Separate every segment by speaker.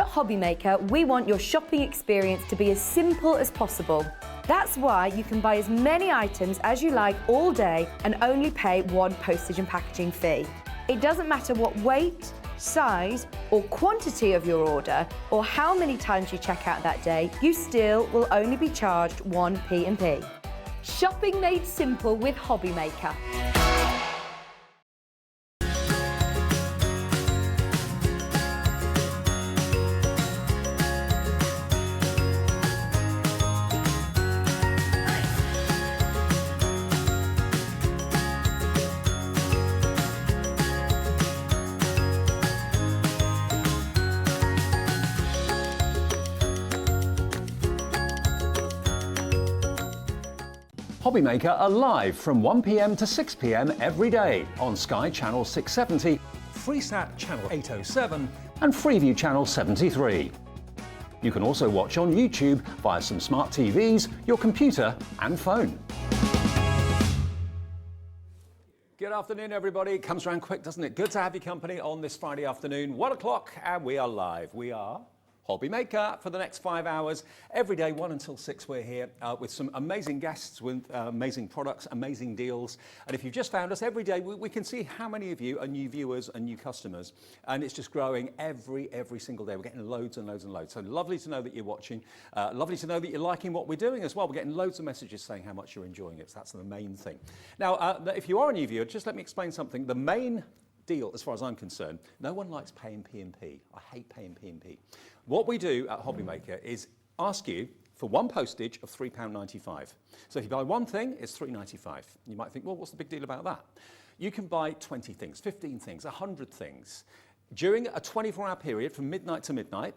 Speaker 1: at Hobbymaker, we want your shopping experience to be as simple as possible. That's why you can buy as many items as you like all day and only pay one postage and packaging fee. It doesn't matter what weight, size or quantity of your order or how many times you check out that day, you still will only be charged one P&P. Shopping made simple with Hobbymaker.
Speaker 2: Hobbymaker are live from 1 p.m. to 6 p.m. every day on Sky Channel 670,
Speaker 3: Freesat Channel 807
Speaker 2: and Freeview Channel 73. You can also watch on YouTube via some smart TVs, your computer and phone. Good afternoon, everybody. It comes around quick, doesn't it? Good to have your company on this Friday afternoon, 1 o'clock, and we are live. We are Hobbymaker for the next 5 hours. Every day, 1 until 6, we're here with some amazing guests, with amazing products, amazing deals. And if you've just found us, every day we can see how many of you are new viewers and new customers. And it's just growing every single day. We're getting loads and loads and loads. So lovely to know that you're watching. Lovely to know that you're liking what we're doing as well. We're getting loads of messages saying how much you're enjoying it. So that's the main thing. Now, if you are a new viewer, just let me explain something. The main deal, as far as I'm concerned, no one likes paying P&P. I hate paying P&P. What we do at Hobbymaker is ask you for one postage of £3.95. So if you buy one thing, it's £3.95. You might think, well, what's the big deal about that? You can buy 20 things, 15 things, 100 things. During a 24-hour period from midnight to midnight,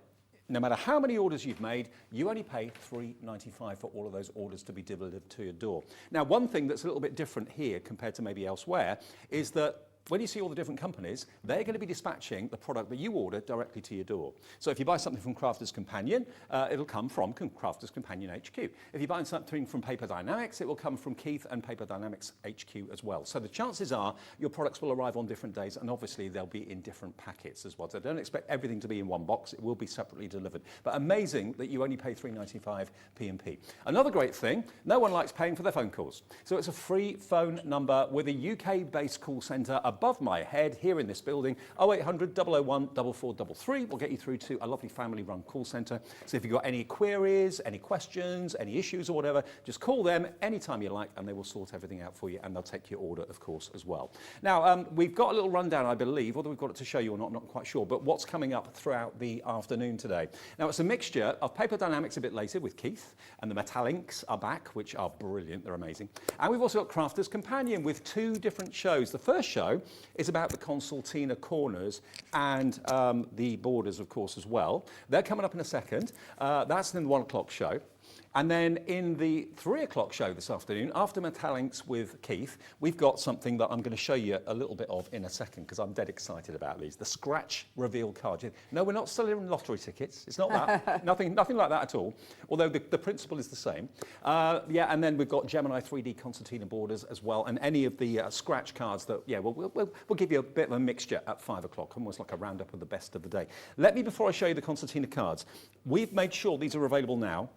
Speaker 2: no matter how many orders you've made, you only pay £3.95 for all of those orders to be delivered to your door. Now, one thing that's a little bit different here compared to maybe elsewhere is that when you see all the different companies, they're going to be dispatching the product that you order directly to your door. So if you buy something from Crafters Companion, it'll come from Crafters Companion HQ. If you buy something from Paper Dienamics, it will come from Keith and Paper Dienamics HQ as well. So the chances are your products will arrive on different days, and obviously they'll be in different packets as well. So don't expect everything to be in one box. It will be separately delivered. But amazing that you only pay £3.95 P&P. Another great thing, no one likes paying for their phone calls. So it's a free phone number with a UK-based call centre above my head here in this building. 0800 001 4433 will get you through to a lovely family-run call centre. So if you've got any queries, any questions, any issues or whatever, just call them anytime you like and they will sort everything out for you, and they'll take your order, of course, as well. Now, we've got a little rundown, I believe, whether we've got it to show you or not, I'm not quite sure, but what's coming up throughout the afternoon today. Now, it's a mixture of Paper Dienamics a bit later with Keith, and the Metallinks are back, which are brilliant, they're amazing. And we've also got Crafters Companion with 2 different shows. The first show is about the Concertina corners and the borders, of course, as well. They're coming up in a second. That's in the 1 o'clock show. And then in the 3 o'clock show this afternoon, after Metallinks with Keith, we've got something that I'm going to show you a little bit of in a second, because I'm dead excited about these. The scratch reveal card. No, we're not selling lottery tickets. It's not that. nothing like that at all. Although the principle is the same. Yeah, and then we've got Gemini 3D Concertina borders as well, and any of the scratch cards that, yeah, we'll give you a bit of a mixture at 5 o'clock, almost like a roundup of the best of the day. Let me, before I show you the Concertina cards, we've made sure these are available now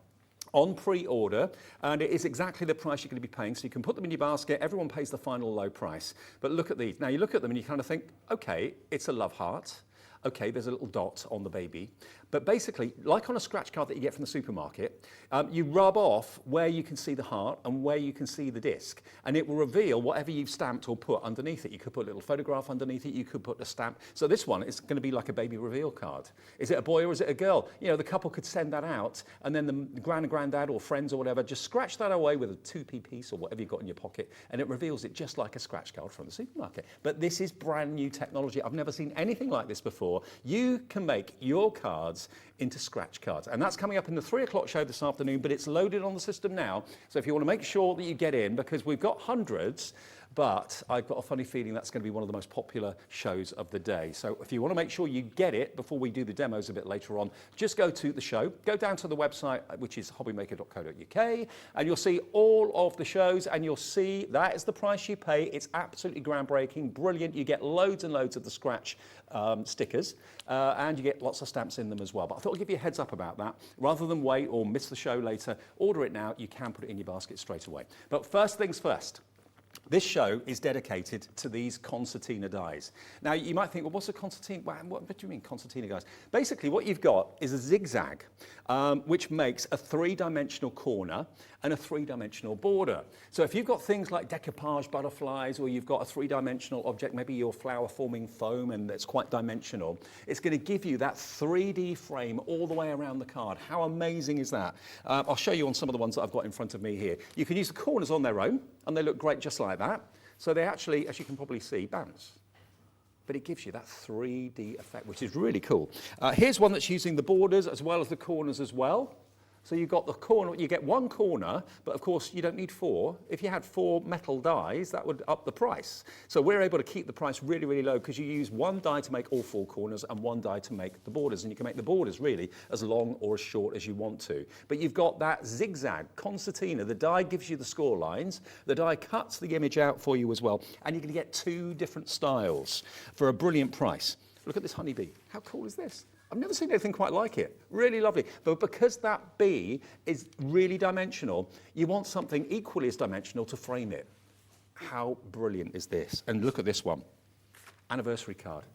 Speaker 2: on pre-order, and it is exactly the price you're going to be paying, so you can put them in your basket. Everyone pays the final low price. But look at these. Now you look at them and you kind of think, okay, it's a love heart. Okay, there's a little dot on the baby. But basically, like on a scratch card that you get from the supermarket, you rub off where you can see the heart and where you can see the disc, and it will reveal whatever you've stamped or put underneath it. You could put a little photograph underneath it, you could put a stamp. So this one is going to be like a baby reveal card. Is it a boy or is it a girl? You know, the couple could send that out, and then the granddad or friends or whatever just scratch that away with a 2p piece or whatever you've got in your pocket, and it reveals it just like a scratch card from the supermarket. But this is brand new technology. I've never seen anything like this before. You can make your cards into scratch cards, and that's coming up in the 3 o'clock show this afternoon, but it's loaded on the system now. So if you want to make sure that you get in, because we've got hundreds but I've got a funny feeling that's going to be one of the most popular shows of the day. So if you want to make sure you get it before we do the demos a bit later on, just go to the show, go down to the website, which is hobbymaker.co.uk, and you'll see all of the shows, and you'll see that is the price you pay. It's absolutely groundbreaking, brilliant. You get loads and loads of the scratch stickers, and you get lots of stamps in them as well. But I thought I'd give you a heads up about that. Rather than wait or miss the show later, order it now. You can put it in your basket straight away. But first things first. This show is dedicated to these Concertina dies. Now, you might think, well, what's a Concertina? What do you mean, Concertina guys? Basically, what you've got is a zigzag, which makes a three-dimensional corner and a three-dimensional border. So if you've got things like decoupage butterflies, or you've got a three-dimensional object, maybe your flower-forming foam, and it's quite dimensional, it's going to give you that 3D frame all the way around the card. How amazing is that? I'll show you on some of the ones that I've got in front of me here. You can use the corners on their own, and they look great just like that. So they actually, as you can probably see, bounce. But it gives you that 3D effect, which is really cool. Here's one that's using the borders as well as the corners as well. So you've got the corner, you get one corner, but of course you don't need four. If you had 4 metal dies, that would up the price. So we're able to keep the price really, really low because you use one die to make all 4 corners and one die to make the borders. And you can make the borders really as long or as short as you want to. But you've got that zigzag, Concertina. The die gives you the score lines. The die cuts the image out for you as well. And you're going to get 2 different styles for a brilliant price. Look at this honeybee. How cool is this? I've never seen anything quite like it. Really lovely. But because that bee is really dimensional, you want something equally as dimensional to frame it. How brilliant is this? And look at this one. Anniversary card.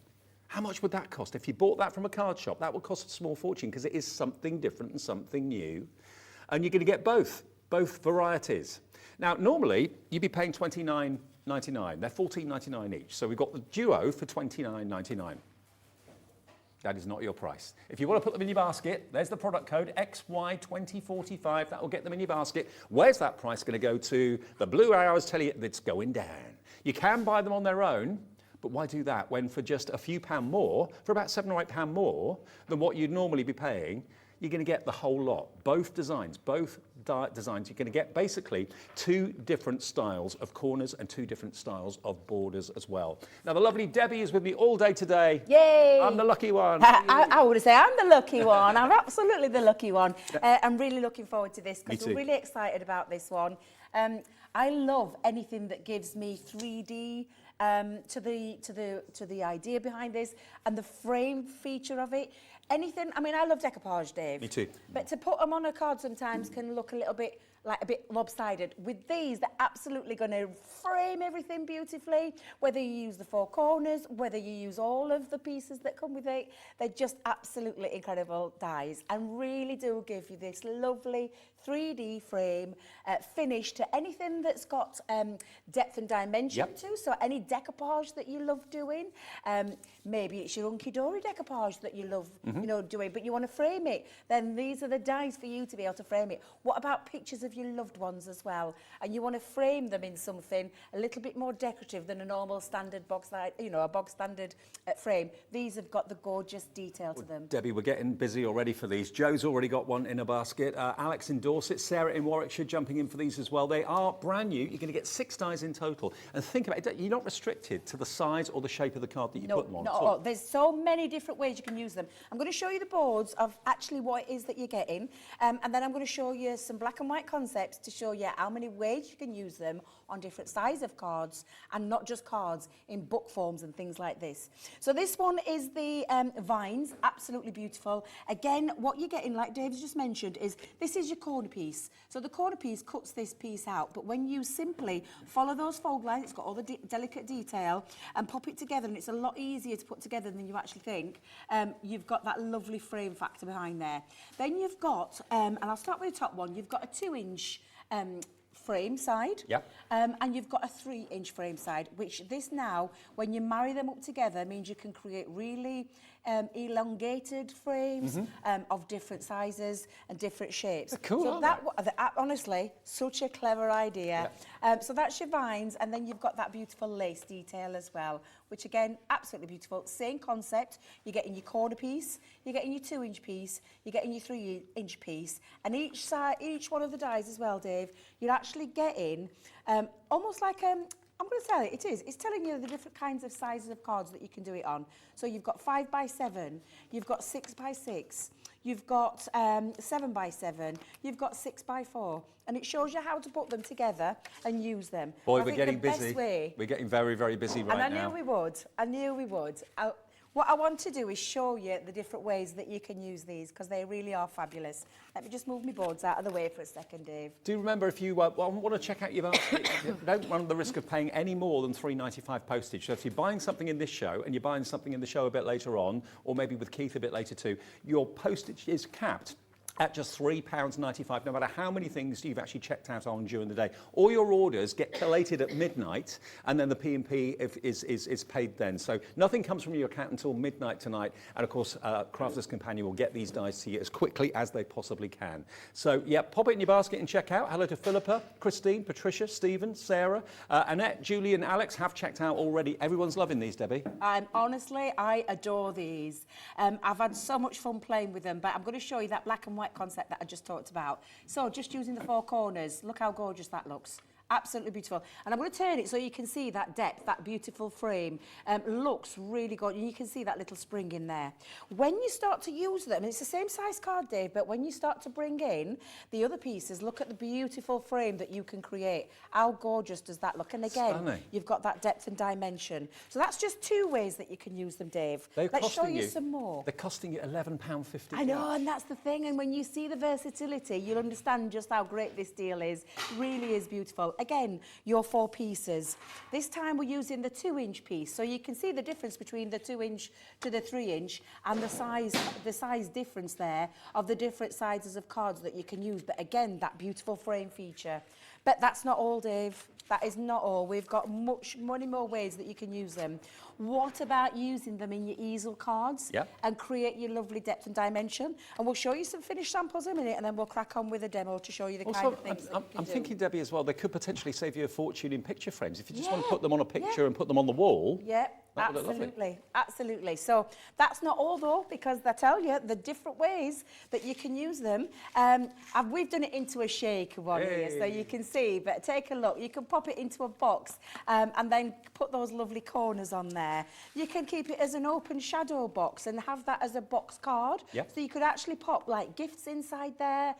Speaker 2: How much would that cost? If you bought that from a card shop, that would cost a small fortune because it is something different and something new. And you're going to get both varieties. Now, normally, you'd be paying $29.99. They're $14.99 each. So we've got the duo for $29.99. That is not your price. If you want to put them in your basket, there's the product code XY2045. That will get them in your basket. Where's that price going to go to? The blue arrows tell you it's going down. You can buy them on their own, but why do that when for just a few pound more, for about £7 or £8 more than what you'd normally be paying, you're going to get the whole lot. Both designs, designs, you're going to get basically 2 different styles of corners and 2 different styles of borders as well. Now, the lovely Debbie is with me all day today.
Speaker 4: Yay!
Speaker 2: I'm the lucky one.
Speaker 4: I would say I'm the lucky one. I'm absolutely the lucky one. I'm really looking forward to this because we're really excited about this one. I love anything that gives me 3D to the idea behind this and the frame feature of it. Anything, I mean, I love decoupage, Dave.
Speaker 2: Me too.
Speaker 4: But to put them on a card sometimes can look a little bit like a bit lopsided. With these, they're absolutely going to frame everything beautifully, whether you use the 4 corners, whether you use all of the pieces that come with it. They're just absolutely incredible dies and really do give you this lovely 3D frame finish to anything that's got depth and dimension to. So any decoupage that you love doing, maybe it's your hunky-dory decoupage that you love you know, doing, but you want to frame it, then these are the dies for you to be able to frame it. What about pictures of your loved ones as well? And you want to frame them in something a little bit more decorative than a normal standard box, you know, a box standard frame. These have got the gorgeous detail to them.
Speaker 2: Debbie, we're getting busy already for these. Joe's already got one in a basket. Alex in Dorset, Sarah in Warwickshire jumping in for these as well. They are brand new. You're going to get 6 dies in total. And think about it, you're not restricted to the size or the shape of the card that you put them on.
Speaker 4: No, there's so many different ways you can use them. I'm going to show you the boards of actually what it is that you're getting, and then I'm going to show you some black and white concepts to show you how many ways you can use them on different sizes of cards, and not just cards, in book forms and things like this. So this one is the vines, absolutely beautiful. Again, what you're getting, like Dave's just mentioned, is this is your corner piece. So the corner piece cuts this piece out, but when you simply follow those fold lines, it's got all the delicate detail, and pop it together, and it's a lot easier to put together than you actually think. You've got that lovely frame factor behind there. Then you've got, and I'll start with the top one, you've got a 2-inch frame side, and you've got a 3-inch frame side, which this now, when you marry them up together, means you can create really elongated frames of different sizes and different shapes.
Speaker 2: They're cool,
Speaker 4: so that honestly, such a clever idea. So that's your vines, and then you've got that beautiful lace detail as well, which again, absolutely beautiful. Same concept. You're getting your corner piece, you're getting your 2-inch piece, you're getting your 3-inch piece, and each one of the dies as well, Dave, you're actually getting almost like I'm going to tell you, it is. It's telling you the different kinds of sizes of cards that you can do it on. So you've got 5x7, you've got 6x6, you've got 7x7, you've got 6x4, and it shows you how to put them together and use them.
Speaker 2: Boy, we're getting busy. We're getting very, very busy right now.
Speaker 4: And I knew we would. I knew we would. What I want to do is show you the different ways that you can use these, because they really are fabulous. Let me just move my boards out of the way for a second, Dave.
Speaker 2: Do remember, if you want to check out your basket, you don't run the risk of paying any more than £3.95 postage. So if you're buying something in this show and you're buying something in the show a bit later on, or maybe with Keith a bit later too, your postage is capped at just £3.95, no matter how many things you've actually checked out on during the day. All your orders get collated at midnight, and then the P&P is paid then. So nothing comes from your account until midnight tonight, and of course, Crafter's Companion will get these dies to you as quickly as they possibly can. So yeah, pop it in your basket and check out. Hello to Philippa, Christine, Patricia, Stephen, Sarah, Annette, Julie and Alex have checked out already. Everyone's loving these, Debbie.
Speaker 4: Honestly, I adore these. I've had so much fun playing with them, but I'm going to show you that black and white concept that I just talked about. So just using the four corners, look how gorgeous that looks. Absolutely beautiful. And I'm going to turn it so you can see that depth, that beautiful frame. Looks really good. And you can see that little spring in there. When you start to use them, and it's the same size card, Dave, but when you start to bring in the other pieces, look at the beautiful frame that you can create. How gorgeous does that look? And again,
Speaker 2: stunning.
Speaker 4: You've got that depth and dimension. So that's just two ways that you can use them, Dave. Let's show you some more.
Speaker 2: They're costing you £11.50.
Speaker 4: I know, and that's the thing. And when you see the versatility, you'll understand just how great this deal is. Really is beautiful. Again, your four pieces. This time we're using the 2-inch piece, so you can see the difference between the 2-inch to the 3-inch and the size difference there of the different sizes of cards that you can use. But again, that beautiful frame feature. But that's not all, Dave. That is not all. We've got many more ways that you can use them. What about using them in your easel cards and create your lovely depth and dimension? And we'll show you some finished samples in a minute, and then we'll crack on with a demo to show you the kind of things that you can
Speaker 2: I'm
Speaker 4: do.
Speaker 2: thinking, Debbie, as well, they could potentially save you a fortune in picture frames. If you just want to put them on a picture and put them on the wall.
Speaker 4: Yeah. Absolutely, absolutely. So that's not all though, because I tell you the different ways that you can use them. We've done it into a shake one here, so you can see, but take a look. You can pop it into a box and then put those lovely corners on there. You can keep it as an open shadow box and have that as a box card. So you could actually pop like gifts inside there.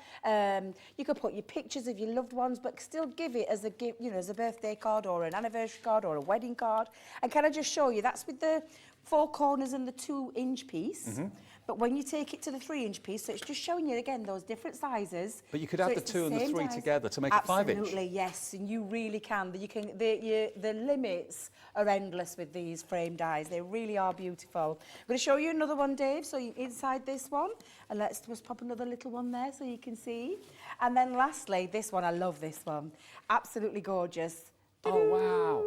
Speaker 4: You could put your pictures of your loved ones, but still give it as a gift, you know, as a birthday card or an anniversary card or a wedding card. And can I just show you? That's with the 4 corners and the 2-inch piece. But when you take it to the 3-inch piece, so it's just showing you again those different sizes.
Speaker 2: But you could add the 2 and the 3 together to make a 5-inch.
Speaker 4: Absolutely, yes, and you really can. The limits are endless with these frame dies. They really are beautiful. I'm going to show you another one, Dave. So inside this one, and let's just pop another little one there so you can see. And then lastly, this one. I love this one. Absolutely gorgeous.
Speaker 2: Oh wow!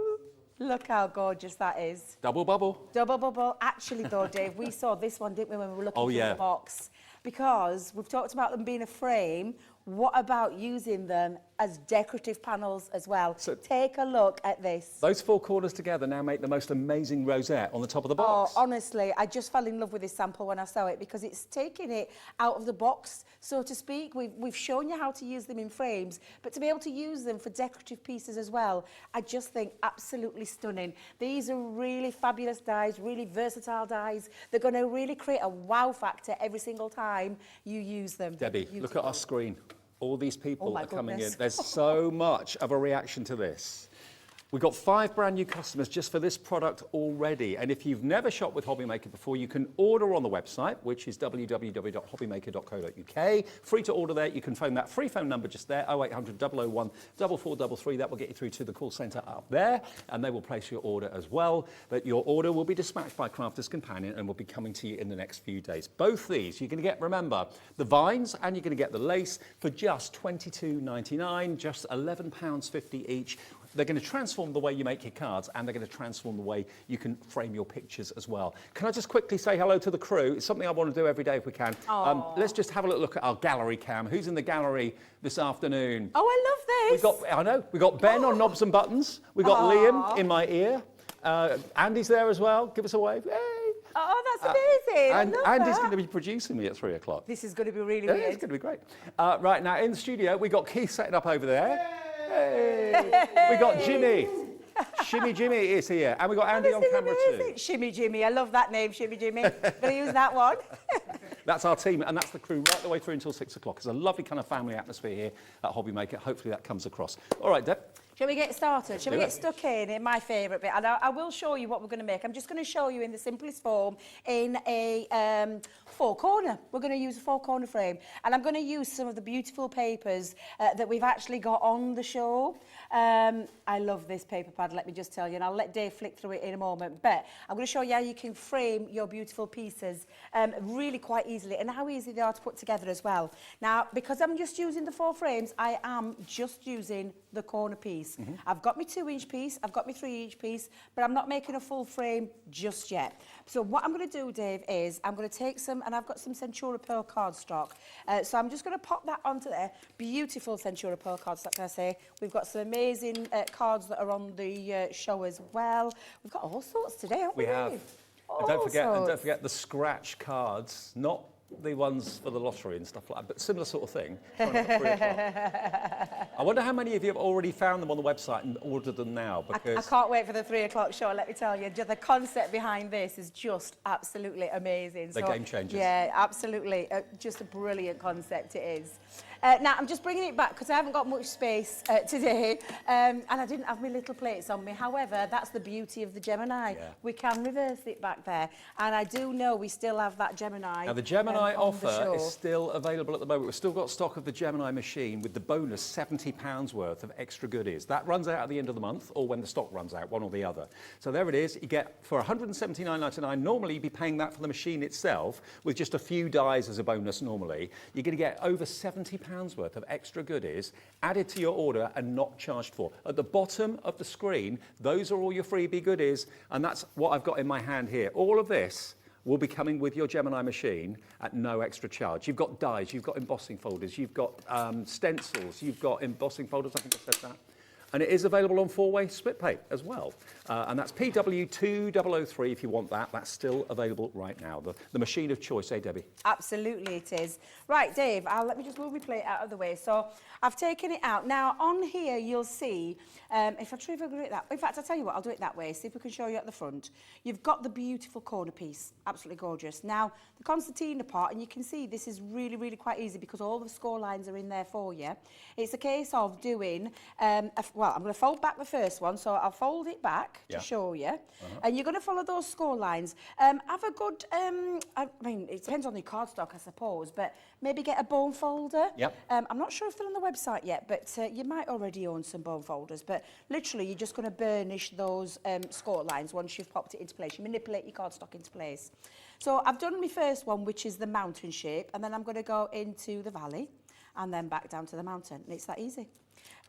Speaker 4: Look how gorgeous that is.
Speaker 2: Double bubble.
Speaker 4: Double bubble. Actually, though, Dave, we saw this one, didn't we, when we were looking through the box? Because we've talked about them being a frame. What about using them as decorative panels as well? So take a look at this.
Speaker 2: Those 4 corners together now make the most amazing rosette on the top of the box.
Speaker 4: Oh, honestly, I just fell in love with this sample when I saw it, because it's taking it out of the box, so to speak. We've shown you how to use them in frames, but to be able to use them for decorative pieces as well, I just think absolutely stunning. These are really fabulous dies, really versatile dies. They're going to really create a wow factor every single time you use them.
Speaker 2: Debbie, look at our screen. All these people are coming in. There's
Speaker 4: goodness.
Speaker 2: so much of a reaction to this. We've got 5 brand new customers just for this product already. And if you've never shopped with Hobbymaker before, you can order on the website, which is www.hobbymaker.co.uk. Free to order there. You can phone that free phone number just there, 0800 001 4433. That will get you through to the call centre up there, and they will place your order as well. But your order will be dispatched by Crafter's Companion and will be coming to you in the next few days. Both these, you're going to get, remember, the vines and you're going to get the lace for just £22.99, just £11.50 each. They're going to transform the way you make your cards, and they're going to transform the way you can frame your pictures as well. Can I just quickly say hello to the crew? It's something I want to do every day if we can. Let's just have a little look at our gallery cam. Who's in the gallery this afternoon?
Speaker 4: Oh, I love this.
Speaker 2: We've got Ben on knobs and buttons. We've got Liam in my ear. Andy's there as well. Give us a wave. Yay!
Speaker 4: Oh, that's amazing.
Speaker 2: And Andy's going to be producing me at 3 o'clock.
Speaker 4: This is going to be really weird.
Speaker 2: It's going to be great. Right, now in the studio, we've got Keith setting up over there. Hey. We got Ginny. Shimmy Jimmy is here. And we've got Andy on
Speaker 4: This is
Speaker 2: camera
Speaker 4: amazing.
Speaker 2: too.
Speaker 4: Shimmy Jimmy, I love that name, Shimmy Jimmy. Gonna use that one.
Speaker 2: That's our team, and that's the crew right the way through until 6 o'clock. It's a lovely kind of family atmosphere here at Hobby Maker. Hopefully that comes across. All right, Deb.
Speaker 4: Shall we get started? Shall we
Speaker 2: Do
Speaker 4: get
Speaker 2: it.
Speaker 4: stuck in my favourite bit? And I will show you what we're going to make. I'm just going to show you in the simplest form in a four-corner. We're going to use a four-corner frame. And I'm going to use some of the beautiful papers that we've actually got on the show. I love this paper pad, let me just tell you. And I'll let Dave flick through it in a moment. But I'm going to show you how you can frame your beautiful pieces really quite easily and how easy they are to put together as well. Now, because I'm just using the 4 frames, I am just using the corner piece. I've got my 2-inch piece, I've got my 3-inch piece, but I'm not making a full frame just yet. So what I'm going to do, Dave, is I'm going to take some, and I've got some Centura Pearl cardstock. So I'm just going to pop that onto there. Beautiful Centura Pearl cardstock, I say. We've got some amazing cards that are on the show as well. We've got all sorts today, haven't we?
Speaker 2: We have.
Speaker 4: Dave?
Speaker 2: And don't
Speaker 4: All
Speaker 2: forget the scratch cards, not the ones for the lottery and stuff like that, but similar sort of thing. Trying to 3 o'clock. I wonder how many of you have already found them on the website and ordered them now, because
Speaker 4: I can't wait for the 3 o'clock show, let me tell you. The concept behind this is just absolutely amazing.
Speaker 2: They're game changers.
Speaker 4: Yeah, absolutely. Just a brilliant concept it is. Now, I'm just bringing it back because I haven't got much space today and I didn't have my little plates on me. However, that's the beauty of the Gemini.
Speaker 2: Yeah.
Speaker 4: We can reverse it back there. And I do know we still have that Gemini.
Speaker 2: now the Gemini
Speaker 4: on the
Speaker 2: offer
Speaker 4: show.
Speaker 2: is still available at the moment. We've still got stock of the Gemini machine with the bonus £70 worth of extra goodies. That runs out at the end of the month, or when the stock runs out, one or the other. So there it is. You get for £179.99. Normally you'd be paying that for the machine itself with just a few dies as a bonus normally. You're going to get over £70 worth of extra goodies added to your order and not charged for. At the bottom of the screen, those are all your freebie goodies, and that's what I've got in my hand here. All of this will be coming with your Gemini machine at no extra charge. You've got dies, you've got embossing folders, you've got stencils, you've got embossing folders, I think I said that. And it is available on 4-way split pay as well. And that's PW2003 if you want that. That's still available right now. The machine of choice, eh, Debbie?
Speaker 4: Absolutely it is. Right, Dave, let me just move my plate out of the way. So I've taken it out. Now, on here, you'll see, if I try to do it that, in fact, I'll tell you what, I'll do it that way, see if we can show you at the front. You've got the beautiful corner piece, absolutely gorgeous. Now, the Concertina part, and you can see this is really, really quite easy because all the score lines are in there for you. It's a case of doing, well, I'm going to fold back the first one, so I'll fold it back to show you. And you're going to follow those score lines. Have a good, I mean, it depends on your cardstock, I suppose, but maybe get a bone folder.
Speaker 2: Yep.
Speaker 4: I'm not sure if they're on the website yet, but you might already own some bone folders. But literally, you're just going to burnish those score lines once you've popped it into place. You manipulate your cardstock into place. So I've done my first one, which is the mountain shape, and then I'm going to go into the valley and then back down to the mountain. And it's that easy.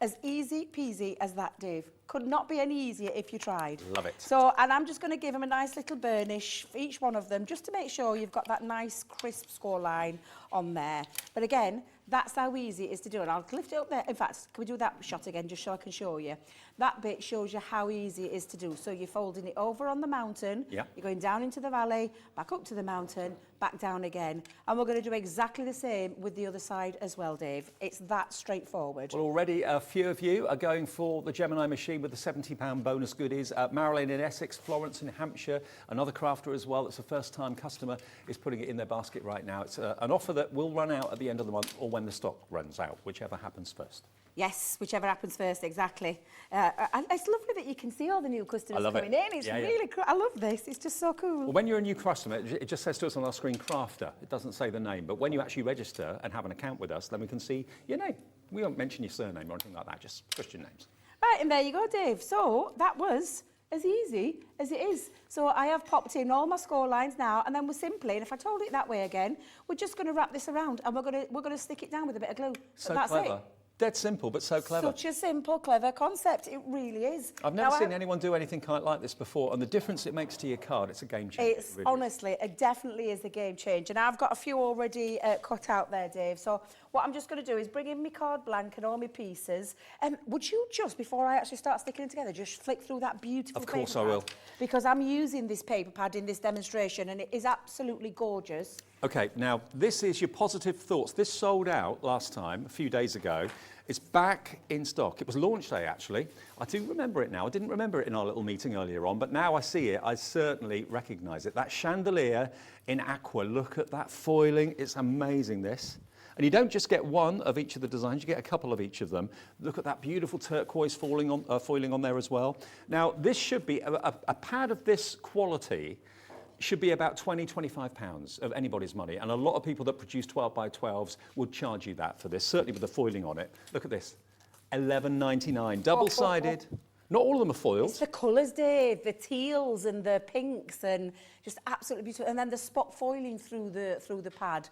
Speaker 4: As easy peasy as that, Dave. Could not be any easier if you tried.
Speaker 2: Love it.
Speaker 4: So, and I'm just going to give them a nice little burnish for each one of them, just to make sure you've got that nice crisp score line on there. But again, that's how easy it is to do. And I'll lift it up there. In fact, can we do that shot again, just so I can show you? That bit shows you how easy it is to do. So you're folding it over on the mountain.
Speaker 2: Yeah.
Speaker 4: You're going down into the valley, back up to the mountain, back down again. And we're going to do exactly the same with the other side as well, Dave. It's that straightforward.
Speaker 2: Well, already a few of you are going for the Gemini machine with the £70 bonus goodies. Marilyn in Essex, Florence in Hampshire, another crafter as well that's a first-time customer is putting it in their basket right now. It's an offer that will run out at the end of the month or when the stock runs out, whichever happens first.
Speaker 4: Yes, whichever happens first, exactly. And it's lovely that you can see all the new customers coming in. It's really cool. I love this. It's just so cool.
Speaker 2: Well, when you're a new customer, it just says to us on our screen, crafter. It doesn't say the name. But when you actually register and have an account with us, then we can see your name. We won't mention your surname or anything like that, just Christian names.
Speaker 4: Right, and there you go, Dave. So that was as easy as it is. So I have popped in all my score lines now, and then we're simply, and if I told it that way again, we're just going to wrap this around and we're going to stick it down with a bit of glue.
Speaker 2: So
Speaker 4: that's
Speaker 2: clever.
Speaker 4: it.
Speaker 2: Dead simple, but so clever.
Speaker 4: Such a simple, clever concept. It really is.
Speaker 2: I've never seen anyone do anything quite like this before, and the difference it makes to your card, it's a game changer.
Speaker 4: Honestly, it definitely is a game changer. And I've got a few already cut out there, Dave. So what I'm just going to do is bring in my card blank and all my pieces. Would you just, before I actually start sticking it together, just flick through that beautiful paper pad?
Speaker 2: Of course I will.
Speaker 4: Because I'm using this paper pad in this demonstration and it is absolutely gorgeous.
Speaker 2: Okay, now this is your positive thoughts. This sold out last time, a few days ago. It's back in stock. It was launch day, actually. I do remember it now. I didn't remember it in our little meeting earlier on, but now I see it, I certainly recognise it. That chandelier in aqua, look at that foiling. It's amazing, this. And you don't just get one of each of the designs, you get a couple of each of them. Look at that beautiful turquoise foiling on there as well. Now, this should be, a pad of this quality should be about £20–25 of anybody's money. And a lot of people that produce 12 by 12s would charge you that for this, certainly with the foiling on it. Look at this, £11.99, double-sided. Not all of them are foiled.
Speaker 4: It's the colours, Dave, the teals and the pinks and just absolutely beautiful. And then the spot foiling through the pad.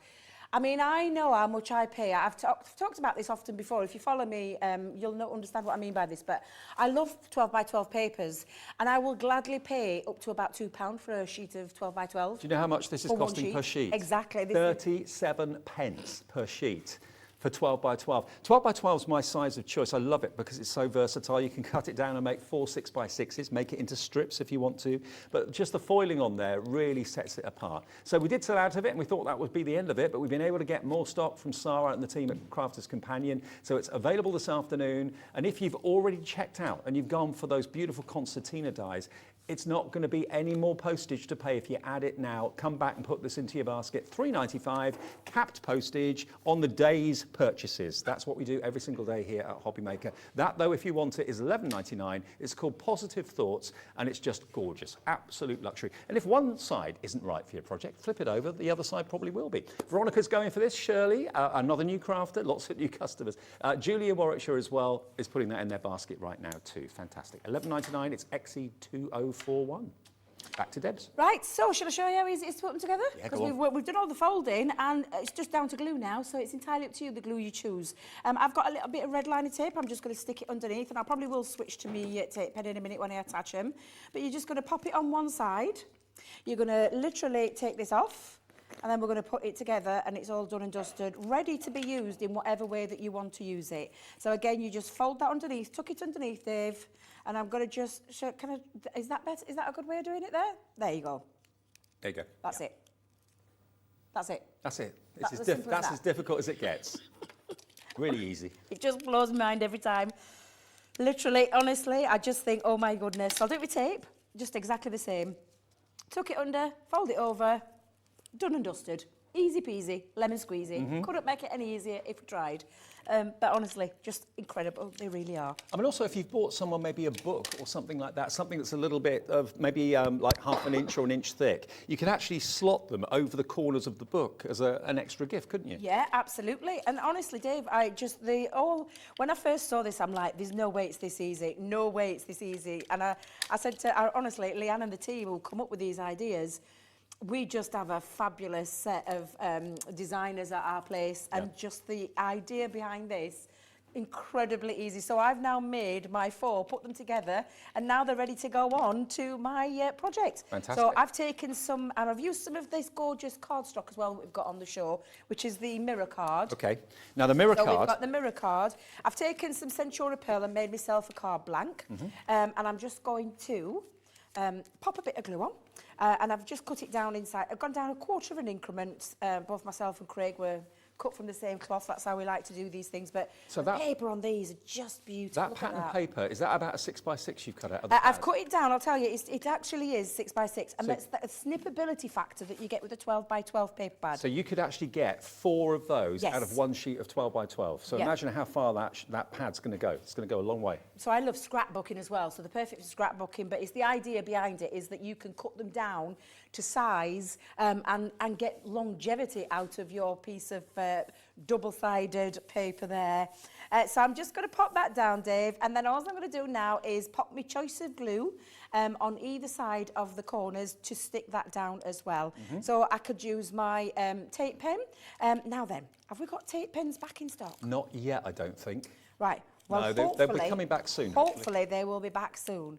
Speaker 4: I mean, I know how much I pay. I've talked about this often before. If you follow me, you'll understand what I mean by this. But I love 12 by 12 papers, and I will gladly pay up to about £2 for a sheet of 12 by 12.
Speaker 2: Do you know how much this is costing per sheet?
Speaker 4: Exactly.
Speaker 2: 37 pence per sheet for 12 by 12. 12 by 12 is my size of choice. I love it because it's so versatile. You can cut it down and make 4 6 by 6s, make it into strips if you want to. But just the foiling on there really sets it apart. So we did sell out of it and we thought that would be the end of it, but we've been able to get more stock from Sarah and the team at Crafter's Companion. So it's available this afternoon. And if you've already checked out and you've gone for those beautiful Concertina dies, it's not going to be any more postage to pay if you add it now. Come back and put this into your basket. £3.95, capped postage on the day's purchases. That's what we do every single day here at Hobbymaker. That, though, if you want it, is £11.99. It's called Positive Thoughts, and it's just gorgeous. Absolute luxury. And if one side isn't right for your project, flip it over. The other side probably will be. Veronica's going for this. Shirley, another new crafter, lots of new customers. Julia Warwickshire as well is putting that in their basket right now too. Fantastic. £11.99. It's XE2041. Back to Debs.
Speaker 4: Right, so shall I show you how easy it is to put them together?
Speaker 2: Yeah,
Speaker 4: because we've done all the folding and it's just down to glue now, so it's entirely up to you, the glue you choose. I've got a little bit of red liner tape. I'm just going to stick it underneath, and I probably will switch to me tape pen in a minute when I attach them. But you're just going to pop it on one side. You're going to literally take this off, and then we're going to put it together, and it's all done and dusted, ready to be used in whatever way that you want to use it. So again, you just fold that underneath, tuck it underneath, Dave, and I'm going to just show, is that better? Is that a good way of doing it there? There you go.
Speaker 2: There you go.
Speaker 4: That's it. That's it.
Speaker 2: That's it.
Speaker 4: That's
Speaker 2: as difficult as it gets. Really easy.
Speaker 4: It just blows my mind every time. Literally, honestly, I just think, oh my goodness. I'll do it with tape, just exactly the same. Tuck it under, fold it over, done and dusted. Easy peasy, lemon squeezy. Couldn't make it any easier if we tried. But honestly, just incredible. They really are.
Speaker 2: I mean, also, if you've bought someone maybe a book or something like that, something that's a little bit of maybe like half an inch or an inch thick, you can actually slot them over the corners of the book as an extra gift, couldn't you?
Speaker 4: Yeah, absolutely. And honestly, Dave, when I first saw this, I'm like, there's no way it's this easy. No way it's this easy. And I said to, honestly, Leanne and the team who come up with these ideas, we just have a fabulous set of designers at our place, and just the idea behind this, incredibly easy. So I've now made my 4, put them together, and now they're ready to go on to my project.
Speaker 2: Fantastic.
Speaker 4: So I've taken some, and I've used some of this gorgeous cardstock as well that we've got on the show, which is the mirror card.
Speaker 2: Okay. Now the mirror
Speaker 4: So
Speaker 2: card.
Speaker 4: we've got the mirror card. I've taken some Centura Pearl and made myself a card blank, and I'm just going to pop a bit of glue on. And I've just cut it down inside. I've gone down a quarter of an increment. Both myself and Craig were cut from the same cloth. That's how we like to do these things. But
Speaker 2: So
Speaker 4: the
Speaker 2: that-
Speaker 4: paper on these are just beautiful.
Speaker 2: That
Speaker 4: Look at
Speaker 2: pattern
Speaker 4: that.
Speaker 2: paper, is that about a 6 by 6 you've cut out of the
Speaker 4: I've
Speaker 2: pad?
Speaker 4: cut it down, I'll tell you, it actually is 6 by 6, and
Speaker 2: So-
Speaker 4: that's the snippability factor that you get with a 12 by 12 paper pad.
Speaker 2: So you could actually get 4 of those
Speaker 4: Yes.
Speaker 2: out of one sheet of 12 by 12. So
Speaker 4: Yeah.
Speaker 2: imagine how far that pad's going to go. It's going to go a long way.
Speaker 4: So I love scrapbooking as well, so they're perfect for scrapbooking, but it's the idea behind it is that you can cut them down to size and get longevity out of your piece of double-sided paper there. So I'm just going to pop that down, Dave, and then all I'm going to do now is pop my choice of glue on either side of the corners to stick that down as well. So I could use my tape pen. Now then, have we got tape pens back in stock?
Speaker 2: Not yet, I don't think.
Speaker 4: Right. Well,
Speaker 2: No,
Speaker 4: hopefully,
Speaker 2: they'll be coming back soon, hopefully.
Speaker 4: Hopefully, they will be back soon.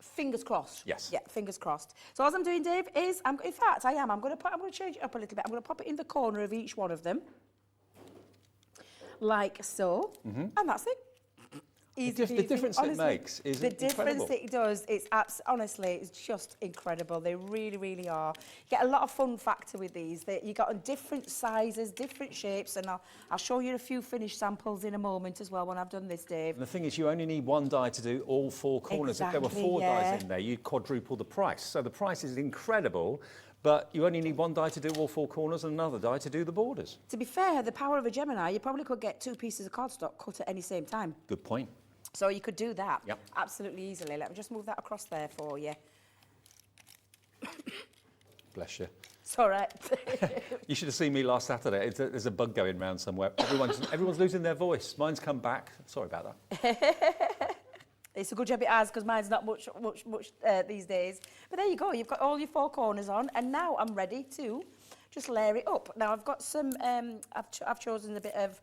Speaker 4: Fingers crossed.
Speaker 2: Yes.
Speaker 4: Yeah, fingers crossed. So all I'm doing, Dave, is I'm going to change it up a little bit. I'm going to pop it in the corner of each one of them. like so, and that's it. Easy
Speaker 2: The difference
Speaker 4: peasy.
Speaker 2: it makes is
Speaker 4: the
Speaker 2: incredible.
Speaker 4: difference it does. It's honestly, it's just incredible. They really, really are. You get a lot of fun factor with these. You got on different sizes, different shapes, and I'll show you a few finished samples in a moment as well when I've done this, Dave.
Speaker 2: And the thing is, you only need one die to do all 4 corners. If there were
Speaker 4: Exactly,
Speaker 2: 4
Speaker 4: yeah.
Speaker 2: dies in there, you'd quadruple the price. So the price is incredible, but you only need one die to do all 4 corners and another die to do the borders.
Speaker 4: To be fair, the power of a Gemini, you probably could get 2 pieces of cardstock cut at any same time.
Speaker 2: Good point.
Speaker 4: So you could do that
Speaker 2: Yep.
Speaker 4: absolutely easily. Let me just move that across there for you.
Speaker 2: Bless you.
Speaker 4: It's all right.
Speaker 2: You should have seen me last Saturday. There's a bug going around somewhere. Everyone's losing their voice. Mine's come back. Sorry about that.
Speaker 4: It's a good job it has, because mine's not much these days. But there you go. You've got all your 4 corners on, and now I'm ready to just layer it up. Now I've got some. I've chosen a bit of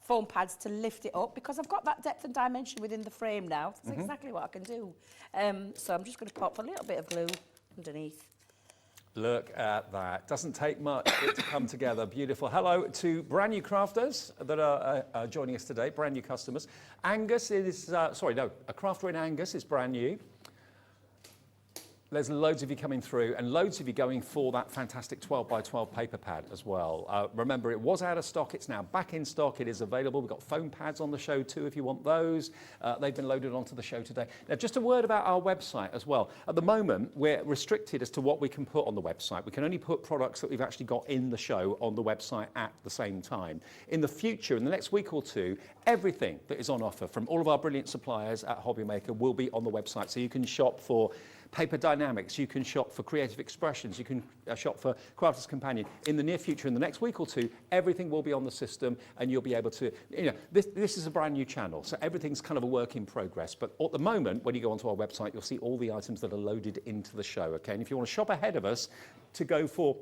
Speaker 4: foam pads to lift it up, because I've got that depth and dimension within the frame now. That's exactly what I can do. So I'm just going to pop a little bit of glue underneath.
Speaker 2: Look at that. Doesn't take much for it to come together. Beautiful. Hello to brand new crafters that are joining us today, brand new customers. Angus is, a crafter in Angus is brand new. There's loads of you coming through, and loads of you going for that fantastic 12 by 12 paper pad as well. Remember, it was out of stock. It's now back in stock. It is available. We've got foam pads on the show too, if you want those. They've been loaded onto the show today. Now, just a word about our website as well. At the moment, we're restricted as to what we can put on the website. We can only put products that we've actually got in the show on the website at the same time. In the future, in the next week or two, everything that is on offer from all of our brilliant suppliers at Hobby Maker will be on the website. So you can shop for Paper Dienamics, you can shop for Creative Expressions, you can shop for Crafter's Companion. In the near future, in the next week or two, everything will be on the system, and you'll be able to, this is a brand new channel, so everything's kind of a work in progress. But at the moment, when you go onto our website, you'll see all the items that are loaded into the show, okay? And if you want to shop ahead of us to go for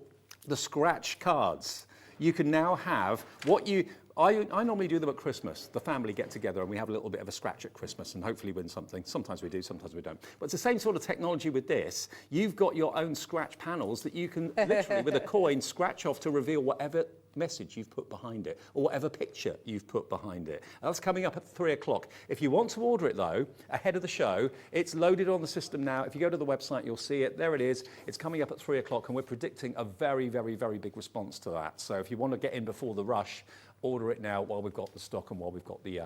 Speaker 2: the scratch cards, you can now have what I normally do them at Christmas. The family get together and we have a little bit of a scratch at Christmas and hopefully win something. Sometimes we do, sometimes we don't. But it's the same sort of technology with this. You've got your own scratch panels that you can literally, with a coin, scratch off to reveal whatever message you've put behind it, or whatever picture you've put behind it. That's coming up at 3 o'clock. If you want to order it though, ahead of the show, it's loaded on the system now. If you go to the website, you'll see it. There it is. It's coming up at 3 o'clock, and we're predicting a very, very, very big response to that. So if you want to get in before the rush, order it now while we've got the stock and while we've got the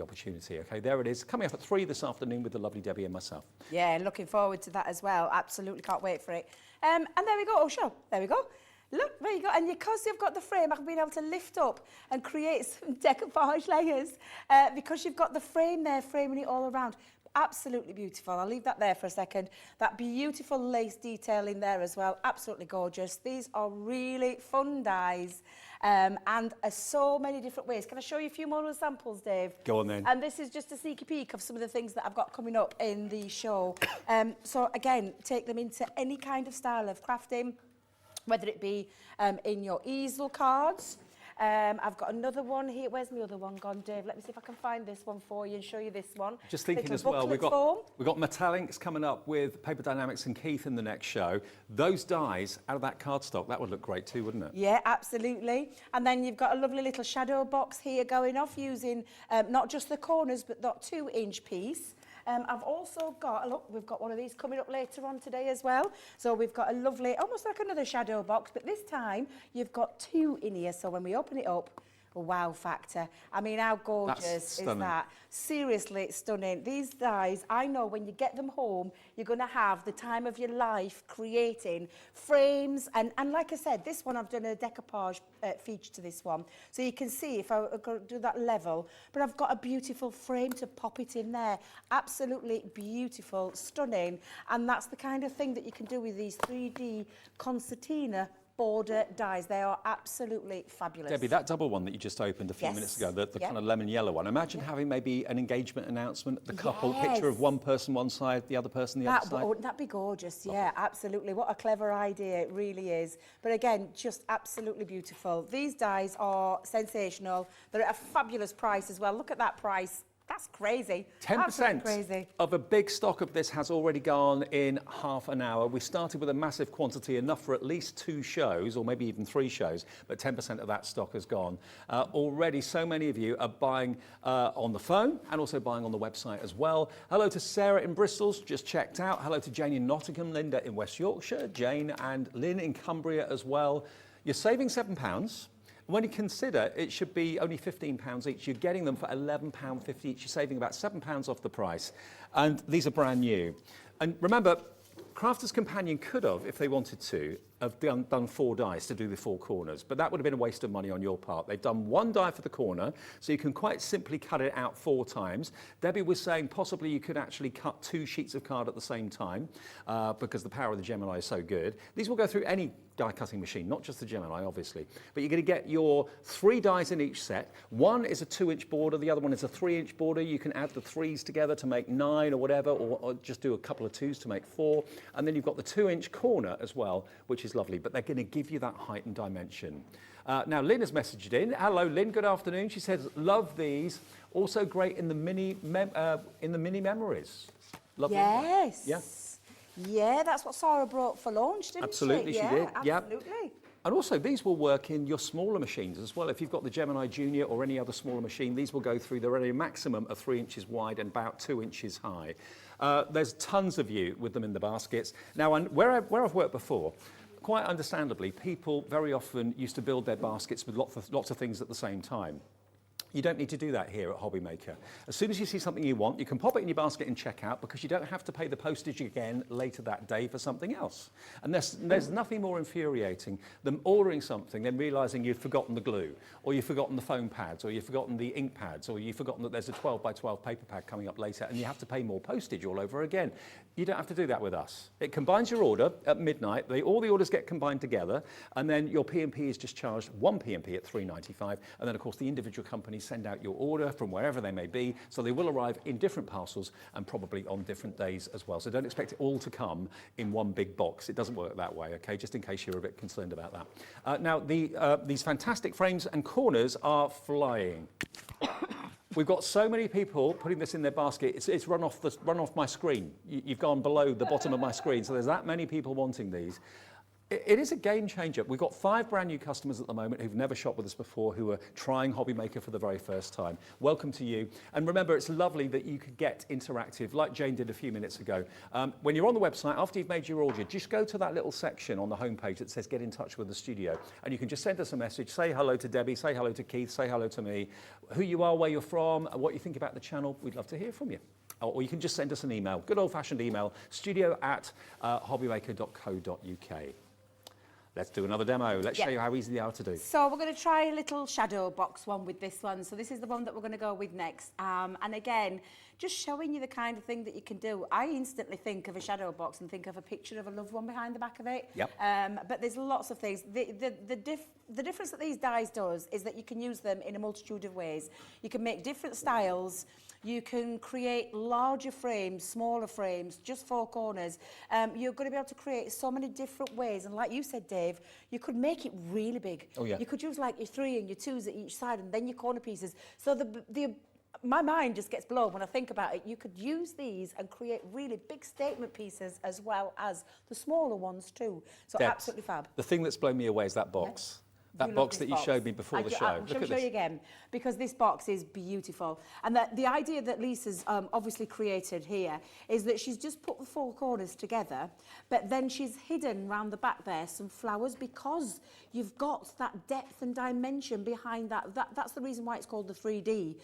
Speaker 2: opportunity. Okay, there it is. Coming up at 3 this afternoon with the lovely Debbie and myself.
Speaker 4: Yeah, looking forward to that as well. Absolutely can't wait for it. And there we go. Oh, sure. There we go. Look, there you go. And because you've got the frame, I've been able to lift up and create some decoupage layers because you've got the frame there, framing it all around. Absolutely beautiful. I'll leave that there for a second. That beautiful lace detail in there as well. Absolutely gorgeous. These are really fun dies. And so many different ways. Can I show you a few more samples, Dave?
Speaker 2: Go on then.
Speaker 4: And this is just a sneaky peek of some of the things that I've got coming up in the show. So again, take them into any kind of style of crafting, whether it be in your easel cards. I've got another one here. Where's my other one gone, Dave? Let me see if I can find this one for you and show you this one.
Speaker 2: Just thinking
Speaker 4: Little
Speaker 2: as well, we've
Speaker 4: booklet
Speaker 2: got Metallics coming up with Paper Dienamics and Keith in the next show. Those dies out of that cardstock, that would look great too, wouldn't it?
Speaker 4: Yeah, absolutely. And then you've got a lovely little shadow box here going off using not just the corners, but that 2-inch piece. I've also got, look, we've got one of these coming up later on today as well. So we've got a lovely, almost like another shadow box, but this time you've got 2 in here. So when we open it up, a wow factor. I mean, how gorgeous is that? Seriously, it's stunning. These dies, I know when you get them home, you're going to have the time of your life creating frames. And like I said, this one, I've done a decoupage feature to this one. So you can see if I do that level, but I've got a beautiful frame to pop it in there. Absolutely beautiful, stunning. And that's the kind of thing that you can do with these 3D Concertina border dies. They are absolutely fabulous.
Speaker 2: Debbie, that double one that you just opened a few minutes ago, the kind of lemon yellow one, imagine having maybe an engagement announcement, the couple, picture of one person one side, the other person the other side.
Speaker 4: Wouldn't that be gorgeous? Yeah, absolutely. What a clever idea, it really is. But again, just absolutely beautiful. These dies are sensational. They're at a fabulous price as well. Look at that price. That's crazy.
Speaker 2: 10%
Speaker 4: crazy.
Speaker 2: of a big stock of this has already gone in half an hour. We started with a massive quantity, enough for at least 2 shows, or maybe even 3 shows, but 10% of that stock has gone. Already, so many of you are buying on the phone and also buying on the website as well. Hello to Sarah in Bristol, just checked out. Hello to Jane in Nottingham, Linda in West Yorkshire, Jane and Lynn in Cumbria as well. You're saving £7. When you consider it should be only £15 each, you're getting them for £11.50 each. You're saving about £7 off the price. And these are brand new. And remember, Crafter's Companion could have, if they wanted to, have done 4 dies to do the 4 corners, but that would have been a waste of money on your part. They've done 1 die for the corner, so you can quite simply cut it out 4 times. Debbie was saying possibly you could actually cut 2 sheets of card at the same time, because the power of the Gemini is so good. These will go through any die cutting machine, not just the Gemini, obviously. But you're going to get your 3 dies in each set. One is a 2-inch border, the other one is a 3-inch border. You can add the 3s together to make 9 or whatever, or just do a couple of 2s to make 4. And then you've got the 2-inch corner as well, which is lovely, but they're going to give you that height and dimension. Now, Lynn has messaged in. Hello, Lynn, good afternoon. She says, love these. Also great in the mini memories. Lovely.
Speaker 4: Yes.
Speaker 2: Yeah.
Speaker 4: Yeah, that's what Sarah brought for launch, didn't
Speaker 2: Absolutely,
Speaker 4: she?
Speaker 2: she did. Yeah.
Speaker 4: Absolutely.
Speaker 2: And also, these will work in your smaller machines as well. If you've got the Gemini Junior or any other smaller machine, these will go through. They're only a maximum of 3 inches wide and about 2 inches high. There's tons of you with them in the baskets. Now, where I've worked before, quite understandably, people very often used to build their baskets with lots of things at the same time. You don't need to do that here at Hobby Maker. As soon as you see something you want, you can pop it in your basket and check out, because you don't have to pay the postage again later that day for something else. And there's nothing more infuriating than ordering something, then realising you've forgotten the glue, or you've forgotten the foam pads, or you've forgotten the ink pads, or you've forgotten that there's a 12 by 12 paper pad coming up later, and you have to pay more postage all over again. You don't have to do that with us. It combines your order at midnight. All the orders get combined together, and then your P&P is just charged 1 P&P at £3.95, and then of course the individual companies send out your order from wherever they may be, so they will arrive in different parcels and probably on different days as well. So don't expect it all to come in one big box. It doesn't work that way, okay? Just in case you're a bit concerned about that. Now, these fantastic frames and corners are flying. We've got so many people putting this in their basket. It's run off my screen. You've gone below the bottom of my screen, so there's that many people wanting these. It is a game changer. We've got 5 brand new customers at the moment who've never shopped with us before, who are trying Hobby Maker for the very first time. Welcome to you. And remember, it's lovely that you could get interactive, like Jane did a few minutes ago. When you're on the website, after you've made your order, just go to that little section on the homepage that says get in touch with the studio. And you can just send us a message, say hello to Debbie, say hello to Keith, say hello to me, who you are, where you're from, what you think about the channel. We'd love to hear from you. Or you can just send us an email, good old-fashioned email, studio@hobbymaker.co.uk. Let's do another demo. Let's show you how easy they are to do.
Speaker 4: So we're going to try a little shadow box one with this one. So this is the one that we're going to go with next. And again, just showing you the kind of thing that you can do. I instantly think of a shadow box and think of a picture of a loved one behind the back of it.
Speaker 2: Yep.
Speaker 4: But there's lots of things. The difference that these dies does is that you can use them in a multitude of ways. You can make different styles. You can create larger frames, smaller frames, just 4 corners. You're going to be able to create so many different ways. And like you said, Dave, you could make it really big.
Speaker 2: Oh, yeah.
Speaker 4: You could use like your 3 and your 2s at each side, and then your corner pieces. So my mind just gets blown when I think about it. You could use these and create really big statement pieces as well as the smaller ones too. So
Speaker 2: Debs,
Speaker 4: absolutely fab.
Speaker 2: The thing that's blown me away is that box. That box that you showed me before the show.
Speaker 4: I'll show you again, because this box is beautiful. And the idea that Lisa's obviously created here is that she's just put the 4 corners together, but then she's hidden round the back there some flowers, because you've got that depth and dimension behind that. That's the reason why it's called the 3D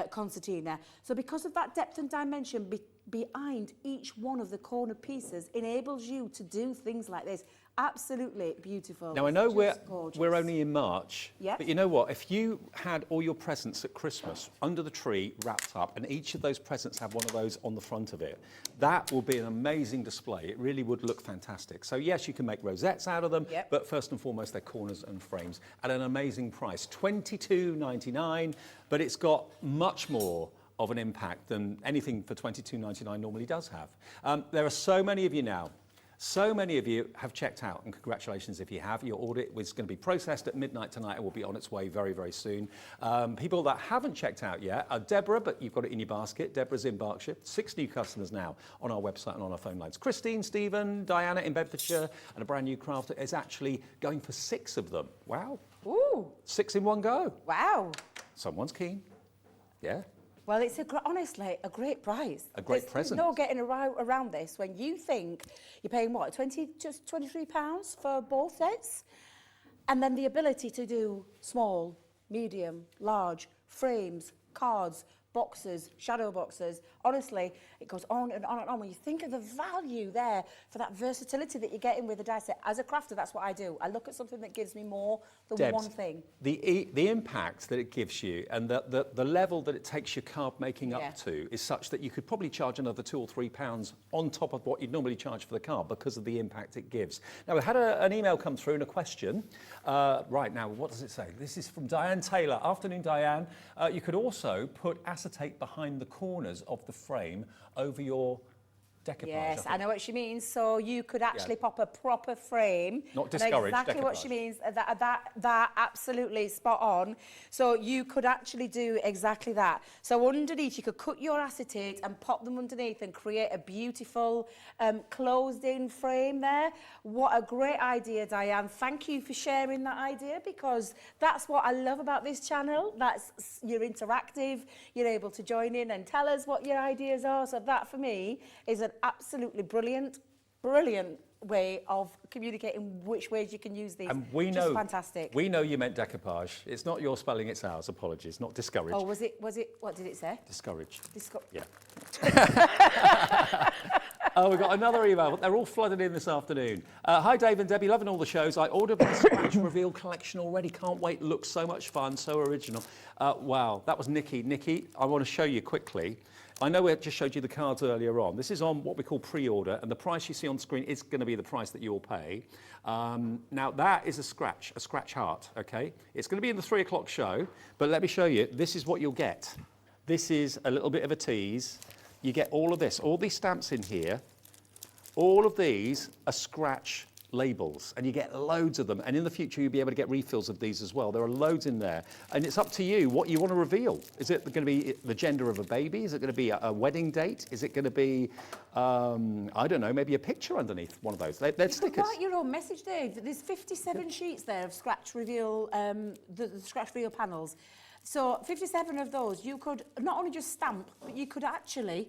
Speaker 4: Concertina. So because of that depth and dimension behind each one of the corner pieces enables you to do things like this. Absolutely beautiful.
Speaker 2: Now, I know
Speaker 4: Just
Speaker 2: we're only in March,
Speaker 4: Yep.
Speaker 2: but you know what? If you had all your presents at Christmas under the tree wrapped up, and each of those presents had one of those on the front of it, that will be an amazing display. It really would look fantastic. So yes, you can make rosettes out of them,
Speaker 4: Yep.
Speaker 2: but first and foremost, they're corners and frames at an amazing price, $22.99, but it's got much more of an impact than anything for $22.99 normally does have. There are so many of you now So many of you have checked out, and congratulations if you have. Your order was going to be processed at midnight tonight and will be on its way very, very soon. People that haven't checked out yet are Deborah, but you've got it in your basket. Deborah's in Berkshire. 6 new customers now on our website and on our phone lines. Christine, Stephen, Diana in Bedfordshire, and a brand new crafter is actually going for 6 of them. Wow.
Speaker 4: Ooh.
Speaker 2: 6 in one go.
Speaker 4: Wow.
Speaker 2: Someone's keen. Yeah.
Speaker 4: Well, it's honestly a great price.
Speaker 2: A great present.
Speaker 4: There's no getting around this when you think you're paying what, just £23 for both sets, and then the ability to do small, medium, large frames, cards, boxes, shadow boxes. Honestly, it goes on and on and on. When you think of the value there for that versatility that you're getting with the die set, as a crafter, that's what I do. I look at something that gives me more than
Speaker 2: Debs,
Speaker 4: one thing.
Speaker 2: The impact that it gives you and the level that it takes your card making
Speaker 4: Yeah.
Speaker 2: up to is such that you could probably charge another £2 or £3 on top of what you'd normally charge for the card because of the impact it gives. Now, we had an email come through and a question. Right now, what does it say? This is from Diane Taylor. Afternoon, Diane. You could also put acetate behind the corners of the frame over your decoupage.
Speaker 4: Yes, I know what she means. So you could actually pop a proper frame.
Speaker 2: Not discourage
Speaker 4: exactly what
Speaker 2: decoupage.
Speaker 4: she means. That absolutely spot on. So you could actually do exactly that. So underneath, you could cut your acetate and pop them underneath and create a beautiful closed-in frame there. What a great idea, Diane. Thank you for sharing that idea, because that's what I love about this channel. You're interactive. You're able to join in and tell us what your ideas are. So that, for me, is an absolutely brilliant way of communicating which ways you can use these.
Speaker 2: And we
Speaker 4: Just
Speaker 2: know,
Speaker 4: fantastic.
Speaker 2: We know you meant decoupage. It's not your spelling, it's ours. Apologies, not discourage.
Speaker 4: Oh, was it, what did it say?
Speaker 2: Discourage.
Speaker 4: Yeah.
Speaker 2: Oh, we've got another email. They're all flooded in this afternoon. Hi, Dave and Debbie. Loving all the shows. I ordered the Scratch Reveal collection already. Can't wait. Looks so much fun. So original. Wow, that was Nikki. Nikki, I want to show you quickly. I know we just showed you the cards earlier on. This is on what we call pre-order, and the price you see on screen is going to be the price that you'll pay. Now, that is a scratch heart, okay? It's going to be in the 3 o'clock show, but let me show you. This is what you'll get. This is a little bit of a tease. You get all of this, all these stamps in here. All of these are scratch labels, and you get loads of them. And in the future, you'll be able to get refills of these as well. There are loads in there. And it's up to you what you want to reveal. Is it going to be the gender of a baby? Is it going to be a wedding date? Is it going to be, I don't know, maybe a picture underneath one of those? They're stickers.
Speaker 4: You can write your own message, Dave. There's 57 sheets there of Scratch Reveal, the Scratch Reveal panels. So 57 of those, you could not only just stamp, but you could actually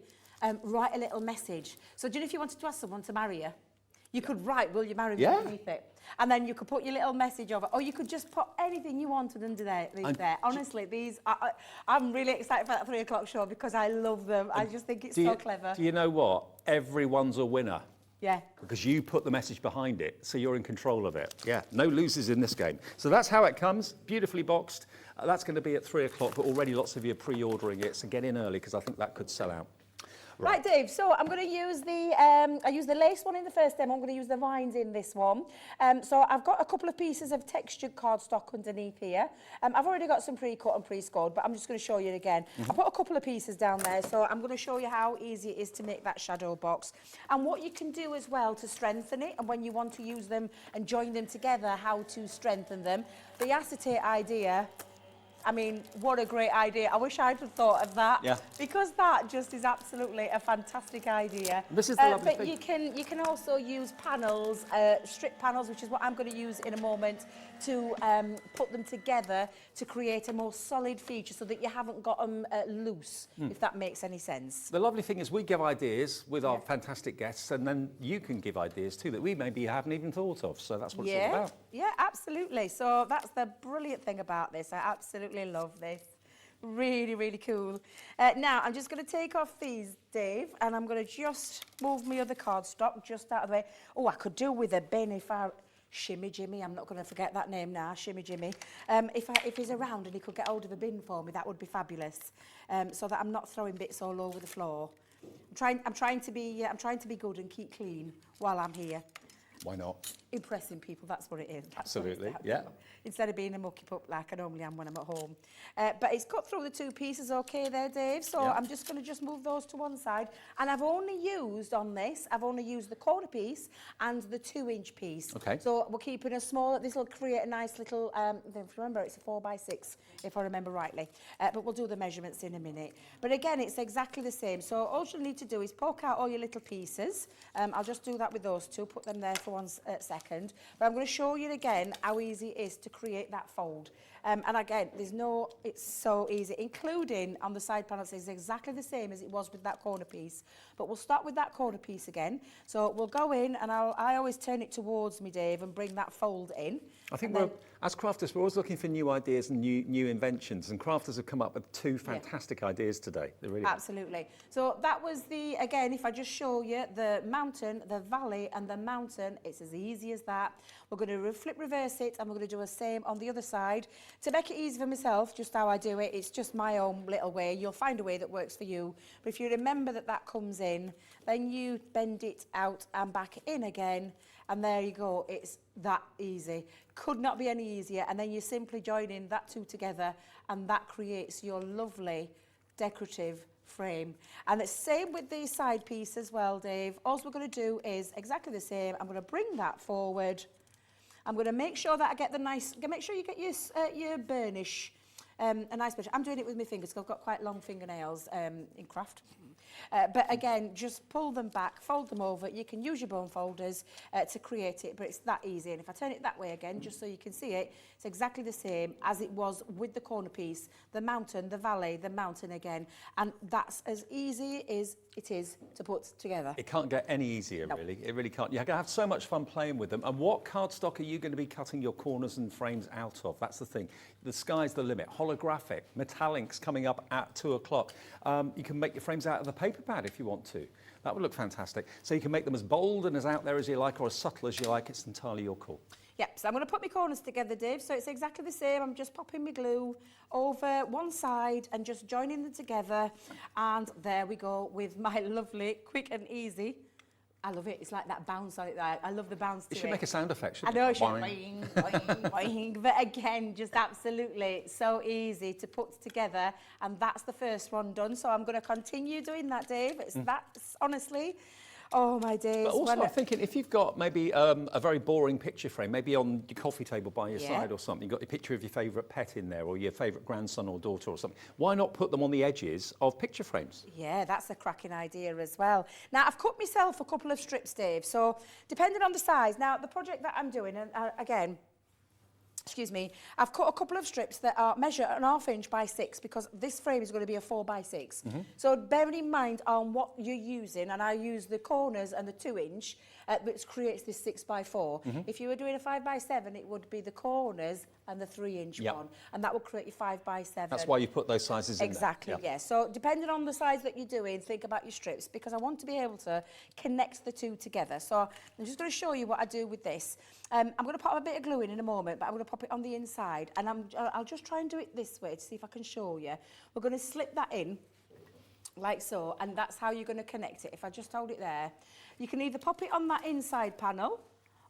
Speaker 4: write a little message. So do you know if you wanted to ask someone to marry you? You could write, will you marry me, underneath it? And then you could put your little message over, or you could just put anything you wanted under there. Honestly, I'm really excited for that 3 o'clock show because I love them. I just think it's so clever.
Speaker 2: Do you know what? Everyone's a winner.
Speaker 4: Yeah.
Speaker 2: Because you put the message behind it, so you're in control of it. Yeah, no losers in this game. So that's how it comes, beautifully boxed. That's going to be at 3 o'clock, but already lots of you are pre-ordering it, so get in early because I think that could sell out.
Speaker 4: Right, Dave, so I'm going to use I used the lace one in the first demo. I'm going to use the vines in this one. So I've got a couple of pieces of textured cardstock underneath here. I've already got some pre-cut and pre-scored, but I'm just going to show you again. I put a couple of pieces down there, so I'm going to show you how easy it is to make that shadow box. And what you can do as well to strengthen it, and when you want to use them and join them together, how to strengthen them. The acetate idea, I mean, what a great idea. I wish I'd have thought of that.
Speaker 2: Yeah.
Speaker 4: Because that just is absolutely a fantastic idea.
Speaker 2: This is the lovely
Speaker 4: but
Speaker 2: thing.
Speaker 4: you can also use panels, strip panels, which is what I'm going to use in a moment, to put them together to create a more solid feature so that you haven't got them loose, if that makes any sense.
Speaker 2: The lovely thing is we give ideas with our fantastic guests, and then you can give ideas too that we maybe haven't even thought of. So that's what it's all about.
Speaker 4: Yeah, absolutely. So that's the brilliant thing about this. I absolutely love this. Really, really cool. Now, I'm just going to take off these, Dave, and I'm going to just move my other cardstock just out of the way. Oh, I could do with a bin if I... Shimmy Jimmy, I'm not going to forget that name now, Shimmy Jimmy. If he's around and he could get hold of a bin for me, that would be fabulous. So that I'm not throwing bits all over the floor. I'm trying to be good and keep clean while I'm here.
Speaker 2: Why not?
Speaker 4: impressing people, that's what it is. That's what it's
Speaker 2: Absolutely,
Speaker 4: about.
Speaker 2: yeah.
Speaker 4: Instead of being a mucky pup like I normally am when I'm at home. But it's cut through the 2 pieces okay there, Dave. So
Speaker 2: Yeah.
Speaker 4: I'm just going to move those to one side. And I've only used on this, I've only used the corner piece and the 2-inch piece.
Speaker 2: Okay.
Speaker 4: So we're keeping a small, this will create a nice little, remember it's a 4x6 if I remember rightly. But we'll do the measurements in a minute. But again, it's exactly the same. So all you need to do is poke out all your little pieces. I'll just do that with those 2, put them there for 1 second. But I'm going to show you again how easy it is to create that fold. And again, it's so easy, including on the side panels, it's exactly the same as it was with that corner piece. But we'll start with that corner piece again. So we'll go in and I always turn it towards me, Dave, and bring that fold in.
Speaker 2: I think as crafters, we're always looking for new ideas and new inventions, and crafters have come up with 2 fantastic ideas today. They really have.
Speaker 4: Absolutely. So that was again, if I just show you the mountain, the valley and the mountain, it's as easy as that. We're going to flip reverse it and we're going to do the same on the other side. To make it easy for myself, just how I do it, it's just my own little way. You'll find a way that works for you. But if you remember that comes in, then you bend it out and back in again. And there you go, it's that easy. Could not be any easier. And then you simply join in that 2 together and that creates your lovely decorative frame. And the same with the side piece as well, Dave. All we're going to do is exactly the same. I'm going to bring that forward. I'm going to make sure that I get make sure you get your burnish, a nice burnish. I'm doing it with my fingers because I've got quite long fingernails in craft. But again, just pull them back, fold them over. You can use your bone folders to create it, but it's that easy. And if I turn it that way again, just so you can see it, it's exactly the same as it was with the corner piece, the mountain, the valley, the mountain again. And that's as easy as it is to put together.
Speaker 2: It can't get any easier, really. It really can't. You're going to have so much fun playing with them. And what cardstock are you going to be cutting your corners and frames out of? That's the thing. The sky's the limit. Holographic, metallics coming up at 2 o'clock. You can make your frames out of a paper pad if you want to. That would look fantastic. So you can make them as bold and as out there as you like or as subtle as you like. It's entirely your call.
Speaker 4: Yep, so I'm going to put my corners together, Dave. So it's exactly the same. I'm just popping my glue over one side and just joining them together. And there we go with my lovely, quick and easy. I love it. It's like that bounce on it there. I love the bounce to it.
Speaker 2: You should make a sound effect,
Speaker 4: I
Speaker 2: shouldn't
Speaker 4: know,
Speaker 2: you?
Speaker 4: I should. Boing, boing, boing. But again, just absolutely so easy to put together. And that's the first one done. So I'm going to continue doing that, Dave. That's honestly... Oh, my days.
Speaker 2: But also, I'm thinking, if you've got maybe a very boring picture frame, maybe on your coffee table by your side or something, you've got a picture of your favourite pet in there or your favourite grandson or daughter or something, why not put them on the edges of picture frames?
Speaker 4: Yeah, that's a cracking idea as well. Now, I've cut myself a couple of strips, Dave, so depending on the size. Now, the project that I'm doing, and again... Excuse me, I've cut a couple of strips that are measured 1/2 inch by 6 because this frame is going to be a 4x6. So bearing in mind on what you're using, and I use the corners and the 2-inch, which creates this 6x4. If you were doing a 5x7, it would be the corners and the 3-inch one, and that would create your 5x7.
Speaker 2: That's why you put those sizes in
Speaker 4: Exactly,
Speaker 2: there.
Speaker 4: yeah. So depending on the size that you're doing, think about your strips because I want to be able to connect the 2 together. So I'm just going to show you what I do with this. I'm going to pop a bit of glue in a moment, but I'm going to pop it on the inside, and I'll just try and do it this way to see if I can show you. We're going to slip that in like so, and that's how you're going to connect it. If I just hold it there, you can either pop it on that inside panel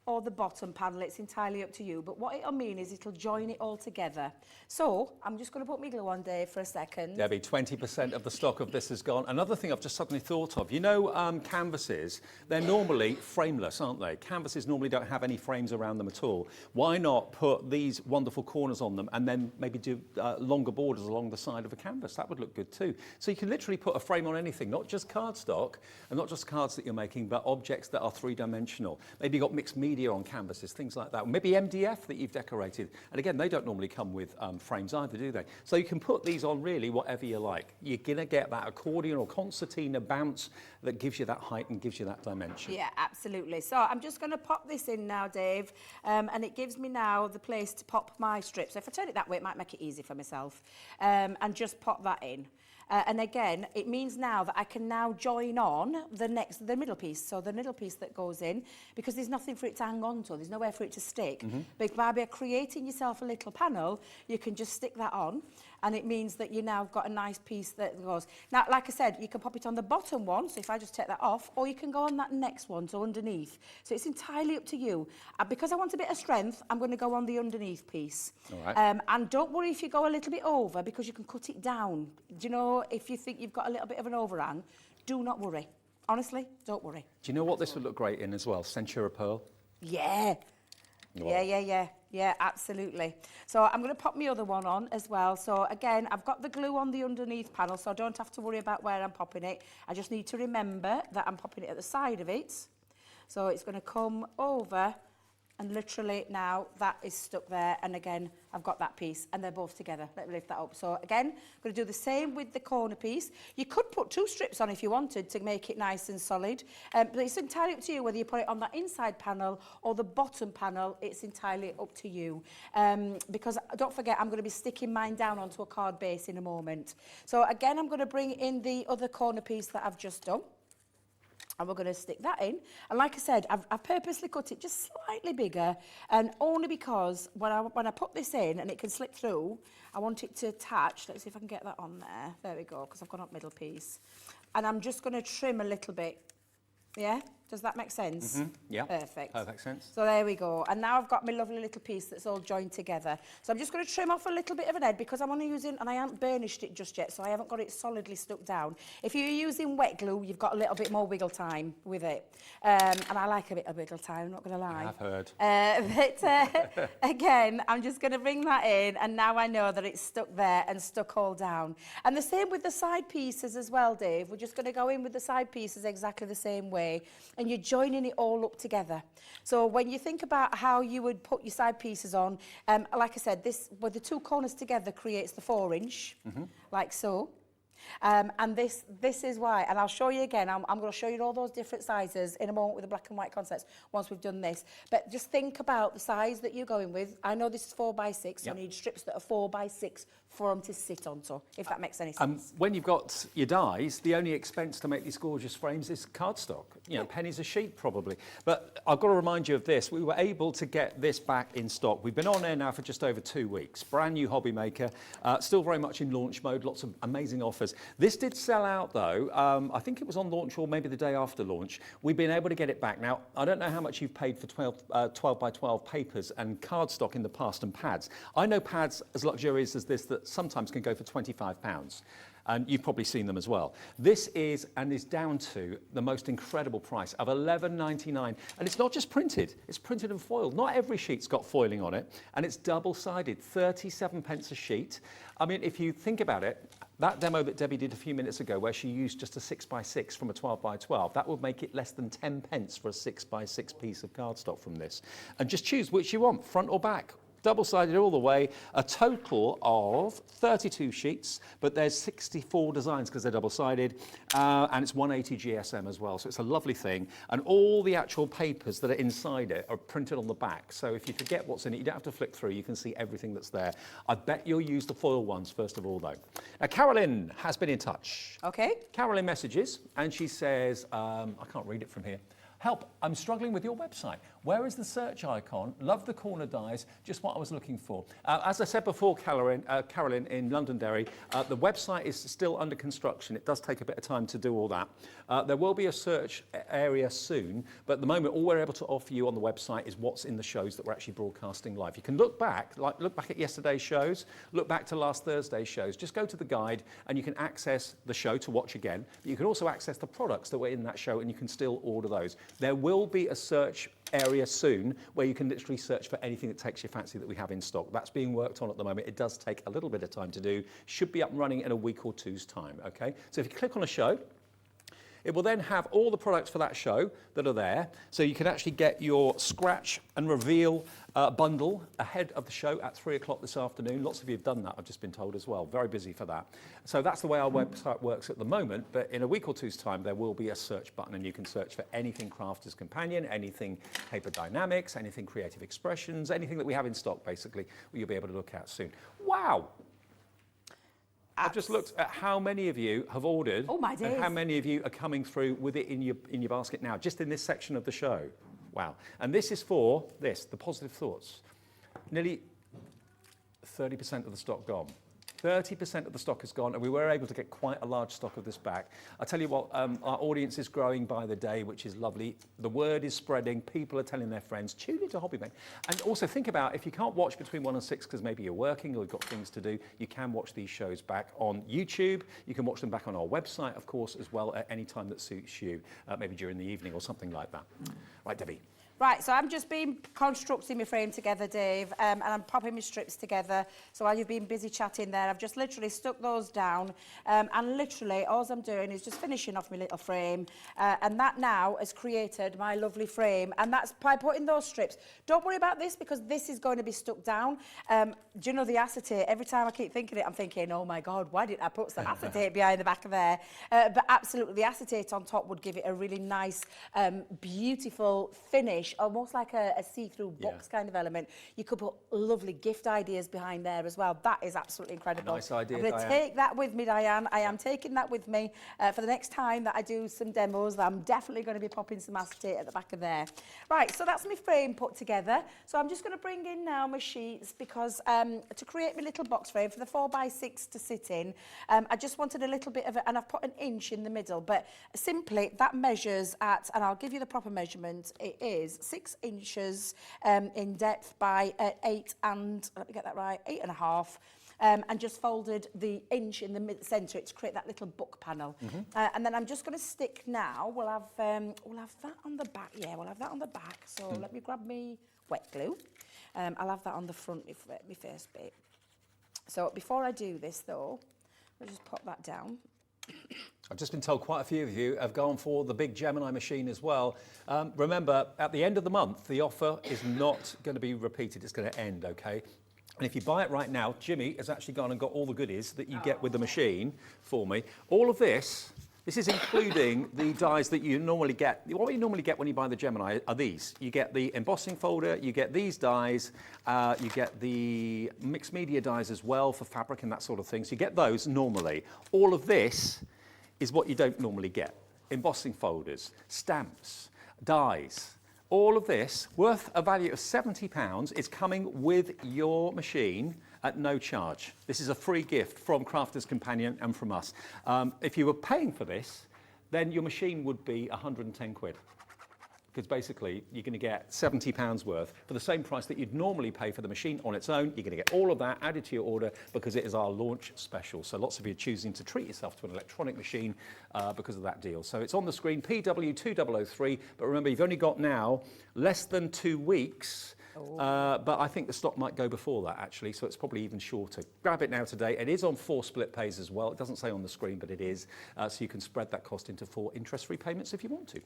Speaker 4: or the bottom panel, it's entirely up to you. But what it'll mean is it'll join it all together. So I'm just going to put my glue on, Dave, for a second.
Speaker 2: Debbie, 20% of the stock of this has gone. Another thing I've just suddenly thought of, you know, canvases, they're normally frameless, aren't they? Canvases normally don't have any frames around them at all. Why not put these wonderful corners on them and then maybe do longer borders along the side of a canvas? That would look good too. So you can literally put a frame on anything, not just cardstock and not just cards that you're making, but objects that are 3-dimensional. Maybe you've got mixed media on canvases, things like that. Maybe MDF that you've decorated. And again, they don't normally come with frames either, do they? So you can put these on really whatever you like. You're going to get that accordion or concertina bounce that gives you that height and gives you that dimension.
Speaker 4: Yeah, absolutely. So I'm just going to pop this in now, Dave, and it gives me now the place to pop my strips. So if I turn it that way, it might make it easy for myself. And just pop that in. And again, it means now that I can now join on the middle piece. So the middle piece that goes in, because there's nothing for it to hang on to, there's nowhere for it to stick. But by creating yourself a little panel, you can just stick that on. And it means that you now got a nice piece that goes. Now, like I said, you can pop it on the bottom one, so if I just take that off, or you can go on that next one, so underneath. So it's entirely up to you. Because I want a bit of strength, I'm going to go on the underneath piece.
Speaker 2: All right.
Speaker 4: And don't worry if you go a little bit over, because you can cut it down. Do you know, if you think you've got a little bit of an overhang, do not worry. Honestly, don't worry.
Speaker 2: Do you know what this would look great in as well? Centura pearl.
Speaker 4: Yeah.
Speaker 2: Wow.
Speaker 4: Yeah, absolutely. So I'm going to pop my other one on as well. So again, I've got the glue on the underneath panel, so I don't have to worry about where I'm popping it. I just need to remember that I'm popping it at the side of it. So it's going to come over, and literally now that is stuck there. And again, I've got that piece, and they're both together. Let me lift that up. So again, I'm going to do the same with the corner piece. You could put 2 strips on if you wanted to make it nice and solid, but it's entirely up to you whether you put it on that inside panel or the bottom panel. It's entirely up to you, because don't forget, I'm going to be sticking mine down onto a card base in a moment. So again, I'm going to bring in the other corner piece that I've just done. And we're going to stick that in. And like I said, I've purposely cut it just slightly bigger, and only because when I put this in and it can slip through, I want it to attach. Let's see if I can get that on there. There we go, because I've gone up middle piece. And I'm just going to trim a little bit. Yeah? Does that make sense?
Speaker 2: Yeah.
Speaker 4: Perfect.
Speaker 2: Perfect sense.
Speaker 4: So there we go. And now I've got my lovely little piece that's all joined together. So I'm just going to trim off a little bit of an edge, because I'm only using, and I haven't burnished it just yet, so I haven't got it solidly stuck down. If you're using wet glue, you've got a little bit more wiggle time with it. And I like a bit of wiggle time, I'm not going to lie.
Speaker 2: I've heard.
Speaker 4: But again, I'm just going to bring that in, and now I know that it's stuck there and stuck all down. And the same with the side pieces as well, Dave. We're just going to go in with the side pieces exactly the same way, and you're joining it all up together. So when you think about how you would put your side pieces on, like I said, this, with the 2 corners together, creates the 4-inch, like so. And this is why, and I'll show you again, I'm going to show you all those different sizes in a moment with the black and white concepts once we've done this. But just think about the size that you're going with. I know this is 4x6, so you need strips that are 4x6 for them to sit on, so if that makes any sense.
Speaker 2: When you've got your dies, the only expense to make these gorgeous frames is cardstock. You know, pennies a sheet probably. But I've got to remind you of this. We were able to get this back in stock. We've been on air now for just over 2 weeks. Brand new hobby maker, still very much in launch mode, lots of amazing offers. This did sell out though. I think it was on launch or maybe the day after launch. We've been able to get it back. Now, I don't know how much you've paid for 12 by 12 papers and cardstock in the past, and pads. I know pads as luxurious as this that sometimes can go for £25. And you've probably seen them as well. This is, and is down to, the most incredible price of £11.99. And it's not just printed, it's printed and foiled. Not every sheet's got foiling on it, and it's double-sided, 37 pence a sheet. I mean, if you think about it, that demo that Debbie did a few minutes ago, where she used just a 6x6 from a 12x12, that would make it less than 10 pence for a 6x6 piece of cardstock from this. And just choose which you want, front or back. Double-sided all the way, a total of 32 sheets, but there's 64 designs because they're double-sided, and it's 180 GSM as well, so it's a lovely thing. And all the actual papers that are inside it are printed on the back, so if you forget what's in it, you don't have to flick through, you can see everything that's there. I bet you'll use the foil ones first of all, though. Now, Carolyn has been in touch.
Speaker 4: Okay.
Speaker 2: Carolyn messages, and she says, I can't read it from here. Help, I'm struggling with your website. Where is the search icon? Love the corner dies, just what I was looking for. As I said before, Carolyn in Londonderry, the website is still under construction. It does take a bit of time to do all that. There will be a search area soon, but at the moment, all we're able to offer you on the website is what's in the shows that we're actually broadcasting live. You can look back at yesterday's shows, look back to last Thursday's shows. Just go to the guide and you can access the show to watch again. But you can also access the products that were in that show and you can still order those. There will be a search area soon where you can literally search for anything that takes your fancy that we have in stock. That's being worked on at the moment. It does take a little bit of time to do. Should be up and running in a week or two's time, okay? So if you click on a show, it will then have all the products for that show that are there. So you can actually get your scratch and reveal bundle ahead of the show at 3 o'clock this afternoon. Lots of you have done that, I've just been told as well. Very busy for that. So that's the way our website works at the moment. But in a week or two's time, there will be a search button and you can search for anything Crafter's Companion, anything Paper Dynamics, anything Creative Expressions, anything that we have in stock, basically, you'll be able to look at soon. Wow. I've just looked at how many of you have ordered.
Speaker 4: Oh, my days.
Speaker 2: And how many of you are coming through with it in your basket now, just in this section of the show. Wow. And this is for this, the positive thoughts. Nearly 30% of the stock gone. 30% of the stock is gone, and we were able to get quite a large stock of this back. I tell you what, our audience is growing by the day, which is lovely. The word is spreading. People are telling their friends, tune into Hobby Mate. And also think about, if you can't watch between 1 and 6 because maybe you're working or you've got things to do, you can watch these shows back on YouTube. You can watch them back on our website, of course, as well, at any time that suits you, maybe during the evening or something like that. Right, Debbie.
Speaker 4: Right, so I'm just been constructing my frame together, Dave, and I'm popping my strips together. So while you've been busy chatting there, I've just literally stuck those down, and literally all I'm doing is just finishing off my little frame, and that now has created my lovely frame, and that's by putting those strips. Don't worry about this, because this is going to be stuck down. Do you know the acetate? Every time I keep thinking it, I'm thinking, oh my God, why didn't I put some acetate behind the back of there? But absolutely, the acetate on top would give it a really nice, beautiful finish, almost like a see-through box kind of element. You could put lovely gift ideas behind there as well. That is absolutely incredible.
Speaker 2: Nice idea,
Speaker 4: I'm going to take that with me, Diane. I am taking that with me for the next time that I do some demos. I'm definitely going to be popping some acetate at the back of there. Right, so that's my frame put together. So I'm just going to bring in now my sheets, because to create my little box frame for the 4x6 to sit in, I just wanted a little bit of it, and I've put an inch in the middle, but simply that measures at, and I'll give you the proper measurement, it is 6 inches in depth by 8 and, let me get that right, 8.5. And just folded the inch in the centre to create that little book panel. And then I'm just going to stick now, we'll have that on the back, we'll have that on the back. So let me grab me wet glue. I'll have that on the front, my first bit. So before I do this though, I'll just pop that down.
Speaker 2: I've just been told quite a few of you have gone for the big Gemini machine as well. Remember, at the end of the month, the offer is not going to be repeated. It's going to end, okay? And if you buy it right now, Jimmy has actually gone and got all the goodies that you get with the machine for me. All of this is including the dies that you normally get. What you normally get when you buy the Gemini are these. You get the embossing folder, you get these dies, you get the mixed media dies as well for fabric and that sort of thing. So you get those normally. All of this is what you don't normally get. Embossing folders, stamps, dies. All of this, worth a value of £70, is coming with your machine at no charge. This is a free gift from Crafter's Companion and from us. If you were paying for this, then your machine would be 110 quid. Because basically, you're going to get £70 worth for the same price that you'd normally pay for the machine on its own. You're going to get all of that added to your order because it is our launch special. So lots of you are choosing to treat yourself to an electronic machine because of that deal. So it's on the screen, PW2003. But remember, you've only got now less than 2 weeks. But I think the stock might go before that, actually, so it's probably even shorter. Grab it now today. It is on 4 split pays as well. It doesn't say on the screen, but it is. So you can spread that cost into 4 interest-free payments if you want to.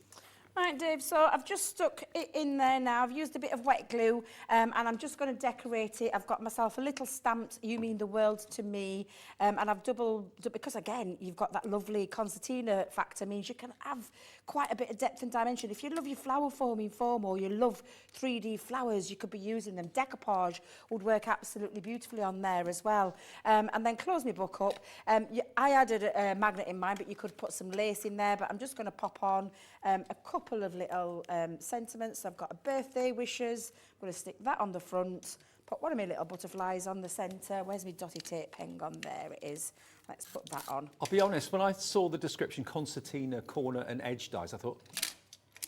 Speaker 4: Right, Dave, so I've just stuck it in there now. I've used a bit of wet glue and I'm just going to decorate it. I've got myself a little stamped, "You mean the world to me," and I've doubled, because again, you've got that lovely concertina factor, means you can have quite a bit of depth and dimension. If you love your flower forming foam or you love 3D flowers, you could be using them. Decoupage would work absolutely beautifully on there as well. And then close my book up. I added a magnet in mine, but you could put some lace in there, but I'm just going to pop on a couple of little sentiments. I've got a birthday wishes. I'm going to stick that on the front. Put one of my little butterflies on the centre. Where's my dotty tape pen gone? There it is. Let's put that on.
Speaker 2: I'll be honest, when I saw the description, concertina, corner and edge dies, I thought,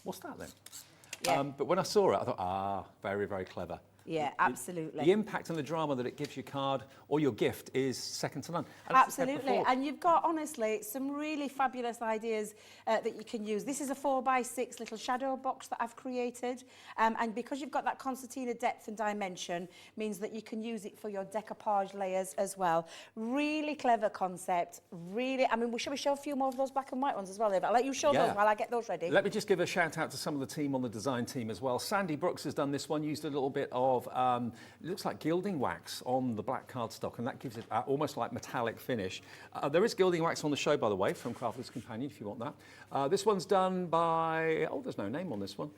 Speaker 2: what's that then?
Speaker 4: Yeah.
Speaker 2: But when I saw it, I thought, very, very clever.
Speaker 4: Yeah, absolutely.
Speaker 2: The impact and the drama that it gives your card or your gift is second to none. And
Speaker 4: absolutely, and you've got, honestly, some really fabulous ideas that you can use. This is a 4x6 little shadow box that I've created, and because you've got that concertina depth and dimension, means that you can use it for your decoupage layers as well. Really clever concept, really. I mean, shall we show a few more of those black and white ones as well, Dave? I'll let you show those while I get those ready.
Speaker 2: Let me just give a shout out to some of the team on the design team as well. Sandy Brooks has done this one, used a little bit of it looks like gilding wax on the black cardstock, and that gives it almost like metallic finish. There is gilding wax on the show, by the way, from Crafter's Companion, if you want that. This one's done by, there's no name on this one.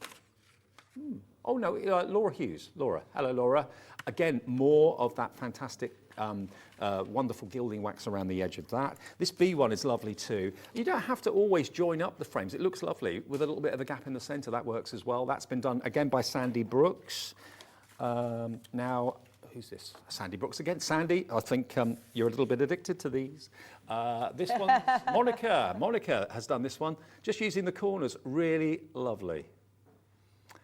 Speaker 2: Oh no, Laura Hughes. Laura, hello Laura. Again, more of that fantastic, wonderful gilding wax around the edge of that. This B one is lovely too. You don't have to always join up the frames. It looks lovely with a little bit of a gap in the centre. That works as well. That's been done again by Sandy Brooks. Now, who's this? Sandy Brooks again. Sandy, I think you're a little bit addicted to these. This one's Monica. Monica has done this one, just using the corners. Really lovely.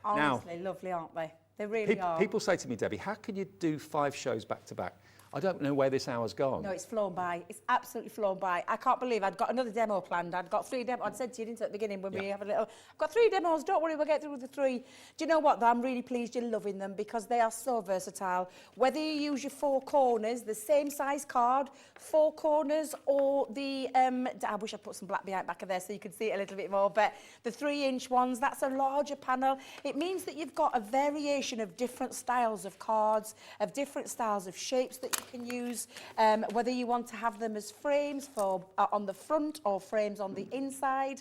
Speaker 4: Honestly, lovely, aren't they? They really are.
Speaker 2: People say to me, Debbie, how can you do 5 shows back to back? I don't know where this hour's gone.
Speaker 4: No, it's flown by. It's absolutely flown by. I can't believe I'd got another demo planned. I'd got 3 demos. I'd said to you, didn't I, at the beginning when we have a little... I've got 3 demos. Don't worry, we'll get through the 3. Do you know what, though? I'm really pleased you're loving them because they are so versatile. Whether you use your 4 corners, the same size card, 4 corners, or the... I wish I put some black behind back of there so you could see it a little bit more, but the 3-inch ones, that's a larger panel. It means that you've got a variation of different styles of cards, of different styles of shapes that you can use. Whether you want to have them as frames for on the front or frames on the inside,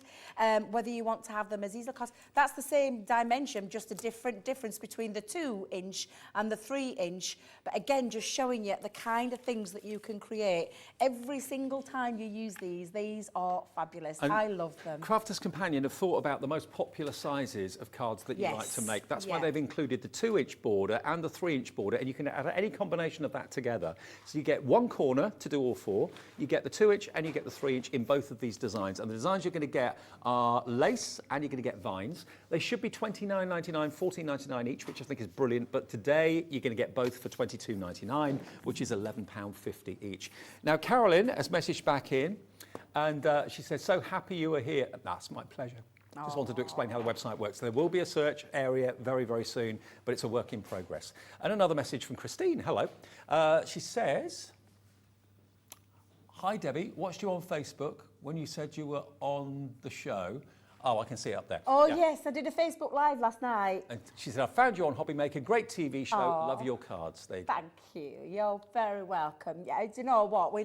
Speaker 4: whether you want to have them as easel cards, that's the same dimension, just a different difference between the 2-inch and the 3-inch. But again, just showing you the kind of things that you can create. Every single time you use these are fabulous. And I love them.
Speaker 2: Crafters Companion have thought about the most popular sizes of cards that you like to make. That's why they've included the 2-inch border and the 3-inch border, and you can add any combination of that together. So you get 1 corner to do all 4, you get the 2-inch and you get the 3-inch in both of these designs. And the designs you're going to get are lace and you're going to get vines. They should be $29.99, $14.99 each, which I think is brilliant. But today you're going to get both for $22.99, which is £11.50 each. Now, Carolyn has messaged back in and she says, so happy you are here. That's my pleasure. Just wanted to explain how the website works. There will be a search area very, very soon, but it's a work in progress. And another message from Christine. Hello. She says, hi, Debbie. Watched you on Facebook when you said you were on the show. Oh, I can see it up there.
Speaker 4: Oh, yes. I did a Facebook Live last night.
Speaker 2: And she said, I found you on Hobby Maker. Great TV show. Love your cards. There you go.
Speaker 4: Thank you. You're very welcome. Yeah, do you know what? We're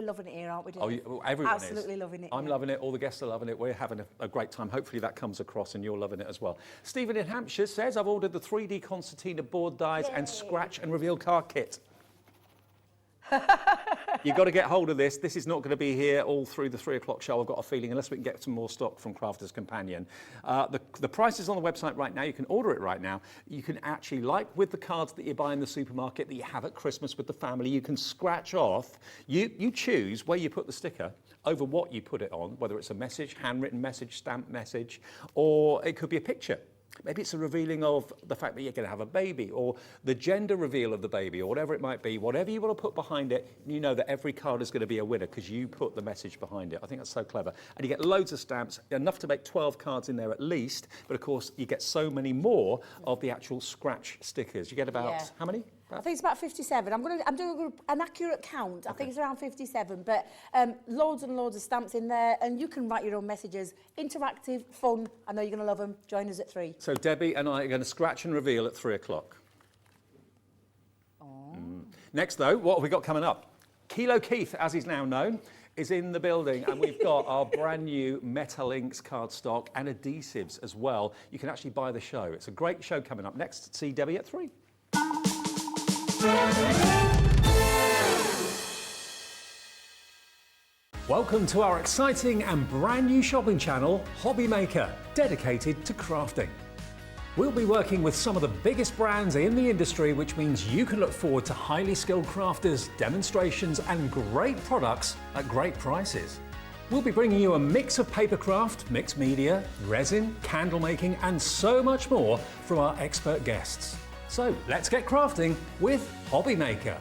Speaker 4: loving it here, aren't we?
Speaker 2: Everyone is.
Speaker 4: Absolutely loving it.
Speaker 2: I'm loving it. All the guests are loving it. We're having a great time. Hopefully that comes across and you're loving it as well. Stephen in Hampshire says, I've ordered the 3D Concertina board dies and scratch and reveal card kit. You've got to get hold of this. This is not going to be here all through the 3 o'clock show, I've got a feeling, unless we can get some more stock from Crafters Companion. The price is on the website right now. You can order it right now. You can actually, like with the cards that you buy in the supermarket that you have at Christmas with the family, you can scratch off. You choose where you put the sticker over what you put it on, whether it's a message, handwritten message, stamped message, or it could be a picture. Maybe it's a revealing of the fact that you're going to have a baby, or the gender reveal of the baby, or whatever it might be. Whatever you want to put behind it, you know that every card is going to be a winner because you put the message behind it. I think that's so clever. And you get loads of stamps, enough to make 12 cards in there at least, but of course you get so many more of the actual scratch stickers. You get about, how many?
Speaker 4: I think it's about 57. I'm doing an accurate count. I think it's around 57, but loads and loads of stamps in there, and you can write your own messages. Interactive, fun. I know you're going to love them. Join us at 3.
Speaker 2: So Debbie and I are going to scratch and reveal at 3 o'clock. Next, though, what have we got coming up? Kilo Keith, as he's now known, is in the building, and we've got our brand new Metalinks cardstock and adhesives as well. You can actually buy the show. It's a great show coming up next. See Debbie at 3.
Speaker 3: Welcome to our exciting and brand new shopping channel, Hobby Maker, dedicated to crafting. We'll be working with some of the biggest brands in the industry, which means you can look forward to highly skilled crafters, demonstrations, and great products at great prices. We'll be bringing you a mix of papercraft, mixed media, resin, candle making, and so much more from our expert guests. So let's get crafting with Hobby Maker.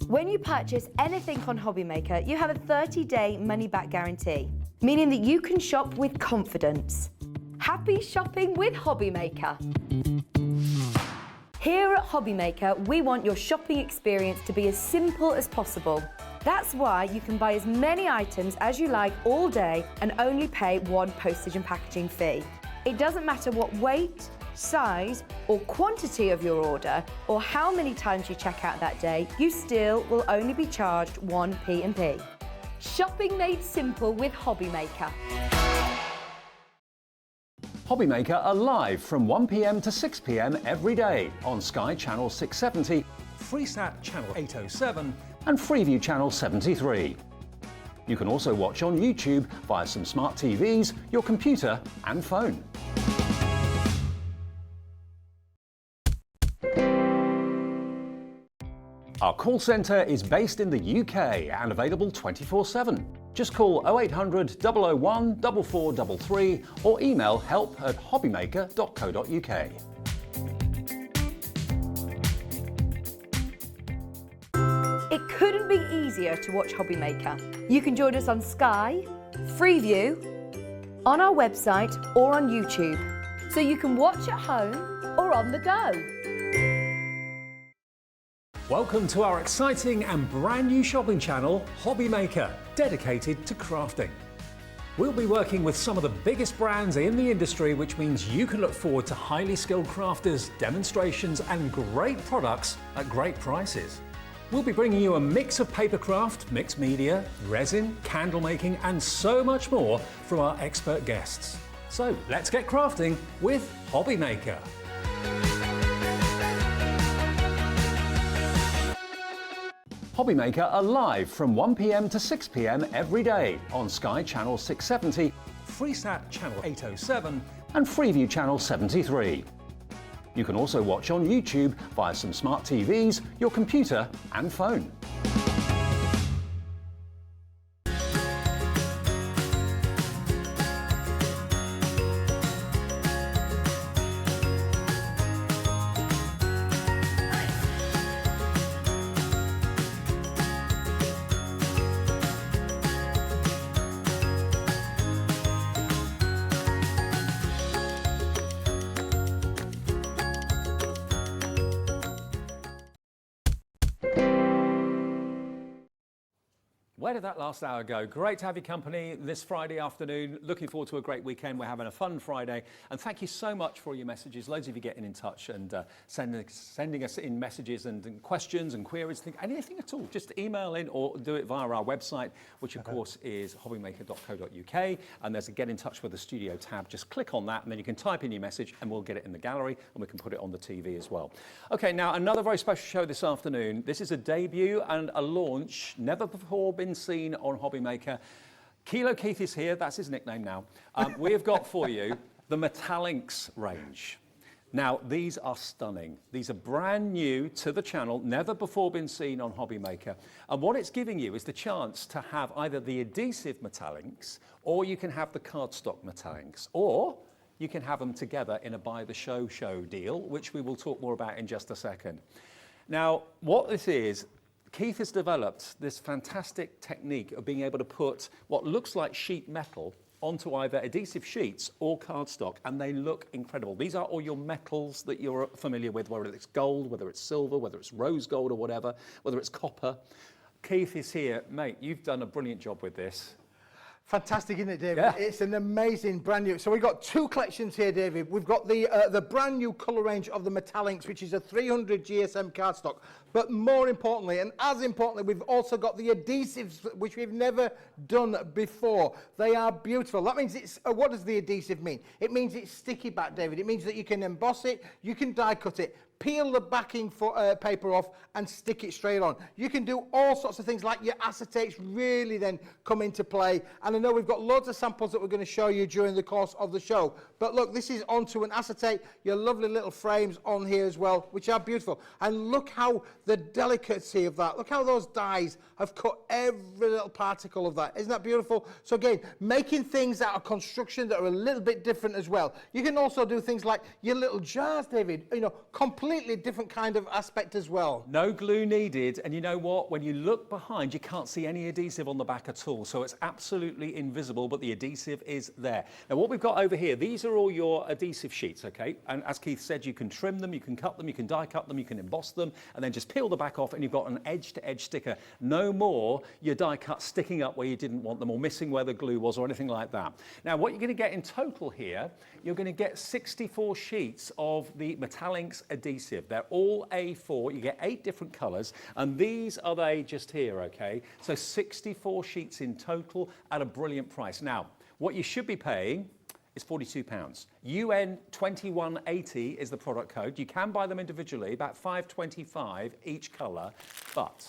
Speaker 1: When you purchase anything on Hobby Maker, you have a 30-day money-back guarantee, meaning that you can shop with confidence. Happy shopping with Hobby Maker. Here at Hobbymaker, we want your shopping experience to be as simple as possible. That's why you can buy as many items as you like all day and only pay one postage and packaging fee. It doesn't matter what weight, size or quantity of your order or how many times you check out that day, you still will only be charged one P&P. Shopping made simple with Hobbymaker.
Speaker 2: Hobbymaker are live from 1 p.m. to 6 p.m. every day on Sky Channel 670
Speaker 3: Freesat Channel 807
Speaker 2: and Freeview Channel 73. You can also watch on YouTube via some smart TVs, your computer and phone. Our call centre is based in the UK and available 24/7. Just call 0800 001 4433 or email help@hobbymaker.co.uk.
Speaker 1: It couldn't be easier to watch Hobbymaker. You can join us on Sky, Freeview, on our website or on YouTube, so you can watch at home or on the go.
Speaker 3: Welcome to our exciting and brand new shopping channel, Hobbymaker, dedicated to crafting. We'll be working with some of the biggest brands in the industry, which means you can look forward to highly skilled crafters, demonstrations and great products at great prices. We'll be bringing you a mix of papercraft, mixed media, resin, candle making and so much more from our expert guests. So let's get crafting with Hobbymaker.
Speaker 2: Hobbymaker are live from 1 p.m. to 6 p.m. every day on Sky Channel 670
Speaker 3: Freesat Channel 807
Speaker 2: and Freeview Channel 73. You can also watch on YouTube via some smart TVs, your computer and phone. Where did that last hour go? Great to have your company this Friday afternoon. Looking forward to a great weekend. We're having a fun Friday. And thank you so much for all your messages. Loads of you getting in touch and sending us in messages and questions and queries, anything at all. Just email in or do it via our website, which of course is hobbymaker.co.uk. And there's a get in touch with the studio tab. Just click on that and then you can type in your message and we'll get it in the gallery and we can put it on the TV as well. Okay, now another very special show this afternoon. This is a debut and a launch, never before been seen on Hobbymaker. Kilo Keith is here, that's his nickname now. We have got for you the Metallinks range. Now, these are stunning. These are brand new to the channel, never before been seen on Hobbymaker. And what it's giving you is the chance to have either the adhesive Metallinks, or you can have the cardstock Metallinks, or you can have them together in a buy the show deal, which we will talk more about in just a second. Now, what this is, Keith has developed this fantastic technique of being able to put what looks like sheet metal onto either adhesive sheets or cardstock, and they look incredible. These are all your metals that you're familiar with, whether it's gold, whether it's silver, whether it's rose gold or whatever, whether it's copper. Keith is here. Mate, you've done a brilliant job with this.
Speaker 5: Fantastic, isn't it, David?
Speaker 2: Yeah.
Speaker 5: It's an amazing brand new. So we've got two collections here, David. We've got the brand new colour range of the Metallinks, which is a 300 GSM cardstock. But more importantly, and as importantly, we've also got the adhesives, which we've never done before. They are beautiful. That means it's, what does the adhesive mean? It means it's sticky back, David. It means that you can emboss it, you can die cut it, peel the backing paper off and stick it straight on. You can do all sorts of things like your acetates really then come into play. And I know we've got loads of samples that we're going to show you during the course of the show. But look, this is onto an acetate, your lovely little frames on here as well, which are beautiful. And look how the delicacy of that, look how those dies have cut every little particle of that. Isn't that beautiful? So again, making things out of construction that are a little bit different as well. You can also do things like your little jars, David, you know, completely completely different kind of aspect as well.
Speaker 2: No glue needed, and you know what? When you look behind, you can't see any adhesive on the back at all, so it's absolutely invisible, but the adhesive is there. Now, what we've got over here, these are all your adhesive sheets, okay? And as Keith said, you can trim them, you can cut them, you can die cut them, you can emboss them, and then just peel the back off, and you've got an edge-to-edge sticker. No more your die cut sticking up where you didn't want them, or missing where the glue was, or anything like that. Now, what you're going to get in total here, you're going to get 64 sheets of the Metallinks adhesive. They're all A4. You get 8 different colours, and these are they just here, okay? So 64 sheets in total at a brilliant price. Now, what you should be paying is £42. UN 2180 is the product code. You can buy them individually, about £5.25 each colour, but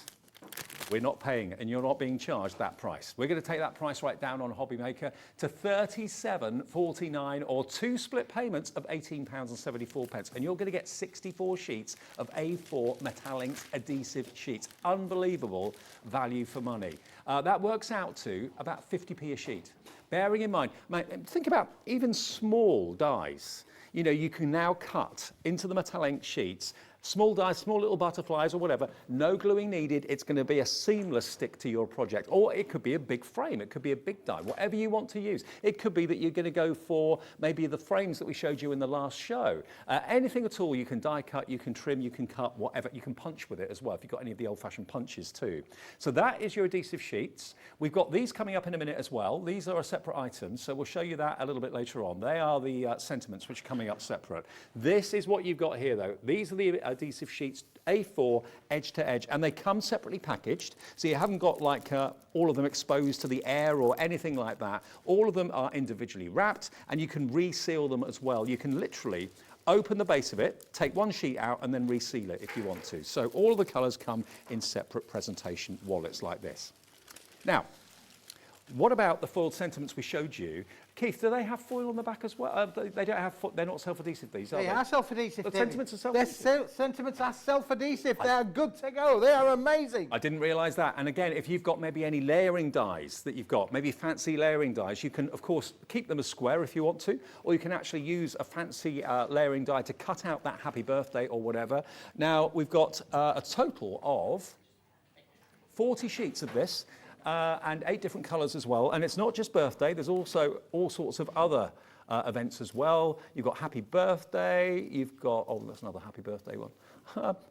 Speaker 2: we're not paying, and you're not being charged that price. We're going to take that price right down on Hobby Maker to £37.49, or 2 split payments of £18.74, and you're going to get 64 sheets of A4 Metallinks adhesive sheets. Unbelievable value for money. That works out to about 50p a sheet. Bearing in mind, think about even small dies. You know, you can now cut into the Metallinks sheets. Small dies, small little butterflies or whatever, no gluing needed. It's going to be a seamless stick to your project. Or it could be a big frame, it could be a big die, whatever you want to use. It could be that you're going to go for maybe the frames that we showed you in the last show. Anything at all, you can die cut, you can trim, you can cut, whatever. You can punch with it as well, if you've got any of the old-fashioned punches too. So that is your adhesive sheets. We've got these coming up in a minute as well. These are a separate item, so we'll show you that a little bit later on. They are the sentiments, which are coming up separate. This is what you've got here, though. These are the adhesive sheets, A4, edge to edge, and they come separately packaged, so you haven't got like all of them exposed to the air or anything like that. All of them are individually wrapped, and you can reseal them as well. You can literally open the base of it, take one sheet out, and then reseal it if you want to. So all of the colours come in separate presentation wallets like this. Now, what about the foiled sentiments we showed you? Keith, do they have foil on the back as well? They don't have. They're not self-adhesive. These are
Speaker 5: They are self-adhesive.
Speaker 2: The sentiments are self-adhesive.
Speaker 5: Their sentiments are self-adhesive. They are good to go. They are amazing.
Speaker 2: I didn't realise that. And again, if you've got maybe any layering dies that you've got, maybe fancy layering dies, you can of course keep them as square if you want to, or you can actually use a fancy layering die to cut out that happy birthday or whatever. Now we've got a total of 40 sheets of this. And 8 different colours as well. And it's not just birthday, there's also all sorts of other events as well. You've got happy birthday, you've got, oh, that's another happy birthday one.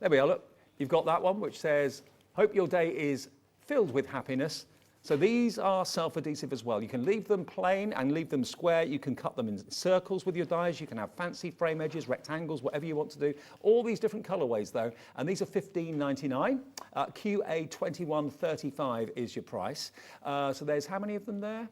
Speaker 2: There we are, look. You've got that one which says, hope your day is filled with happiness. So these are self-adhesive as well. You can leave them plain and leave them square. You can cut them in circles with your dies. You can have fancy frame edges, rectangles, whatever you want to do. All these different colorways though. And these are $15.99. QA 2135 is your price. So there's how many of them there?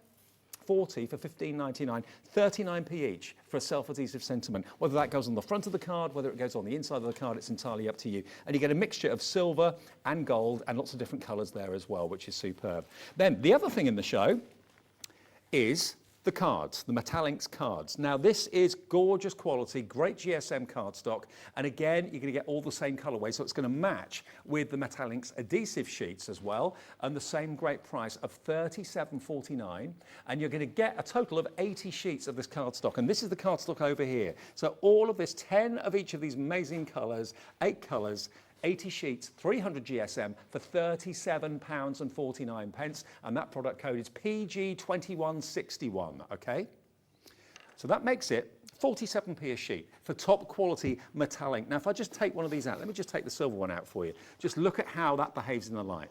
Speaker 2: 40 for $15.99, 39p each for a self-adhesive sentiment. Whether that goes on the front of the card, whether it goes on the inside of the card, it's entirely up to you. And you get a mixture of silver and gold and lots of different colours there as well, which is superb. Then the other thing in the show is the cards, the Metallinks cards. Now this is gorgeous quality, great GSM cardstock, and again you're going to get all the same colourway, so it's going to match with the Metallinks adhesive sheets as well, and the same great price of $37.49, and you're going to get a total of 80 sheets of this cardstock, and this is the cardstock over here. So all of this, 10 of each of these amazing colours, 8 colours, 80 sheets, 300 GSM for £37.49, and that product code is PG2161, okay? So that makes it 47p a sheet for top quality metallic. Now if I just take one of these out, let me just take the silver one out for you. Just look at how that behaves in the light.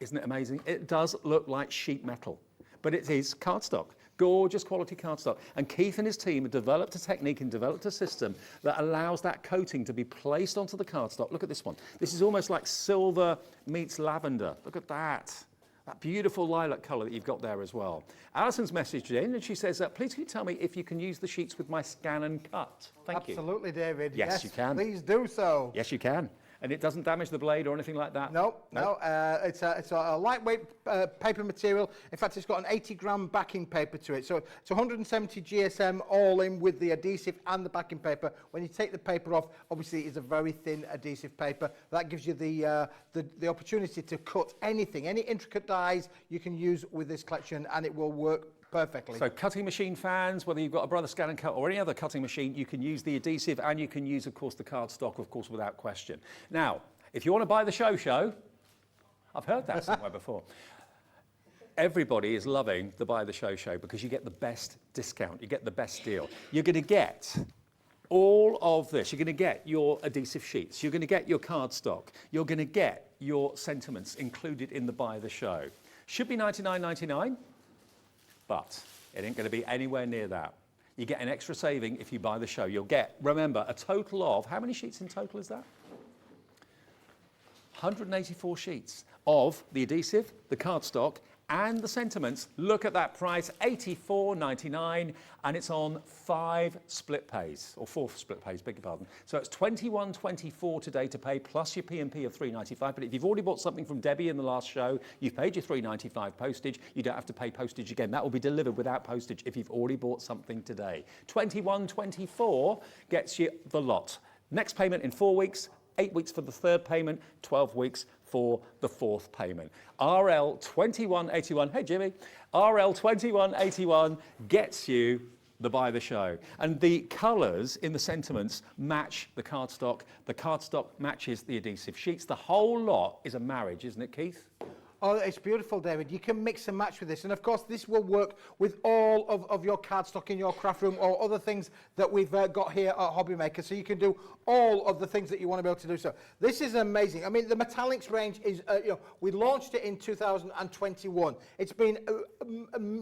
Speaker 2: Isn't it amazing? It does look like sheet metal, but it is cardstock. Gorgeous quality cardstock. And Keith and his team have developed a technique and developed a system that allows that coating to be placed onto the cardstock. Look at this one. This is almost like silver meets lavender. Look at that. That beautiful lilac colour that you've got there as well. Alison's messaged in and she says, please can you tell me if you can use the sheets with my scan and cut? Thank you.
Speaker 5: Absolutely, David.
Speaker 2: Yes, you can.
Speaker 5: Please do so.
Speaker 2: Yes, you can. And it doesn't damage the blade or anything like that?
Speaker 5: No. It's a lightweight paper material. In fact, it's got an 80-gram backing paper to it. So it's 170 GSM all in with the adhesive and the backing paper. When you take the paper off, obviously it's a very thin adhesive paper. That gives you the opportunity to cut anything, any intricate dies you can use with this collection, and it will work perfectly.
Speaker 2: So cutting machine fans, whether you've got a Brother Scan and Cut or any other cutting machine, you can use the adhesive and you can use, of course, the cardstock, of course, without question. Now, if you want to buy the show, I've heard that somewhere before. Everybody is loving the Buy the Show because you get the best discount, you get the best deal. You're going to get all of this. You're going to get your adhesive sheets, you're going to get your cardstock, you're going to get your sentiments included in the Buy the Show. Should be $99.99, but it ain't going to be anywhere near that. You get an extra saving if you buy the show. You'll get, remember, a total of, how many sheets in total is that? 184 sheets of the adhesive, the cardstock, and the sentiments. Look at that price, $84.99, and it's on 5 split pays, or 4 split pays, beg your pardon. So it's $21.24 today to pay, plus your P&P of $3.95. But if you've already bought something from Debbie in the last show, you've paid your $3.95 postage, you don't have to pay postage again. That will be delivered without postage if you've already bought something today. $21.24 gets you the lot. Next payment in 4 weeks, 8 weeks for the third payment, 12 weeks for the fourth payment. RL 2181, hey Jimmy, RL 2181 gets you the Buy the Show. And the colours in the sentiments match the cardstock matches the adhesive sheets. The whole lot is a marriage, isn't it, Keith?
Speaker 5: Oh, it's beautiful, David. You can mix and match with this. And of course, this will work with all of your cardstock in your craft room or other things that we've got here at Hobby Maker. So you can do all of the things that you want to be able to do. So this is amazing. I mean, the metallics range is, we launched it in 2021. It's been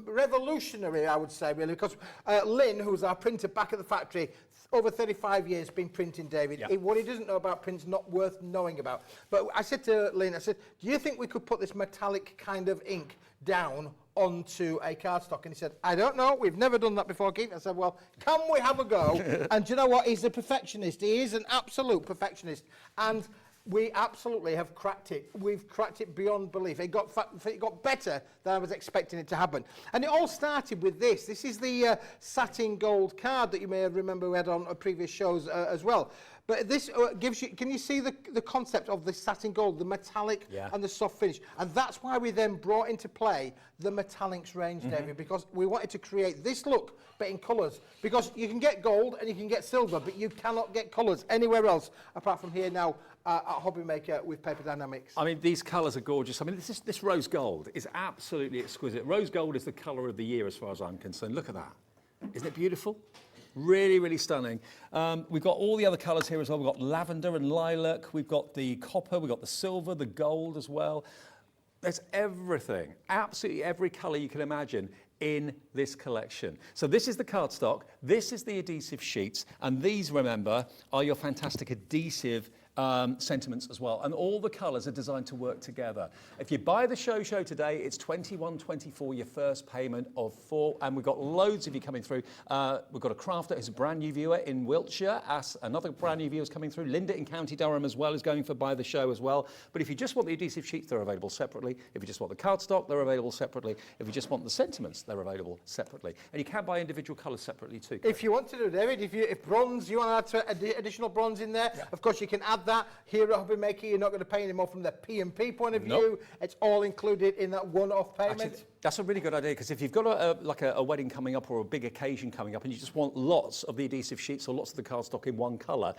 Speaker 5: revolutionary, I would say, really, because Lynn, who's our printer back at the factory, over 35 years been printing, David.
Speaker 2: Yep.
Speaker 5: What he doesn't know about print's not worth knowing about. But I said to Lynn, I said, do you think we could put this metallic kind of ink down onto a cardstock? And he said, I don't know, we've never done that before, Keith. I said, well, can we have a go? And do you know what? He's a perfectionist. He is an absolute perfectionist. And we absolutely have cracked it. We've cracked it beyond belief. It got better than I was expecting it to happen. And it all started with this. This is the satin gold card that you may remember we had on previous shows as well. But this gives you, can you see the concept of the satin gold, the metallic and the soft finish? And that's why we then brought into play the metallics range, David, because we wanted to create this look, but in colours. Because you can get gold and you can get silver, but you cannot get colours anywhere else apart from here now at Hobby Maker with Paper Dienamics.
Speaker 2: I mean, these colours are gorgeous. I mean, this rose gold is absolutely exquisite. Rose gold is the colour of the year as far as I'm concerned. Look at that. Isn't it beautiful? Really, really stunning. We've got all the other colours here as well. We've got lavender and lilac. We've got the copper. We've got the silver, the gold as well. There's everything, absolutely every colour you can imagine in this collection. So this is the cardstock, this is the adhesive sheets, and these, remember, are your fantastic adhesive sentiments as well. And all the colours are designed to work together. If you buy the show today, it's $21.24, your first payment of 4. And we've got loads of you coming through. We've got a crafter who's a brand new viewer in Wiltshire. Another brand new viewer is coming through. Linda in County Durham as well is going for Buy the Show as well. But if you just want the adhesive sheets, they're available separately. If you just want the cardstock, they're available separately. If you just want the sentiments, they're available separately. And you can buy individual colours separately too.
Speaker 5: If you want to do, David, if bronze, you want to add additional bronze in there, of course you can add that. Here at Hobby Maker, you're not going to pay any more from the P&P point of view.
Speaker 2: Nope.
Speaker 5: It's all included in that one-off payment.
Speaker 2: Actually, that's a really good idea, because if you've got a wedding coming up or a big occasion coming up and you just want lots of the adhesive sheets or lots of the cardstock in one colour,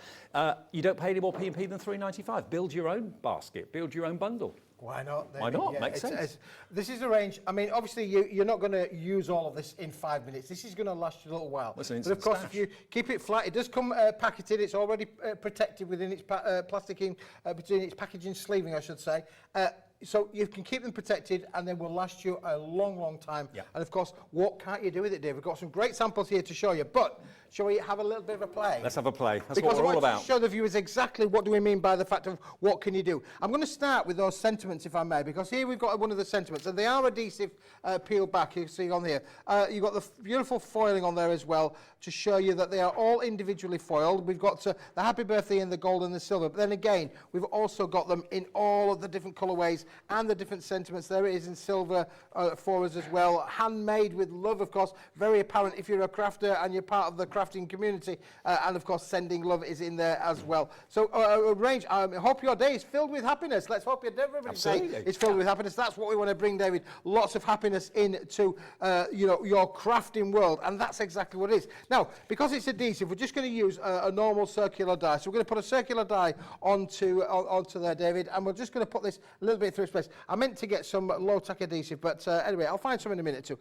Speaker 2: you don't pay any more P&P than $3.95. Build your own basket, build your own bundle.
Speaker 5: Why not?
Speaker 2: Why not? Makes sense.
Speaker 5: This is a range. I mean, obviously, you're not going to use all of this in 5 minutes. This is going to last you a little while.
Speaker 2: That's an
Speaker 5: but of course,
Speaker 2: stash.
Speaker 5: if you keep it flat, it does come packeted. It's already protected within its plasticing, between its packaging sleeving, I should say. So you can keep them protected and they will last you a long, long time.
Speaker 2: Yeah.
Speaker 5: And of course, what can't you do with it, Dave? We've got some great samples here to show you, but shall we have a little bit of a play?
Speaker 2: Let's have a play. That's
Speaker 5: because
Speaker 2: what we're all
Speaker 5: I want
Speaker 2: about.
Speaker 5: to show the viewers exactly what do we mean by the fact of what can you do. I'm going to start with those sentiments, if I may, because here we've got one of the sentiments, and they are adhesive peeled back, you see on here. You've got the beautiful foiling on there as well to show you that they are all individually foiled. We've got the happy birthday in the gold and the silver, but then again, we've also got them in all of the different colourways and the different sentiments. There it is in silver for us as well. Handmade with love, of course. Very apparent if you're a crafter and you're part of the crafting community. And of course, sending love is in there as well. So a range. I hope your day is filled with happiness. Let's hope everybody's day is filled with happiness. That's what we want to bring, David. Lots of happiness into your crafting world, and that's exactly what it is. Now, because it's adhesive, we're just going to use a normal circular die. So we're going to put a circular die onto there, David, and we're just going to put this a little bit through its place. I meant to get some low-tack adhesive, but anyway, I'll find some in a minute too.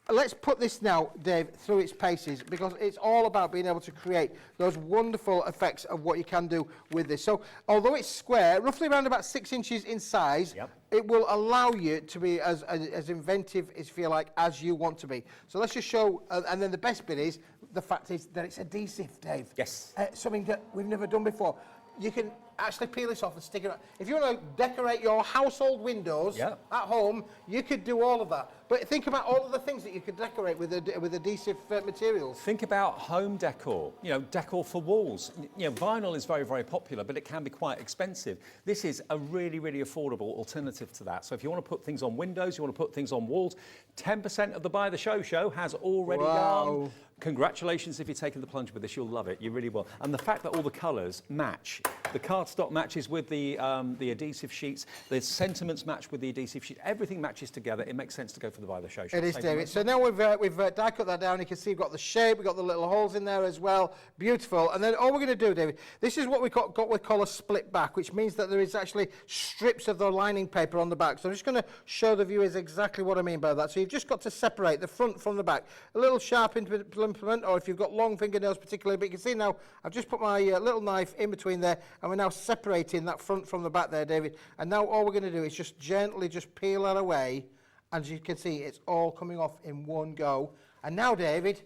Speaker 5: Let's put this now, Dave, through its paces, because it's all about being able to create those wonderful effects of what you can do with this. So, although it's square, roughly around about 6 inches in size, it will allow you to be as inventive, if you like, as you want to be. So let's just show, and then the best bit is, the fact is that it's adhesive, Dave.
Speaker 2: Yes.
Speaker 5: Something that we've never done before. You can actually peel this off and stick it on. If you want to decorate your household windows at home, you could do all of that. But think about all of the things that you could decorate with adhesive materials.
Speaker 2: Think about home decor, decor for walls. Vinyl is very, very popular, but it can be quite expensive. This is a really, really affordable alternative to that. So if you want to put things on windows, you want to put things on walls, 10% of the Buy the Show has already gone. Congratulations if you're taking the plunge with this, you'll love it, you really will. And the fact that all the colours match, the cardstock matches with the adhesive sheets, the sentiments match with the adhesive sheet, everything matches together, it makes sense to go for the Buy the Show.
Speaker 5: It is, David. So now we've die cut that down, you can see we've got the shape, we've got the little holes in there as well, beautiful. And then all we're going to do, David, this is what we call a split back, which means that there is actually strips of the lining paper on the back. So I'm just going to show the viewers exactly what I mean by that. So you've just got to separate the front from the back. A little sharp implement, or if you've got long fingernails particularly, but you can see now I've just put my little knife in between there, and we're now separating that front from the back there, David. And now all we're going to do is just gently just peel that away, and as you can see it's all coming off in one go. And now, David,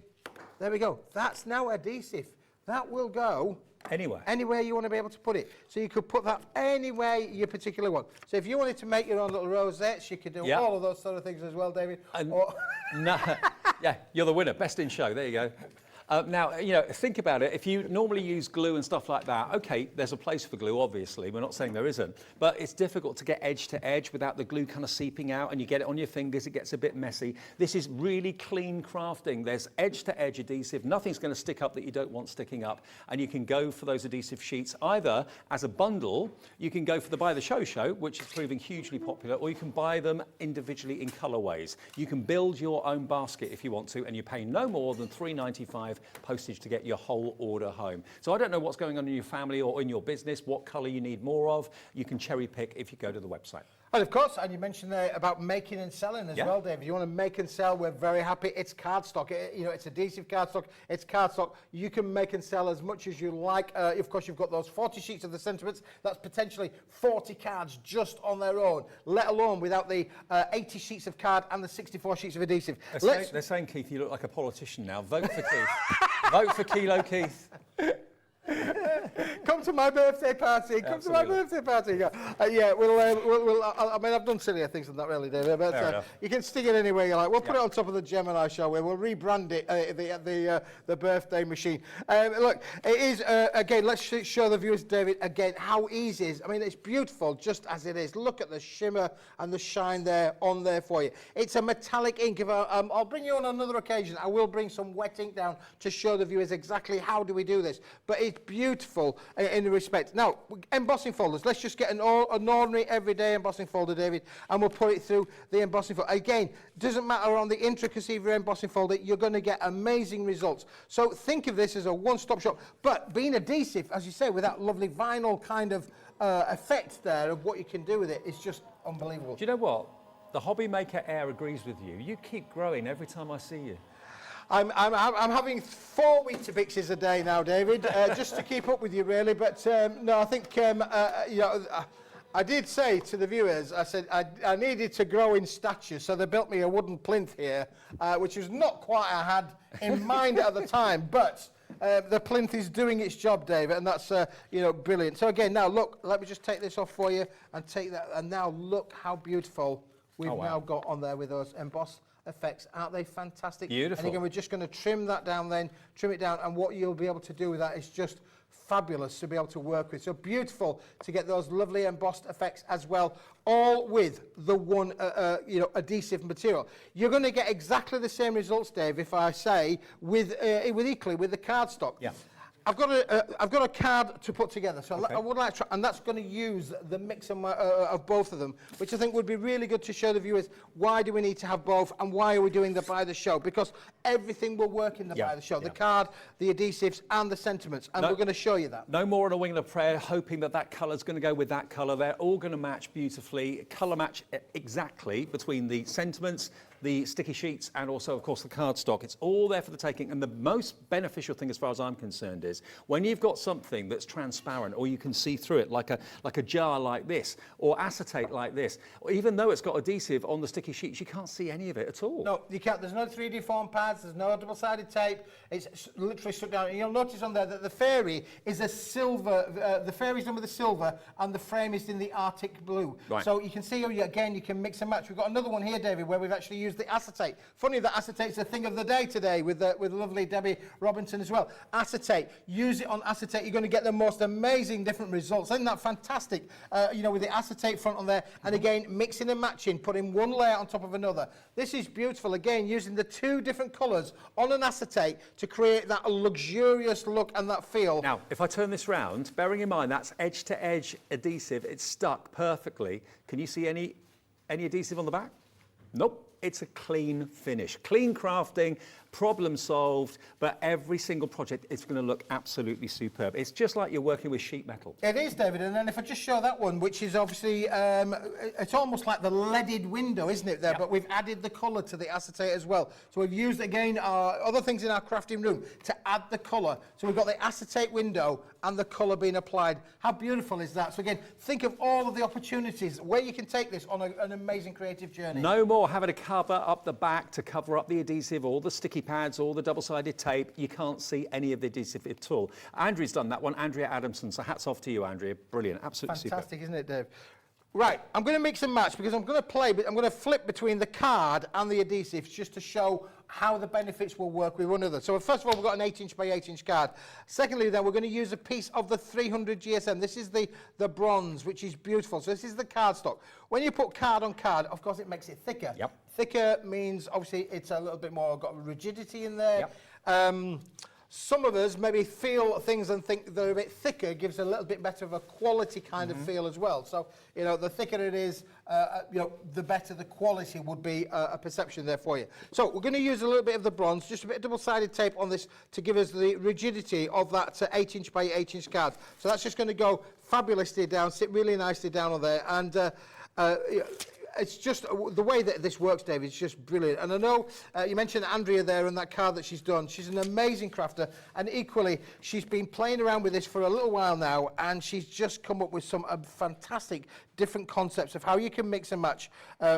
Speaker 5: there we go, that's now adhesive. That will go anywhere you want to be able to put it. So you could put that anywhere you particularly want. So if you wanted to make your own little rosettes, you could do all of those sort of things as well, David.
Speaker 2: Yeah, you're the winner. Best in show. There you go. Now, think about it. If you normally use glue and stuff like that, okay, there's a place for glue, obviously. We're not saying there isn't. But it's difficult to get edge to edge without the glue kind of seeping out, and you get it on your fingers, it gets a bit messy. This is really clean crafting. There's edge to edge adhesive. Nothing's going to stick up that you don't want sticking up. And you can go for those adhesive sheets either as a bundle, you can go for the Buy the Show, which is proving hugely popular, or you can buy them individually in colourways. You can build your own basket if you want to, and you pay no more than $3.95 postage to get your whole order home. So I don't know what's going on in your family or in your business, what colour you need more of. You can cherry pick if you go to the website.
Speaker 5: And of course, and you mentioned there about making and selling as well, Dave. If you want to make and sell, we're very happy. It's cardstock. It's adhesive cardstock. It's cardstock. You can make and sell as much as you like. Of course, you've got those 40 sheets of the sentiments. That's potentially 40 cards just on their own, let alone without the 80 sheets of card and the 64 sheets of adhesive.
Speaker 2: They're saying, Keith, you look like a politician now. Vote for Keith. Vote for Kilo Keith.
Speaker 5: Come to my birthday party. Come to my birthday party. We'll I mean, I've done sillier things than that, really, David. But you can stick it anywhere you like. We'll put it on top of the Gemini show. We'll rebrand it the birthday machine. Look, it is again. Let's show the viewers, David, again how easy it is. I mean, it's beautiful just as it is. Look at the shimmer and the shine there on there for you. It's a metallic ink. If I'll bring you on another occasion. I will bring some wet ink down to show the viewers exactly how do we do this. But it's beautiful in the respect. Now, embossing folders. Let's just get an ordinary everyday embossing folder, David, and we'll put it through the embossing folder. Again, doesn't matter on the intricacy of your embossing folder, you're going to get amazing results. So think of this as a one-stop shop, but being adhesive, as you say, with that lovely vinyl kind of effect there of what you can do with it, is just unbelievable.
Speaker 2: Do you know what? The Hobby Maker Air agrees with you. You keep growing every time I see you.
Speaker 5: I'm having 4 Weetabixes a day now, David, just to keep up with you, really. But no, I think I did say to the viewers, I said I needed to grow in stature, so they built me a wooden plinth here, which was not quite I had in mind at the time, but the plinth is doing its job, David, and that's brilliant. So again, now look, let me just take this off for you and take that, and now look how beautiful we've now got on there with those embossed effects. Aren't they fantastic?
Speaker 2: Beautiful.
Speaker 5: And again, we're just going to trim that down then, trim it down, and what you'll be able to do with that is just fabulous to be able to work with. So beautiful to get those lovely embossed effects as well, all with the one adhesive material. You're going to get exactly the same results, Dave, if I say with equally with the cardstock.
Speaker 2: Yeah.
Speaker 5: I've got a card to put together, so
Speaker 2: Okay.
Speaker 5: I would like to, and that's going to use the mix of both of them, which I think would be really good to show the viewers why do we need to have both, and why are we doing the by the show? Because everything will work in the by the show: the card, the adhesives, and the sentiments, and we're going to show you that.
Speaker 2: No more on a wing of prayer, hoping that that colour's going to go with that colour. They're all going to match beautifully, colour match exactly between the sentiments, the sticky sheets, and also, of course, the cardstock. It's all there for the taking, and the most beneficial thing, as far as I'm concerned, is when you've got something that's transparent, or you can see through it, like a jar like this, or acetate like this, or even though it's got adhesive on the sticky sheets, you can't see any of it at all.
Speaker 5: No, you can't. There's no 3D foam pads. There's no double-sided tape. It's literally stuck down. And you'll notice on there that the fairy is a silver. The fairy's done with the silver, and the frame is in the Arctic blue.
Speaker 2: Right.
Speaker 5: So you can see, again, you can mix and match. We've got another one here, David, where we've actually used the acetate. Funny that acetate's the thing of the day today with lovely Debbie Robinson as well. Acetate. Use it on acetate. You're going to get the most amazing different results. Isn't that fantastic? With the acetate front on there, and again, mixing and matching, putting one layer on top of another. This is beautiful. Again, using the two different colours on an acetate to create that luxurious look and that feel.
Speaker 2: Now, if I turn this round, bearing in mind that's edge-to-edge adhesive, it's stuck perfectly. Can you see any adhesive on the back? Nope. It's a clean finish. Clean crafting, problem solved, but every single project is going to look absolutely superb. It's just like you're working with sheet metal.
Speaker 5: It is, David, and then if I just show that one, which is obviously, it's almost like the leaded window, isn't it, there? But we've added the colour to the acetate as well. So we've used, again, our other things in our crafting room to add the colour. So we've got the acetate window and the colour being applied. How beautiful is that? So again, think of all of the opportunities where you can take this on an amazing creative journey.
Speaker 2: No more having to cover up the back to cover up the adhesive, all the sticky pads, all the double-sided tape. You can't see any of the adhesive at all. Andrea's done that one, Andrea Adamson, so hats off to you, Andrea. Brilliant, absolutely super.
Speaker 5: Fantastic, isn't it, Dave? Right, I'm going to mix and match because I'm going to play, but I'm going to flip between the card and the adhesives just to show how the benefits will work with one another. So first of all, we've got an 8-inch by 8-inch card. Secondly, then, we're going to use a piece of the 300 GSM. This is the bronze, which is beautiful. So this is the cardstock. When you put card on card, of course, it makes it thicker.
Speaker 2: Yep.
Speaker 5: Thicker means, obviously, it's a little bit more, got rigidity in there.
Speaker 2: Yep.
Speaker 5: Some of us maybe feel things and think they're a bit thicker, gives a little bit better of a quality kind of feel as well. So, the thicker it is, the better the quality would be a perception there for you. So we're going to use a little bit of the bronze, just a bit of double-sided tape on this to give us the rigidity of that 8-inch by 8-inch card. So that's just going to go fabulously down, sit really nicely down on there. And it's just the way that this works, David. It's just brilliant. And I know you mentioned Andrea there and that card that she's done. She's an amazing crafter, and equally, she's been playing around with this for a little while now, and she's just come up with some fantastic different concepts of how you can mix and match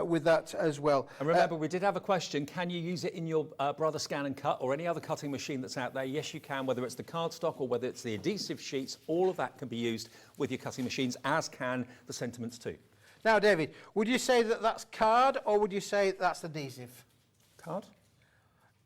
Speaker 5: with that as well.
Speaker 2: And remember, we did have a question. Can you use it in your Brother Scan and Cut or any other cutting machine that's out there? Yes, you can, whether it's the cardstock or whether it's the adhesive sheets. All of that can be used with your cutting machines, as can the sentiments too.
Speaker 5: Now, David, would you say that that's card, or would you say that's adhesive?
Speaker 2: Card?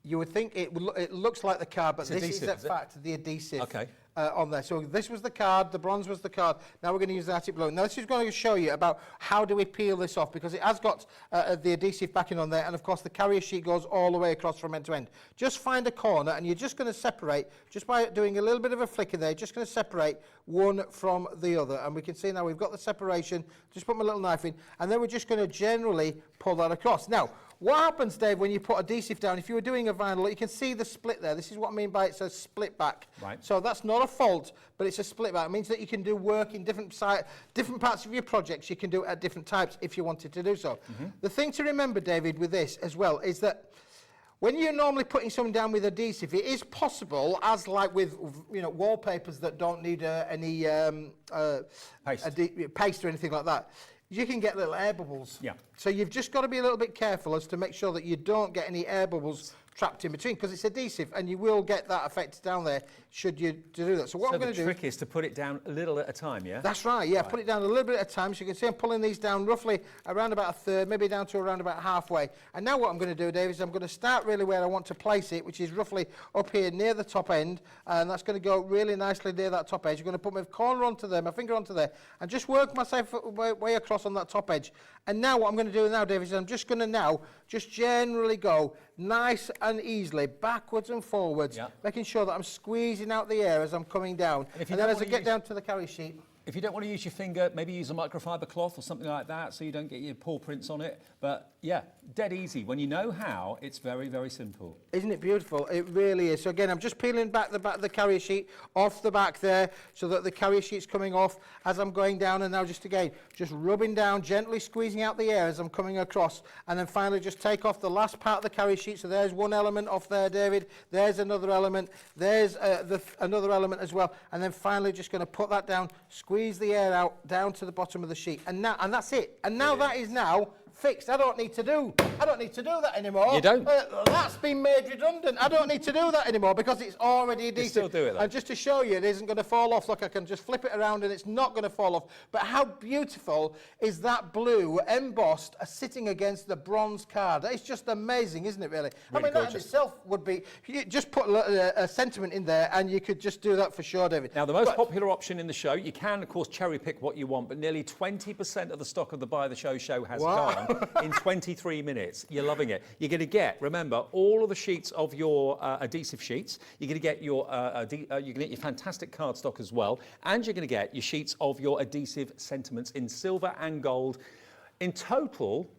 Speaker 5: You would think it looks like the card, but
Speaker 2: It's
Speaker 5: this
Speaker 2: adhesive,
Speaker 5: is, in
Speaker 2: is it?
Speaker 5: fact, the adhesive.
Speaker 2: Okay.
Speaker 5: On there. So this was the card, the bronze was the card. Now we're going to use the Arctic blue. Now this is going to show you about how do we peel this off, because it has got the adhesive backing on there, and of course the carrier sheet goes all the way across from end to end. Just find a corner, and you're just going to separate, just by doing a little bit of a flick in there, just going to separate one from the other. And we can see now we've got the separation. Just put my little knife in, and then we're just going to generally pull that across. Now, what happens, Dave, when you put adhesive down, if you were doing a vinyl, you can see the split there. This is what I mean by it says split back.
Speaker 2: Right.
Speaker 5: So that's not a fault, but it's a split back. It means that you can do work in different parts of your projects. You can do it at different types if you wanted to do so. The thing to remember, David, with this as well, is that when you're normally putting something down with adhesive, it is possible, as like with wallpapers that don't need any paste or anything like that, you can get little air bubbles.
Speaker 2: Yeah.
Speaker 5: So you've just got to be a little bit careful as to make sure that you don't get any air bubbles trapped in between, because it's adhesive, and you will get that effect down there should you do that. So what I'm going to do...
Speaker 2: the trick is to put it down a little at a time, yeah?
Speaker 5: That's right, yeah. Right. Put it down a little bit at a time. So you can see I'm pulling these down roughly around about a third, maybe down to around about halfway. And now what I'm going to do, Dave, is I'm going to start really where I want to place it, which is roughly up here near the top end, and that's going to go really nicely near that top edge. I'm going to put my corner onto there, my finger onto there, and just work myself way across on that top edge. And now what I'm going to do now, Dave, is I'm just going to now just generally go nice and easily backwards and forwards, making sure that I'm squeezing out the air as I'm coming down. And then as I get down to the carry sheet,
Speaker 2: if you don't want to use your finger, maybe use a microfiber cloth or something like that so you don't get your paw prints on it. But yeah, dead easy. When you know how, it's very, very simple.
Speaker 5: Isn't it beautiful? It really is. So again, I'm just peeling back the back of the carrier sheet off the back there so that the carrier sheet's coming off as I'm going down, and now just again, just rubbing down, gently squeezing out the air as I'm coming across, and then finally just take off the last part of the carrier sheet. So there's one element off there, David. There's another element. There's another element as well. And then finally just going to put that down, squeeze the air out down to the bottom of the sheet, and that's it. And now that is now fixed. I don't need to do that anymore.
Speaker 2: You don't?
Speaker 5: That's been made redundant. I don't need to do that anymore because it's already adhesive.
Speaker 2: You still do it though.
Speaker 5: And just to show you, it isn't going to fall off. Look, I can just flip it around and it's not going to fall off. But how beautiful is that blue embossed sitting against the bronze card? It's just amazing, isn't it, really? I mean, that in itself would be... You just put a sentiment in there and you could just do that for sure, David.
Speaker 2: Now, the most popular option in the show, you can, of course, cherry pick what you want, but nearly 20% of the stock of the Buy the Show has gone in 23 minutes. You're loving it. You're going to get, remember, all of the sheets of your adhesive sheets. You're going to get your fantastic cardstock as well, and you're going to get your sheets of your adhesive sentiments in silver and gold. In total,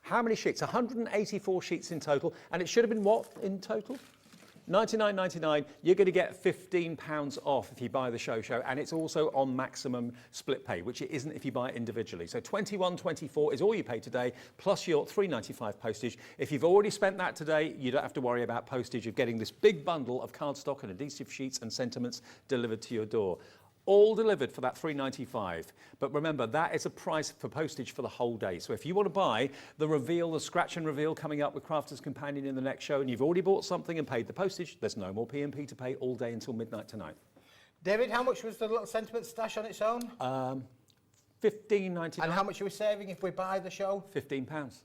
Speaker 2: how many sheets? 184 sheets in total, and it should have been what in total? $99.99, you're going to get £15 off if you buy the show, and it's also on maximum split pay, which it isn't if you buy it individually. So $21.24 is all you pay today, plus your $3.95 postage. If you've already spent that today, you don't have to worry about postage of getting this big bundle of cardstock and adhesive sheets and sentiments delivered to your door. All delivered for that $3.95. But remember, that is a price for postage for the whole day. So if you want to buy the reveal, the scratch and reveal coming up with Crafter's Companion in the next show, and you've already bought something and paid the postage, there's no more P&P to pay all day until midnight tonight.
Speaker 5: David, how much was the little sentiment stash on its own?
Speaker 2: $15.99.
Speaker 5: And how much are we saving if we buy the show?
Speaker 2: £15.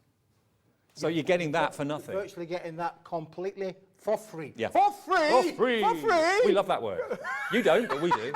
Speaker 2: So you're getting that for nothing.
Speaker 5: You're virtually getting that completely for free.
Speaker 2: Yeah.
Speaker 5: For free!
Speaker 2: For free!
Speaker 5: For free!
Speaker 2: We love that word. You don't, but we do.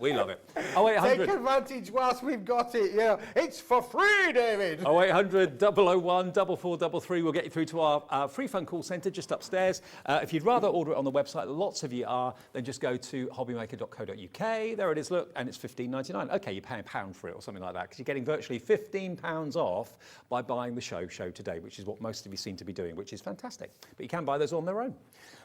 Speaker 2: We love it. 0800.
Speaker 5: Take advantage whilst we've got it. Yeah, it's for free, David.
Speaker 2: 0800 001 4433 will get you through to our free phone call centre just upstairs. If you'd rather order it on the website, lots of you are, then just go to hobbymaker.co.uk. There it is, look, and it's $15.99. Okay, you're paying £1 for it or something like that because you're getting virtually £15 off by buying the show today, which is what most of you seem to be doing, which is fantastic. But you can buy those on their own.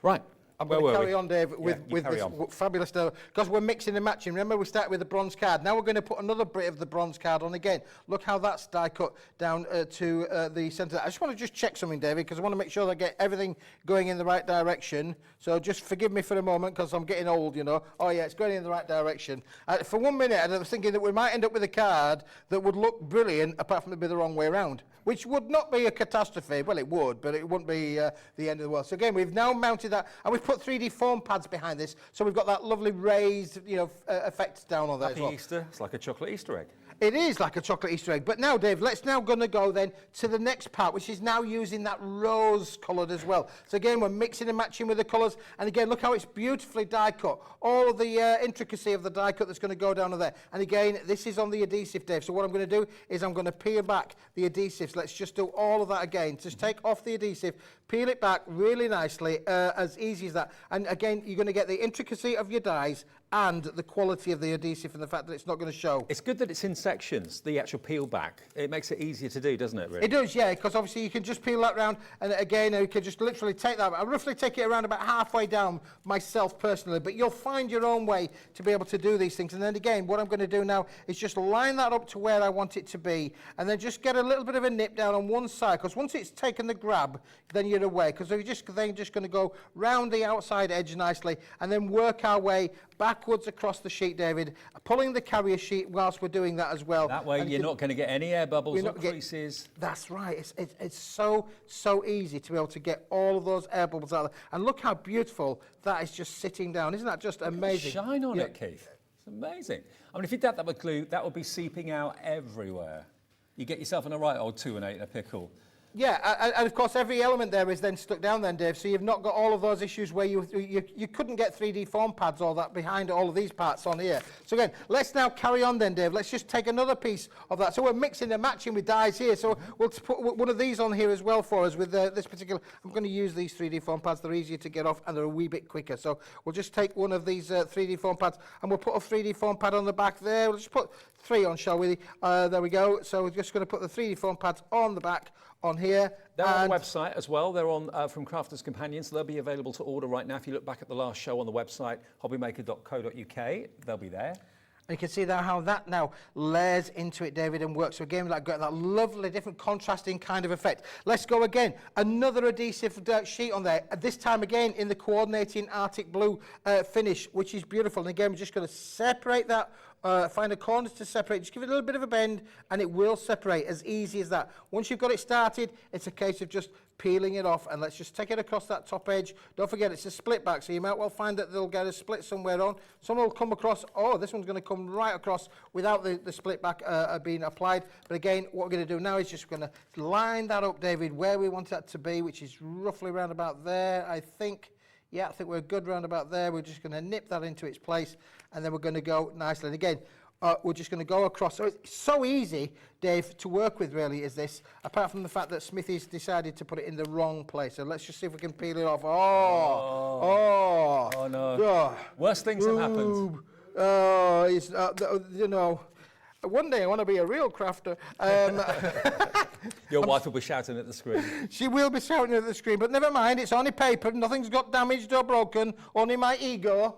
Speaker 2: Right.
Speaker 5: I'm going to carry on, Dave, with this fabulous stuff, because we're mixing and matching. Remember, we started with the bronze card. Now we're going to put another bit of the bronze card on again. Look how that's die cut down to the centre. I just want to just check something, David, because I want to make sure that I get everything going in the right direction. So just forgive me for a moment, because I'm getting old, you know. Oh, yeah, it's going in the right direction. For 1 minute, I was thinking that we might end up with a card that would look brilliant, apart from it be the wrong way around, which would not be a catastrophe. Well, it would, but it wouldn't be the end of the world. So again, we've now mounted that, and we've put 3D foam pads behind this, so we've got that lovely raised, effect down on there as well.
Speaker 2: Happy Easter. It's like a chocolate Easter egg.
Speaker 5: It is like a chocolate Easter egg. But now, Dave, let's now going to go then to the next part, which is now using that rose coloured as well. So again, we're mixing and matching with the colours. And again, look how it's beautifully die cut. All of the intricacy of the die cut that's going to go down on there. And again, this is on the adhesive, Dave. So what I'm going to do is I'm going to peel back the adhesives. Let's just do all of that again. Just take off the adhesive, peel it back really nicely, as easy as that. And again, you're going to get the intricacy of your dies and the quality of the adhesive and the fact that it's not going to show.
Speaker 2: It's good that it's in sections, the actual peel back. It makes it easier to do, doesn't it, really?
Speaker 5: It does, yeah, because obviously you can just peel that round, and again, you can just literally take that. I roughly take it around about halfway down myself personally, but you'll find your own way to be able to do these things. And then again, what I'm going to do now is just line that up to where I want it to be, and then just get a little bit of a nip down on one side, because once it's taken the grab, then you're away, because we're just going to go round the outside edge nicely, and then work our way backwards across the sheet, David, pulling the carrier sheet whilst we're doing that as well.
Speaker 2: That way you're not going to get any air bubbles or creases.
Speaker 5: That's right. It's so easy to be able to get all of those air bubbles out of there. And look how beautiful that is just sitting down. Isn't that just amazing?
Speaker 2: Shine on it, Keith. It's amazing. I mean, if you did that with glue, that would be seeping out everywhere. You get yourself in a right old 2 and 8 in a pickle.
Speaker 5: Yeah, and of course every element there is then stuck down then, Dave, so you've not got all of those issues where you couldn't get 3D foam pads or that behind all of these parts on here. So again, let's now carry on then, Dave. Let's just take another piece of that. So we're mixing and matching with dies here, so we'll put one of these on here as well for us with this particular. I'm going to use these 3D foam pads. They're easier to get off and they're a wee bit quicker. So we'll just take one of these 3D foam pads and we'll put a 3D foam pad on the back there. We'll just put 3 on, shall we? There we go. So we're just going to put the 3D foam pads on the back on here.
Speaker 2: They're on the website as well. They're on from Crafters Companion, so they'll be available to order right now. If you look back at the last show on the website, hobbymaker.co.uk, they'll be there.
Speaker 5: And you can see that how that now layers into it, David, and works. So again, like got that lovely, different contrasting kind of effect. Let's go again. Another adhesive sheet on there. This time again in the coordinating Arctic blue finish, which is beautiful. And again, we're just going to separate that. Find a corner to separate, just give it a little bit of a bend and it will separate, as easy as that. Once you've got it started, it's a case of just peeling it off, and let's just take it across that top edge. Don't forget it's a split back, so you might well find that they'll get a split somewhere on. Some will come across, oh, this one's going to come right across without the split back being applied. But again, what we're going to do now is just going to line that up, David, where we want that to be, which is roughly around about there, I think. Yeah, I think we're good round about there. We're just going to nip that into its place, and then we're going to go nicely. And again, we're just going to go across. So it's so easy, Dave, to work with, really, is this, apart from the fact that Smithy's decided to put it in the wrong place. So let's just see if we can peel it off. Oh
Speaker 2: no.
Speaker 5: Oh.
Speaker 2: Worst things have happened.
Speaker 5: Oh, it's, you know, one day I want to be a real crafter.
Speaker 2: Your wife will be shouting at the screen.
Speaker 5: She will be shouting at the screen, but never mind, it's only paper, nothing's got damaged or broken, only my ego.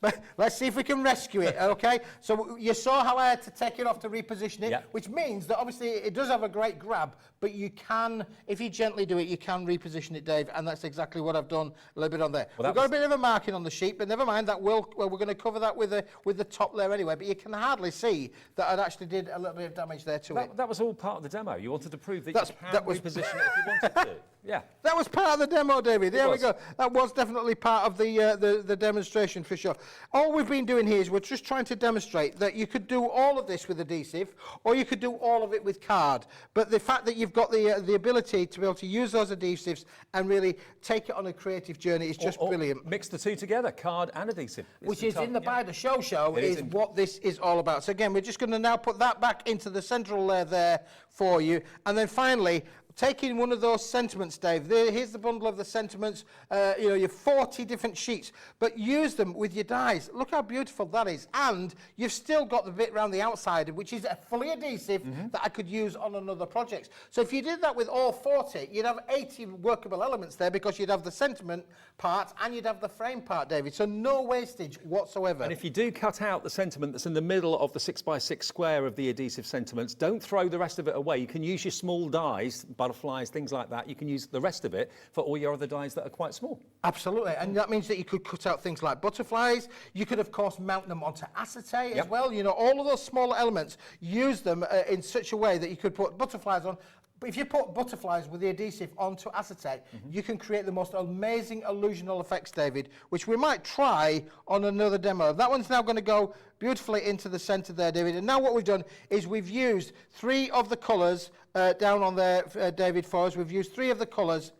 Speaker 5: But let's see if we can rescue it, okay? So you saw how I had to take it off to reposition it, which means that obviously it does have a great grab, but you can, if you gently do it, you can reposition it, Dave, and that's exactly what I've done a little bit on there. We've got a bit of a marking on the sheet, but never mind, that will, well, we're going to cover that with the top layer anyway, but you can hardly see that I actually did a little bit of damage there to it.
Speaker 2: That was all part of the demo. You wanted to prove that you can reposition it if you wanted to. Yeah.
Speaker 5: That was part of the demo, David. There we go. That was definitely part of the demonstration for sure. All we've been doing here is we're just trying to demonstrate that you could do all of this with adhesive, or you could do all of it with card. But the fact that you've got the ability to be able to use those adhesives and really take it on a creative journey is just brilliant.
Speaker 2: Mix the two together, card and adhesive.
Speaker 5: Which is in the Buy the Show is what this is all about. So again, we're just going to now put that back into the central layer there for you. And then finally, taking one of those sentiments, Dave. Here's the bundle of the sentiments. You know, your 40 different sheets, but use them with your dies. Look how beautiful that is. And you've still got the bit around the outside, which is a fully adhesive that I could use on another project. So if you did that with all 40, you'd have 80 workable elements there, because you'd have the sentiment part and you'd have the frame part, David. So no wastage whatsoever.
Speaker 2: And if you do cut out the sentiment that's in the middle of the 6x6 square of the adhesive sentiments, don't throw the rest of it away. You can use your small dies, butterflies, things like that. You can use the rest of it for all your other dies that are quite small.
Speaker 5: Absolutely, and that means that you could cut out things like butterflies. You could, of course, mount them onto acetate as well. You know, all of those smaller elements, use them in such a way that you could put butterflies on. But if you put butterflies with the adhesive onto acetate, you can create the most amazing illusional effects, David, which we might try on another demo. That one's now going to go beautifully into the center there, David. And now what we've done is we've used 3 of the colors down on there, David, for us. We've used 3 of the colors.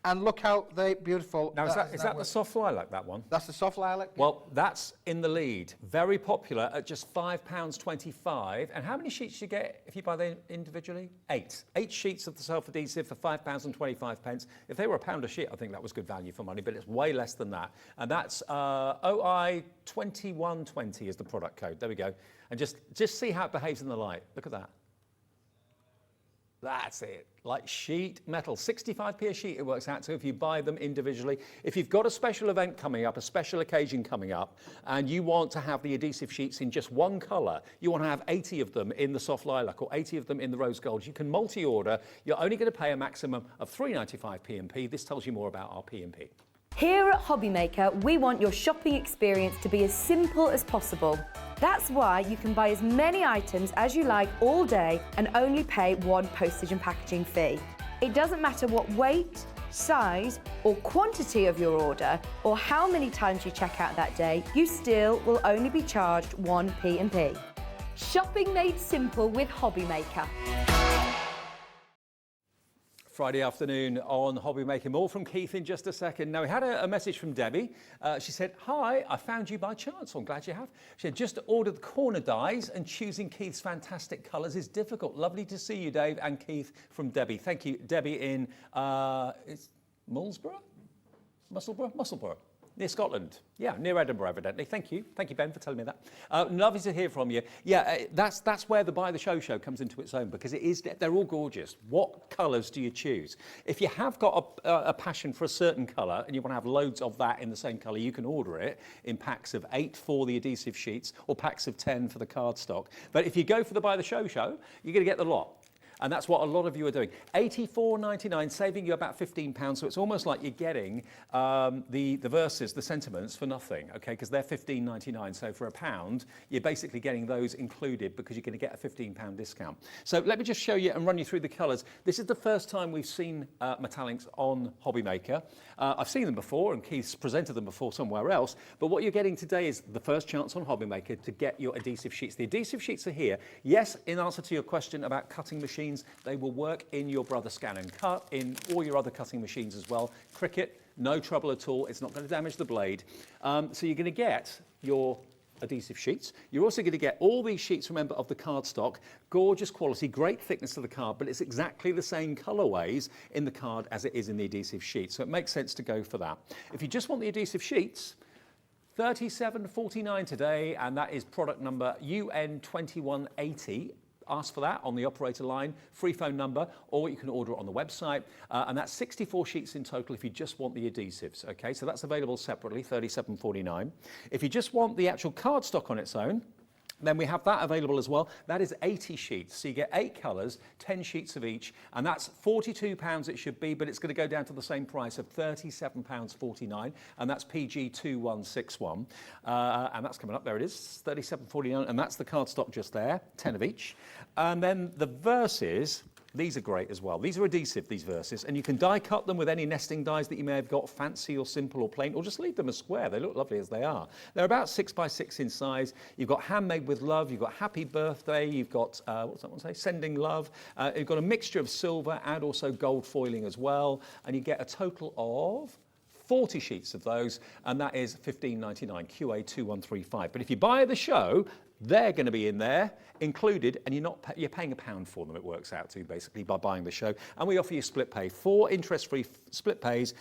Speaker 5: And look how beautiful.
Speaker 2: Now, is that the soft lilac, that one?
Speaker 5: That's the soft lilac.
Speaker 2: Well, that's in the lead. Very popular at just £5.25. And how many sheets do you get if you buy them individually? 8. 8 sheets of the self-adhesive for £5.25. If they were £1 a sheet, I think that was good value for money, but it's way less than that. And that's OI2120 is the product code. There we go. And just see how it behaves in the light. Look at that. That's it, like sheet metal, 65p a sheet it works out to if you buy them individually. If you've got a special event coming up, a special occasion coming up, and you want to have the adhesive sheets in just one colour, you want to have 80 of them in the soft lilac or 80 of them in the rose gold, you can multi-order. You're only going to pay a maximum of £3.95 P&P. This tells you more about our P&P.
Speaker 1: Here at Hobbymaker, we want your shopping experience to be as simple as possible. That's why you can buy as many items as you like all day and only pay one postage and packaging fee. It doesn't matter what weight, size or quantity of your order or how many times you check out that day, you still will only be charged one P&P. Shopping made simple with Hobbymaker.
Speaker 2: Friday afternoon on Hobbymaker. More from Keith in just a second. Now, we had a message from Debbie. She said, hi, I found you by chance. So I'm glad you have. She had just ordered corner dies and choosing Keith's fantastic colours is difficult. Lovely to see you, Dave and Keith, from Debbie. Thank you, Debbie in it's Musselburgh, near Scotland. Yeah, near Edinburgh, evidently. Thank you, Ben, for telling me that. Lovely to hear from you. Yeah, that's where the Buy the Show comes into its own, because they're all gorgeous. What colours do you choose? If you have got a passion for a certain colour and you want to have loads of that in the same colour, you can order it in packs of 8 for the adhesive sheets or packs of 10 for the cardstock. But if you go for the Buy the Show, you're going to get the lot. And that's what a lot of you are doing. £84.99, saving you about £15. So it's almost like you're getting the verses, the sentiments, for nothing, okay? Because they're £15.99. So for £1, you're basically getting those included because you're going to get a £15 discount. So let me just show you and run you through the colours. This is the first time we've seen metallics on Hobbymaker. I've seen them before, and Keith's presented them before somewhere else. But what you're getting today is the first chance on Hobbymaker to get your adhesive sheets. The adhesive sheets are here. Yes, in answer to your question about cutting machines, they will work in your Brother Scan and Cut, in all your other cutting machines as well. Cricut, no trouble at all. It's not going to damage the blade. So you're going to get your adhesive sheets. You're also going to get all these sheets, remember, of the cardstock. Gorgeous quality, great thickness of the card, but it's exactly the same colorways in the card as it is in the adhesive sheet. So it makes sense to go for that. If you just want the adhesive sheets, £37.49 today, and that is product number UN2180. Ask for that on the operator line, free phone number, or you can order it on the website. And that's 64 sheets in total if you just want the adhesives. Okay, so that's available separately, £37.49. If you just want the actual cardstock on its own, then we have that available as well. That is 80 sheets. So you get 8 colours, 10 sheets of each, and that's £42 it should be, but it's going to go down to the same price of £37.49, and that's PG2161. And that's coming up, there it is, £37.49, and that's the cardstock just there, 10 of each. And then the verses, these are great as well. These are adhesive, these verses, and you can die cut them with any nesting dies that you may have got, fancy or simple or plain, or just leave them as square. They look lovely as they are. They're about 6 by 6 in size. You've got handmade with love, you've got happy birthday, you've got, what's that one say? Sending love. You've got a mixture of silver and also gold foiling as well, and you get a total of 40 sheets of those, and that is £15.99, QA2135. But if you buy the show, they're going to be in there included, and you're paying £1 for them, it works out to, basically, by buying the show. And we offer you split pay, 4 interest-free split pays,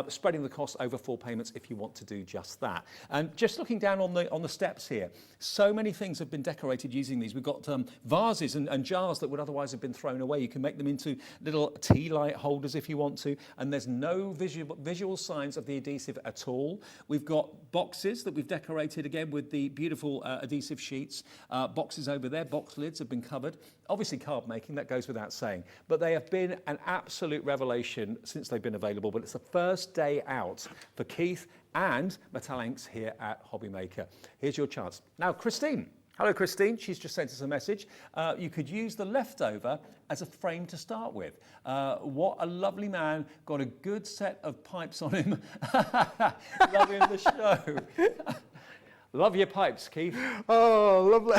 Speaker 2: spreading the cost over 4 payments if you want to do just that. And just looking down on the steps here, so many things have been decorated using these. We've got vases and jars that would otherwise have been thrown away. You can make them into little tea light holders if you want to, and there's no visual signs of the adhesive at all. We've got boxes that we've decorated again with the beautiful adhesive sheets. Boxes over there, box lids have been covered. Obviously card making, that goes without saying, but they have been an absolute revelation since they've been available. But it's the first day out for Keith and Metallinks here at Hobbymaker. Here's your chance. Now, Christine. Hello, Christine. She's just sent us a message. You could use the leftover as a frame to start with. What a lovely man. Got a good set of pipes on him. Loving the show. Love your pipes, Keith.
Speaker 5: Oh, lovely.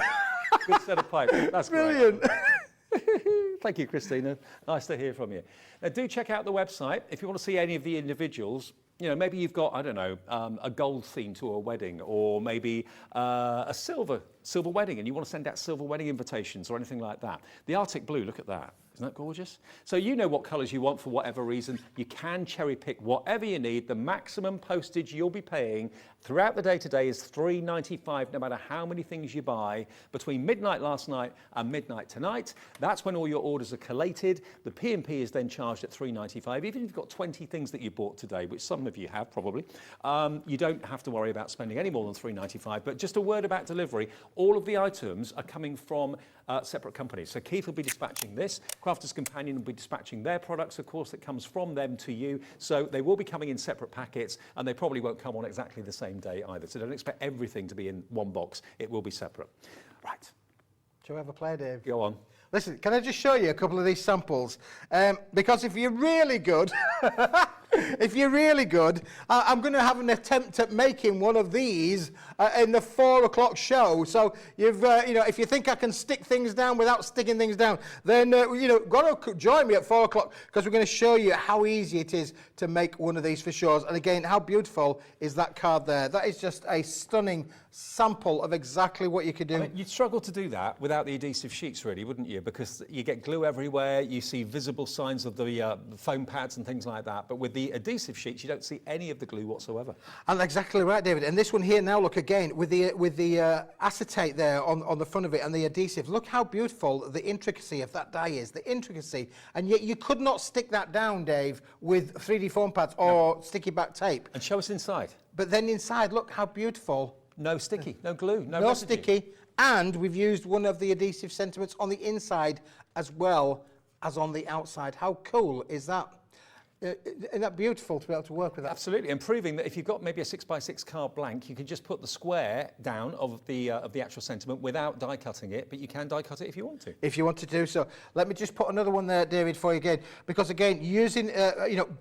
Speaker 2: Good set of pipes. That's
Speaker 5: brilliant.
Speaker 2: Great. Thank you, Christina. Nice to hear from you. Now, do check out the website if you want to see any of the individuals. You know, maybe you've got, I don't know, a gold theme to a wedding, or maybe a silver wedding, and you want to send out silver wedding invitations or anything like that. The Arctic blue, look at that. Isn't that gorgeous? So you know what colours you want for whatever reason. You can cherry pick whatever you need. The maximum postage you'll be paying throughout the day today is £3.95, no matter how many things you buy between midnight last night and midnight tonight. That's when all your orders are collated. The P&P is then charged at £3.95. Even if you've got 20 things that you bought today, which some of you have probably, you don't have to worry about spending any more than £3.95. But just a word about delivery. All of the items are coming from separate companies. So Keith will be dispatching this. Crafters Companion will be dispatching their products, of course, that comes from them to you. So they will be coming in separate packets, and they probably won't come on exactly the same day either. So don't expect everything to be in one box. It will be separate. Right.
Speaker 5: Shall we have a play, Dave?
Speaker 2: Go on.
Speaker 5: Listen, can I just show you a couple of these samples? Because if you're really good, I'm going to have an attempt at making one of these in the 4 o'clock show. So you've, if you think I can stick things down without sticking things down, then got to join me at 4 o'clock because we're going to show you how easy it is to make one of these for shows. And again, how beautiful is that card there? That is just a stunning sample of exactly what you could do.
Speaker 2: I mean, you'd struggle to do that without the adhesive sheets, really, wouldn't you? Because you get glue everywhere, you see visible signs of the foam pads and things like that. But with the adhesive sheets, you don't see any of the glue whatsoever.
Speaker 5: And exactly right, David. And this one here now, look again with the acetate there on the front of it and the adhesive. Look how beautiful the intricacy of that die is. The intricacy, and yet you could not stick that down, Dave, with 3D foam pads or sticky back tape.
Speaker 2: And show us inside.
Speaker 5: But then inside, look how beautiful.
Speaker 2: No sticky, no glue, no residue.
Speaker 5: Sticky, and we've used one of the adhesive sentiments on the inside as well as on the outside. How cool is that? Isn't that beautiful to be able to work with that?
Speaker 2: Absolutely, and proving that if you've got maybe a 6x6 card blank, you can just put the square down of the actual sentiment without die cutting it, but you can die cut it if you want to.
Speaker 5: If you want to do so. Let me just put another one there, David, for you again, because again, using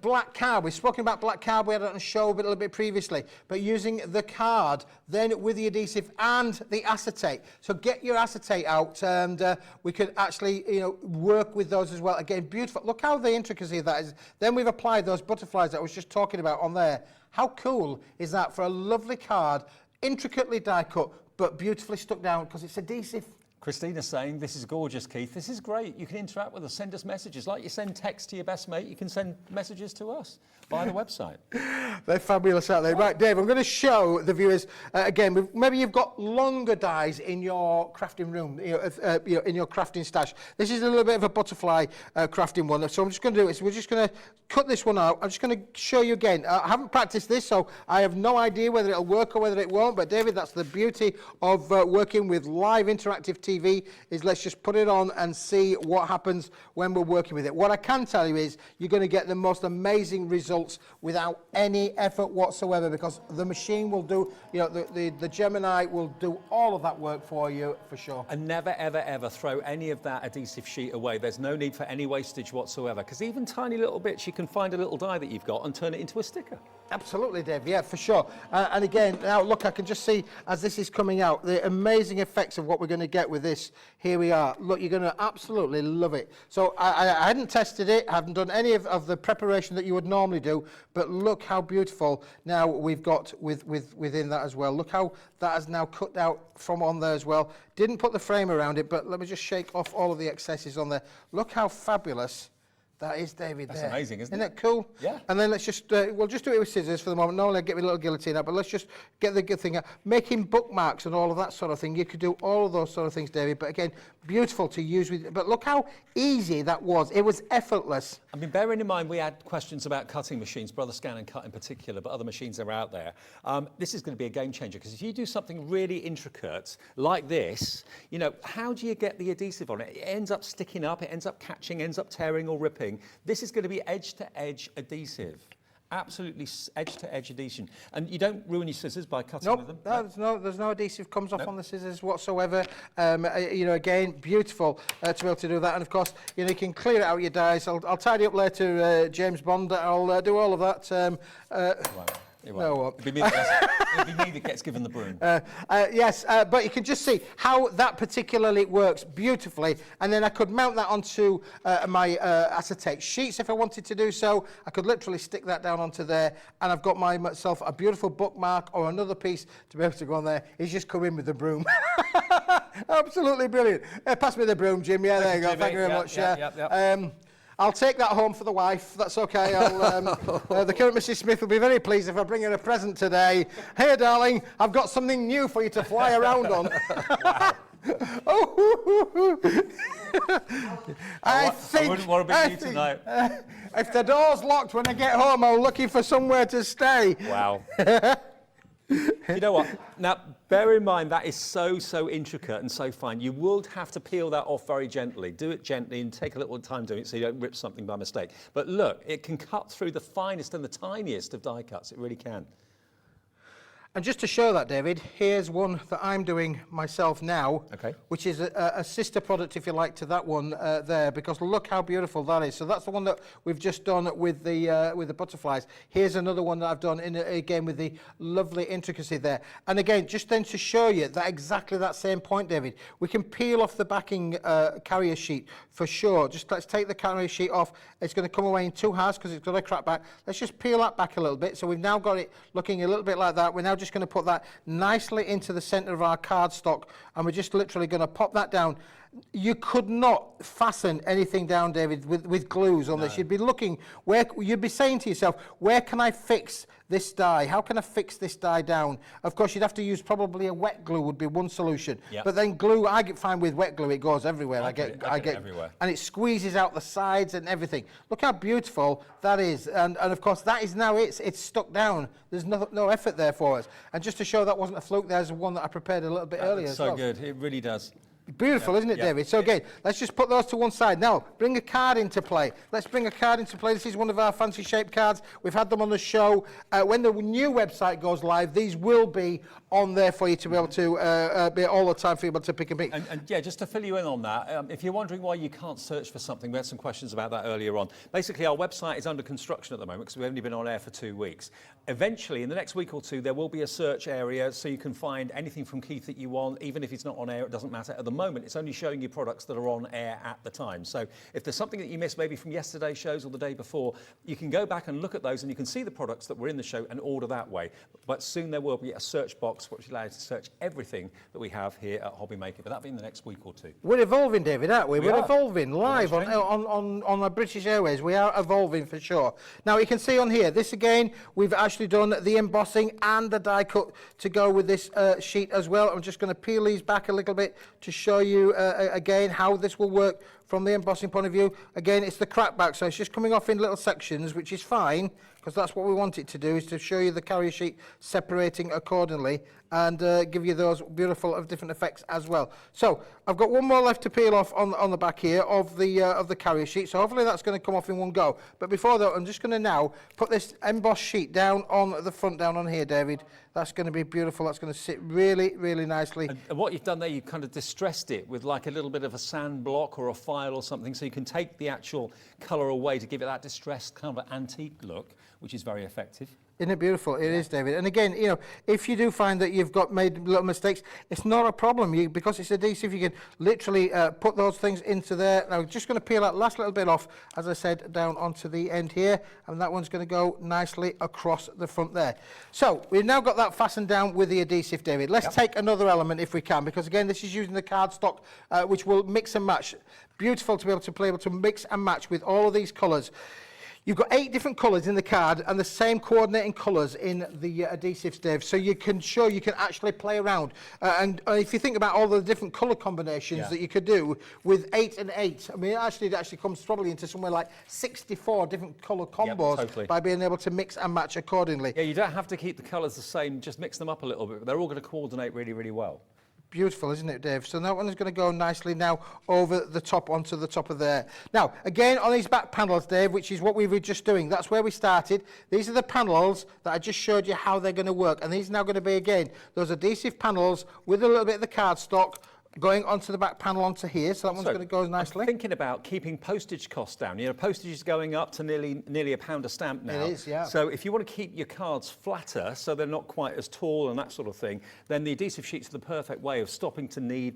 Speaker 5: black card. We've spoken about black card. We had it on a show a little bit previously, but using the card then with the adhesive and the acetate. So get your acetate out, and we could actually work with those as well. Again, beautiful. Look how the intricacy of that is. Then we've applied those butterflies that I was just talking about on there. How cool is that for a lovely card, intricately die cut, but beautifully stuck down because it's adhesive.
Speaker 2: Christina's saying, this is gorgeous, Keith. This is great. You can interact with us, send us messages. Like you send text to your best mate, you can send messages to us via the website.
Speaker 5: They're fabulous, aren't they? Right, Dave, I'm going to show the viewers, again, maybe you've got longer dies in your crafting room, in your crafting stash. This is a little bit of a butterfly crafting one, so I'm just going to do it. So we're just going to cut this one out. I'm just going to show you again. I haven't practiced this, so I have no idea whether it'll work or whether it won't, but David, that's the beauty of working with live interactive TV, is let's just put it on and see what happens when we're working with it. What I can tell you is you're going to get the most amazing results without any effort whatsoever, because the machine will do, the Gemini will do all of that work for you for sure.
Speaker 2: And never, ever, ever throw any of that adhesive sheet away. There's no need for any wastage whatsoever, because even tiny little bits, you can find a little die that you've got and turn it into a sticker.
Speaker 5: Absolutely, Dave, yeah, for sure. And again, now look, I can just see as this is coming out, the amazing effects of what we're going to get with this. Here we are. Look, you're going to absolutely love it. So I hadn't tested it, I haven't done any of the preparation that you would normally do, but look how beautiful now we've got within that as well. Look how that is now cut out from on there as well. Didn't put the frame around it, but let me just shake off all of the excesses on there. Look how fabulous that is, David.
Speaker 2: That's
Speaker 5: there.
Speaker 2: amazing, isn't
Speaker 5: it? Isn't that cool?
Speaker 2: Yeah.
Speaker 5: And then let's just, we'll just do it with scissors for the moment. Normally I get my little guillotine out, but let's just get the good thing out. Making bookmarks and all of that sort of thing. You could do all of those sort of things, David. But again, beautiful to use with, but look how easy that was. It was effortless.
Speaker 2: I mean, bearing in mind we had questions about cutting machines, Brother Scan and Cut in particular, but other machines are out there. This is going to be a game changer, because if you do something really intricate like this, how do you get the adhesive on it? It ends up sticking up, it ends up catching, ends up tearing or ripping. This is going to be edge-to-edge adhesive. Absolutely edge-to-edge adhesion. And you don't ruin your scissors by cutting with them?
Speaker 5: There's no adhesive comes off on the scissors whatsoever. Again, beautiful to be able to do that. And of course, you can clear out your dies. I'll tidy up later, James Bond. I'll do all of that.
Speaker 2: It'll be me that gets given the broom.
Speaker 5: Yes, but you can just see how that particularly works beautifully. And then I could mount that onto my acetate sheets if I wanted to do so. I could literally stick that down onto there, and I've got myself a beautiful bookmark or another piece to be able to go on there. He's just come in with the broom. Absolutely brilliant. Pass me the broom, Jim. Yeah, there you go.
Speaker 2: Jimmy.
Speaker 5: Thank you very much.
Speaker 2: Yep.
Speaker 5: I'll take that home for the wife. That's okay. The current Mrs. Smith will be very pleased if I bring her a present today. Here, darling, I've got something new for you to fly around on.
Speaker 2: I wouldn't want to be you tonight.
Speaker 5: If the door's locked when I get home, I'm looking for somewhere to stay.
Speaker 2: Wow. You know what? Now, bear in mind that is so intricate and so fine. You will have to peel that off very gently. Do it gently and take a little time doing it so you don't rip something by mistake. But look, it can cut through the finest and the tiniest of die cuts. It really can.
Speaker 5: And just to show that, David, here's one that I'm doing myself now,
Speaker 2: Okay.
Speaker 5: which is a sister product, if you like, to that one there, because look how beautiful that is. So that's the one that we've just done with the butterflies. Here's another one that I've done, again, with the lovely intricacy there. And again, just then to show you that exactly that same point, David, we can peel off the backing carrier sheet for sure. Just let's take the carrier sheet off. It's going to come away in two halves because it's got a crack back. Let's just peel that back a little bit. So we've now got it looking a little bit like that. We're now just going to put that nicely into the center of our cardstock, and we're just literally going to pop that down. You could not fasten anything down, David, with glues on this. You'd be looking, you'd be saying to yourself, where can I fix this die? How can I fix this die down? Of course, you'd have to use probably a wet glue would be one solution.
Speaker 2: Yep.
Speaker 5: But then glue, I get fine with wet glue, it goes everywhere. I get
Speaker 2: everywhere.
Speaker 5: And it squeezes out the sides and everything. Look how beautiful that is. And of course, that is now it's stuck down. There's no effort there for us. And just to show that wasn't a fluke, there's one that I prepared a little bit earlier as well.
Speaker 2: So good, it really does.
Speaker 5: Beautiful, isn't it, David? So again, let's just put those to one side. Now, bring a card into play. Let's bring a card into play. This is one of our fancy shaped cards. We've had them on the show. When the new website goes live, these will be on there for you to be able to be all the time for you to pick and pick.
Speaker 2: And yeah, just to fill you in on that, if you're wondering why you can't search for something, we had some questions about that earlier on. Basically, our website is under construction at the moment because we've only been on air for 2 weeks. Eventually, in the next week or two, there will be a search area so you can find anything from Keith that you want, even if it's not on air, it doesn't matter. At the moment, it's only showing you products that are on air at the time. So if there's something that you missed maybe from yesterday's shows or the day before, you can go back and look at those and you can see the products that were in the show and order that way. But soon there will be a search box which allows you to search everything that we have here at Hobby Maker, but that'll be in the next week or two.
Speaker 5: We're evolving, David, aren't we? We're
Speaker 2: are.
Speaker 5: evolving live on the British Airways. We are evolving for sure. Now, you can see on here, this again, we've actually done the embossing and the die cut to go with this sheet as well. I'm just going to peel these back a little bit to show you again how this will work from the embossing point of view. Again, it's the crack back, so it's just coming off in little sections, which is fine, because that's what we want it to do, is to show you the carrier sheet separating accordingly and give you those beautiful of different effects as well. So I've got one more left to peel off on the back here of the carrier sheet, so hopefully that's going to come off in one go. But before that, I'm just going to now put this embossed sheet down on the front, down on here, David. That's going to be beautiful. That's going to sit really, really nicely.
Speaker 2: And what you've done there, you've kind of distressed it with like a little bit of a sand block or a file or something, so you can take the actual colour away to give it that distressed kind of antique look, which is very effective.
Speaker 5: Isn't it beautiful? It is, David. And again, you know, if you do find that you've made little mistakes, it's not a problem. Because it's adhesive, you can literally put those things into there. Now, just going to peel that last little bit off, as I said, down onto the end here, and that one's going to go nicely across the front there. So we've now got that fastened down with the adhesive, David. Let's take another element if we can, because again, this is using the cardstock, which will mix and match. Beautiful to be able to mix and match with all of these colours. You've got 8 different colours in the card and the same coordinating colours in the adhesives, Dave. So you can actually play around. And if you think about all the different colour combinations that you could do with 8 and 8, I mean, it actually comes probably into somewhere like 64 different colour combos by being able to mix and match accordingly.
Speaker 2: Yeah, you don't have to keep the colours the same, just mix them up a little bit. But they're all going to coordinate really, really well.
Speaker 5: Beautiful, isn't it, Dave? So that one is going to go nicely now over the top, onto the top of there. Now, again, on these back panels, Dave, which is what we were just doing, that's where we started. These are the panels that I just showed you how they're going to work. And these are now going to be, again, those adhesive panels with a little bit of the cardstock going onto the back panel onto here, so that one's going to go nicely.
Speaker 2: I'm thinking about keeping postage costs down. You know, postage is going up to nearly £1 a stamp now.
Speaker 5: It is, yeah.
Speaker 2: So if you want to keep your cards flatter, so they're not quite as tall and that sort of thing, then the adhesive sheets are the perfect way of stopping to need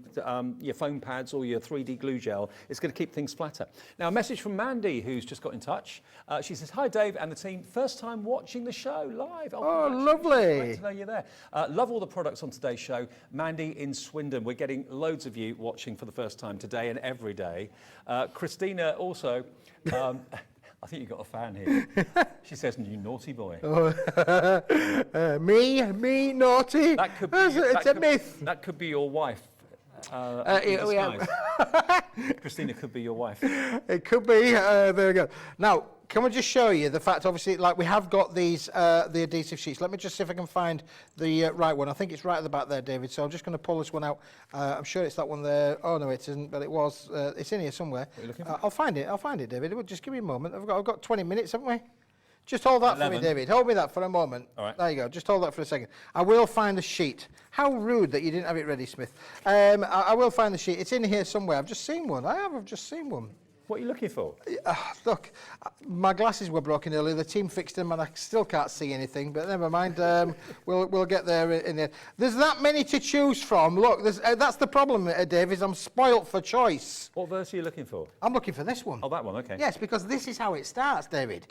Speaker 2: your foam pads or your 3D glue gel. It's going to keep things flatter. Now, a message from Mandy, who's just got in touch. She says, "Hi, Dave and the team. First time watching the show live."
Speaker 5: Oh, lovely.
Speaker 2: Great to know you're there. Love all the products on today's show. Mandy in Swindon. We're getting loads of you watching for the first time today and every day. Christina also, I think you've got a fan here. She says, "You naughty boy."
Speaker 5: Me naughty?
Speaker 2: That could be,
Speaker 5: it's a myth.
Speaker 2: That could be your wife. Christina could be your wife.
Speaker 5: It could be. There we go. Now, can we just show you the fact, obviously, like we have got these, the adhesive sheets. Let me just see if I can find the right one. I think it's right at the back there, David. So I'm just going to pull this one out. I'm sure it's that one there. Oh, no, it isn't, but it was. It's in here somewhere.
Speaker 2: What are you looking for?
Speaker 5: I'll find it, David. Just give me a moment. I've got 20 minutes, haven't we? Just hold that
Speaker 2: 11.
Speaker 5: for me, David. Hold me that for a moment.
Speaker 2: All right.
Speaker 5: There you go. Just hold that for a second. I will find the sheet. How rude that you didn't have it ready, Smith. I will find the sheet. It's in here somewhere. I've just seen one. I've just seen one.
Speaker 2: What are you looking for?
Speaker 5: Look, my glasses were broken earlier. The team fixed them, and I still can't see anything. But never mind. We'll get there in there. There's that many to choose from. Look, that's the problem, Dave. Is I'm spoilt for choice.
Speaker 2: What verse are you looking for?
Speaker 5: I'm looking for this one.
Speaker 2: Oh, that one. Okay.
Speaker 5: Yes, because this is how it starts, David.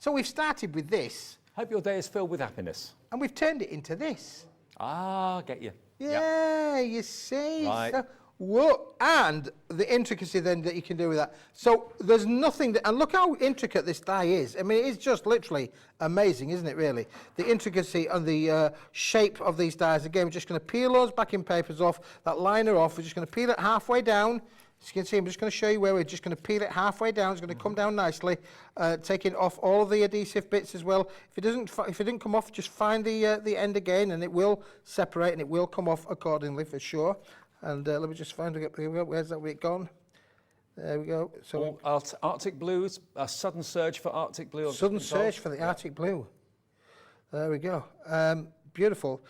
Speaker 5: So we've started with this,
Speaker 2: Hope your day is filled with happiness.
Speaker 5: and we've turned it into this.
Speaker 2: Ah, get you.
Speaker 5: Yeah, you see.
Speaker 2: Right.
Speaker 5: So, whoa, and the intricacy then that you can do with that. So there's nothing, and look how intricate this die is. I mean, it's just literally amazing, isn't it, really? The intricacy and the shape of these dies. Again, we're just going to peel those backing papers off, that liner off. We're just going to peel it halfway down. As you can see, I'm just going to show you where we're just going to peel it halfway down. It's going to come down nicely, taking off all of the adhesive bits as well. If it didn't come off, just find the end again, and it will separate and it will come off accordingly for sure. And let me just find it. Here we go. Where's that bit gone? There we go. So
Speaker 2: Arctic blues, a sudden surge for Arctic blue.
Speaker 5: sudden surge for the Arctic blue. There we go. Beautiful.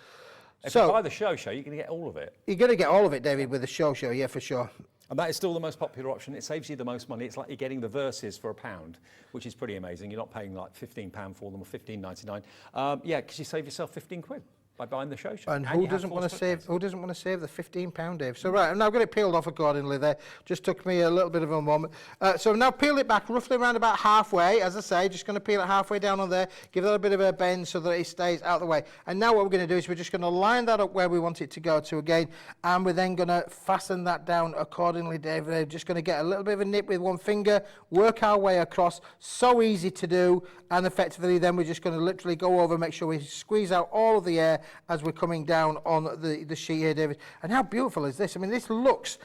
Speaker 2: If you buy the show, you're going to get all of it.
Speaker 5: You're going to get all of it, David, with the show, yeah, for sure.
Speaker 2: And that is still the most popular option. It saves you the most money. It's like you're getting the verses for £1, which is pretty amazing. You're not paying like £15 for them or $15.99. Yeah, because you save yourself 15 quid by buying the show.
Speaker 5: And who doesn't want to save? Who doesn't want to save the £15, Dave? So right, I've now got it peeled off accordingly. There, just took me a little bit of a moment. So I've now peeled it back roughly around about halfway. As I say, just going to peel it halfway down on there. Give it a bit of a bend so that it stays out of the way. And now what we're going to do is we're just going to line that up where we want it to go to again, and we're then going to fasten that down accordingly, Dave. We're just going to get a little bit of a nip with one finger, work our way across. So easy to do, and effectively then we're just going to literally go over, make sure we squeeze out all of the air as we're coming down on the sheet here, David. And how beautiful is this? I mean, this looks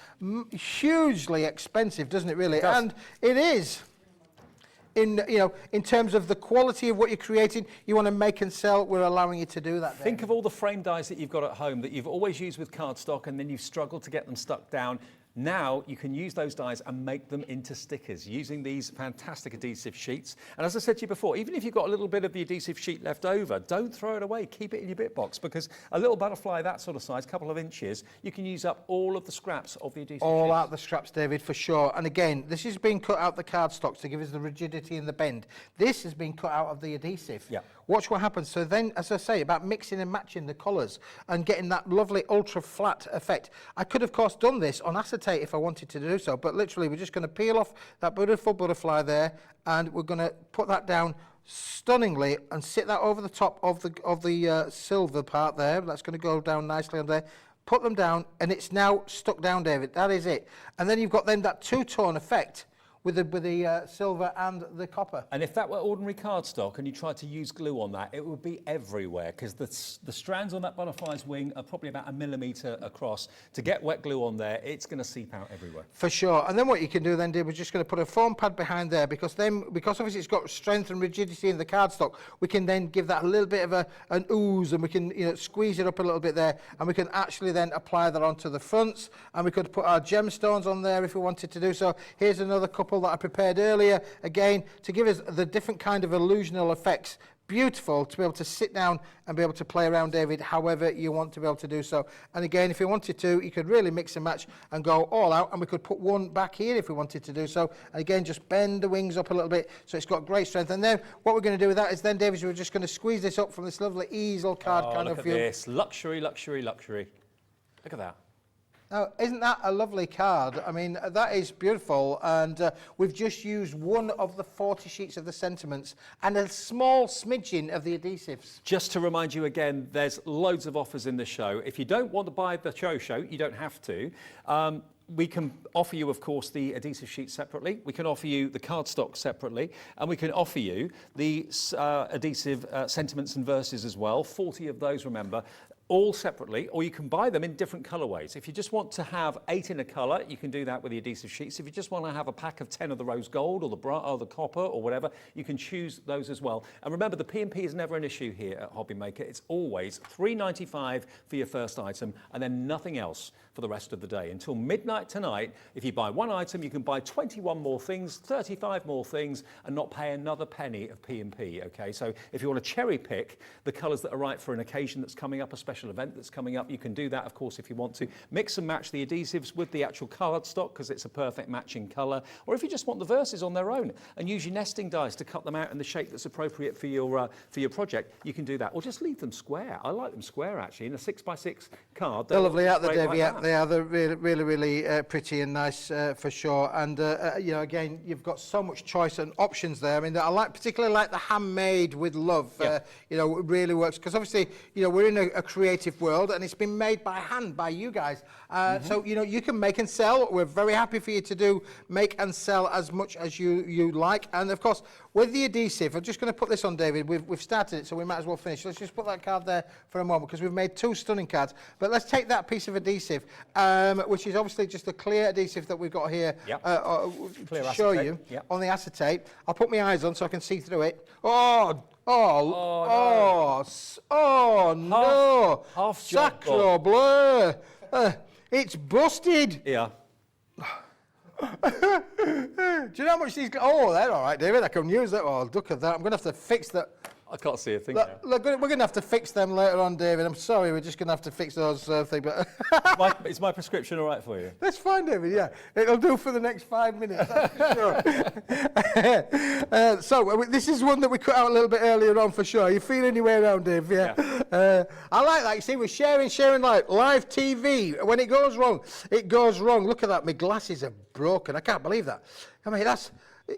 Speaker 5: hugely expensive, doesn't it, really? And it is. In terms of the quality of what you're creating, you want to make and sell, we're allowing you to do that.
Speaker 2: Think of all the frame dies that you've got at home that you've always used with cardstock and then you've struggled to get them stuck down. Now you can use those dies and make them into stickers using these fantastic adhesive sheets. And as I said to you before, even if you've got a little bit of the adhesive sheet left over, don't throw it away. Keep it in your bit box, because a little butterfly that sort of size, couple of inches, you can use up all of the scraps of the adhesive
Speaker 5: all
Speaker 2: sheets.
Speaker 5: out the scraps, David, for sure. And again, this has been cut out the cardstock to give us the rigidity and the bend. This has been cut out of the adhesive.
Speaker 2: Yeah.
Speaker 5: Watch what happens. So then, as I say, about mixing and matching the colours and getting that lovely ultra flat effect. I could, of course, done this on acetate if I wanted to do so, but literally we're just going to peel off that beautiful butterfly there, and we're going to put that down stunningly and sit that over the top of the silver part there. That's going to go down nicely on there. Put them down, and it's now stuck down, David. That is it. And then you've got then that two-tone effect with the silver and the copper.
Speaker 2: And if that were ordinary cardstock and you tried to use glue on that, it would be everywhere, because the strands on that butterfly's wing are probably about 1 millimetre across. To get wet glue on there, it's going to seep out everywhere.
Speaker 5: For sure. And then what you can do then, Dave, we're just going to put a foam pad behind there, because obviously it's got strength and rigidity in the cardstock, we can then give that a little bit of an ooze, and we can squeeze it up a little bit there, and we can actually then apply that onto the fronts, and we could put our gemstones on there if we wanted to do so. Here's another couple that I prepared earlier, again, to give us the different kind of illusional effects. Beautiful to be able to sit down and be able to play around, David, however you want to be able to do so. And again, if you wanted to, you could really mix and match and go all out, and we could put one back here if we wanted to do so. And again, just bend the wings up a little bit so it's got great strength. And then what we're going to do with that is then, David, we're just going to squeeze this up from this lovely easel card kind of view.
Speaker 2: Look at this. Luxury, luxury, luxury. Look at that.
Speaker 5: Now, isn't that a lovely card? I mean, that is beautiful, and we've just used one of the 40 sheets of the sentiments and a small smidgen of the adhesives.
Speaker 2: Just to remind you again, there's loads of offers in the show. If you don't want to buy the show, you don't have to. We can offer you, of course, the adhesive sheets separately. We can offer you the cardstock separately, and we can offer you the adhesive sentiments and verses as well. 40 of those, remember. all separately, or you can buy them in different colorways. If you just want to have 8 in a color, you can do that with the adhesive sheets. If you just want to have a pack of 10 of the rose gold or the copper or whatever, you can choose those as well. And remember, the P&P is never an issue here at Hobby Maker. It's always $3.95 for your first item and then nothing else for the rest of the day. Until midnight tonight, if you buy one item, you can buy 21 more things, 35 more things, and not pay another penny of P&P, okay? So if you want to cherry pick the colors that are right for an occasion that's coming up, a special event that's coming up, you can do that, of course, if you want to. Mix and match the adhesives with the actual cardstock because it's a perfect matching color. Or if you just want the verses on their own and use your nesting dies to cut them out in the shape that's appropriate for your project, you can do that. Or just leave them square. I like them square, actually, in a 6x6 card.
Speaker 5: They're lovely out there, Dave.
Speaker 2: Like
Speaker 5: They are. They're really pretty and nice for sure. And you know, again, you've got so much choice and options there. I mean, I particularly like the handmade with love.
Speaker 2: Yeah.
Speaker 5: You know, it really works because obviously, you know, we're in a creative world and it's been made by hand by you guys. So you know, you can make and sell. We're very happy for you to make and sell as much as you like. And of course, with the adhesive, I'm just going to put this on, David. We've started it, so we might as well finish. Let's just put that card there for a moment because we've made 2 stunning cards. But let's take that piece of adhesive, which is obviously just a clear adhesive that we've got here to show you on the acetate. I'll put my eyes on so I can see through it. No!
Speaker 2: Half
Speaker 5: Sacro bleu! It's busted!
Speaker 2: Yeah.
Speaker 5: Do you know how much these... Oh, they're all right, David. I can use that. Oh, look at that. I'm going to have to fix that.
Speaker 2: I can't see a thing
Speaker 5: Look, we're going to have to fix them later on, David. I'm sorry, we're just going to have to fix those things. But
Speaker 2: Is my prescription all right for you?
Speaker 5: that's fine, David, yeah. It'll do for the next 5 minutes, that's for sure. So, this is one that we cut out a little bit earlier on for sure. You feeling your way around, Dave? Yeah. I like that. You see, we're sharing like live TV. When it goes wrong, it goes wrong. Look at that. My glasses are broken. I can't believe that. I mean, that's...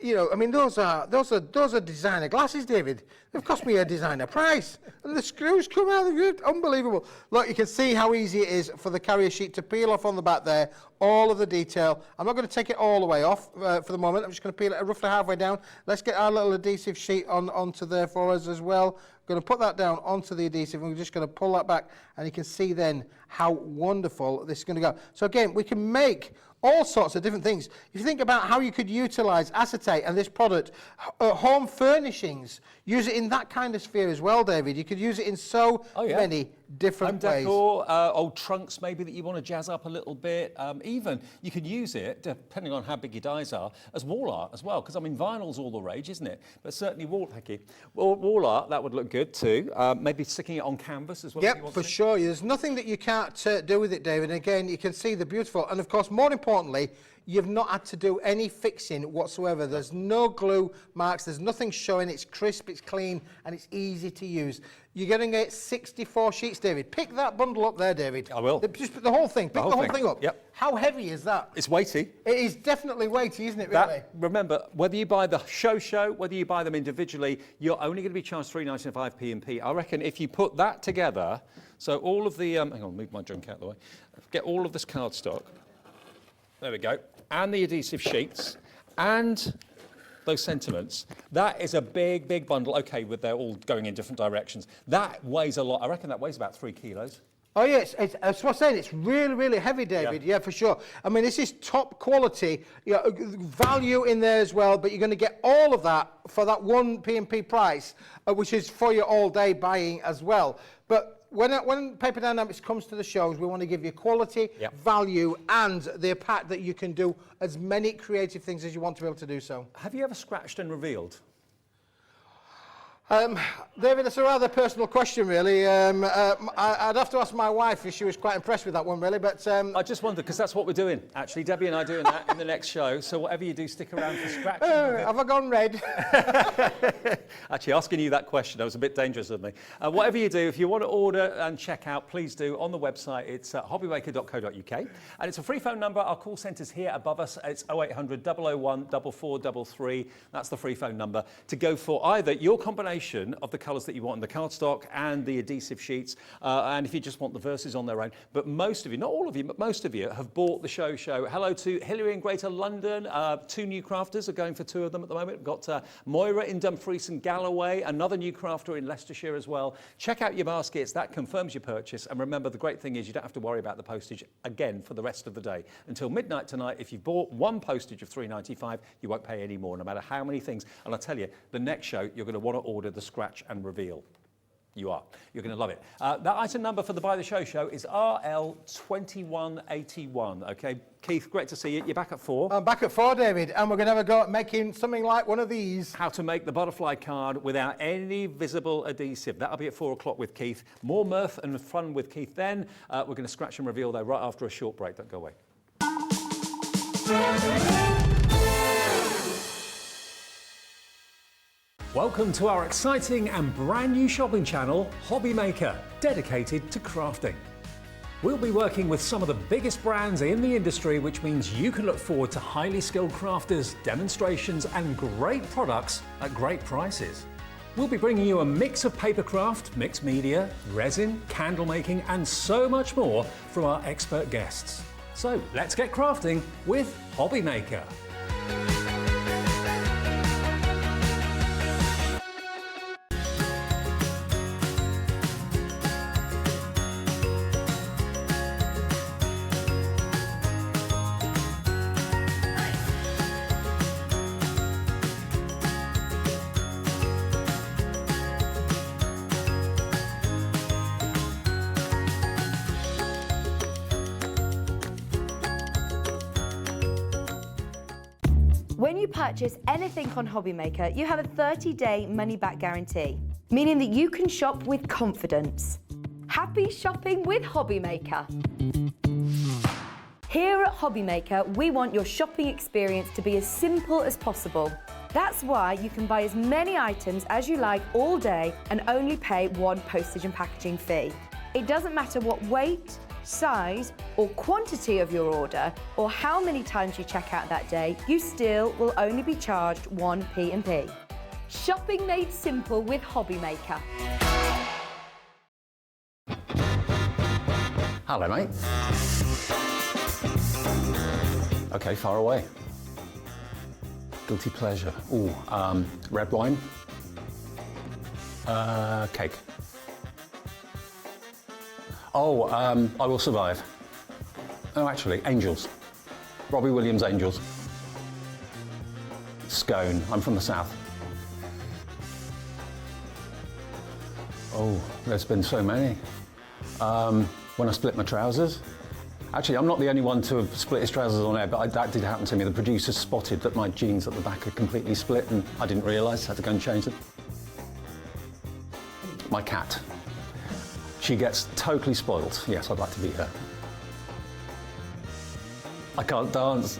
Speaker 5: You know, I mean, those are designer glasses, David. They've cost me a designer price, and the screws come out. They're good, unbelievable. Look, you can see how easy it is for the carrier sheet to peel off on the back there. All of the detail. I'm not going to take it all the way off for the moment. I'm just going to peel it roughly halfway down. Let's get our little adhesive sheet onto there for us as well. Going to put that down onto the adhesive, and we're just going to pull that back, and you can see then how wonderful this is going to go. So again, we can make all sorts of different things. If you think about how you could utilize acetate and this product, home furnishings, use it in that kind of sphere as well, David. You could use it in so many different ways.
Speaker 2: Decor, old trunks maybe that you want to jazz up a little bit. Even you could use it, depending on how big your dies are, as wall art as well. Because I mean, vinyl's all the rage, isn't it? But certainly wall art, that would look good too. Maybe sticking it on canvas as well.
Speaker 5: Yep, for sure. There's nothing that you can't do with it, David. And again, you can see the beautiful, and of course, more importantly, you've not had to do any fixing whatsoever. There's no glue marks, there's nothing showing. It's crisp, it's clean, and it's easy to use. You're going to get 64 sheets, David. Pick that bundle up there, David.
Speaker 2: I will.
Speaker 5: Just put the whole thing. Pick the whole thing up.
Speaker 2: Yep.
Speaker 5: How heavy is that?
Speaker 2: It's weighty.
Speaker 5: It is definitely weighty, isn't it, really?
Speaker 2: Remember, whether you buy the show, whether you buy them individually, you're only going to be charged $3.95 P&P. I reckon if you put that together, so all of the... hang on, move my junk out of the way. Get all of this cardstock. There we go. And the adhesive sheets and those sentiments. That is a big, big bundle. Okay, but they're all going in different directions. That weighs a lot. I reckon that weighs about 3 kilos.
Speaker 5: Oh, yes, that's what I'm saying. It's really, really heavy, David. Yeah, for sure. I mean, this is top quality, value in there as well, but you're going to get all of that for that one P&P price, which is for your all-day buying as well. But when Paper Dynamics comes to the shows, we want to give you quality, value, and the fact that you can do as many creative things as you want to be able to do so.
Speaker 2: Have you ever scratched and revealed?
Speaker 5: David, that's a rather personal question, really. I'd have to ask my wife if she was quite impressed with that one, really. But
Speaker 2: I just wondered, because that's what we're doing, actually. Debbie and I are doing that in the next show. So whatever you do, stick around for scratch.
Speaker 5: Have I gone red?
Speaker 2: Actually, asking you that question, that was a bit dangerous of me. Whatever you do, if you want to order and check out, please do. On the website, it's hobbymaker.co.uk. And it's a free phone number. Our call centre's here above us. It's 0800 001 4433. That's the free phone number to go for either your combination combination of the colours that you want in the cardstock and the adhesive sheets, and if you just want the verses on their own. But most of you, not all of you, but most of you have bought the show. Hello to Hilary in Greater London. 2 new crafters are going for 2 of them at the moment. We've got Moira in Dumfries and Galloway, another new crafter in Leicestershire as well. Check out your baskets. That confirms your purchase. And remember, the great thing is you don't have to worry about the postage again for the rest of the day. Until midnight tonight, if you've bought one postage of £3.95, you won't pay any more, no matter how many things. And I tell you, the next show, you're going to want to order the scratch and reveal. You are. You're going to love it. That item number for the Buy the Show is RL2181. Okay, Keith, great to see you. You're back at 4.
Speaker 5: I'm back at 4, David, and we're going to have a go at making something like one of these.
Speaker 2: How to make the butterfly card without any visible adhesive. That'll be at 4 o'clock with Keith. More mirth and fun with Keith then. We're going to scratch and reveal, though, right after a short break. Don't go away.
Speaker 3: Welcome to our exciting and brand new shopping channel, Hobby Maker, dedicated to crafting. We'll be working with some of the biggest brands in the industry, which means you can look forward to highly skilled crafters, demonstrations and great products at great prices. We'll be bringing you a mix of papercraft, mixed media, resin, candle making and so much more from our expert guests. So let's get crafting with Hobby Maker.
Speaker 1: When you purchase anything on Hobby Maker, you have a 30-day money-back guarantee, meaning that you can shop with confidence. Happy shopping with Hobby Maker. Here at Hobby Maker, we want your shopping experience to be as simple as possible. That's why you can buy as many items as you like all day and only pay one postage and packaging fee. It doesn't matter what weight, size or quantity of your order or how many times you check out that day, you still will only be charged one P&P. Shopping made simple with Hobby Maker.
Speaker 2: Hello, mate. Okay, far away. Guilty pleasure. Ooh, red wine. Cake. Oh, I Will Survive. Oh, actually, Angels. Robbie Williams' Angels. Scone. I'm from the south. Oh, there's been so many. When I split my trousers. Actually, I'm not the only one to have split his trousers on air, but that did happen to me. The producer spotted that my jeans at the back had completely split and I didn't realise, had to go and change them. My cat. She gets totally spoiled. Yes, I'd like to beat her. I can't dance.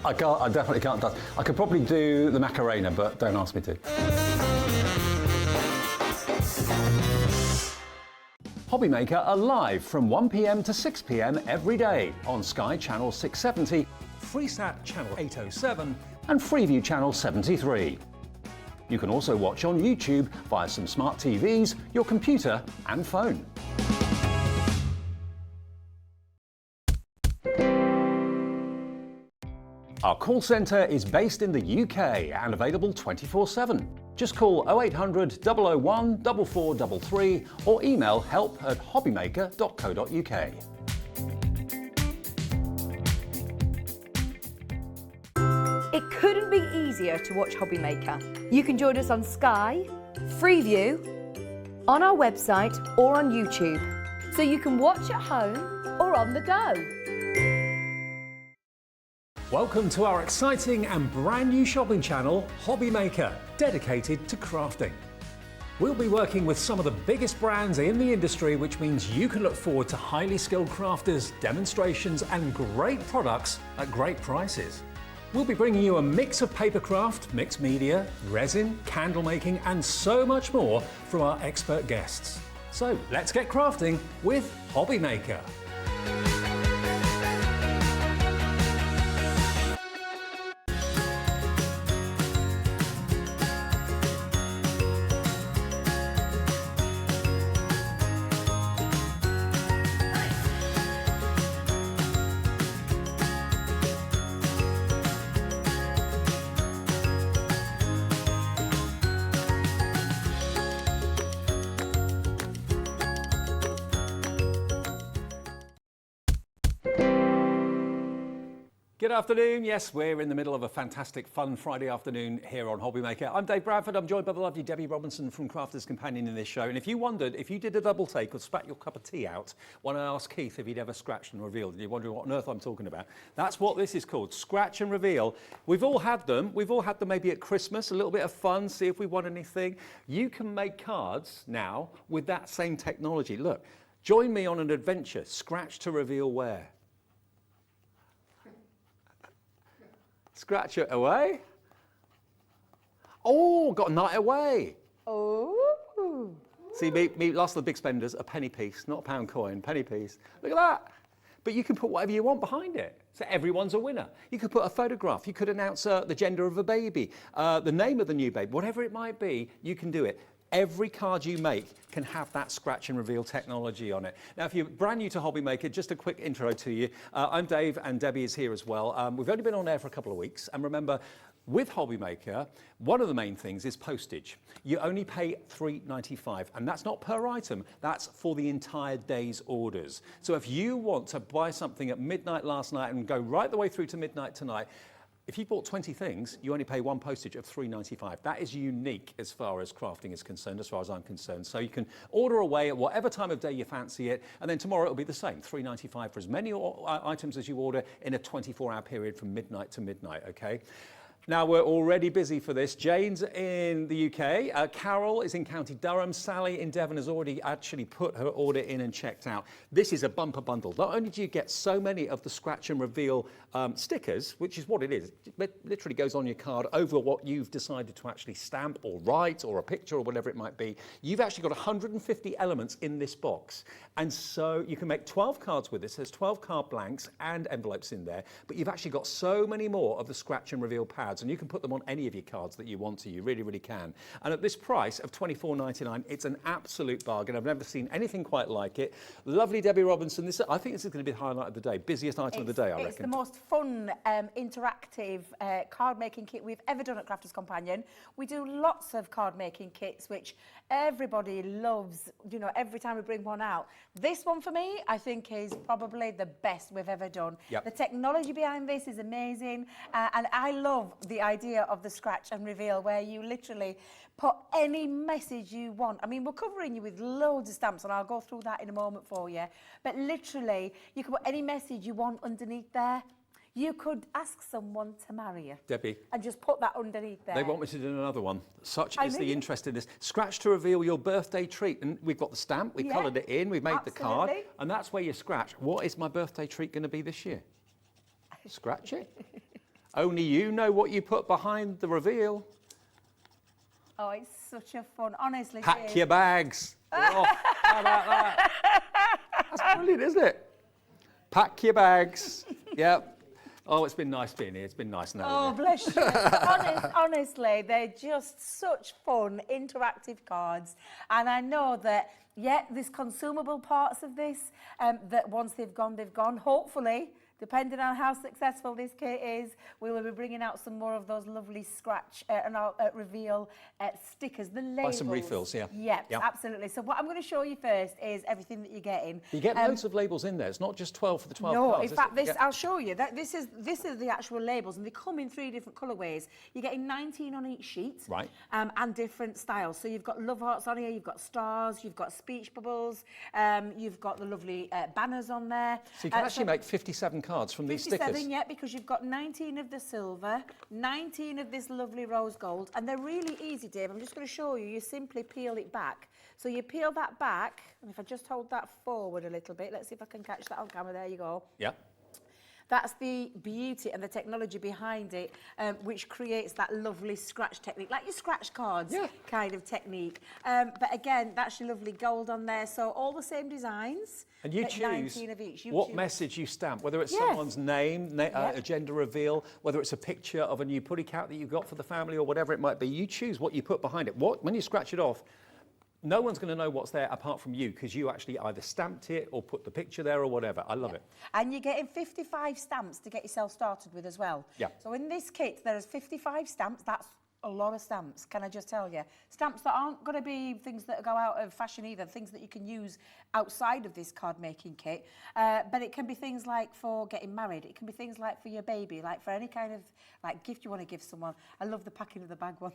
Speaker 2: I definitely can't dance. I could probably do the Macarena, but don't ask me to. Hobby Maker are live from 1 p.m. to 6 p.m. every day on Sky Channel 670,
Speaker 3: Freesat Channel 807
Speaker 2: and Freeview Channel 73. You can also watch on YouTube via some smart TVs, your computer and phone. Our call centre is based in the UK and available 24/7. Just call 0800 001 4433 or email help@hobbymaker.co.uk.
Speaker 1: It couldn't be easier to watch Hobby Maker. You can join us on Sky, Freeview, on our website or on YouTube, so you can watch at home or on the go.
Speaker 3: Welcome to our exciting and brand new shopping channel, Hobby Maker, dedicated to crafting. We'll be working with some of the biggest brands in the industry, which means you can look forward to highly skilled crafters, demonstrations and great products at great prices. We'll be bringing you a mix of papercraft, mixed media, resin, candle making and so much more from our expert guests. So let's get crafting with Hobby Maker.
Speaker 2: Good afternoon. Yes, we're in the middle of a fantastic, fun Friday afternoon here on Hobby Maker. I'm Dave Bradford. I'm joined by the lovely Debbie Robinson from Crafters Companion in this show. And if you wondered, if you did a double take or spat your cup of tea out when I asked Keith if he'd ever scratched and revealed, and you're wondering what on earth I'm talking about, that's what this is called, scratch and reveal. We've all had them. We've all had them maybe at Christmas, a little bit of fun, see if we won anything. You can make cards now with that same technology. Look, join me on an adventure. Scratch to reveal where? Scratch it away. Oh, got a night away.
Speaker 4: Oh.
Speaker 2: See, me, last of the big spenders, a penny piece, not a pound coin, penny piece. Look at that. But you can put whatever you want behind it. So everyone's a winner. You could put a photograph. You could announce the gender of a baby, the name of the new baby, whatever it might be, you can do it. Every card you make can have that scratch and reveal technology on it. Now, if you're brand new to Hobby Maker, just a quick intro to you. I'm Dave and Debbie is here as well. We've only been on air for a couple of weeks. And remember, with Hobby Maker, one of the main things is postage. You only pay $3.95, and that's not per item. That's for the entire day's orders. So if you want to buy something at midnight last night and go right the way through to midnight tonight, if you bought 20 things, you only pay one postage of $3.95. That is unique as far as crafting is concerned, as far as I'm concerned. So you can order away at whatever time of day you fancy it, and then tomorrow it'll be the same, $3.95 for as many items as you order in a 24-hour period from midnight to midnight, okay? Now, we're already busy for this. Jane's in the UK, Carol is in County Durham, Sally in Devon has already actually put her order in and checked out. This is a bumper bundle. Not only do you get so many of the scratch and reveal stickers, which is what it is, it literally goes on your card over what you've decided to actually stamp or write or a picture or whatever it might be. You've actually got 150 elements in this box. And so you can make 12 cards with this. There's 12 card blanks and envelopes in there, but you've actually got so many more of the scratch and reveal pads, and you can put them on any of your cards that you want to. You really, really can. And at this price of $24.99, it's an absolute bargain. I've never seen anything quite like it. Lovely Debbie Robinson. I think this is going to be the highlight of the day. Busiest item of the day, I reckon.
Speaker 4: It's the most fun, interactive card making kit we've ever done at Crafters Companion. We do lots of card making kits, which everybody loves, you know, every time we bring one out. This one for me, I think is probably the best we've ever done.
Speaker 2: Yep.
Speaker 4: The technology behind this is amazing. And I love the idea of the scratch and reveal, where you literally put any message you want. I mean, we're covering you with loads of stamps, and I'll go through that in a moment for you. But literally, you can put any message you want underneath there. You could ask someone to marry you.
Speaker 2: Debbie.
Speaker 4: And just put that underneath there.
Speaker 2: They want me to do another one. Such is the interest in this. Scratch to reveal your birthday treat. And we've got the stamp, we coloured it in, we've made the card. And that's where you scratch. What is my birthday treat going to be this year? Scratch it. Only you know what you put behind the reveal.
Speaker 4: Oh, it's such a fun, honestly.
Speaker 2: Pack your bags. Oh, how about that? That's brilliant, isn't it? Pack your bags. Yep. Oh, it's been nice being here. It's been nice now.
Speaker 4: Oh, bless you. Honestly, they're just such fun, interactive cards. And I know that, yeah, there's consumable parts of this that once they've gone. Hopefully, depending on how successful this kit is, we will be bringing out some more of those lovely scratch and reveal stickers, the labels.
Speaker 2: Buy some refills, yeah.
Speaker 4: Yep, absolutely. So what I'm going to show you first is everything that you're getting.
Speaker 2: You get loads of labels in there. It's not just 12 for the 12
Speaker 4: no,
Speaker 2: cards.
Speaker 4: in fact, I'll show you. This is the actual labels, and they come in 3 different colourways. You're getting 19 on each sheet.
Speaker 2: Right.
Speaker 4: And different styles. So you've got love hearts on here, you've got stars, you've got speech bubbles, you've got the lovely banners on there.
Speaker 2: So you can actually make 57 cards from these stickers.
Speaker 4: 57, yeah, because you've got 19 of the silver, 19 of this lovely rose gold, and they're really easy, Dave. I'm just going to show you. You simply peel it back. So you peel that back, and if I just hold that forward a little bit, let's see if I can catch that on camera. There you go.
Speaker 2: Yeah.
Speaker 4: That's the beauty and the technology behind it, which creates that lovely scratch technique, like your scratch cards kind of technique. But again, that's your lovely gold on there. So all the same designs.
Speaker 2: And you choose
Speaker 4: 19 of each.
Speaker 2: what message you stamp, whether it's someone's name, a gender reveal, whether it's a picture of a new putty cat that you've got for the family or whatever it might be. You choose what you put behind it. When you scratch it off, no one's going to know what's there apart from you, because you actually either stamped it or put the picture there or whatever. I love it.
Speaker 4: And you're getting 55 stamps to get yourself started with as well.
Speaker 2: Yeah.
Speaker 4: So in this kit, there's 55 stamps. That's a lot of stamps, can I just tell you? Stamps that aren't going to be things that go out of fashion either, things that you can use outside of this card making kit. But it can be things like for getting married, it can be things like for your baby, like for any kind of like gift you want to give someone. I love the packing of the bag one.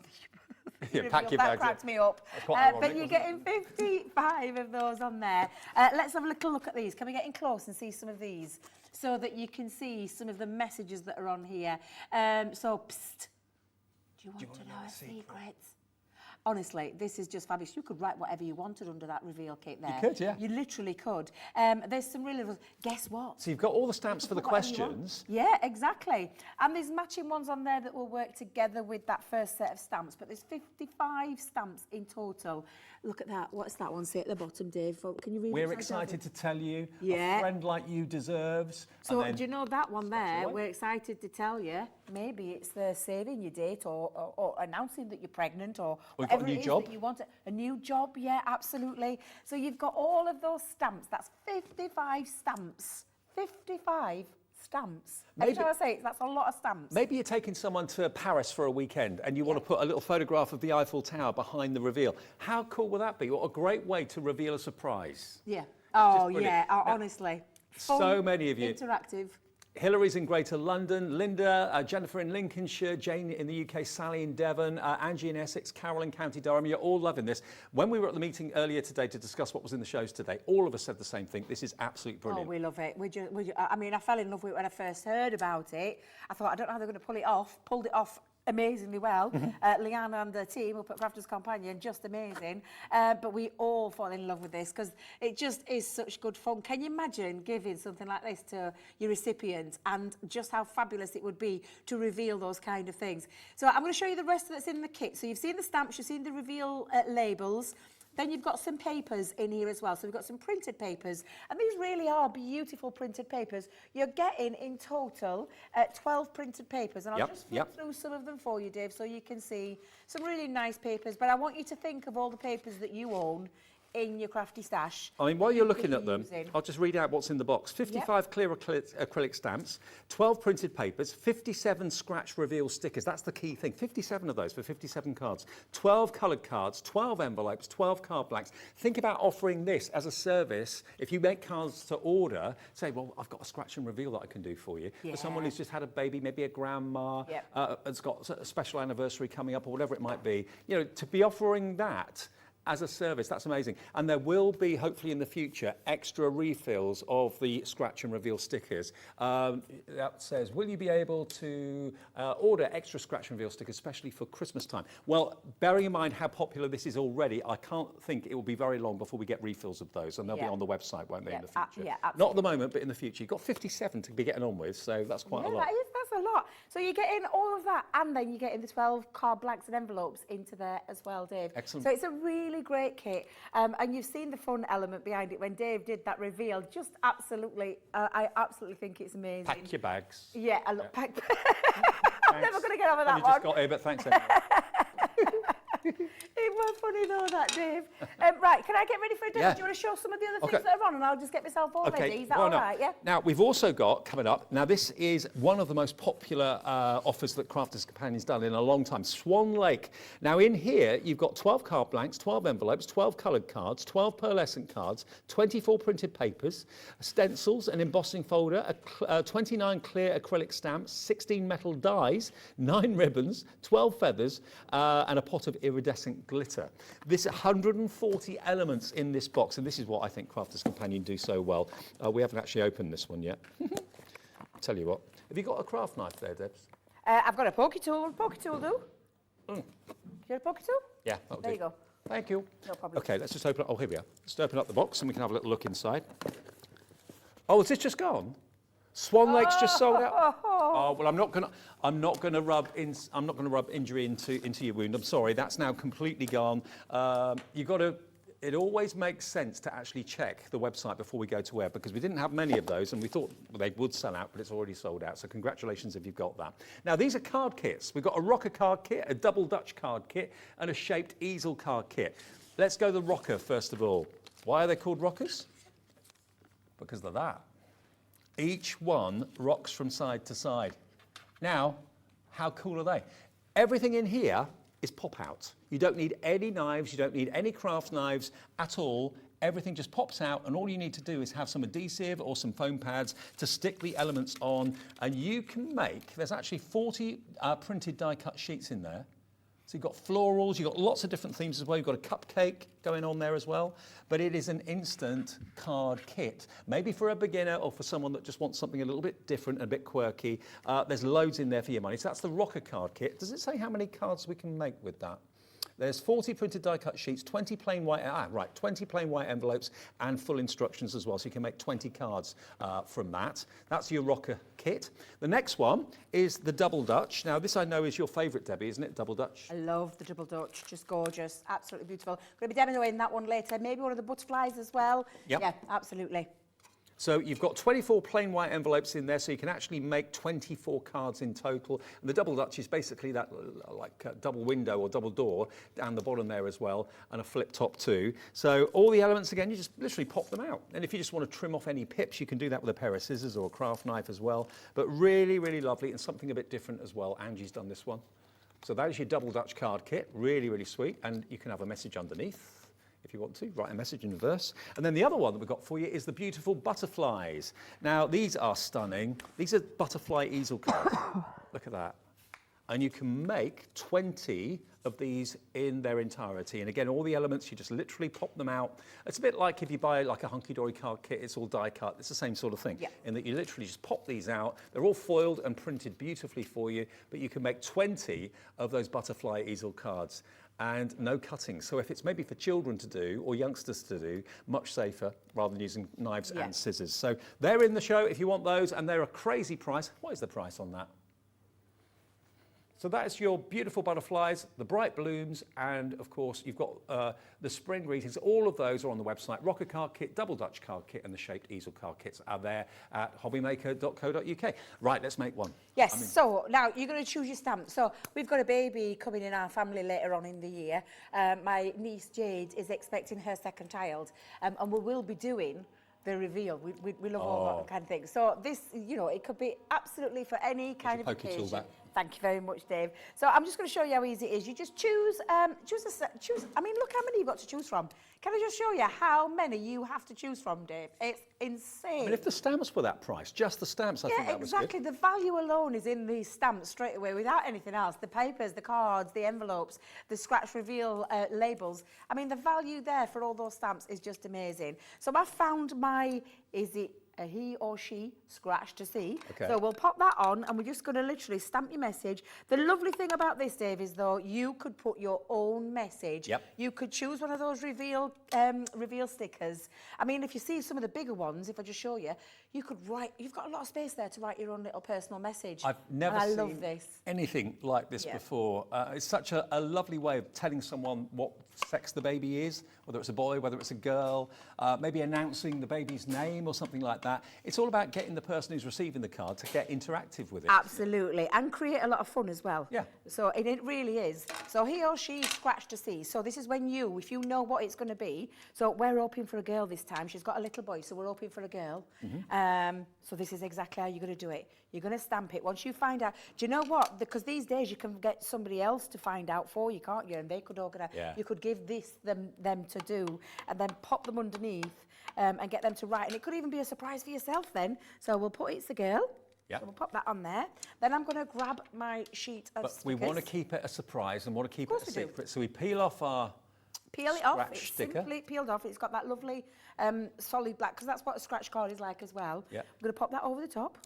Speaker 2: Yeah, pack your
Speaker 4: that
Speaker 2: bags,
Speaker 4: cracks
Speaker 2: yeah.
Speaker 4: me up.
Speaker 2: quite ironic,
Speaker 4: But you're
Speaker 2: wasn't
Speaker 4: getting 55 of those on there. Let's have a little look at these. Can we get in close and see some of these so that you can see some of the messages that are on here? So, psst. Do you want to know our secrets? Honestly, this is just fabulous. You could write whatever you wanted under that reveal kit there.
Speaker 2: You could, yeah.
Speaker 4: You literally could. There's some really... Guess what?
Speaker 2: So you've got all the stamps for the
Speaker 4: Put whatever you want.
Speaker 2: questions.
Speaker 4: Yeah, exactly. And there's matching ones on there that will work together with that first set of stamps. But there's 55 stamps in total. Look at that. What's that one say at the bottom, Dave? Can you read it?
Speaker 2: We're excited to tell you
Speaker 4: Yeah.
Speaker 2: a friend like you deserves.
Speaker 4: So
Speaker 2: and then
Speaker 4: do you know that one there?
Speaker 2: away.
Speaker 4: We're excited to tell you. Maybe it's the saving your date or announcing that you're pregnant or
Speaker 2: We've got a
Speaker 4: whatever
Speaker 2: new
Speaker 4: it is
Speaker 2: job.
Speaker 4: that you want. A new job, yeah, absolutely. So you've got all of those stamps. That's 55 stamps. 55 stamps. Every time I say it, that's a lot of stamps.
Speaker 2: Maybe you're taking someone to Paris for a weekend and you want to put a little photograph of the Eiffel Tower behind the reveal. How cool would that be? What a great way to reveal a surprise.
Speaker 4: Yeah. Oh,
Speaker 2: brilliant.
Speaker 4: yeah,
Speaker 2: Now,
Speaker 4: honestly.
Speaker 2: so
Speaker 4: Fun,
Speaker 2: many of you.
Speaker 4: Interactive.
Speaker 2: Hillary's in Greater London, Linda, Jennifer in Lincolnshire, Jane in the UK, Sally in Devon, Angie in Essex, Carol in County Durham. You're all loving this. When we were at the meeting earlier today to discuss what was in the shows today, all of us said the same thing. This is absolutely brilliant.
Speaker 4: Oh, we love it. I mean, I fell in love with it when I first heard about it. I thought, I don't know how they're going to pull it off. Pulled it off amazingly well. Leanne and the team up at Crafters Companion, just amazing. But we all fall in love with this because it just is such good fun. Can you imagine giving something like this to your recipient and just how fabulous it would be to reveal those kind of things? So I'm going to show you the rest that's in the kit. So you've seen the stamps, you've seen the reveal labels. Then you've got some papers in here as well. So we've got some printed papers. And these really are beautiful printed papers. You're getting, in total, 12 printed papers. And I'll just flip through some of them for you, Dave, so you can see some really nice papers. But I want you to think of all the papers that you own in your crafty stash.
Speaker 2: I mean, while you're looking at them, I'll just read out what's in the box. 55 clear acrylic stamps, 12 printed papers, 57 scratch reveal stickers. That's the key thing. 57 of those for 57 cards. 12 coloured cards, 12 envelopes, 12 card blanks. Think about offering this as a service. If you make cards to order, say, well, I've got a scratch and reveal that I can do for you. For someone who's just had a baby, maybe a grandma, has got a special anniversary coming up or whatever it might be. You know, to be offering that as a service, that's amazing. And there will be, hopefully in the future, extra refills of the scratch and reveal stickers. That says, will you be able to order extra scratch and reveal stickers, especially for Christmas time? Well, bearing in mind how popular this is already, I can't think it will be very long before we get refills of those, and they'll be on the website, won't they, in the future? Not at the moment, but in the future. You've got 57 to be getting on with, so that's quite a lot.
Speaker 4: That's a lot. So you're getting all of that, and then you're getting the 12 card blanks and envelopes into there as well, Dave.
Speaker 2: Excellent.
Speaker 4: So it's a really great kit, and you've seen the fun element behind it when Dave did that reveal. Just absolutely, I absolutely think it's amazing.
Speaker 2: Pack your bags.
Speaker 4: Yeah, I look pack. I'm never going to get over that
Speaker 2: You
Speaker 4: one.
Speaker 2: just got here, but thanks anyway.
Speaker 4: It was funny though, that, Dave. Right, can I get ready for a demo? Do you want to show some of the other things that are on, and I'll just get myself all ready? Is that all right, yeah?
Speaker 2: Now, we've also got, coming up, now this is one of the most popular offers that Crafters Companion's done in a long time, Swan Lake. Now, in here, you've got 12 card blanks, 12 envelopes, 12 coloured cards, 12 pearlescent cards, 24 printed papers, stencils, an embossing folder, 29 clear acrylic stamps, 16 metal dies, 9 ribbons, 12 feathers, and a pot of iridescent glitter. There's 140 elements in this box, and this is what I think Crafters Companion do so well. We haven't actually opened this one yet. Tell you what, have you got a craft knife there, Debs?
Speaker 4: I've got a pokey tool. Pokey tool, do? You got a pokey tool?
Speaker 2: Yeah, that'll do.
Speaker 4: There you go.
Speaker 2: Thank you.
Speaker 4: No problem.
Speaker 2: Okay, let's just open. Oh, here we are. Let's open up the box, and we can have a little look inside. Oh, is this just gone? Swan Lake's just sold out. Oh well, I'm not gonna rub injury into your wound. I'm sorry, that's now completely gone. You got to. It always makes sense to actually check the website before we go to air, because we didn't have many of those and we thought they would sell out, but it's already sold out. So congratulations if you've got that. Now these are card kits. We've got a rocker card kit, a double Dutch card kit, and a shaped easel card kit. Let's go the rocker first of all. Why are they called rockers? Because of that. Each one rocks from side to side. Now, how cool are they? Everything in here is pop out. You don't need any knives, you don't need any craft knives at all. Everything just pops out, and all you need to do is have some adhesive or some foam pads to stick the elements on, and you can make, there's actually 40 printed die cut sheets in there. So you've got florals, you've got lots of different themes as well. You've got a cupcake going on there as well. But it is an instant card kit. Maybe for a beginner or for someone that just wants something a little bit different, a bit quirky. There's loads in there for your money. So that's the rocker card kit. Does it say how many cards we can make with that? There's 40 printed die cut sheets, 20 plain white, 20 plain white envelopes and full instructions as well. So you can make 20 cards from that. That's your rocker kit. The next one is the double Dutch. Now this I know is your favourite, Debbie, isn't it? Double Dutch.
Speaker 4: I love the double Dutch, just gorgeous, absolutely beautiful. Going to be demoing that one later. Maybe one of the butterflies as well.
Speaker 2: Yep.
Speaker 4: Yeah, absolutely.
Speaker 2: So you've got 24 plain white envelopes in there, so you can actually make 24 cards in total. And the double Dutch is basically that like double window or double door down the bottom there as well, and a flip top too. So all the elements, again, you just literally pop them out. And if you just want to trim off any pips, you can do that with a pair of scissors or a craft knife as well. But really, really lovely, and something a bit different as well. Angie's done this one. So that is your double Dutch card kit, really, really sweet. And you can have a message underneath, if you want to, write a message in verse. And then the other one that we've got for you is the beautiful butterflies. Now, these are stunning. These are butterfly easel cards. Look at that. And you can make 20 of these in their entirety. And again, all the elements, you just literally pop them out. It's a bit like if you buy like a hunky-dory card kit, it's all die cut. It's the same sort of thing, in that you literally just pop these out. They're all foiled and printed beautifully for you, but you can make 20 of those butterfly easel cards. And no cutting. So if it's maybe for children to do or youngsters to do, much safer rather than using knives and scissors. So they're in the show if you want those, and they're a crazy price. What is the price on that? So that is your beautiful butterflies, the bright blooms, and of course you've got the spring greetings. All of those are on the website. Rocker card kit, double Dutch card kit, and the shaped easel card kits are there at hobbymaker.co.uk. Right, let's make one.
Speaker 4: Yes, so now you're going to choose your stamp. So we've got a baby coming in our family later on in the year. My niece Jade is expecting her second child, and we will be doing the reveal. We love all that kind of thing. So this, you know, it could be absolutely for any kind of occasion. Thank you very much, Dave. So I'm just going to show you how easy it is. You just choose, I mean, look how many you've got to choose from. Can I just show you how many you have to choose from, Dave? It's insane.
Speaker 2: I mean, if the stamps were that price, just the stamps, I think that was good. Yeah,
Speaker 4: exactly. The value alone is in these stamps straight away, without anything else. The papers, the cards, the envelopes, the scratch reveal labels. I mean, the value there for all those stamps is just amazing. So I found my, is it a he or she scratch to see. Okay. So we'll pop that on, and we're just going to literally stamp your message. The lovely thing about this, Dave, is though you could put your own message. Yep. You could choose one of those reveal stickers. I mean, if you see some of the bigger ones, if I just show you, you could write. You've got a lot of space there to write your own little personal message.
Speaker 2: I've never seen anything like this before. It's such a lovely way of telling someone what sex the baby is, whether it's a boy, whether it's a girl, maybe announcing the baby's name or something like that. It's all about getting the person who's receiving the card to get interactive with it.
Speaker 4: Absolutely, and create a lot of fun as well.
Speaker 2: Yeah.
Speaker 4: So it really is. So he or she scratch to see. So this is when you, if you know what it's going to be. So we're hoping for a girl this time. She's got a little boy, so we're hoping for a girl. So this is exactly how you're going to do it. You're going to stamp it. Once you find out, do you know what? Because these days you can get somebody else to find out for you, can't you? And they could organise. Yeah. You could give them to do, and then pop them underneath and get them to write. And it could even be a surprise for yourself then. So we'll put it's a girl. Yeah. So we'll pop that on there. Then I'm going to grab my sheet of stickers.
Speaker 2: We want to keep it a surprise and want to keep it a secret. So we peel off our scratch sticker.
Speaker 4: Simply peeled off. It's got that lovely solid black, because that's what a scratch card is like as well. Yeah. I'm going to pop that over the top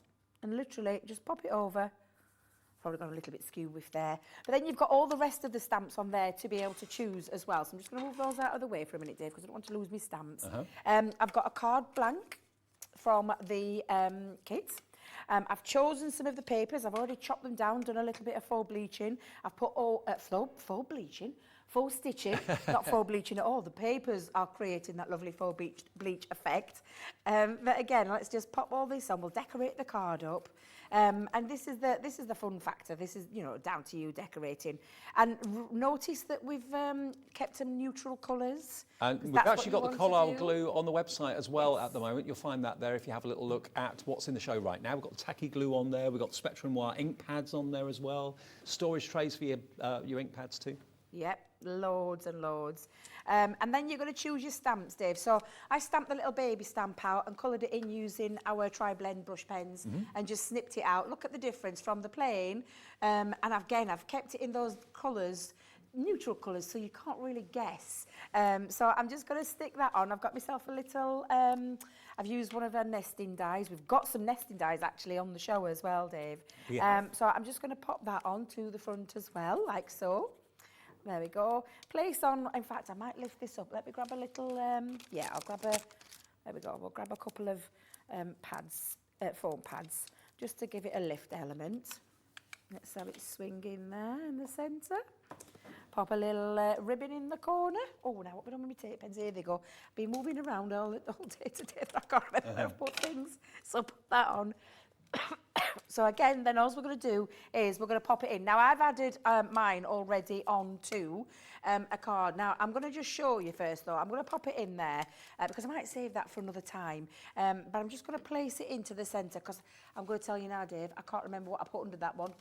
Speaker 4: and literally just pop it over. Probably got a little bit skew with there. But then you've got all the rest of the stamps on there to be able to choose as well. So I'm just going to move those out of the way for a minute, Dave, because I don't want to lose my stamps. I've got a card blank from the kit. I've chosen some of the papers. I've already chopped them down, done a little bit of faux bleaching. I've put faux stitching, not faux bleaching at all. The papers are creating that lovely faux bleach effect. But again, let's just pop all this on. We'll decorate the card up. And this is the fun factor. This is, you know, down to you decorating. And notice that we've kept some neutral colours.
Speaker 2: And we've actually got the Collal glue on the website as well at the moment. You'll find that there if you have a little look at what's in the show right now. We've got the tacky glue on there. We've got the Spectrum Wire ink pads on there as well. Storage trays for your ink pads too.
Speaker 4: Yep, loads and loads. And then you're going to choose your stamps, Dave. So I stamped the little baby stamp out and coloured it in using our Tri-Blend brush pens and just snipped it out. Look at the difference from the plain. And again, I've kept it in those colours, neutral colours, so you can't really guess. So I'm just going to stick that on. I've got myself a little, I've used one of our nesting dies. We've got some nesting dies actually on the show as well, Dave.
Speaker 2: Yeah.
Speaker 4: So I'm just going to pop that onto the front as well, like so. There we go. Place on, in fact, I might lift this up. Let me grab a little, yeah, I'll grab a, there we go. We'll grab a couple of pads, foam pads, just to give it a lift element. Let's have it swing in there in the centre. Pop a little ribbon in the corner. Oh, now what have I done with my tape pens? Here they go. Been moving around all day today. I can't remember where I've put things. So put that on. So again, then all we're going to do is we're going to pop it in. Now I've added mine already onto a card. Now I'm going to just show you first though. I'm going to pop it in there because I might save that for another time. But I'm just going to place it into the centre because I'm going to tell you now, Dave, I can't remember what I put under that one.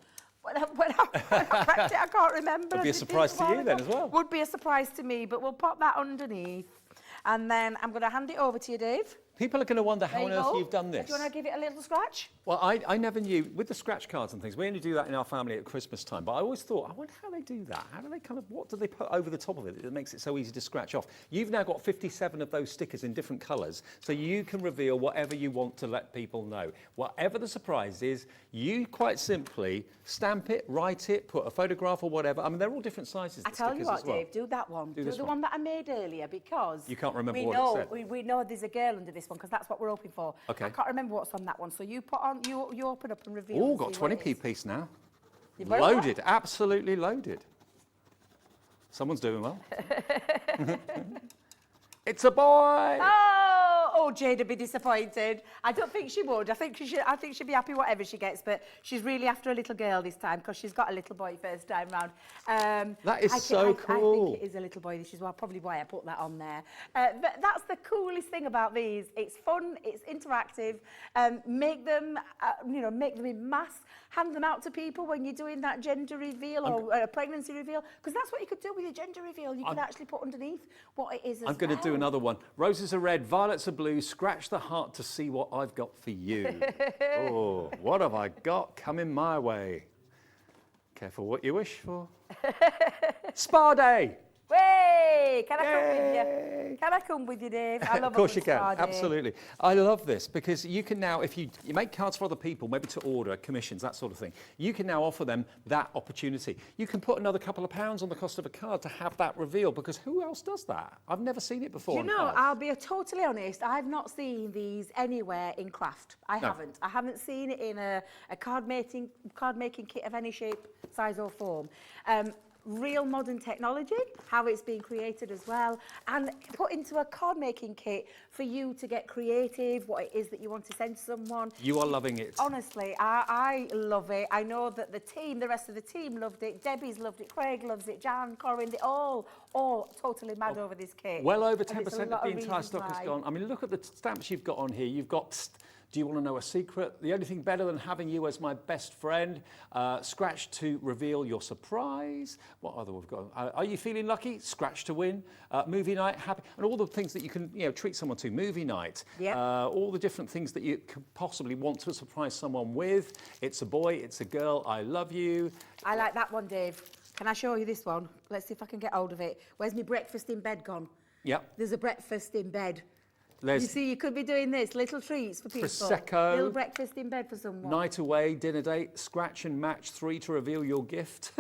Speaker 4: When I prepped it, I can't remember.
Speaker 2: Would be a surprise to you then as well.
Speaker 4: Would be a surprise to me, but we'll pop that underneath. And then I'm going to hand it over to you, Dave.
Speaker 2: People are going to wonder how on earth you've done this.
Speaker 4: Do you want to give it a little scratch?
Speaker 2: Well, I never knew, with the scratch cards and things, we only do that in our family at Christmas time, but I always thought, I wonder how they do that. How do they kind of, what do they put over the top of it that makes it so easy to scratch off? You've now got 57 of those stickers in different colours, so you can reveal whatever you want to let people know. Whatever the surprise is, you quite simply stamp it, write it, put a photograph or whatever. I mean, they're all different sizes, the
Speaker 4: I tell you
Speaker 2: stickers
Speaker 4: what,
Speaker 2: as well.
Speaker 4: Dave, do that one. Do
Speaker 2: this
Speaker 4: the one that I made earlier because
Speaker 2: you can't remember
Speaker 4: we
Speaker 2: what
Speaker 4: know,
Speaker 2: it said.
Speaker 4: we know there's a girl under this one because that's what we're hoping for.
Speaker 2: Okay.
Speaker 4: I can't remember what's on that one. So you put on, you open up and reveal.
Speaker 2: Oh,
Speaker 4: and
Speaker 2: got
Speaker 4: see what it
Speaker 2: 20p
Speaker 4: is.
Speaker 2: piece now.
Speaker 4: You've got
Speaker 2: Loaded, absolutely loaded. Someone's doing well. It's a boy!
Speaker 4: Oh, Jade would be disappointed. I don't think she would. I think she'd be happy whatever she gets, but she's really after a little girl this time because she's got a little boy first time round.
Speaker 2: That is so cool.
Speaker 4: I think it is a little boy. This is probably why I put that on there. But that's the coolest thing about these. It's fun. It's interactive. Make them, make them in mass. Hand them out to people when you're doing that gender reveal or a pregnancy reveal, because that's what you could do with your gender reveal. You could actually put underneath what it is as well.
Speaker 2: I'm going to do another one. Roses are red, violets are blue, scratch the heart to see what I've got for you. Oh, what have I got coming my way? Careful what you wish for. Spa day!
Speaker 4: Way! Can I come with you? Can I come with you, Dave? I love
Speaker 2: Of course you can,
Speaker 4: Spa Day.
Speaker 2: absolutely. I love this because you can now, if you make cards for other people, maybe to order, commissions, that sort of thing, you can now offer them that opportunity. You can put another couple of pounds on the cost of a card to have that reveal because who else does that? I've never seen it before.
Speaker 4: You know, I'll be totally honest, I've not seen these anywhere in craft. I haven't seen it in a card making kit of any shape, size or form. Real modern technology, how it's being created as well, and put into a card making kit for you to get creative, what it is that you want to send to someone.
Speaker 2: You are loving it.
Speaker 4: Honestly, I love it. I know that the rest of the team loved it. Debbie's loved it. Craig loves it. Jan, Corinne, they all totally mad over this kit.
Speaker 2: Well over
Speaker 4: And there's
Speaker 2: 10%
Speaker 4: a
Speaker 2: of
Speaker 4: lot
Speaker 2: the entire
Speaker 4: reasons
Speaker 2: stock
Speaker 4: why.
Speaker 2: is gone. I mean, look at the stamps you've got on here. You've got, do you want to know a secret? The only thing better than having you as my best friend. Scratch to reveal your surprise. What other we've got? Are you feeling lucky? Scratch to win. Movie night, happy. And all the things that you can treat someone to. Movie night.
Speaker 4: Yep.
Speaker 2: All the different things that you could possibly want to surprise someone with. It's a boy, it's a girl, I love you.
Speaker 4: I like that one, Dave. Can I show you this one? Let's see if I can get hold of it. Where's my breakfast in bed gone?
Speaker 2: Yep.
Speaker 4: There's a breakfast in bed.
Speaker 2: There's
Speaker 4: You see, you could be doing this, little treats for people.
Speaker 2: Prosecco.
Speaker 4: Little breakfast in bed for someone.
Speaker 2: night away, dinner date, scratch and match, 3 to reveal your gift.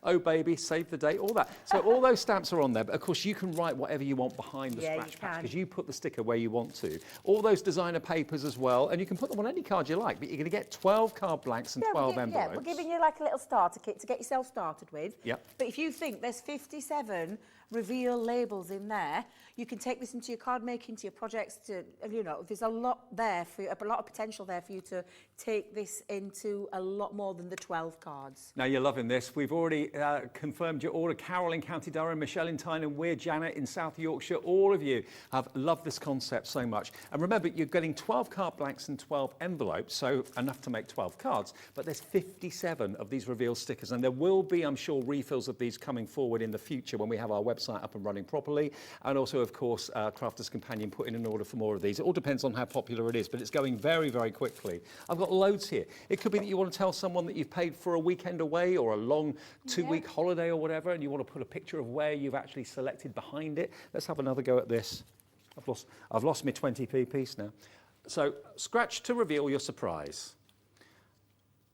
Speaker 2: Oh, baby, save the date, all that. So all those stamps are on there, but of course you can write whatever you want behind the
Speaker 4: Yeah,
Speaker 2: scratch
Speaker 4: you
Speaker 2: patch
Speaker 4: can.
Speaker 2: because you put the sticker where you want to. All those designer papers as well, and you can put them on any card you like, but you're going to get 12 card blanks and 12 envelopes.
Speaker 4: we're giving you like a little starter kit to get yourself started with.
Speaker 2: Yep.
Speaker 4: But if you think there's 57 reveal labels in there, you can take this into your card making, to your projects, to, you know, there's a lot there for a lot of potential there for you to take this into a lot more than the 12 cards.
Speaker 2: Now you're loving this. We've already confirmed your order. Carol in County Durham, Michelle in Tyne and Weir, Janet in South Yorkshire. All of you have loved this concept so much. And remember, you're getting 12 card blanks and 12 envelopes, so enough to make 12 cards. But there's 57 of these reveal stickers, and there will be, I'm sure, refills of these coming forward in the future when we have our website up and running properly. And also, of course, Crafter's Companion put in an order for more of these. It all depends on how popular it is, but it's going very, very quickly. I've got loads here. It could be that you want to tell someone that you've paid for a weekend away or a long 2-week holiday or whatever, and you want to put a picture of where you've actually selected behind it. Let's have another go at this. I've lost my 20p piece now. So, scratch to reveal your surprise.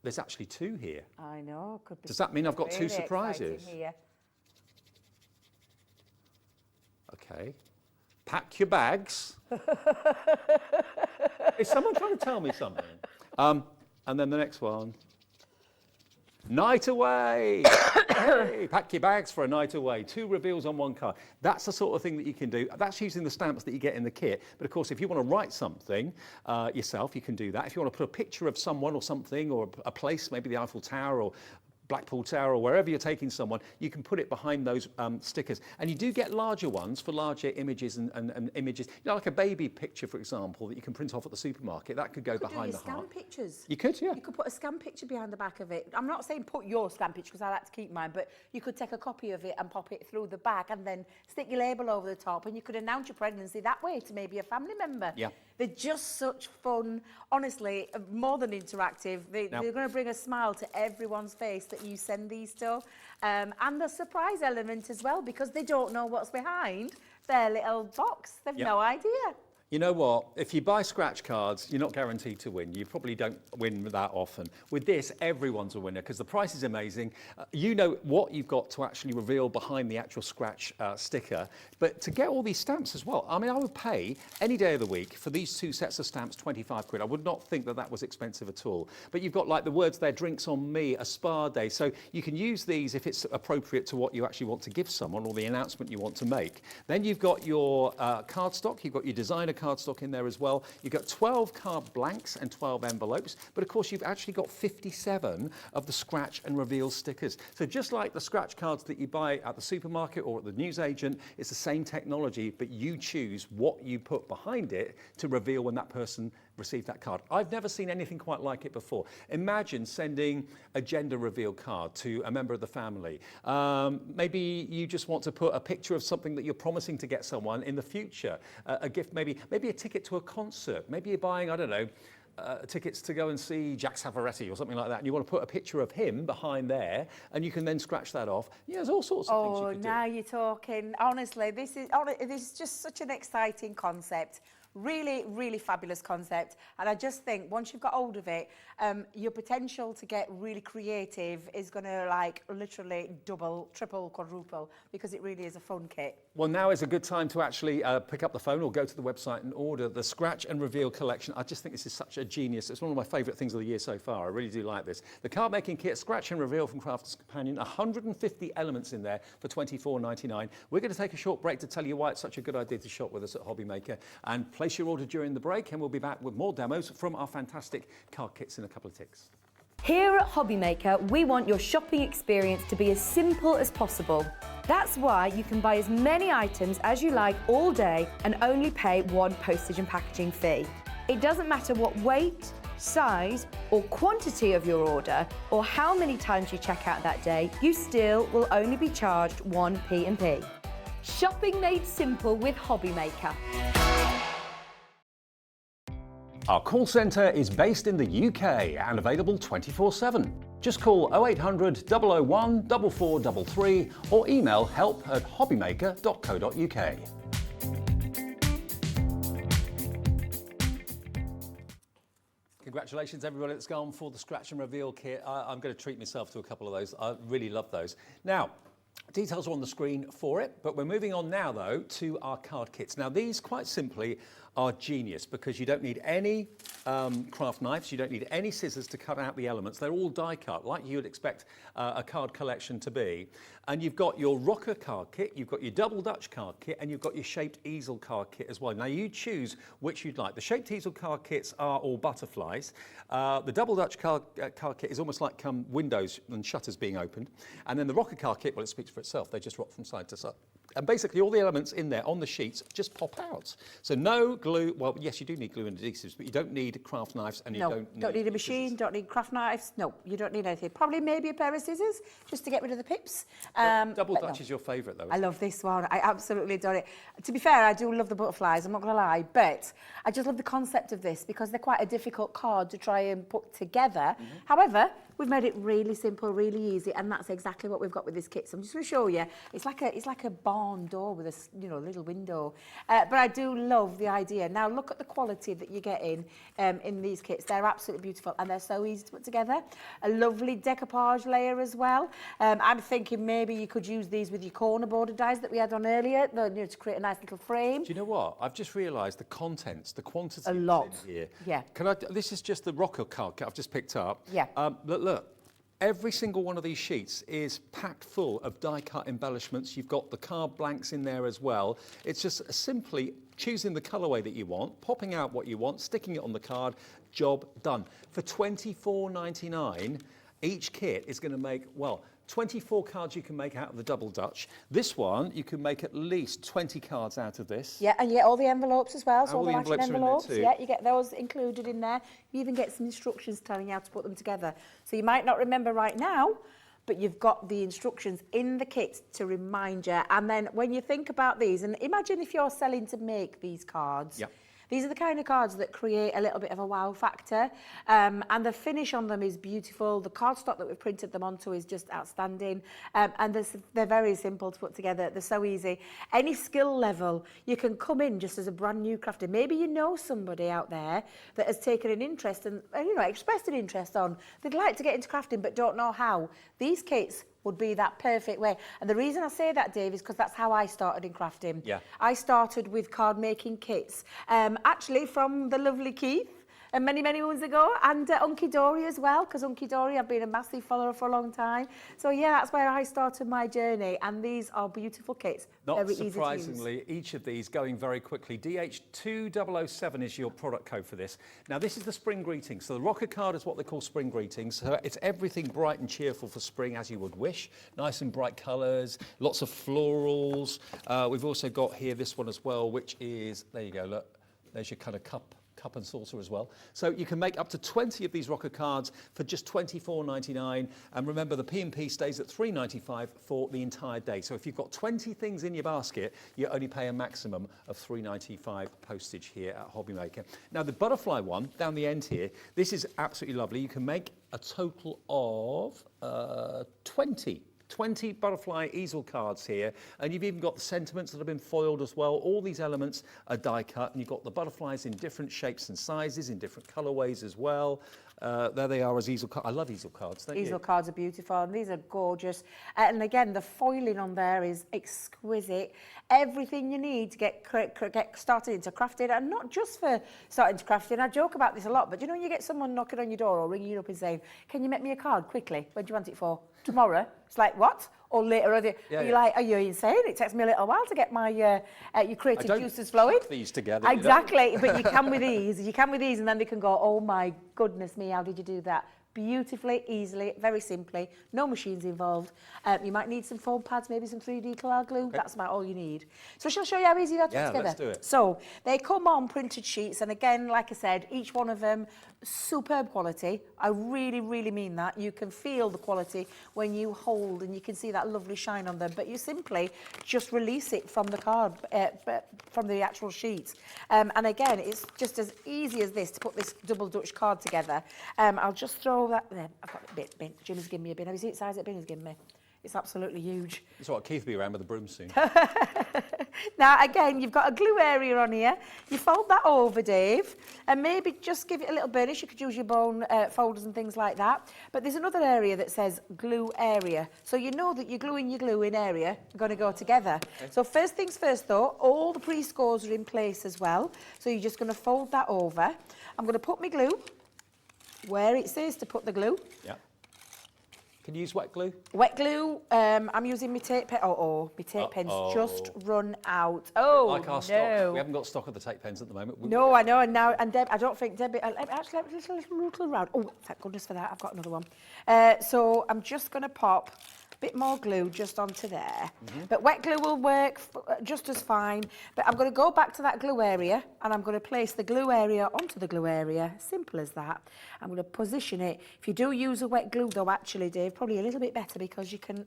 Speaker 2: There's actually 2 here.
Speaker 4: I know. Could be.
Speaker 2: Does that mean I've got
Speaker 4: really
Speaker 2: 2 surprises?
Speaker 4: here.
Speaker 2: Okay. Pack your bags. Is someone trying to tell me something? And then the next one. Night away. Hey, pack your bags for a night away. 2 reveals on 1 card. That's the sort of thing that you can do. That's using the stamps that you get in the kit. But of course, if you want to write something yourself, you can do that. If you want to put a picture of someone or something, or a place, maybe the Eiffel Tower or Blackpool Tower or wherever you're taking someone, you can put it behind those stickers. And you do get larger ones for larger images and images. You know, like a baby picture, for example, that you can print off at the supermarket. That could go behind the heart.
Speaker 4: Scan pictures.
Speaker 2: You could, yeah.
Speaker 4: You could put a scan picture behind the back of it. I'm not saying put your scan picture because I like to keep mine, but you could take a copy of it and pop it through the back and then stick your label over the top, and you could announce your pregnancy that way to maybe a family member.
Speaker 2: Yeah.
Speaker 4: They're just such fun, honestly, more than interactive. They're going to bring a smile to everyone's face that you send these to. And the surprise element as well, because they don't know what's behind their little box. They've no idea.
Speaker 2: You know what? If you buy scratch cards, you're not guaranteed to win. You probably don't win that often. With this, everyone's a winner because the price is amazing. You know what you've got to actually reveal behind the actual scratch sticker. But to get all these stamps as well, I mean, I would pay any day of the week for these 2 sets of stamps 25 quid. I would not think that that was expensive at all. But you've got like the words there, drinks on me, a spa day. So you can use these if it's appropriate to what you actually want to give someone or the announcement you want to make. Then you've got your cardstock, you've got your designer cardstock in there as well. You've got 12 card blanks and 12 envelopes, but of course you've actually got 57 of the scratch and reveal stickers. So just like the scratch cards that you buy at the supermarket or at the newsagent, it's the same technology, but you choose what you put behind it to reveal when that person received that card. I've never seen anything quite like it before. Imagine sending a gender reveal card to a member of the family. Maybe you just want to put a picture of something that you're promising to get someone in the future. A gift, maybe a ticket to a concert. Maybe you're buying, I don't know, tickets to go and see Jack Savaretti or something like that, and you want to put a picture of him behind there, and you can then scratch that off. Yeah, there's all sorts of things you could do.
Speaker 4: Oh, now you're talking. Honestly, this is just such an exciting concept. Really, really fabulous concept. And I just think once you've got hold of it, your potential to get really creative is going to like literally double, triple, quadruple, because it really is a fun kit.
Speaker 2: Well, now is a good time to actually pick up the phone or go to the website and order the Scratch and Reveal collection. I just think this is such a genius. It's one of my favourite things of the year so far. I really do like this. The card making kit, Scratch and Reveal from Crafter's Companion, 150 elements in there for $24.99. We're going to take a short break to tell you why it's such a good idea to shop with us at Hobby Maker, and place your order during the break, and we'll be back with more demos from our fantastic card kits in a couple of ticks.
Speaker 1: Here at Hobby Maker, we want your shopping experience to be as simple as possible. That's why you can buy as many items as you like all day and only pay one postage and packaging fee. It doesn't matter what weight, size or quantity of your order or how many times you check out that day, you still will only be charged one P&P. Shopping made simple with Hobby Maker.
Speaker 2: Our call centre is based in the UK and available 24/7. Just call 0800 001 4433 or email help@hobbymaker.co.uk. Congratulations everybody that's gone for the Scratch and Reveal kit. I'm going to treat myself to a couple of those. I really love those. Now, details are on the screen for it, but we're moving on now though to our card kits. Now these quite simply are genius because you don't need any craft knives. You don't need any scissors to cut out the elements. They're all die cut, like you would expect a card collection to be. And you've got your rocker card kit, you've got your double Dutch card kit, and you've got your shaped easel card kit as well. Now you choose which you'd like. The shaped easel card kits are all butterflies. The double Dutch card kit is almost like windows and shutters being opened. And then the rocker card kit, well, it speaks for itself. They just rock from side to side. And basically all the elements in there on the sheets just pop out. So no glue, well, yes, you do need glue and adhesives, but you don't need craft knives and you
Speaker 4: don't need a machine,
Speaker 2: scissors.
Speaker 4: don't need craft knives. No, you don't need anything. Probably maybe a pair of scissors just to get rid of the pips.
Speaker 2: Double Dutch is your favourite though.
Speaker 4: I love this one. I absolutely adore it. To be fair, I do love the butterflies, I'm not going to lie, but I just love the concept of this because they're quite a difficult card to try and put together. However, we've made it really simple, really easy, and that's exactly what we've got with this kit. So I'm just going to show you. It's like a barn door with a little window. But I do love the idea. Now look at the quality that you're getting in these kits. They're absolutely beautiful and they're so easy to put together. A lovely decoupage layer as well. I'm thinking maybe you could use these with your corner border dies that we had on earlier, to create a nice little frame.
Speaker 2: Do you know what? I've just realised the contents, the quantity
Speaker 4: A lot.
Speaker 2: in here.
Speaker 4: Yeah.
Speaker 2: This is just the rocker card kit I've just picked up.
Speaker 4: Yeah.
Speaker 2: Look. Every single one of these sheets is packed full of die-cut embellishments. You've got the card blanks in there as well. It's just simply choosing the colourway that you want, popping out what you want, sticking it on the card, job done. For £24.99, each kit is going to make, well, 24 cards you can make out of the double Dutch. This one, you can make at least 20 cards out of this.
Speaker 4: Yeah, and you get all the envelopes as well, so
Speaker 2: all the
Speaker 4: matching
Speaker 2: envelopes are in there
Speaker 4: envelopes.
Speaker 2: too.
Speaker 4: Yeah, you get those included in there. You even get some instructions telling you how to put them together. So you might not remember right now, but you've got the instructions in the kit to remind you. And then when you think about these, and imagine if you're selling to make these cards.
Speaker 2: Yep.
Speaker 4: These are the kind of cards that create a little bit of a wow factor, and the finish on them is beautiful. The cardstock that we've printed them onto is just outstanding, and they're very simple to put together. They're so easy. Any skill level, you can come in just as a brand new crafter. Maybe you know somebody out there that has taken an interest and expressed an interest on. They'd like to get into crafting but don't know how. These kits would be that perfect way. And the reason I say that, Dave, is because that's how I started in crafting.
Speaker 2: Yeah.
Speaker 4: I started with card making kits, actually from the lovely Keith, many moons ago, and Unky Dory as well, because Unky Dory, I've been a massive follower for a long time. So yeah, that's where I started my journey, and these are beautiful kits.
Speaker 2: Not
Speaker 4: very easy to
Speaker 2: surprisingly,
Speaker 4: use.
Speaker 2: each of these going very quickly. DH2007 is your product code for this. Now, this is the spring greetings. So the rocker card is what they call spring greetings. So it's everything bright and cheerful for spring, as you would wish. Nice and bright colours, lots of florals. We've also got here this one as well, which is, there you go, look, there's your kind of cup and saucer as well. So you can make up to 20 of these rocker cards for just £24.99. And remember, the P&P stays at £3.95 for the entire day. So if you've got 20 things in your basket, you only pay a maximum of £3.95 postage here at Hobby Maker. Now, the butterfly one down the end here, this is absolutely lovely. You can make a total of 20 butterfly easel cards here, and you've even got the sentiments that have been foiled as well. All these elements are die cut, and you've got the butterflies in different shapes and sizes, in different colorways as well. There they are as easel cards. I love easel cards, don't you?
Speaker 4: Easel cards are beautiful, and these are gorgeous. And again, the foiling on there is exquisite. Everything you need to get started into crafting, and not just for starting to crafting. I joke about this a lot, but you know when you get someone knocking on your door or ringing you up and saying, "Can you make me a card quickly? When do you want it for? Tomorrow?" It's like, what? Or later, you're like, are you insane? It takes me a little while to get my your creative juices flowing.
Speaker 2: Put these together.
Speaker 4: Exactly, but you can with these. You can with these, and then they can go, oh my goodness me, how did you do that? Beautifully, easily, very simply, no machines involved. You might need some foam pads, maybe some 3D colour glue. Okay. That's about all you need. So she'll show you how easy that is together.
Speaker 2: Let's do it.
Speaker 4: So they come on printed sheets, and again, like I said, each one of them superb quality. I really, really mean that. You can feel the quality when you hold, and you can see that lovely shine on them. But you simply just release it from the card, from the actual sheet. And again, it's just as easy as this to put this double Dutch card together. I'll just throw that there. I've got a bin. Jimmy's given me a bin. Have you seen the size that bin he's given me? It's absolutely huge.
Speaker 2: That's what Keith will be around with a broom soon.
Speaker 4: Now, again, you've got a glue area on here. You fold that over, Dave, and maybe just give it a little burnish. You could use your bone folders and things like that. But there's another area that says glue area. So you know that your glue and your glue in area are going to go together. Okay. So first things first, though, all the pre-scores are in place as well. So you're just going to fold that over. I'm going to put my glue where it says to put the glue.
Speaker 2: Yeah. Can you use wet glue?
Speaker 4: Wet glue, I'm using my tape pen. My tape pen's just run out. Oh,
Speaker 2: like our stock. We haven't got stock of the tape pens at the moment.
Speaker 4: No, I know, and Deb, I don't think Debbie, actually, let me little around. Oh, thank goodness for that, I've got another one. So I'm just going to pop a bit more glue just onto there. But wet glue will work just as fine. But I'm going to go back to that glue area, and I'm going to place the glue area onto the glue area. Simple as that. I'm going to position it. If you do use a wet glue, though, actually, Dave, probably a little bit better because you can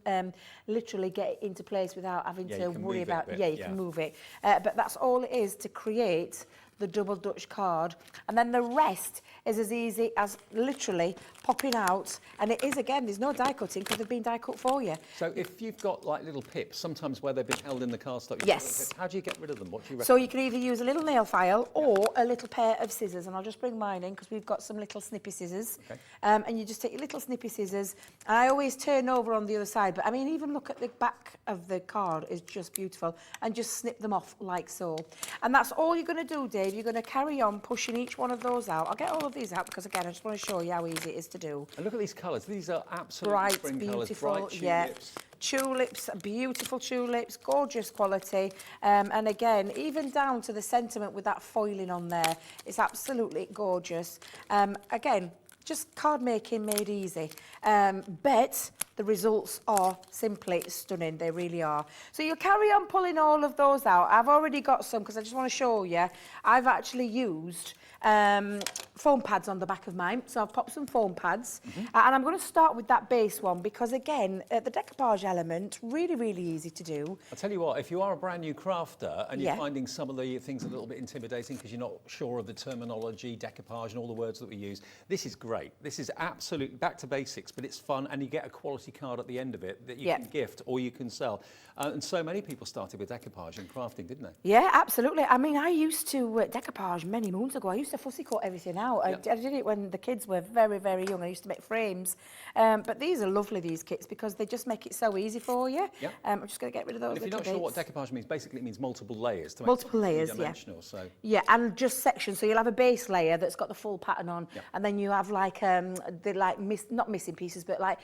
Speaker 4: literally get it into place without having to worry about. You can move it. But that's all it is to create the double Dutch card, and then the rest is as easy as literally popping out, and it is, again, there's no die cutting because they've been die cut for you.
Speaker 2: So if you've got like little pips, sometimes where they've been held in the cardstock,
Speaker 4: yes.
Speaker 2: How do you get rid of them? What do you recommend?
Speaker 4: So you can either use a little nail file or a little pair of scissors, and I'll just bring mine in because we've got some little snippy scissors. Okay. And you just take your little snippy scissors, and I always turn over on the other side, but I mean, even look at the back of the card is just beautiful, and just snip them off like so. And that's all you're going to do, Dave. You're going to carry on pushing each one of those out. I'll get all of these out because, again, I just want to show you how easy it is to do.
Speaker 2: And look at these colours. These are absolute
Speaker 4: bright,
Speaker 2: spring
Speaker 4: beautiful,
Speaker 2: colours, bright tulips.
Speaker 4: Tulips, beautiful tulips, gorgeous quality. And again, even down to the sentiment with that foiling on there, it's absolutely gorgeous. Again, just card making made easy. But the results are simply stunning. They really are. So you'll carry on pulling all of those out. I've already got some because I just want to show you. I've actually used foam pads on the back of mine. So I've popped some foam pads. And I'm going to start with that base one because, again, the decoupage element, really, really easy to do.
Speaker 2: I'll tell you what, if you are a brand new crafter and you're finding some of the things a little bit intimidating because you're not sure of the terminology, decoupage and all the words that we use, this is great. This is absolutely back to basics, but it's fun and you get a quality card at the end of it that you can gift or you can sell. And so many people started with decoupage and crafting, didn't they?
Speaker 4: Yeah, absolutely. I mean, I used to decoupage many moons ago. I used to fussy cut everything out. I did it when the kids were very, very young. I used to make frames. But these are lovely, these kits, because they just make it so easy for you. I'm just going to get rid of those.
Speaker 2: And if you're not sure what decoupage means, basically it means multiple layers. To
Speaker 4: multiple
Speaker 2: make
Speaker 4: layers,
Speaker 2: so.
Speaker 4: Yeah, and just sections. So you'll have a base layer that's got the full pattern on, and then you have like not missing pieces, but like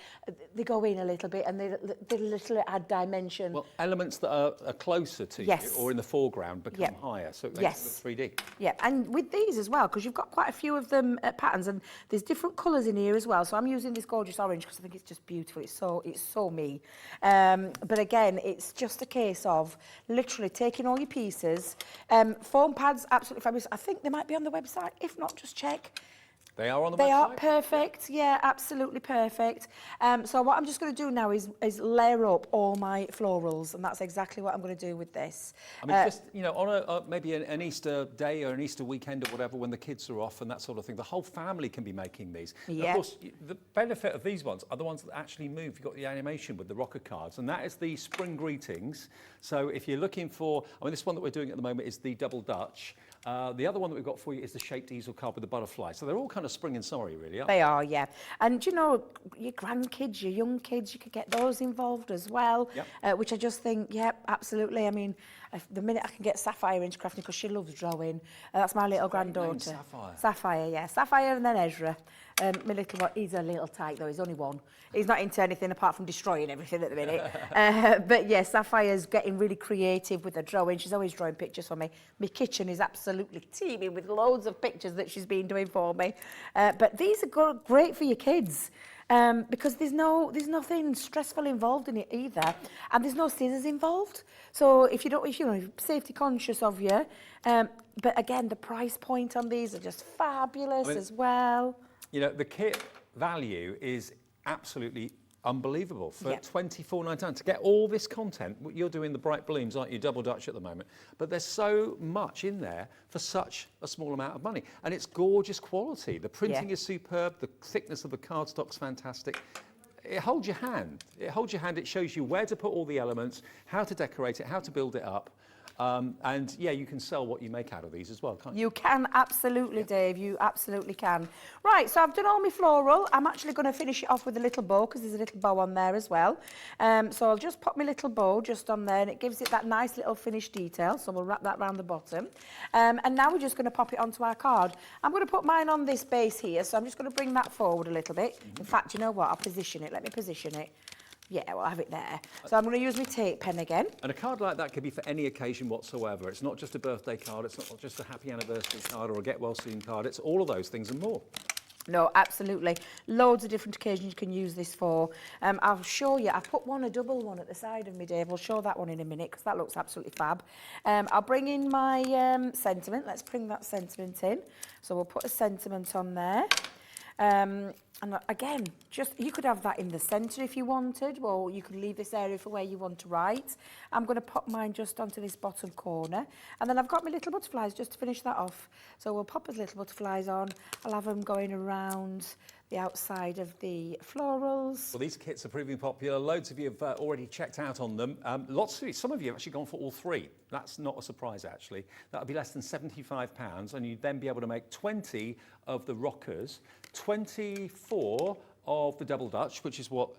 Speaker 4: they go in a little bit and they literally add dimension.
Speaker 2: Well, elements that are closer to you or in the foreground become higher, so it makes it look 3D.
Speaker 4: Yeah, and with these as well, because you've got quite a few of them patterns, and there's different colours in here as well. So I'm using this gorgeous orange because I think it's just beautiful. It's so me. But again, it's just a case of literally taking all your pieces. Foam pads, absolutely fabulous. I think they might be on the website. If not, just check.
Speaker 2: They are on the website?
Speaker 4: They are perfect, yeah, absolutely perfect. So what I'm just going to do now is layer up all my florals, and that's exactly what I'm going to do with this.
Speaker 2: I mean, just, you know, on maybe an Easter day or an Easter weekend or whatever, when the kids are off and that sort of thing, the whole family can be making these. Of course, the benefit of these ones are the ones that actually move. You've got the animation with the rocker cards, and that is the spring greetings. So if you're looking for, I mean, this one that we're doing at the moment is the double Dutch. The other one that we've got for you is the shaped easel card with the butterfly. So they're all kind of spring and summery, really, aren't they?
Speaker 4: They are, yeah. And, you know, your grandkids, your young kids, you could get those involved as well, which I just think, absolutely. I mean, the minute I can get Sapphire into crafting, because she loves drawing. That's my little granddaughter.
Speaker 2: Sapphire.
Speaker 4: Sapphire, yeah. Sapphire and then Ezra. My little one, he's a little tight though, he's only one. He's not into anything apart from destroying everything at the minute. But yeah, Sapphire's getting really creative with her drawing. She's always drawing pictures for me. My kitchen is absolutely teeming with loads of pictures that she's been doing for me. But these are great for your kids. Because there's nothing stressful involved in it either, and there's no scissors involved. So if you're safety conscious of you, but again, the price point on these are just fabulous as well.
Speaker 2: You know, the kit value is absolutely unbelievable for $24.99 to get all this content. You're doing the bright blooms, aren't you? Double Dutch at the moment, but there's so much in there for such a small amount of money, and it's gorgeous quality. The printing is superb. The thickness of the cardstock's fantastic. it holds your hand. It holds your hand. It shows you where to put all the elements, how to decorate it, how to build it up. And yeah, you can sell what you make out of these as well, can't you?
Speaker 4: You can, absolutely, Dave. You absolutely can. Right, so I've done all my floral. I'm actually going to finish it off with a little bow because there's a little bow on there as well. So I'll just pop my little bow just on there and it gives it that nice little finished detail. So we'll wrap that around the bottom. And now we're just going to pop it onto our card. I'm going to put mine on this base here. So I'm just going to bring that forward a little bit. In fact, you know what? I'll position it. Let me position it. Yeah, we'll have it there. So I'm going to use my tape pen again.
Speaker 2: And a card like that could be for any occasion whatsoever. It's not just a birthday card, it's not just a happy anniversary card or a get well soon card, it's all of those things and more.
Speaker 4: No, absolutely. Loads of different occasions you can use this for. I'll show you. I've put a double one at the side of me, Dave. We'll show that one in a minute because that looks absolutely fab. I'll bring in my sentiment. Let's bring that sentiment in. So we'll put a sentiment on there. And again, just you could have that in the centre if you wanted, or you could leave this area for where you want to write. I'm going to pop mine just onto this bottom corner. And then I've got my little butterflies just to finish that off. So we'll pop the little butterflies on. I'll have them going around the outside of the florals.
Speaker 2: Well, these kits are proving popular. Loads of you have already checked out on them. Some of you have actually gone for all three. That's not a surprise, actually. That would be less than £75, and you'd then be able to make 20 of the rockers, 24 of the double Dutch, which is what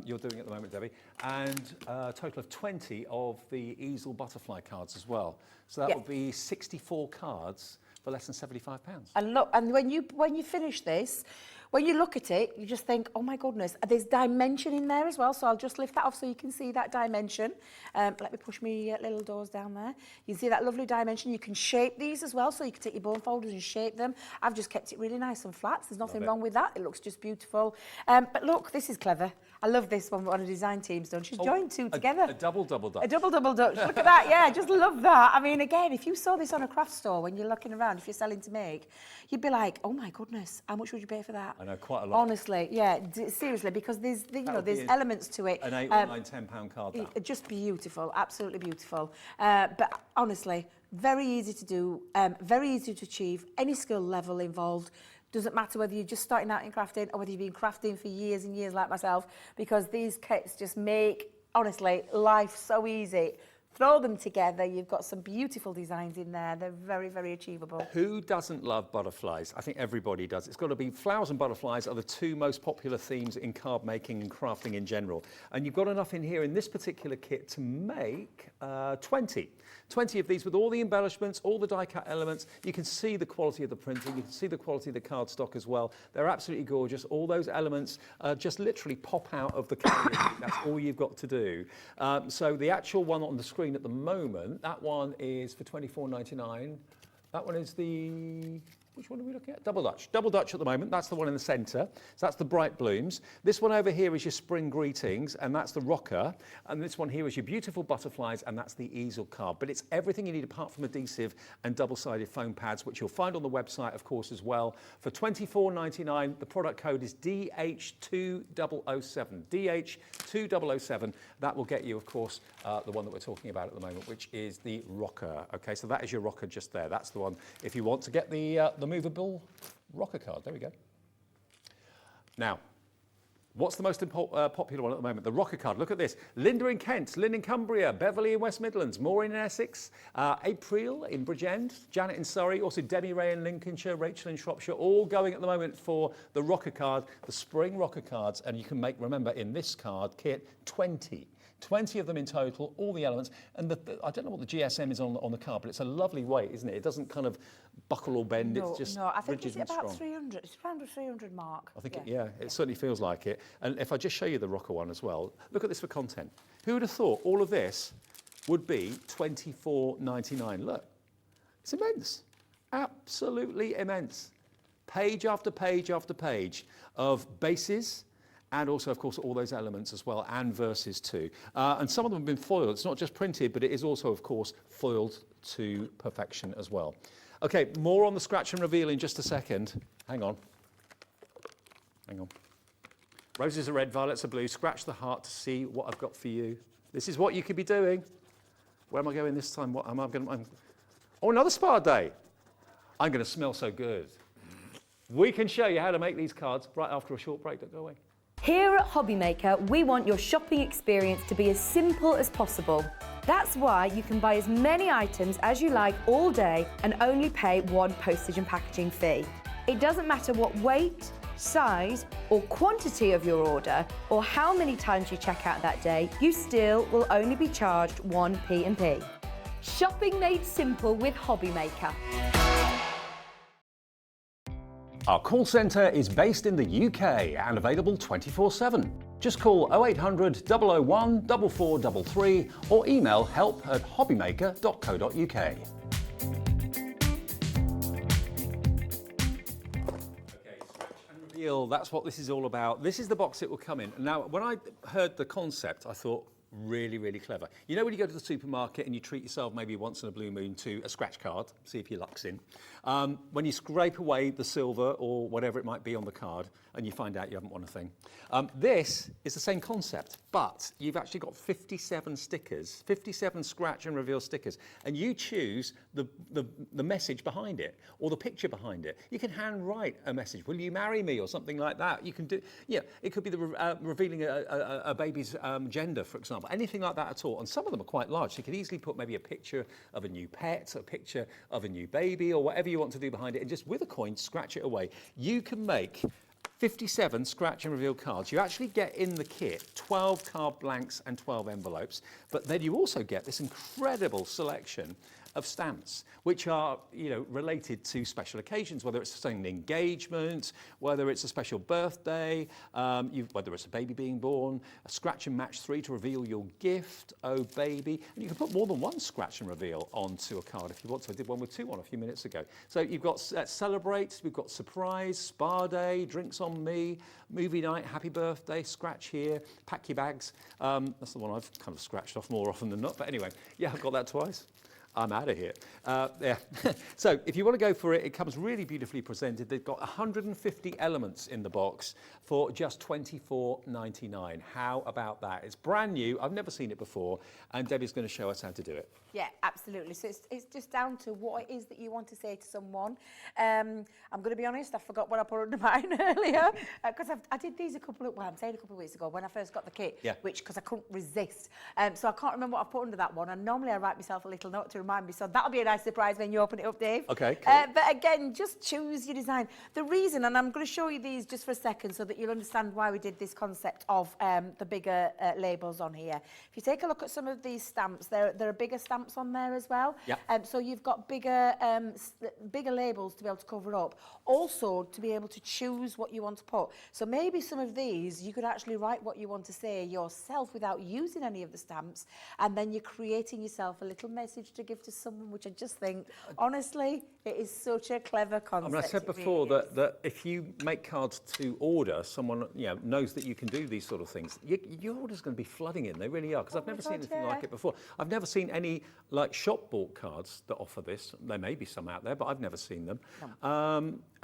Speaker 2: you're doing at the moment, Debbie, and a total of 20 of the easel butterfly cards as well. So that would be 64 cards for less than £75.
Speaker 4: And look, and when you finish this, when you look at it, you just think, oh my goodness, there's dimension in there as well. So I'll just lift that off so you can see that dimension. Let me push my little doors down there. You can see that lovely dimension. You can shape these as well. So you can take your bone folders and shape them. I've just kept it really nice and flat. There's nothing wrong with that. It looks just beautiful. But look, this is clever. I love this one a design team's done. She's joined two together.
Speaker 2: A double Dutch.
Speaker 4: A double Dutch. Look at that. Yeah, I just love that. I mean, again, if you saw this on a craft store when you're looking around, if you're selling to make, you'd be like, oh my goodness, how much would you pay for that?
Speaker 2: I know, quite a lot.
Speaker 4: Honestly, yeah, seriously, because there's there's elements to it.
Speaker 2: An £8 or £9, £10 card.
Speaker 4: Just beautiful, absolutely beautiful. But honestly, very easy to do, very easy to achieve. Any skill level involved. Doesn't matter whether you're just starting out in crafting or whether you've been crafting for years and years like myself, because these kits just make, honestly, life so easy. Throw them together, you've got some beautiful designs in there. They're very, very achievable.
Speaker 2: Who doesn't love butterflies? I think everybody does. It's got to be flowers and butterflies are the two most popular themes in card making and crafting in general. And you've got enough in here in this particular kit to make 20 of these with all the embellishments, all the die cut elements. You can see the quality of the printing, you can see the quality of the cardstock as well. They're absolutely gorgeous. All those elements just literally pop out of the card. That's all you've got to do. So the actual one on the screen at the moment, that one is for £24.99. That one is the, which one are we looking at? Double Dutch. Double Dutch at the moment, that's the one in the centre. So that's the Bright Blooms. This one over here is your Spring Greetings, and that's the Rocker. And this one here is your Beautiful Butterflies, and that's the Easel card. But it's everything you need apart from adhesive and double-sided foam pads, which you'll find on the website, of course, as well. For £24.99, the product code is DH2007. DH2007. That will get you, of course, the one that we're talking about at the moment, which is the Rocker. Okay, so that is your Rocker just there. That's the one if you want to get the movable rocker card. There we go. Now, what's the most popular one at the moment? The rocker card. Look at this. Linda in Kent, Lynn in Cumbria, Beverly in West Midlands, Maureen in Essex, April in Bridgend, Janet in Surrey, also Debbie Ray in Lincolnshire, Rachel in Shropshire, all going at the moment for the rocker card, the spring rocker cards. And you can make, remember, in this card kit, 20 of them in total, all the elements. And I don't know what the GSM is on the card, but it's a lovely weight, isn't it? It doesn't kind of buckle or bend.
Speaker 4: No,
Speaker 2: it's just
Speaker 4: I think
Speaker 2: rigid
Speaker 4: it's about
Speaker 2: and strong.
Speaker 4: 300. It's around the 300 mark.
Speaker 2: I think it certainly feels like it. And if I just show you the rocker one as well, look at this for content. Who would have thought all of this would be £24.99? Look, it's immense, absolutely immense. Page after page after page of bases, and also, of course, all those elements as well, and verses too. And some of them have been foiled. It's not just printed, but it is also, of course, foiled to perfection as well. Okay, more on the scratch and reveal in just a second. Hang on. Roses are red, violets are blue. Scratch the heart to see what I've got for you. This is what you could be doing. Where am I going this time? What am I going to... Oh, another spa day. I'm going to smell so good. We can show you how to make these cards right after a short break. Don't go away.
Speaker 1: Here at Hobbymaker, we want your shopping experience to be as simple as possible. That's why you can buy as many items as you like all day and only pay one postage and packaging fee. It doesn't matter what weight, size or quantity of your order or how many times you check out that day, you still will only be charged one P&P. Shopping made simple with Hobbymaker.
Speaker 2: Our call centre is based in the UK and available 24/7. Just call 0800 001 4433 or email help@hobbymaker.co.uk. That's what this is all about. This is the box it will come in. Now, when I heard the concept, I thought, really, really clever. You know when you go to the supermarket and you treat yourself maybe once in a blue moon to a scratch card, see if your luck's in. When you scrape away the silver or whatever it might be on the card and you find out you haven't won a thing. This is the same concept, but you've actually got 57 stickers, 57 scratch and reveal stickers, and you choose the message behind it or the picture behind it. You can hand write a message, will you marry me or something like that. You can do, yeah, it could be revealing a baby's gender, for example. Anything like that at all. And some of them are quite large. So you could easily put maybe a picture of a new pet, a picture of a new baby, or whatever you want to do behind it, and just with a coin, scratch it away. You can make 57 scratch and reveal cards. You actually get in the kit 12 card blanks and 12 envelopes, but then you also get this incredible selection of stamps, which are, you know, related to special occasions, whether it's an engagement, whether it's a special birthday, whether it's a baby being born, a scratch and match 3 to reveal your gift, oh baby, and you can put more than one scratch and reveal onto a card if you want to. I did one with 2 on a few minutes ago. So you've got celebrate, we've got surprise, spa day, drinks on me, movie night, happy birthday, scratch here, pack your bags. That's the one I've kind of scratched off more often than not, but anyway, yeah, I've got that twice. I'm out of here. Yeah. So if you want to go for it, it comes really beautifully presented. They've got 150 elements in the box for just $24.99. How about that? It's brand new. I've never seen it before, and Debbie's going to show us how to do it.
Speaker 4: Yeah, absolutely. So it's just down to what it is that you want to say to someone. I'm going to be honest, I forgot what I put under mine earlier, because I did these a couple of weeks ago when I first got the kit,
Speaker 2: yeah.
Speaker 4: because I couldn't resist. So I can't remember what I put under that one, and normally I write myself a little note to remind me, so that'll be a nice surprise when you open it up, Dave.
Speaker 2: Okay, cool.
Speaker 4: But again, just choose your design. The reason, and I'm going to show you these just for a second so that you'll understand why we did this concept of the bigger labels on here. If you take a look at some of these stamps, there are bigger stamps on there as well.
Speaker 2: Yeah.
Speaker 4: So you've got bigger labels to be able to cover up. Also, to be able to choose what you want to put. So maybe some of these, you could actually write what you want to say yourself without using any of the stamps, and then you're creating yourself a little message to give to someone, which I just think, honestly, it is such a clever concept.
Speaker 2: I mean, I said before that if you make cards to order, someone knows that you can do these sort of things. Your order's going to be flooding in. They really are, because I've never seen anything like it before. I've never seen any like shop bought cards that offer this. There may be some out there, but I've never seen them.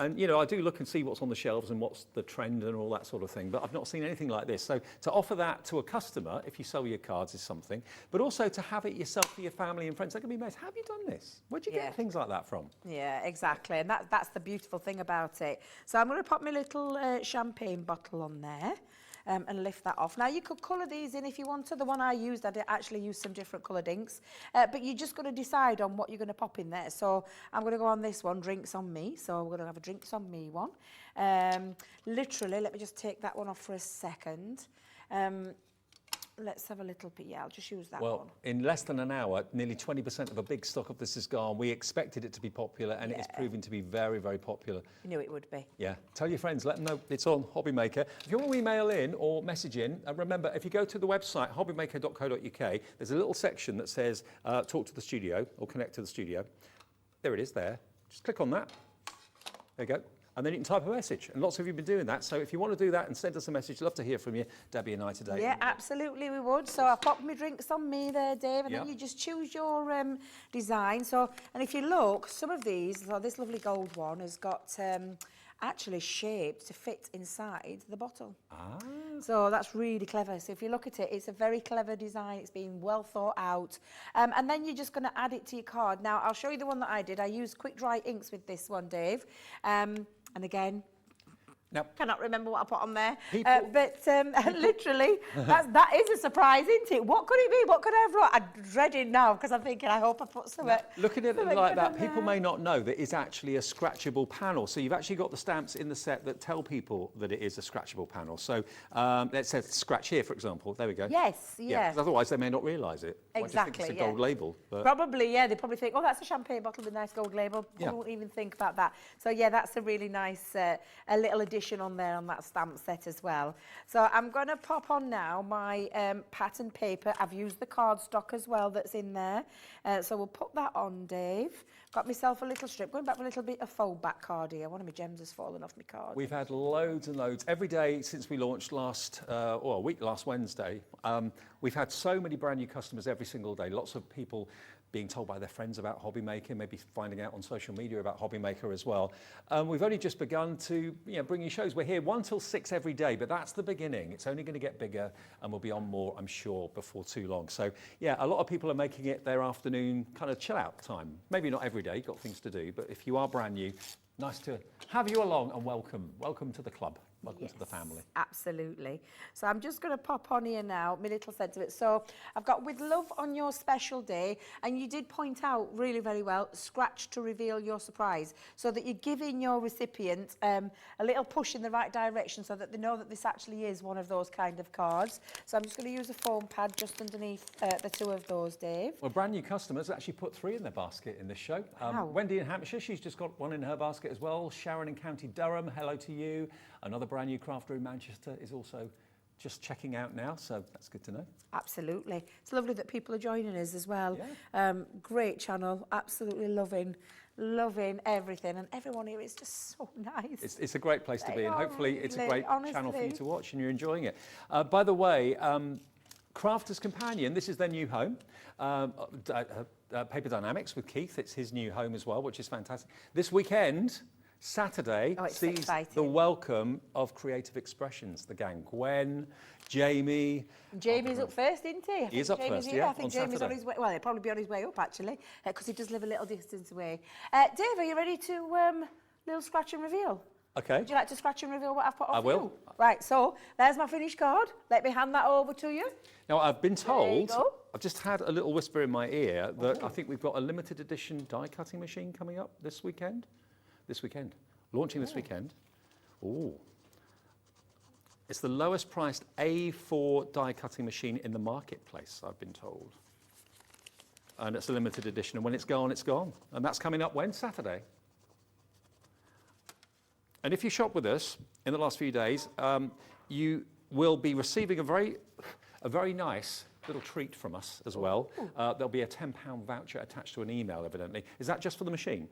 Speaker 2: And I do look and see what's on the shelves and what's the trend and all that sort of thing, but I've not seen anything like this. So to offer that to a customer, if you sell your cards, is something, but also to have it yourself for your family and friends. They're going to be amazed. How have you done this? Where'd you get things like that from?
Speaker 4: Yeah, exactly. And that's the beautiful thing about it. So I'm going to pop my little champagne bottle on there. And lift that off. Now you could colour these in if you want to. The one I used, I did actually use some different coloured inks, but you're just going to decide on what you're going to pop in there. So I'm going to go on this one, drinks on me. So we're going to have a drinks on me one. Literally, let me just take that one off for a second. Let's have a little bit. Yeah, I'll just use that one.
Speaker 2: Well, in less than an hour, nearly 20% of a big stock of this is gone. We expected it to be popular, and it is proving to be very, very popular.
Speaker 4: You knew it would be.
Speaker 2: Yeah. Tell your friends, let them know it's on Hobbymaker. If you want to email in or message in, remember, if you go to the website, hobbymaker.co.uk, there's a little section that says talk to the studio or connect to the studio. There it is there. Just click on that. There you go. And then you can type a message. And lots of you have been doing that. So if you want to do that and send us a message, love to hear from you, Debbie and I today.
Speaker 4: Yeah, absolutely we would. So I popped my drinks on me there, Dave, and then you just choose your design. So, and if you look, some of these, so this lovely gold one has got actually shaped to fit inside the bottle. Ah. So that's really clever. So if you look at it, it's a very clever design. It's been well thought out. And then you're just going to add it to your card. Now, I'll show you the one that I did. I used quick dry inks with this one, Dave. And again,
Speaker 2: Now,
Speaker 4: Cannot remember what I put on there.
Speaker 2: People-
Speaker 4: But literally, that is a surprise, isn't it? What could it be? What could I have brought? I'm dreading now because I'm thinking, I hope I put something.
Speaker 2: Looking at it
Speaker 4: something
Speaker 2: like
Speaker 4: good
Speaker 2: that,
Speaker 4: on
Speaker 2: people
Speaker 4: there.
Speaker 2: may not know that it's actually a scratchable panel. So you've actually got the stamps in the set that tell people that it is a scratchable panel. So let's say scratch here, for example. There we go.
Speaker 4: Yes, yeah.
Speaker 2: 'Cause otherwise, they may not realise it. Might just think
Speaker 4: Exactly,
Speaker 2: it's a gold label. But
Speaker 4: Probably, yeah. They probably think, oh, that's a champagne bottle with a nice gold label.
Speaker 2: Yeah.
Speaker 4: Won't even think about that. So yeah, that's a really nice, a little addition on there on that stamp set as well. So I'm going to pop on now my pattern paper. I've used the cardstock as well that's in there. So we'll put that on, Dave. Got myself a little strip. Going back with a little bit of fold back card here. One of my gems has fallen off my card.
Speaker 2: we've had loads and loads. Every day since we launched last Wednesday, we've had so many brand new customers every single day. Lots of people being told by their friends about Hobby Maker, maybe finding out on social media about Hobby Maker as well. We've only just begun to bring you shows. We're here 1 till 6 every day, but that's the beginning. It's only going to get bigger, and we'll be on more, I'm sure, before too long. So yeah, a lot of people are making it their afternoon kind of chill out time. Maybe not every day, got things to do, but if you are brand new, nice to have you along, and welcome. Welcome to the club. Welcome to the family.
Speaker 4: Absolutely. So I'm just going to pop on here now, my little set of it. So I've got with love on your special day, and you did point out really very well, scratch to reveal your surprise, so that you're giving your recipient a little push in the right direction so that they know that this actually is one of those kind of cards. So I'm just going to use a foam pad just underneath the 2 of those, Dave.
Speaker 2: Well, brand new customers actually put 3 in their basket in this show.
Speaker 4: Wow.
Speaker 2: Wendy in Hampshire, she's just got 1 in her basket as well. Sharon in County Durham, hello to you. Another brand new crafter in Manchester is also just checking out now, so that's good to know.
Speaker 4: Absolutely. It's lovely that people are joining us as well.
Speaker 2: Yeah.
Speaker 4: Great channel, absolutely loving everything, and everyone here is just so nice.
Speaker 2: It's a great place to be, and hopefully it's a
Speaker 4: Really,
Speaker 2: great channel for you
Speaker 4: honestly.
Speaker 2: to watch and you're enjoying it. By the way, Crafter's Companion, this is their new home. Paper Dienamics with Keith, it's his new home as well, which is fantastic. This weekend, Saturday,
Speaker 4: Oh, it's
Speaker 2: sees
Speaker 4: exciting.
Speaker 2: the welcome of Creative Expressions, the gang. Gwen, Jamie.
Speaker 4: Jamie's up first, isn't he?
Speaker 2: He is up
Speaker 4: Jamie's
Speaker 2: first,
Speaker 4: here.
Speaker 2: yeah,
Speaker 4: I think
Speaker 2: on
Speaker 4: Jamie's on
Speaker 2: Saturday.
Speaker 4: his way. Well, he'll probably be on his way up, actually, because he does live a little distance away. Dave, are you ready to little scratch and reveal?
Speaker 2: Okay.
Speaker 4: Would you like to scratch and reveal what I've put on
Speaker 2: I
Speaker 4: for
Speaker 2: will.
Speaker 4: you? Right, so there's my finished card. Let me hand that over to you.
Speaker 2: Now, I've been told,
Speaker 4: go.
Speaker 2: I've just had a little whisper in my ear that I think we've got a limited edition die cutting machine coming up this weekend. Launching this weekend. Ooh. It's the lowest priced A4 die cutting machine in the marketplace, I've been told. And it's a limited edition, and when it's gone, it's gone. And that's coming up when? Saturday. And if you shop with us in the last few days, you will be receiving a very nice little treat from us as well. There'll be a £10 voucher attached to an email, evidently. Is that just for the machine?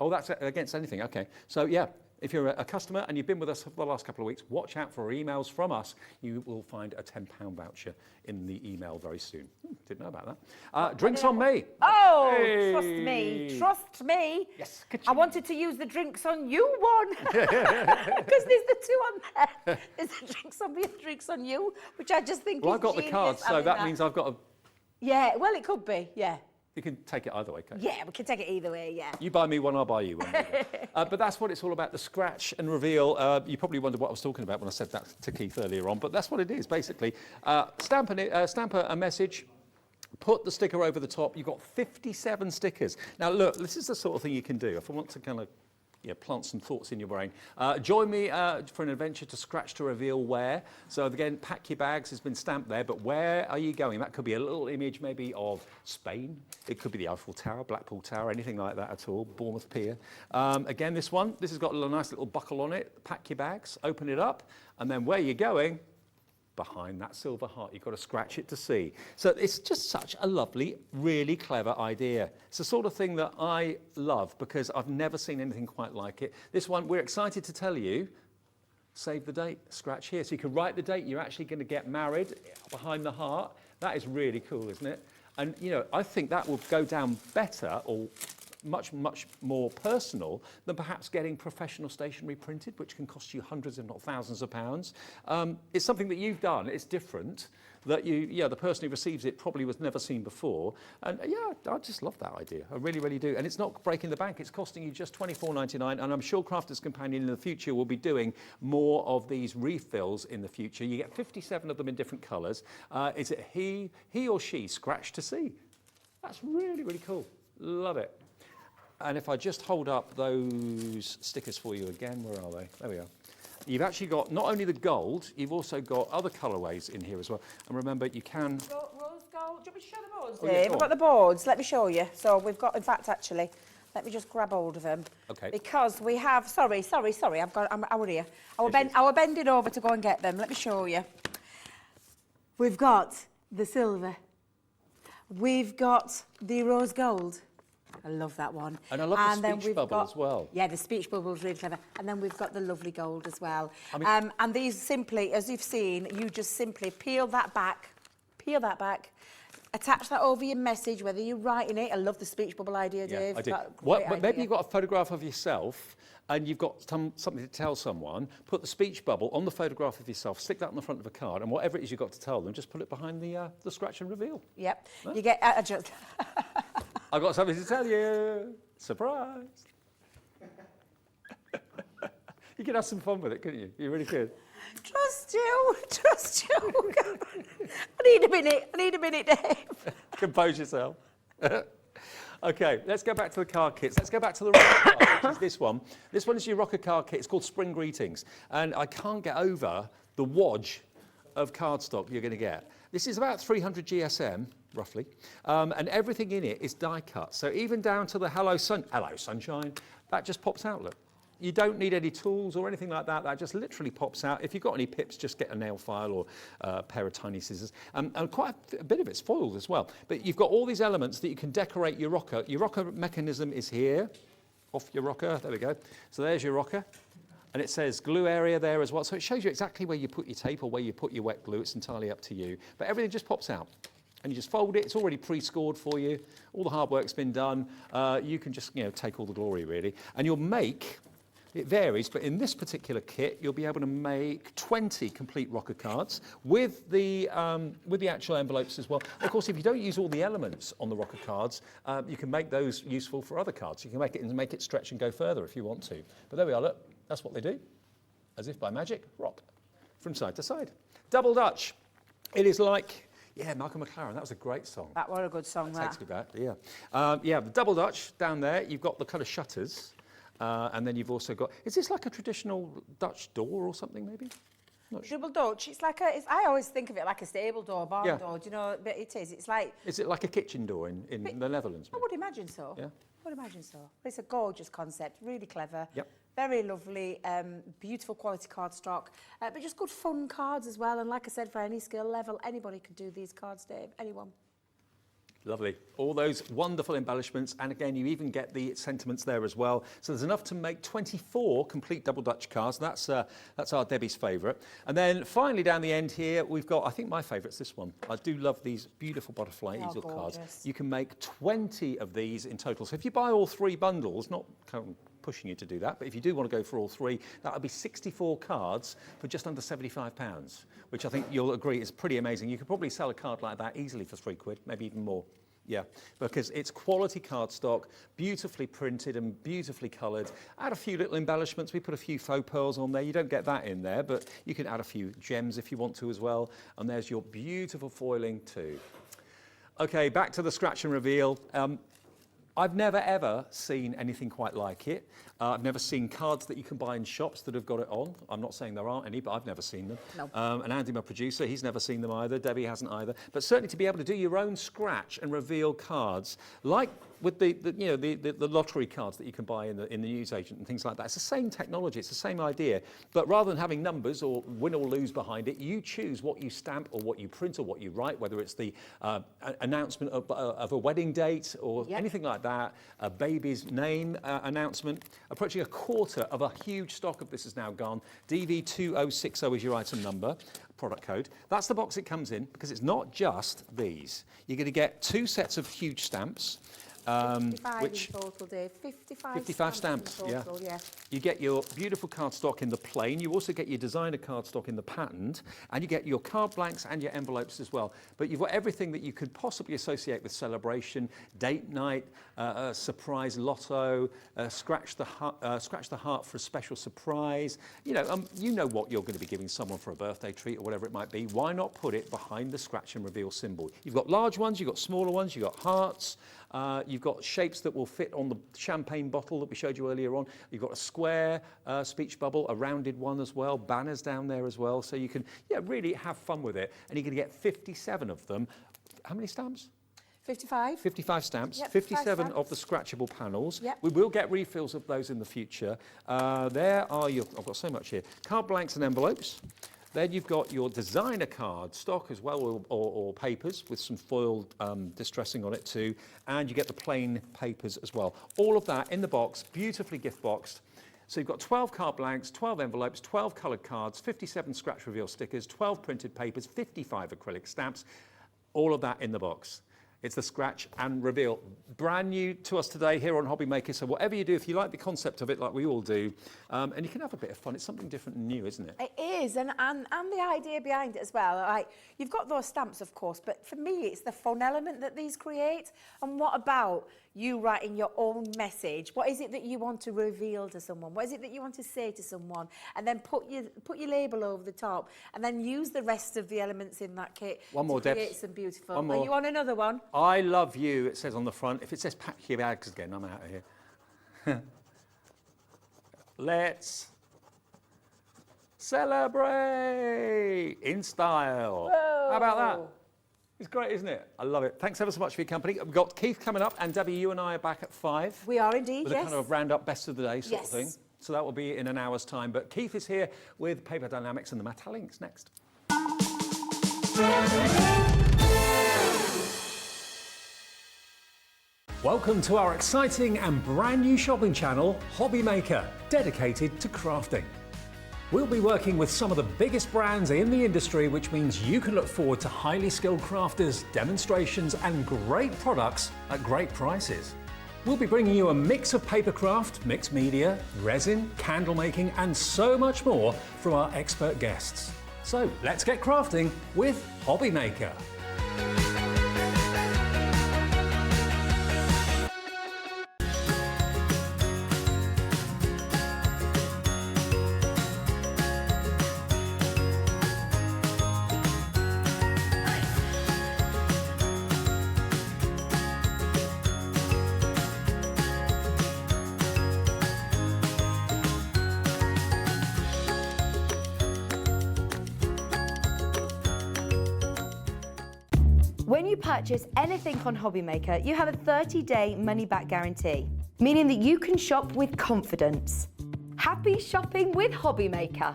Speaker 2: Oh, that's against anything. Okay. So, yeah, if you're a customer and you've been with us for the last couple of weeks, watch out for emails from us. You will find a £10 voucher in the email very soon. Didn't know about that. Drinks on me.
Speaker 4: Oh,
Speaker 2: Hey.
Speaker 4: trust me.
Speaker 2: Yes.
Speaker 4: I wanted to use the drinks on you one, because there's the 2 on there. There's the drinks on me and drinks on you, which I just think
Speaker 2: Well,
Speaker 4: is
Speaker 2: I've got the
Speaker 4: genius
Speaker 2: card, so
Speaker 4: having
Speaker 2: that means I've got a...
Speaker 4: Yeah, well, it could be, yeah.
Speaker 2: You can take it either way, can't you?
Speaker 4: Yeah, we can take it either way, yeah.
Speaker 2: You buy me one, I'll buy you one. But that's what it's all about, the scratch and reveal. You probably wondered what I was talking about when I said that to Keith earlier on, but that's what it is, basically. Stamp a message, put the sticker over the top. You've got 57 stickers. Now, look, this is the sort of thing you can do. If I want to kind of plant some thoughts in your brain. Join me for an adventure to scratch to reveal where. So again, pack your bags has been stamped there, but where are you going? That could be a little image maybe of Spain. It could be the Eiffel Tower, Blackpool Tower, anything like that at all, Bournemouth Pier. Again, this has got a nice little buckle on it. Pack your bags, open it up, and then where you're going, behind that silver heart. You've got to scratch it to see. So it's just such a lovely, really clever idea. It's the sort of thing that I love because I've never seen anything quite like it. This one, we're excited to tell you, save the date, scratch here. So you can write the date you're actually going to get married behind the heart. That is really cool, isn't it? And, I think that will go down better or much more personal than perhaps getting professional stationery printed, which can cost you hundreds if not thousands of pounds. It's something that you've done. It's different. That the person who receives it probably was never seen before. And yeah, I just love that idea. I really, really do. And it's not breaking the bank. It's costing you just £24.99. And I'm sure Crafters Companion in the future will be doing more of these refills in the future. You get 57 of them in different colours. Is it he or she scratch to see? That's really, really cool. Love it. And if I just hold up those stickers for you again, where are they? There we are. You've actually got not only the gold, you've also got other colourways in here as well. And remember, you can...
Speaker 4: Rose gold. Do you want me to show the boards,
Speaker 2: Oh,
Speaker 4: Dave?
Speaker 2: yeah,
Speaker 4: We've got the boards. Let me show you. So we've got, in fact, actually, let me just grab hold of them.
Speaker 2: Okay.
Speaker 4: Because we have... Sorry. I were here. I were bending over to go and get them. Let me show you. We've got the silver. We've got the rose gold. I love that one.
Speaker 2: And I love the speech bubble as well.
Speaker 4: Yeah, the speech bubble is really clever. And then we've got the lovely gold as well.
Speaker 2: I mean,
Speaker 4: and these simply, as you've seen, you just simply peel that back, attach that over your message, whether you're writing it. I love the speech bubble idea, Dave.
Speaker 2: Yeah, I do.
Speaker 4: But
Speaker 2: maybe you've got a photograph of yourself and you've got something to tell someone, put the speech bubble on the photograph of yourself, stick that on the front of a card, and whatever it is you've got to tell them, just put it behind the scratch and reveal.
Speaker 4: Yep.
Speaker 2: Huh?
Speaker 4: You get...
Speaker 2: I've got something to tell you. Surprise. You could have some fun with it, couldn't you? You really could.
Speaker 4: Trust you. I need a minute, Dave.
Speaker 2: Compose yourself. Okay, let's go back to the card kits. Let's go back to the rocker card, which is this one. This one is your rocker card kit. It's called Spring Greetings. And I can't get over the wodge of cardstock you're going to get. This is about 300 GSM, roughly, and everything in it is die cut. So even down to the hello sunshine, that just pops out, look. You don't need any tools or anything like that. That just literally pops out. If you've got any pips, just get a nail file or a pair of tiny scissors. And quite a bit of it's foiled as well. But you've got all these elements that you can decorate your rocker. Your rocker mechanism is here, off your rocker. There we go. So there's your rocker. And it says glue area there as well. So it shows you exactly where you put your tape or where you put your wet glue. It's entirely up to you. But everything just pops out. And you just fold it. It's already pre-scored for you. All the hard work's been done. You can just, take all the glory, really. And you'll make... It varies, but in this particular kit, you'll be able to make 20 complete rocker cards with the actual envelopes as well. Of course, if you don't use all the elements on the rocker cards, you can make those useful for other cards. You can make it stretch and go further if you want to. But there we are, look, that's what they do. As if by magic, rock from side to side. Double Dutch. It is like... Yeah, Malcolm McLaren, that was a great song.
Speaker 4: That was a good song, that.
Speaker 2: Takes me back, yeah. The Double Dutch down there, you've got the kind of shutters. And then you've also got, is this like a traditional Dutch door or something maybe?
Speaker 4: Double Dutch, it's like I always think of it like a stable door, barn door, do you know, but it is, it's like...
Speaker 2: Is it like a kitchen door in the Netherlands?
Speaker 4: I would imagine so.
Speaker 2: Yeah.
Speaker 4: I would imagine so. It's a gorgeous concept, really clever.
Speaker 2: Yep.
Speaker 4: Very lovely, beautiful quality cardstock, but just good fun cards as well. And like I said, for any skill level, anybody could do these cards, Dave, anyone.
Speaker 2: Lovely. All those wonderful embellishments. And again, you even get the sentiments there as well. So there's enough to make 24 complete Double Dutch cards. That's our Debbie's favourite. And then finally down the end here, we've got, I think my favourite's this one. I do love these beautiful butterfly easel cards. You can make 20 of these in total. So if you buy all 3 bundles, not pushing you to do that, but if you do want to go for all 3, that would be 64 cards for just under £75, which I think you'll agree is pretty amazing. You could probably sell a card like that easily for £3, maybe even more. Yeah, because it's quality cardstock, beautifully printed and beautifully coloured. Add a few little embellishments. We put a few faux pearls on there. You don't get that in there, but you can add a few gems if you want to as well. And there's your beautiful foiling too. Okay, back to the scratch and reveal. I've never ever seen anything quite like it. I've never seen cards that you can buy in shops that have got it on. I'm not saying there aren't any, but I've never seen them. No. And Andy, my producer, he's never seen them either. Debbie hasn't either. But certainly to be able to do your own scratch and reveal cards, like with the lottery cards that you can buy in the newsagent and things like that. It's the same technology, it's the same idea. But rather than having numbers or win or lose behind it, you choose what you stamp or what you print or what you write, whether it's the announcement of a wedding date or anything like that, a baby's name announcement. Approaching a quarter of a huge stock of this is now gone. DV2060 is your item number, product code. That's the box it comes in, because it's not just these. You're going to get 2 sets of huge stamps.
Speaker 4: 55
Speaker 2: which
Speaker 4: in total, Dave.
Speaker 2: 55 stamps,
Speaker 4: in total, yeah.
Speaker 2: You get your beautiful cardstock in the plain. You also get your designer cardstock in the patterned, and you get your card blanks and your envelopes as well. But you've got everything that you could possibly associate with celebration, date night, surprise lotto, scratch the heart for a special surprise. You know what you're going to be giving someone for a birthday treat or whatever it might be. Why not put it behind the scratch and reveal symbol? You've got large ones, you've got smaller ones, you've got hearts. You've got shapes that will fit on the champagne bottle that we showed you earlier on. You've got a square speech bubble, a rounded one as well, banners down there as well. So you can really have fun with it. And you're going to get 57 of them. How many stamps?
Speaker 4: 55.
Speaker 2: 55 stamps,
Speaker 4: Yep,
Speaker 2: 57
Speaker 4: stamps.
Speaker 2: of the scratchable panels.
Speaker 4: Yep.
Speaker 2: We will get refills of those in the future. There are your, I've got so much here, card blanks and envelopes. Then you've got your designer card stock as well, or papers with some foiled distressing on it too. And you get the plain papers as well. All of that in the box, beautifully gift boxed. So you've got 12 card blanks, 12 envelopes, 12 coloured cards, 57 scratch reveal stickers, 12 printed papers, 55 acrylic stamps. All of that in the box. It's the scratch and reveal. Brand new to us today here on Hobby Maker. So whatever you do, if you like the concept of it, like we all do, and you can have a bit of fun. It's something different and new, isn't it?
Speaker 4: It is, and the idea behind it as well. Like, you've got those stamps, of course, but for me, it's the fun element that these create. And what about you writing your own message? What is it that you want to reveal to someone? What is it that you want to say to someone? And then put your label over the top, and then use the rest of the elements in that kit
Speaker 2: One more,
Speaker 4: to create
Speaker 2: Debs.
Speaker 4: some beautiful.
Speaker 2: One more.
Speaker 4: Are you on another one?
Speaker 2: I love you, it says on the front. If it says pack your bags again, I'm out of here. Let's celebrate in style.
Speaker 4: Whoa.
Speaker 2: How about that? It's great, isn't it? I love it. Thanks ever so much for your company. We've got Keith coming up, and Debbie, you and I are back at 5.
Speaker 4: We are indeed,
Speaker 2: with
Speaker 4: yes.
Speaker 2: a kind of round-up best of the day sort of thing.
Speaker 4: Yes.
Speaker 2: So that will be in an hour's time. But Keith is here with Paper Dienamics and the Metallinks next.
Speaker 3: Welcome to our exciting and brand new shopping channel, Hobby Maker, dedicated to crafting. We'll be working with some of the biggest brands in the industry, which means you can look forward to highly skilled crafters, demonstrations and great products at great prices. We'll be bringing you a mix of papercraft, mixed media, resin, candle making and so much more from our expert guests. So let's get crafting with Hobby Maker.
Speaker 1: When you purchase anything on Hobby Maker, you have a 30-day money-back guarantee, meaning that you can shop with confidence. Happy shopping with Hobby Maker.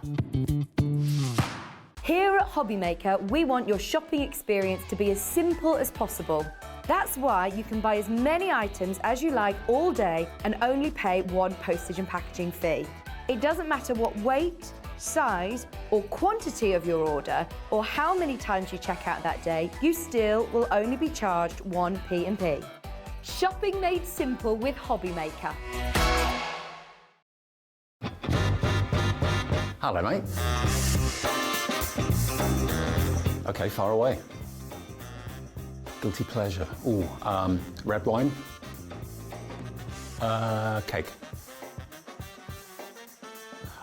Speaker 1: Here at Hobby Maker, we want your shopping experience to be as simple as possible. That's why you can buy as many items as you like all day and only pay one postage and packaging fee. It doesn't matter what weight, size or quantity of your order or how many times you check out that day, you still will only be charged one P&P. Shopping made simple with Hobby Maker.
Speaker 6: Hello, mate. Okay, far away. Guilty pleasure. Ooh, red wine. Cake.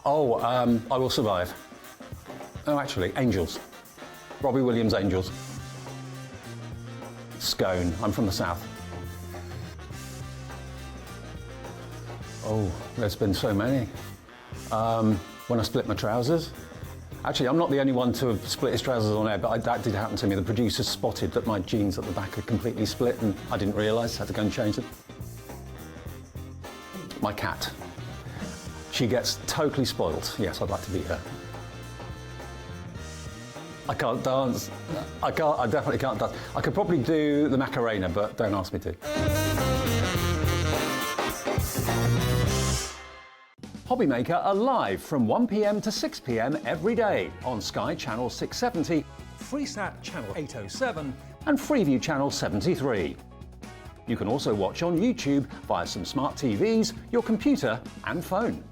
Speaker 6: Oh, I Will Survive. Oh, actually, Angels. Robbie Williams' Angels. Scone. I'm from the south. Oh, there's been so many. When I split my trousers. Actually, I'm not the only one to have split his trousers on air, but that did happen to me. The producer spotted that my jeans at the back had completely split, and I didn't realise, had to go and change them. My cat. She gets totally spoiled. Yes, I'd like to beat her. I can't dance. I definitely can't dance. I could probably do the Macarena, but don't ask me to. Hobby Maker are live from 1 p.m. to 6 p.m. every day on Sky Channel 670,
Speaker 3: Freesat Channel 807,
Speaker 6: and Freeview Channel 73. You can also watch on YouTube via some smart TVs, your computer and phone.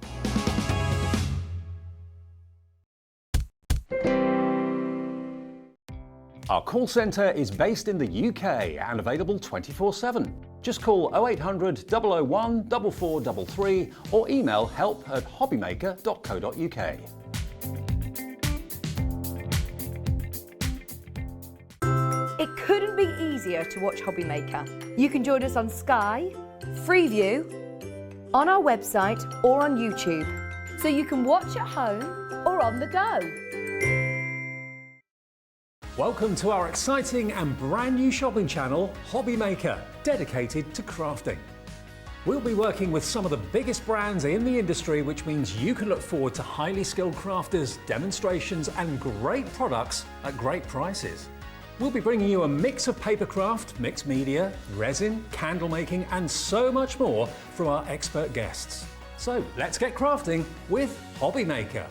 Speaker 6: Our call centre is based in the UK and available 24/7. Just call 0800 001 4433 or email help@hobbymaker.co.uk.
Speaker 1: It couldn't be easier to watch Hobbymaker. You can join us on Sky, Freeview, on our website or on YouTube. So you can watch at home or on the go.
Speaker 3: Welcome to our exciting and brand new shopping channel, Hobbymaker, dedicated to crafting. We'll be working with some of the biggest brands in the industry, which means you can look forward to highly skilled crafters, demonstrations and great products at great prices. We'll be bringing you a mix of papercraft, mixed media, resin, candle making and so much more from our expert guests. So let's get crafting with Hobbymaker.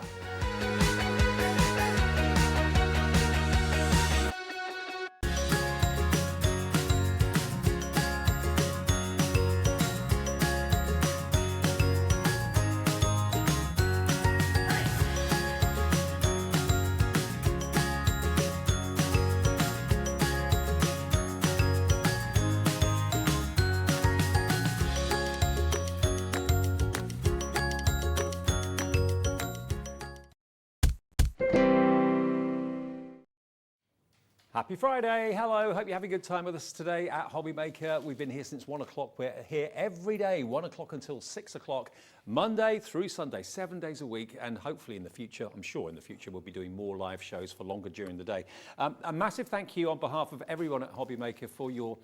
Speaker 2: Happy Friday, hello, hope you're having a good time with us today at Hobbymaker. We've been here since 1 o'clock, we're here every day, 1 o'clock until 6 o'clock, Monday through Sunday, 7 days a week, and hopefully in the future, I'm sure in the future, we'll be doing more live shows for longer during the day. A massive thank you on behalf of everyone at Hobbymaker for your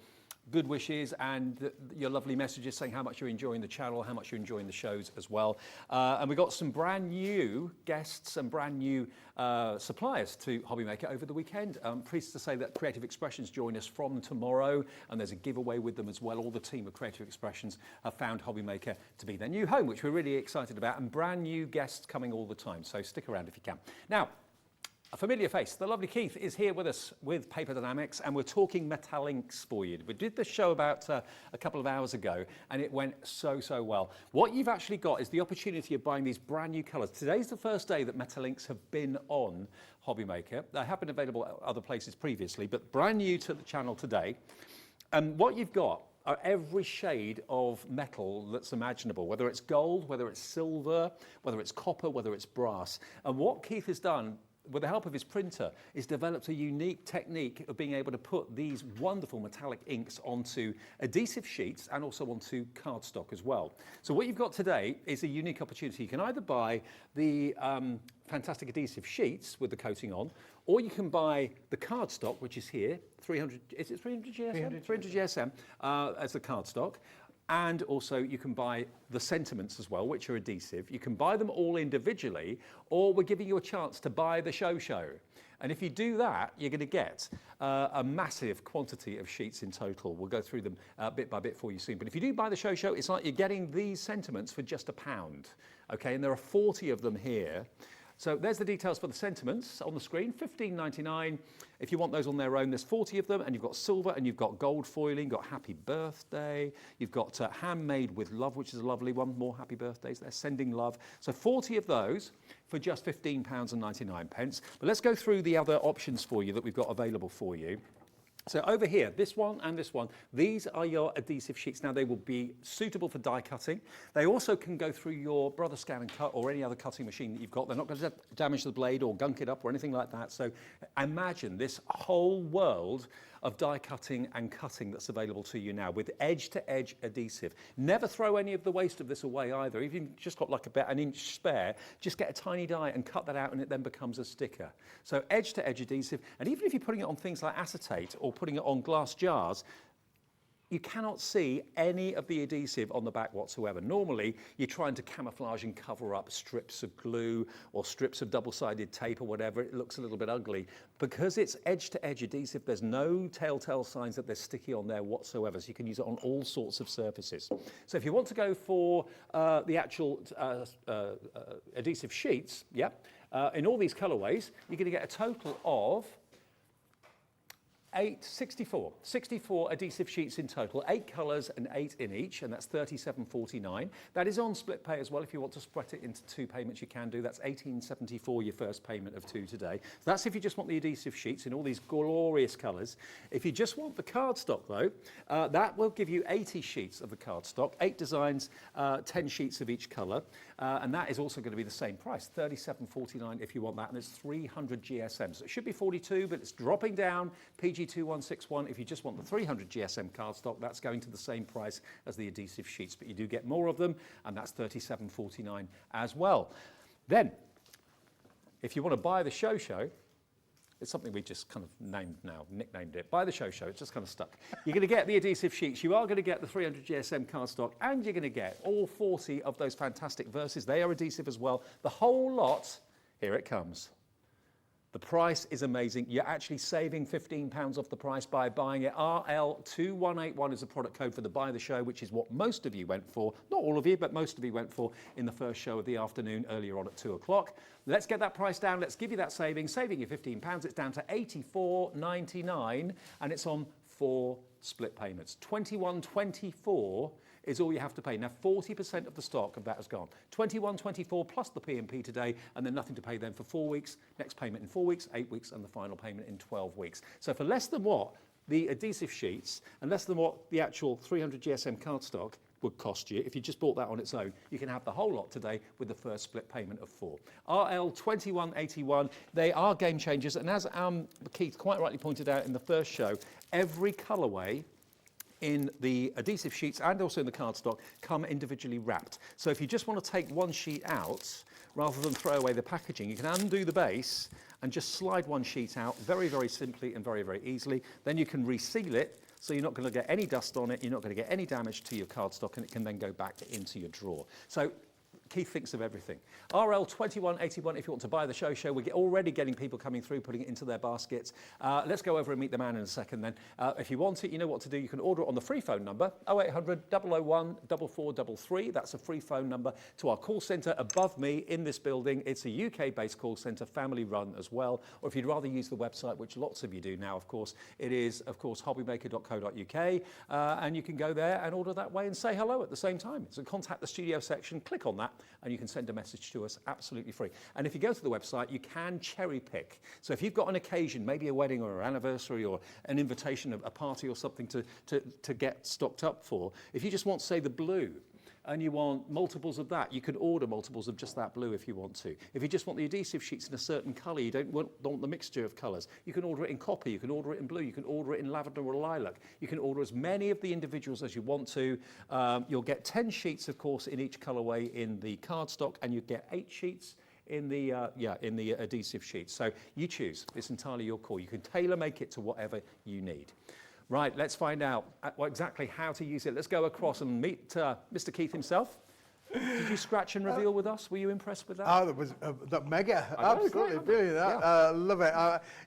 Speaker 2: good wishes and your lovely messages saying how much you're enjoying the channel, how much you're enjoying the shows as well. And we've got some brand new guests and brand new suppliers to Hobbymaker over the weekend. I'm pleased to say that Creative Expressions join us from tomorrow, and there's a giveaway with them as well. All the team of Creative Expressions have found Hobbymaker to be their new home, which we're really excited about, and brand new guests coming all the time, so stick around if you can. Now, a familiar face, the lovely Keith is here with us with Paper Dienamics, and we're talking Metallinks for you. We did this show about a couple of hours ago and it went so well. What you've actually got is the opportunity of buying these brand new colours. Today's the first day that Metallinks have been on Hobbymaker. They have been available at other places previously, but brand new to the channel today. And what you've got are every shade of metal that's imaginable, whether it's gold, whether it's silver, whether it's copper, whether it's brass. And what Keith has done with the help of his printer, is developed a unique technique of being able to put these wonderful metallic inks onto adhesive sheets and also onto cardstock as well. So what you've got today is a unique opportunity. You can either buy the fantastic adhesive sheets with the coating on, or you can buy the cardstock, which is here, 300, is it 300 GSM? 300 GSM as the cardstock. And also you can buy the sentiments as well, which are adhesive. You can buy them all individually, or we're giving you a chance to buy the show. And if you do that, you're going to get a massive quantity of sheets in total. We'll go through them bit by bit for you soon. But if you do buy the show, it's like you're getting these sentiments for just £1. Okay, and there are 40 of them here. So there's the details for the sentiments on the screen, $15.99. If you want those on their own, there's 40 of them, and you've got silver and you've got gold foiling, got happy birthday, you've got handmade with love, which is a lovely one, more happy birthdays, they're sending love. So 40 of those for just £15.99. But let's go through the other options for you that we've got available for you. So over here, this one and this one, these are your adhesive sheets. Now they will be suitable for die cutting. They also can go through your Brother Scan and Cut or any other cutting machine that you've got. They're not going to damage the blade or gunk it up or anything like that. So imagine this whole world of die cutting and cutting that's available to you now with edge-to-edge adhesive. Never throw any of the waste of this away either. If you've just got like about an inch spare, just get a tiny die and cut that out and it then becomes a sticker. So edge-to-edge adhesive, and even if you're putting it on things like acetate or putting it on glass jars, you cannot see any of the adhesive on the back whatsoever. Normally, you're trying to camouflage and cover up strips of glue or strips of double-sided tape or whatever. It looks a little bit ugly. Because it's edge-to-edge adhesive, there's no telltale signs that they're sticky on there whatsoever, so you can use it on all sorts of surfaces. So if you want to go for the actual adhesive sheets, in all these colorways, you're going to get a total of 64 adhesive sheets in total, 8 colours and 8 in each, and that's £37.49. That is on split pay as well. If you want to split it into 2 payments, you can do. That's £18.74, your first payment of 2 today. So that's if you just want the adhesive sheets in all these glorious colours. If you just want the cardstock though, that will give you 80 sheets of the cardstock, 8 designs, 10 sheets of each colour, and that is also going to be the same price, £37.49 if you want that, and it's 300 GSM. So it should be 42, but it's dropping down, PG2161. If you just want the 300 GSM cardstock, that's going to the same price as the adhesive sheets, but you do get more of them, and that's £37.49 as well. Then, if you want to buy the show, it's something we just kind of named now, nicknamed it. Buy the show, it's just kind of stuck. You're going to get the adhesive sheets, you are going to get the 300 GSM cardstock, and you're going to get all 40 of those fantastic verses. They are adhesive as well. The whole lot, here it comes. The price is amazing. You're actually saving £15 off the price by buying it. RL2181 is the product code for the Buy the Show, which is what most of you went for. Not all of you, but most of you went for in the first show of the afternoon earlier on at 2 o'clock. Let's get that price down. Let's give you that saving you £15. It's down to £84.99, and it's on 4 split payments. £21.24 is all you have to pay. Now, 40% of the stock of that has gone. £21.24 plus the P&P today, and then nothing to pay then for 4 weeks. Next payment in 4 weeks, 8 weeks, and the final payment in 12 weeks. So for less than what the adhesive sheets, and less than what the actual 300 GSM cardstock would cost you, if you just bought that on its own, you can have the whole lot today with the first split payment of 4. RL2181, they are game changers, and as Keith quite rightly pointed out in the first show, every colourway in the adhesive sheets and also in the cardstock come individually wrapped. So if you just want to take one sheet out, rather than throw away the packaging, you can undo the base and just slide one sheet out very, very simply and very, very easily. Then you can reseal it, so you're not going to get any dust on it, you're not going to get any damage to your cardstock, and it can then go back into your drawer. So Keith thinks of everything. RL2181, if you want to buy the show, we're already getting people coming through, putting it into their baskets. Let's go over and meet the man in a second then. If you want it, you know what to do. You can order it on the free phone number, 0800 001 4433. That's a free phone number to our call centre above me in this building. It's a UK-based call centre, family run as well. Or if you'd rather use the website, which lots of you do now, of course, it is, of course, hobbymaker.co.uk. And you can go there and order that way and say hello at the same time. So contact the studio section, click on that, and you can send a message to us absolutely free. And if you go to the website, you can cherry pick. So if you've got an occasion, maybe a wedding or an anniversary or an invitation, a party or something to get stocked up for, if you just want, say, the blue, and you want multiples of that, you can order multiples of just that blue if you want to. If you just want the adhesive sheets in a certain colour, you don't want the mixture of colours, you can order it in copper, you can order it in blue, you can order it in lavender or lilac, you can order as many of the individuals as you want to. You'll get 10 sheets, of course, in each colourway in the cardstock, and you get 8 sheets in the adhesive sheets. So you choose. It's entirely your call. You can tailor make it to whatever you need. Right, let's find out exactly how to use it. Let's go across and meet Mr. Keith himself. Did you scratch and reveal with us? Were you impressed with that?
Speaker 5: Oh, that was mega. Absolutely brilliant. I love it.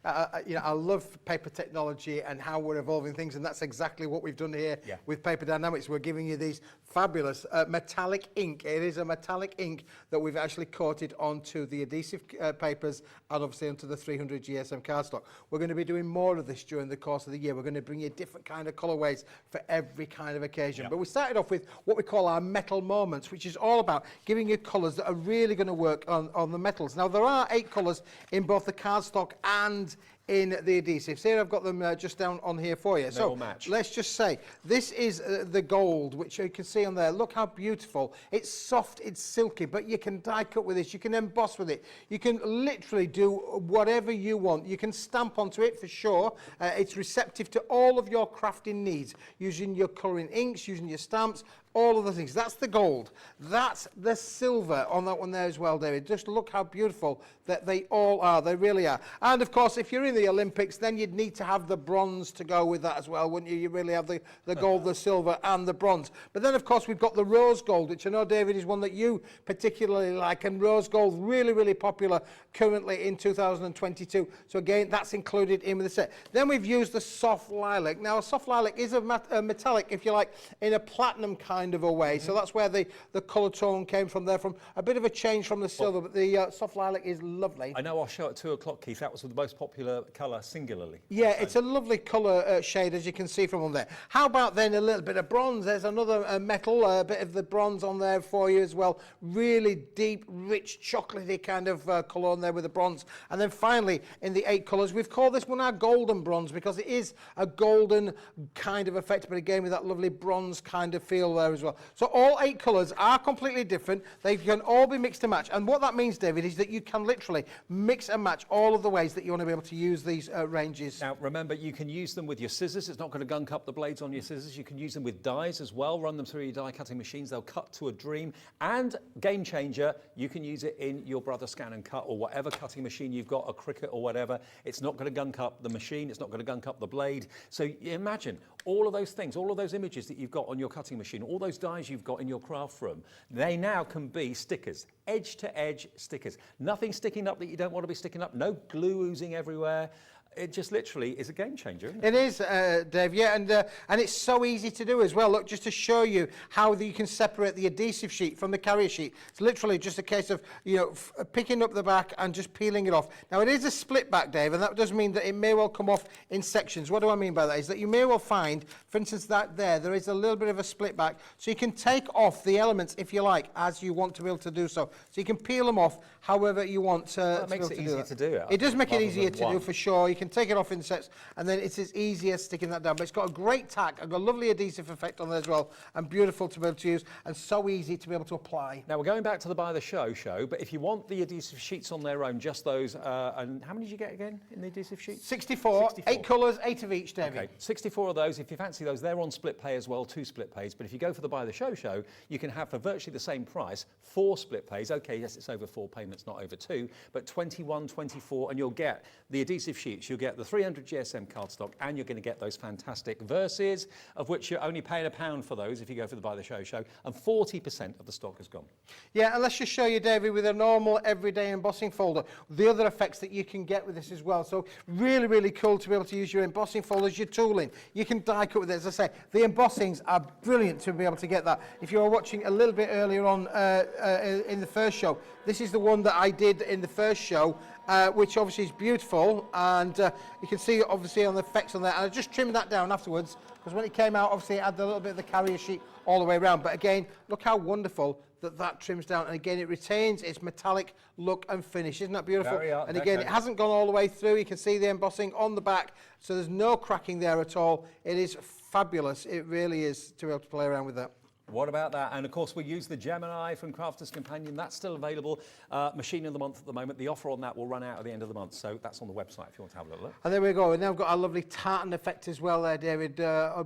Speaker 5: I love paper technology and how we're evolving things, and that's exactly what we've done here with Paper Dynamics. We're giving you these fabulous metallic ink. It is a metallic ink that we've actually coated onto the adhesive papers and obviously onto the 300 GSM cardstock. We're going to be doing more of this during the course of the year. We're going to bring you different kind of colourways for every kind of occasion. But we started off with what we call our metal moments, which is all about giving you colours that are really going to work on the metals. Now, there are 8 colours in both the cardstock and in the adhesives. Here I've got them just down on here for you. So let's just say this is the gold, which you can see on there. Look how beautiful. It's soft, it's silky, but you can die cut with this, you can emboss with it, you can literally do whatever you want. You can stamp onto it for sure. It's receptive to all of your crafting needs, using your colouring inks, using your stamps, all of the things. That's the gold. That's the silver on that one there as well, David. Just look how beautiful that they all are. They really are. And of course, if you're in the Olympics, then you'd need to have the bronze to go with that as well, wouldn't you? You really have the gold, the silver, and the bronze. But then, of course, we've got the rose gold, which I know, David, is one that you particularly like. And rose gold, really, really popular currently in 2022. So again, that's included in the set. Then we've used the soft lilac. Now, a soft lilac is a metallic, if you like, in a platinum kind of a way. So that's where the colour tone came from there, from a bit of a change from the silver, but the soft lilac is lovely.
Speaker 2: I know our show at 2 o'clock, Keith, that was the most popular colour singularly.
Speaker 5: Yeah, it's a lovely colour shade, as you can see from on there. How about then a little bit of bronze? There's another metal, a bit of the bronze on there for you as well. Really deep, rich, chocolatey kind of colour on there with the bronze. And then finally, in the 8 colours, we've called this one our golden bronze because it is a golden kind of effect, but again with that lovely bronze kind of feel there as well. So all 8 colours are completely different. They can all be mixed and matched. And what that means, David, is that you can literally mix and match all of the ways that you want to be able to use these ranges.
Speaker 2: Now, remember, you can use them with your scissors. It's not going to gunk up the blades on your scissors. You can use them with dies as well. Run them through your die cutting machines. They'll cut to a dream. And game changer, you can use it in your Brother Scan and Cut or whatever cutting machine you've got, a Cricut or whatever. It's not going to gunk up the machine. It's not going to gunk up the blade. So imagine all of those things, all of those images that you've got on your cutting machine, all those dies you've got in your craft room, they now can be stickers, edge-to-edge stickers. Nothing sticking up that you don't want to be sticking up, no glue oozing everywhere. It just literally is a game changer, isn't it?
Speaker 5: It is, Dave, yeah, and it's so easy to do as well. Look, just to show you how you can separate the adhesive sheet from the carrier sheet. It's literally just a case of, you know, picking up the back and just peeling it off. Now, it is a split back, Dave, and that does mean that it may well come off in sections. What do I mean by that? Is that you may well find, for instance, that there is a little bit of a split back, so you can take off the elements, if you like, as you want to be able to do so. So you can peel them off however you want to
Speaker 2: makes it easier to do it.
Speaker 5: It does make it easier to do, for sure. You can take it off in sets, and then it's as easy as sticking that down. But it's got a great tack, a lovely adhesive effect on there as well, and beautiful to be able to use, and so easy to be able to apply.
Speaker 2: Now, we're going back to the Buy the Show, but if you want the adhesive sheets on their own, just those, and how many did you get again in the adhesive sheets?
Speaker 5: 64, 8 colours, 8 of each, David.
Speaker 2: Okay, 64 of those. If you fancy those, they're on split pay as well, 2 split pays. But if you go for the Buy the Show, you can have for virtually the same price 4 split pays. Okay, yes, it's over 4 payments, not over 2, but 21, 24, and you'll get the adhesive sheets, you'll get the 300 GSM cardstock, and you're going to get those fantastic Verses, of which you're only paying £1 for those if you go for the Buy the Show, and 40% of the stock is gone.
Speaker 5: Yeah, and let's just show you, David, with a normal everyday embossing folder, the other effects that you can get with this as well. So really, really cool to be able to use your embossing folders, your tooling. You can die cut with it. As I say, the embossings are brilliant to be able to get that. If you were watching a little bit earlier on in the first show, this is the one that I did in the first show, which obviously is beautiful, and you can see obviously on the effects on there. And I just trimmed that down afterwards because when it came out, obviously it had a little bit of the carrier sheet all the way around. But again, look how wonderful that trims down, and again it retains its metallic look and finish. Isn't that beautiful? And again, it hasn't gone all the way through. You can see the embossing on the back, so there's no cracking there at all. It is fabulous. It really is to be able to play around with that.
Speaker 2: What about that? And of course, we use the Gemini from Crafter's Companion. That's still available. Machine of the month at the moment. The offer on that will run out at the end of the month. So that's on the website if you want to have a little look.
Speaker 5: And there we go. And now we've got our lovely tartan effect as well there, David.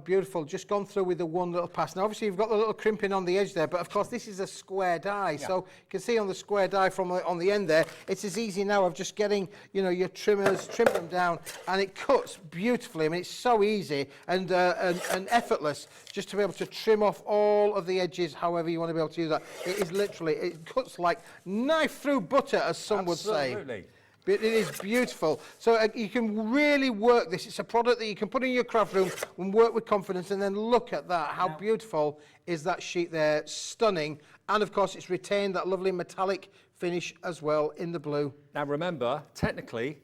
Speaker 5: Beautiful. Just gone through with the one little pass. Now, obviously, you've got the little crimping on the edge there. But of course, this is a square die. Yeah. So you can see on the square die from on the end there, it's as easy now of just getting, you know, your trimmers, trim them down. And it cuts beautifully. I mean, it's so easy and effortless just to be able to trim off all of the edges however you want to be able to use that. It is literally, it cuts like knife through butter, as some would say.
Speaker 2: Absolutely.
Speaker 5: But it is beautiful. So you can really work this. It's a product that you can put in your craft room and work with confidence, and then look at that. How beautiful is that sheet there? Stunning. And of course, it's retained that lovely metallic finish as well in the blue.
Speaker 2: Now remember, technically,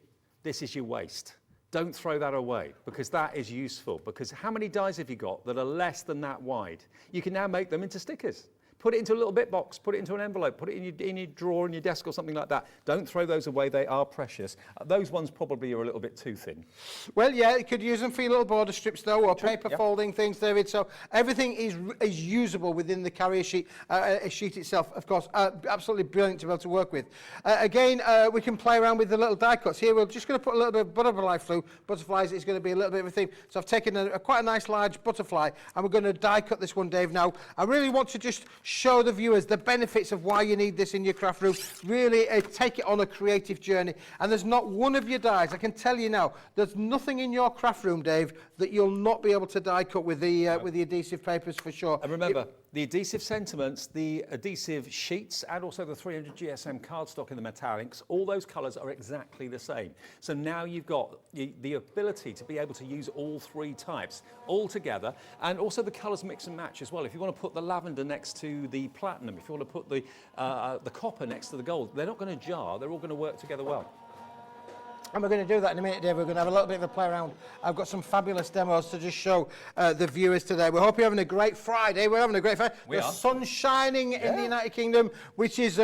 Speaker 2: this is your waste. Don't throw that away, because that is useful. Because how many dies have you got that are less than that wide? You can now make them into stickers. Put it into a little bit box, put it into an envelope, put it in your drawer in your desk or something like that. Don't throw those away, they are precious. Those ones probably are a little bit too thin.
Speaker 5: Well, yeah, you could use them for your little border strips though, or paper folding things, David. So everything is usable within the carrier sheet, sheet itself, of course. Absolutely brilliant to be able to work with. Again, we can play around with the little die cuts. Here we're just going to put a little bit of butterfly flu. Butterflies is going to be a little bit of a theme. So I've taken quite a nice large butterfly, and we're going to die cut this one, Dave. Now, I really want to just show the viewers the benefits of why you need this in your craft room. Really take it on a creative journey. And there's not one of your dies, I can tell you now, there's nothing in your craft room, Dave, that you'll not be able to die cut with the adhesive papers for sure.
Speaker 2: And remember, the adhesive sentiments, the adhesive sheets, and also the 300 GSM cardstock in the metallics, all those colours are exactly the same. So now you've got the ability to be able to use all 3 types all together, and also the colours mix and match as well. If you want to put the lavender next to the platinum, if you want to put the copper next to the gold, they're not going to jar, they're all going to work together well.
Speaker 5: And we're going to do that in a minute, Dave. We're going to have a little bit of a play around. I've got some fabulous demos to just show the viewers today. We hope you're having a great Friday. We're having a great Friday. The sun's shining in the United Kingdom, which is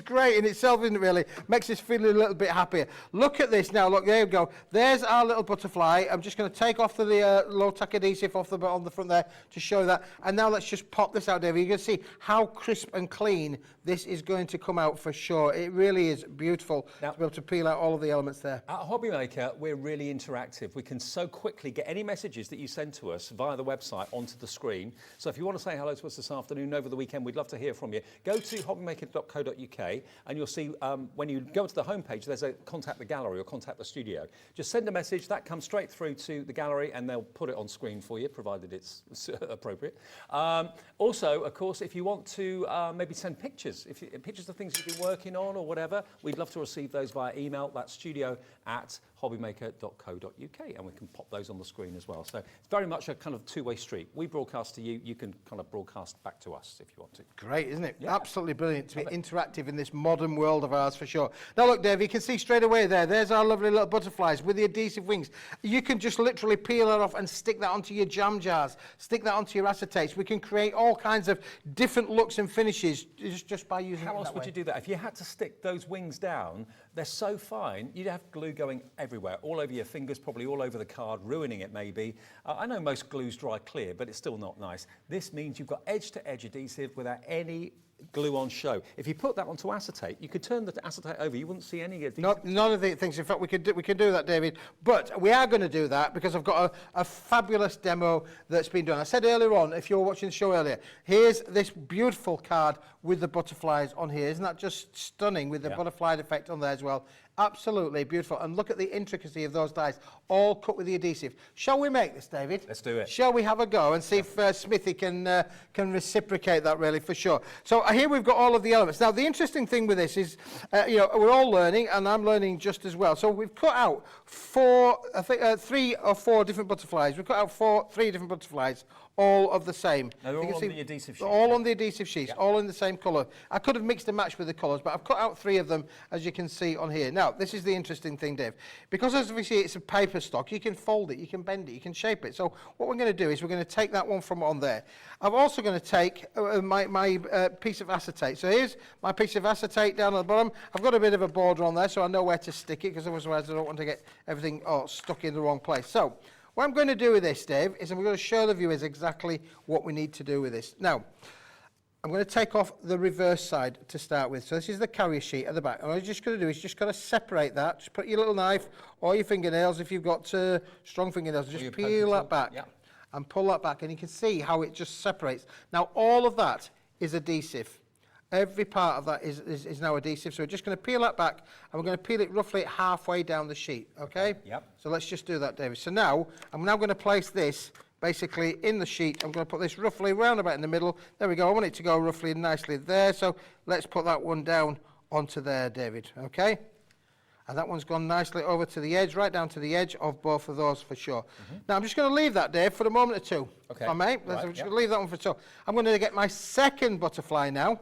Speaker 5: great in itself, isn't it, really? Makes us feel a little bit happier. Look at this now. Look, there we go. There's our little butterfly. I'm just going to take off the low-tack adhesive off on the front there to show that. And now let's just pop this out, Dave. You can see how crisp and clean this is going to come out for sure. It really is beautiful to be able to peel out all of the elements there.
Speaker 2: At Hobby Maker, we're really interactive. We can so quickly get any messages that you send to us via the website onto the screen. So if you want to say hello to us this afternoon, over the weekend, we'd love to hear from you. Go to hobbymaker.co.uk and you'll see when you go to the homepage, there's a contact the gallery or contact the studio. Just send a message, that comes straight through to the gallery and they'll put it on screen for you, provided it's appropriate. Also, of course, if you want to maybe send pictures, pictures of things you've been working on or whatever, we'd love to receive those via email. That's studio@hobbymaker.co.uk and we can pop those on the screen as well. So it's very much a kind of two-way street. We broadcast to you, you can kind of broadcast back to us if you want to.
Speaker 5: Great, isn't it?
Speaker 2: Yeah.
Speaker 5: Absolutely brilliant to be interactive in this modern world of ours for sure. Now look, Dave, you can see straight away there's our lovely little butterflies with the adhesive wings. You can just literally peel that off and stick that onto your jam jars, stick that onto your acetates. We can create all kinds of different looks and finishes just by using
Speaker 2: How else would you do that? If you had to stick those wings down, they're so fine, you'd have glue going everywhere, all over your fingers, probably all over the card, ruining it maybe. I know most glues dry clear, but it's still not nice. This means you've got edge-to-edge adhesive without any glue on show. If you put that onto acetate, you could turn the acetate over, you wouldn't see any adhesive.
Speaker 5: None of the things. In fact, we can do that, David. But we are going to do that because I've got a fabulous demo that's been done. I said earlier on, if you were watching the show earlier, here's this beautiful card with the butterflies on here. Isn't that just stunning with the butterfly effect on there as well? Absolutely beautiful. And look at the intricacy of those dies, all cut with the adhesive. Shall we make this, David?
Speaker 2: Let's do it.
Speaker 5: Shall we have a go and see if Smithy can reciprocate that, really, for sure. So here we've got all of the elements. Now, the interesting thing with this is, we're all learning, and I'm learning just as well. So we've cut out 3 or 4 different butterflies. We've cut out 3 different butterflies, all of the same.
Speaker 2: Now, they're all on the adhesive sheet.
Speaker 5: All on the adhesive sheets, all in the same colour. I could have mixed and matched with the colours, but I've cut out 3 of them, as you can see on here. Now, this is the interesting thing, Dave. Because obviously it's a paper stock, you can fold it, you can bend it, you can shape it. So what we're going to do is we're going to take that one from on there. I'm also going to take my piece of acetate. So here's my piece of acetate down at the bottom. I've got a bit of a border on there, so I know where to stick it, because otherwise I don't want to get everything stuck in the wrong place. So what I'm going to do with this, Dave, is I'm going to show the viewers exactly what we need to do with this. Now, I'm going to take off the reverse side to start with. So this is the carrier sheet at the back. And all you're just going to do is just got to separate that. Just put your little knife or your fingernails, if you've got strong fingernails, just peel that back and pull that back. And you can see how it just separates. Now, all of that is adhesive. Every part of that is now adhesive. So we're just going to peel that back, and we're going to peel it roughly halfway down the sheet, okay?
Speaker 2: Yep.
Speaker 5: So let's just do that, David. So now, I'm now going to place this basically in the sheet. I'm going to put this roughly round about in the middle. There we go. I want it to go roughly and nicely there. So let's put that one down onto there, David, okay? And that one's gone nicely over to the edge, right down to the edge of both of those for sure. Now, I'm just going to leave that, Dave, for a moment or two.
Speaker 2: Okay.
Speaker 5: If I may. I'm just going to leave that one for two. I'm going to get my second butterfly now.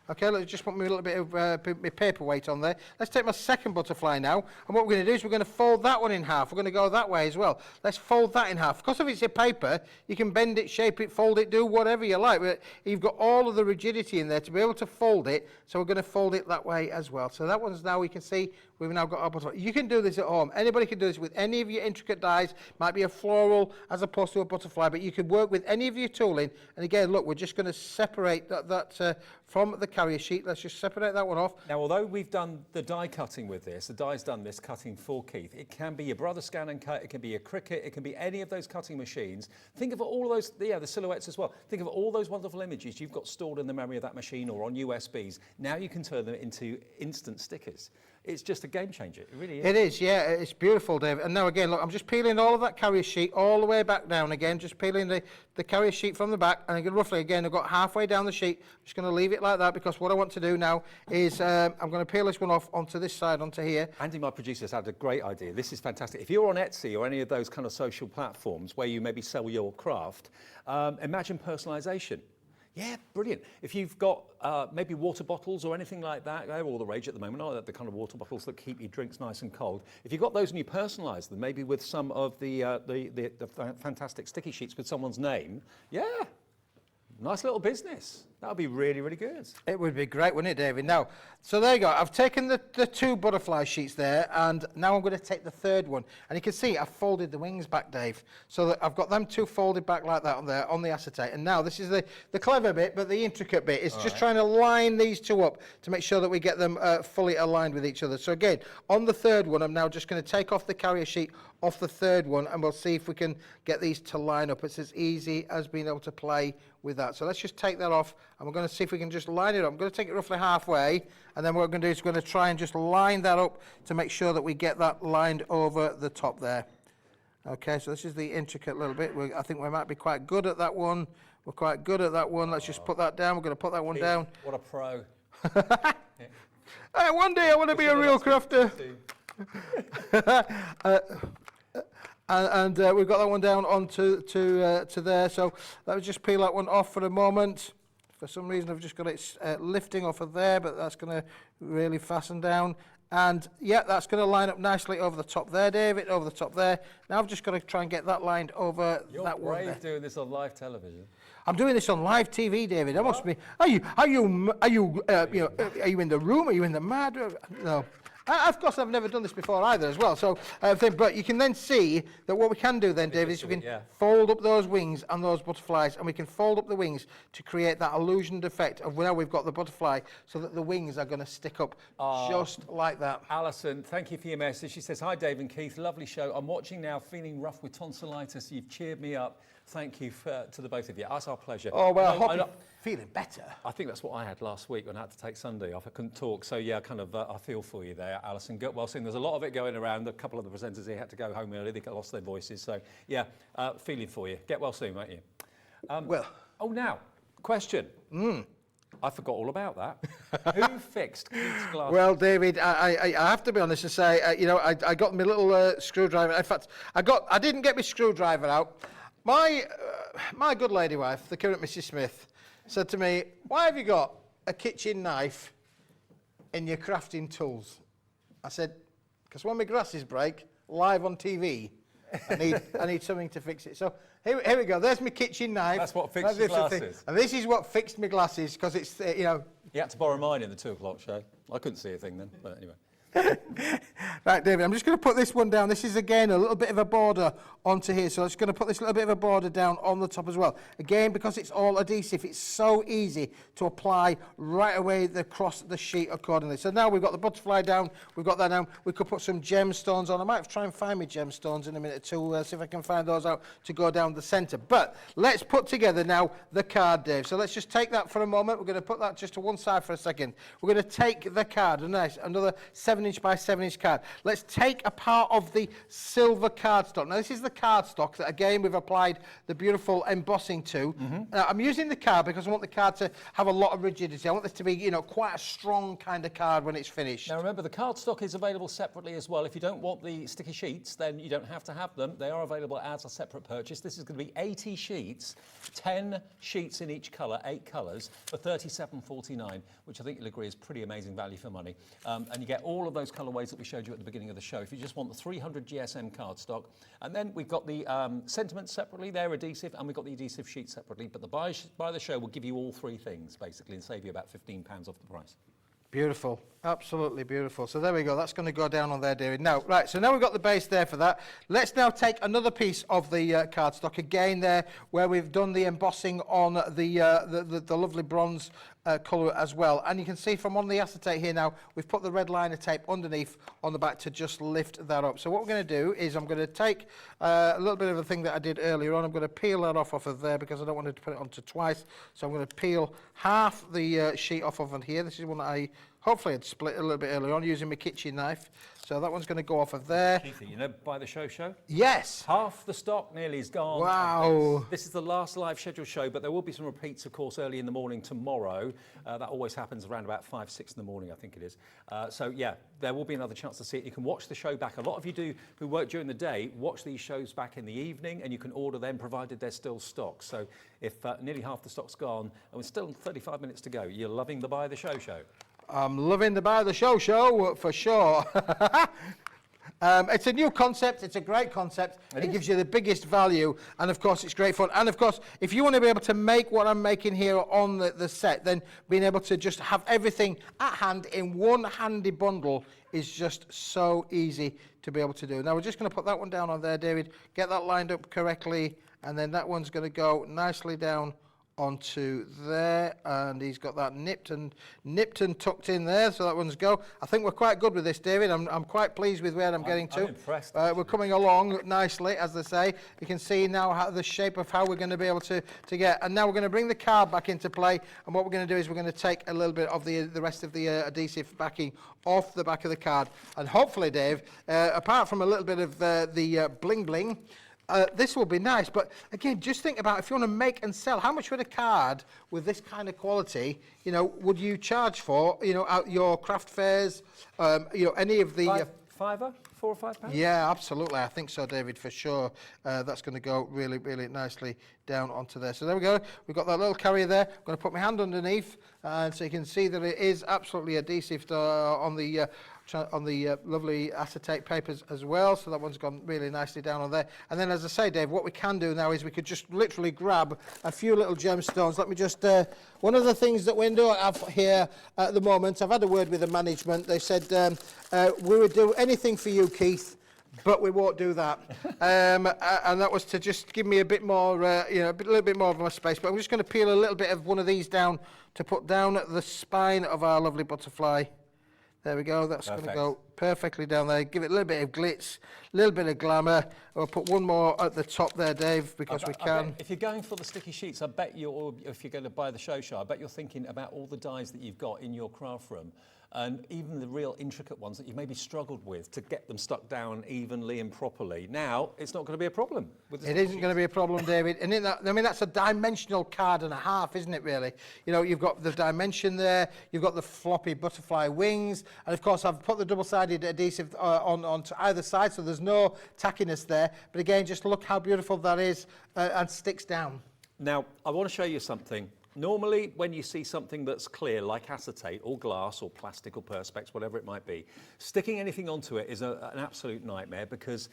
Speaker 5: Okay, let's just put me a little bit of my paperweight on there. Let's take my second butterfly now, and what we're going to do is we're going to fold that one in half. We're going to go that way as well. Let's fold that in half. Because if it's a paper, you can bend it, shape it, fold it, do whatever you like. But you've got all of the rigidity in there to be able to fold it, so we're going to fold it that way as well. So that one's now, we can see, we've now got our butterfly. You can do this at home. Anybody can do this with any of your intricate dies. Might be a floral as opposed to a butterfly, but you could work with any of your tooling. And again, look, we're just going to separate that from the carrier sheet. Let's just separate that one off.
Speaker 2: Now, although we've done the die cutting with this, the die's done this cutting for Keith. It can be your brother scan and cut, it can be a Cricut, it can be any of those cutting machines. Think of all those, the silhouettes as well. Think of all those wonderful images you've got stored in the memory of that machine or on USBs. Now you can turn them into instant stickers. It's just a game changer. It really is.
Speaker 5: It is, yeah. It's beautiful, David. And now again, look, I'm just peeling all of that carrier sheet all the way back down again, just peeling the carrier sheet from the back. And again, roughly, again, I've got halfway down the sheet. I'm just going to leave it like that because what I want to do now is I'm going to peel this one off onto this side, onto here.
Speaker 2: Andy, my producer, has had a great idea. This is fantastic. If you're on Etsy or any of those kind of social platforms where you maybe sell your craft, imagine personalisation. Yeah, brilliant. If you've got maybe water bottles or anything like that, they're all the rage at the moment, aren't they? The kind of water bottles that keep your drinks nice and cold. If you've got those and you personalise them, maybe with some of the fantastic sticky sheets with someone's name, yeah, nice little business. That would be really, really good.
Speaker 5: It would be great, wouldn't it, David? Now, so there you go. I've taken the 2 butterfly sheets there, and now I'm going to take the 3rd one. And you can see I've folded the wings back, Dave. So that I've got them 2 folded back like that on there on the acetate. And now this is the clever bit, but the intricate bit is just trying to line these 2 up to make sure that we get them fully aligned with each other. So again, on the 3rd one, I'm now just going to take off the carrier sheet off the 3rd one, and we'll see if we can get these to line up. It's as easy as being able to play with that. So let's just take that off, and we're going to see if we can just line it up. I'm going to take it roughly halfway, and then what we're going to do is we're going to try and just line that up to make sure that we get that lined over the top there. Okay, so this is the intricate little bit. I think we might be quite good at that one. We're quite good at that one. Let's just put that down. We're going to put that one down.
Speaker 2: What a pro.
Speaker 5: Hey, one day I want to be a real crafter. And we've got that one down onto to there. So let me just peel that one off for a moment. For some reason, I've just got it lifting off of there, but that's going to really fasten down. And yeah, that's going to line up nicely over the top there, David, over the top there. Now I've just got to try and get that lined over that one there.
Speaker 2: You're brave doing this on live television.
Speaker 5: I'm doing this on live TV, David. I must be. Are you in the room? Are you in the mad room? No. Of course, I've never done this before either as well. So, but you can then see that what we can do then, David, is we can fold up those wings and those butterflies, and we can fold up the wings to create that illusioned effect of now we've got the butterfly so that the wings are going to stick up just like that.
Speaker 2: Alison, thank you for your message. She says, hi, Dave and Keith. Lovely show. I'm watching now, feeling rough with tonsillitis. You've cheered me up. Thank you to the both of you. That's our pleasure.
Speaker 5: Oh, well, I hope you're feeling better.
Speaker 2: I think that's what I had last week when I had to take Sunday off. I couldn't talk. So, yeah, kind of, I feel for you there, Alison. Get well soon. There's a lot of it going around. A couple of the presenters here had to go home early. They lost their voices. So, yeah, feeling for you. Get well soon, won't you?
Speaker 5: Well.
Speaker 2: Oh, now, question. I forgot all about that. Who fixed Keith's glasses?
Speaker 5: Well, David, I have to be honest and say, I got my little screwdriver. In fact, I didn't get my screwdriver out. My good lady wife, the current Mrs. Smith, said to me, why have you got a kitchen knife in your crafting tools? I said, because when my glasses break, live on TV, I need something to fix it. So here we go. There's my kitchen knife.
Speaker 2: That's what fixed your glasses.
Speaker 5: And this is what fixed my glasses, because it's,
Speaker 2: You had to borrow mine in the 2 o'clock show. I couldn't see a thing then, but anyway.
Speaker 5: Right, David, I'm just going to put this one down. This is, again, a little bit of a border onto here. So I'm just going to put this little bit of a border down on the top as well. Again, because it's all adhesive, it's so easy to apply right away across the sheet accordingly. So now we've got the butterfly down. We've got that down. We could put some gemstones on. I might try and find me gemstones in a minute to see if I can find those out to go down the centre. But let's put together now the card, Dave. So let's just take that for a moment. We're going to put that just to one side for a second. We're going to take the card, another 7-inch by 7-inch card. Let's take a part of the silver cardstock. Now, this is the cardstock that, again, we've applied the beautiful embossing to. Now, I'm using the card because I want the card to have a lot of rigidity. I want this to be, quite a strong kind of card when it's finished.
Speaker 2: Now, remember, the cardstock is available separately as well. If you don't want the sticky sheets, then you don't have to have them. They are available as a separate purchase. This is going to be 80 sheets, 10 sheets in each colour, 8 colours, for £37.49, which I think you'll agree is pretty amazing value for money. And you get all of those colourways that we showed you at the beginning of the show. If you just want the 300 GSM cardstock, and then we've got the sentiments separately, they're adhesive, and we've got the adhesive sheet separately. But the buy the show will give you all 3 things basically and save you about £15 off the price.
Speaker 5: Beautiful, absolutely beautiful. So there we go, that's going to go down on there, David. Now, right, so now we've got the base there for that. Let's now take another piece of the cardstock, again there, where we've done the embossing on the lovely bronze colour as well. And you can see from on the acetate here now, we've put the red liner tape underneath on the back to just lift that up. So what we're going to do is I'm going to take a little bit of a thing that I did earlier on. I'm going to peel that off of there because I don't want to put it onto twice. So I'm going to peel half the sheet off of here. This is one that I Hopefully I'd split a little bit earlier on using my kitchen knife. So that one's going to go off of there.
Speaker 2: Keithy, you know, buy the show?
Speaker 5: Yes.
Speaker 2: Half the stock nearly is gone.
Speaker 5: Wow.
Speaker 2: This is the last live scheduled show, but there will be some repeats, of course, early in the morning tomorrow. That always happens around about 5, 6 in the morning, I think it is. So, yeah, there will be another chance to see it. You can watch the show back. A lot of you who work during the day, watch these shows back in the evening, and you can order them, provided there's still stock. So if nearly half the stock's gone, and we're still 35 minutes to go, you're loving the Buy the Show show.
Speaker 5: I'm loving the Buy the Show for sure. It's a new concept. It's a great concept. It gives you the biggest value, and of course it's great fun. And of course, if you want to be able to make what I'm making here on the set, then being able to just have everything at hand in one handy bundle is just so easy to be able to do. Now we're just going to put that one down on there, David. Get that lined up correctly, and then that one's going to go nicely down onto there, and he's got that nipped and tucked in there, so that one's go. I think we're quite good with this, David. I'm quite pleased with where I'm getting to.
Speaker 2: I'm impressed.
Speaker 5: We're coming along nicely, as they say. You can see now how the shape of how we're going to be able to get. And now we're going to bring the card back into play, and what we're going to do is we're going to take a little bit of the rest of the adhesive backing off the back of the card, and hopefully, Dave, apart from a little bit of the bling bling, this will be nice. But again, just think about if you want to make and sell, how much would a card with this kind of quality, would you charge for, at your craft fairs, any of the...
Speaker 2: £5, £4 or £5?
Speaker 5: Yeah, absolutely. I think so, David, for sure. That's going to go really, really nicely down onto there. So there we go. We've got that little carrier there. I'm going to put my hand underneath, and so you can see that it is absolutely adhesive on the lovely acetate papers as well. So that one's gone really nicely down on there. And then, as I say, Dave, what we can do now is we could just literally grab a few little gemstones. Let me just... one of the things that we do have here at the moment, I've had a word with the management. They said we would do anything for you, Keith, but we won't do that. And that was to just give me a bit more, a little bit more of my space. But I'm just going to peel a little bit of one of these down to put down the spine of our lovely butterfly. There we go. That's going to go perfectly down there. Give it a little bit of glitz, a little bit of glamour. I'll put one more at the top there, Dave, because we can.
Speaker 2: If you're going for the sticky sheets, I bet if you're going to buy the show, I bet you're thinking about all the dies that you've got in your craft room, and even the real intricate ones that you maybe struggled with to get them stuck down evenly and properly. Now, it's not going to be a problem.
Speaker 5: It isn't going to be a problem, David. And that's a dimensional card and a half, isn't it, really? You've got the dimension there, you've got the floppy butterfly wings, and of course I've put the double-sided adhesive onto either side, so there's no tackiness there. But again, just look how beautiful that is and sticks down.
Speaker 2: Now, I want to show you something. Normally, when you see something that's clear, like acetate or glass or plastic or perspex, whatever it might be, sticking anything onto it is an absolute nightmare because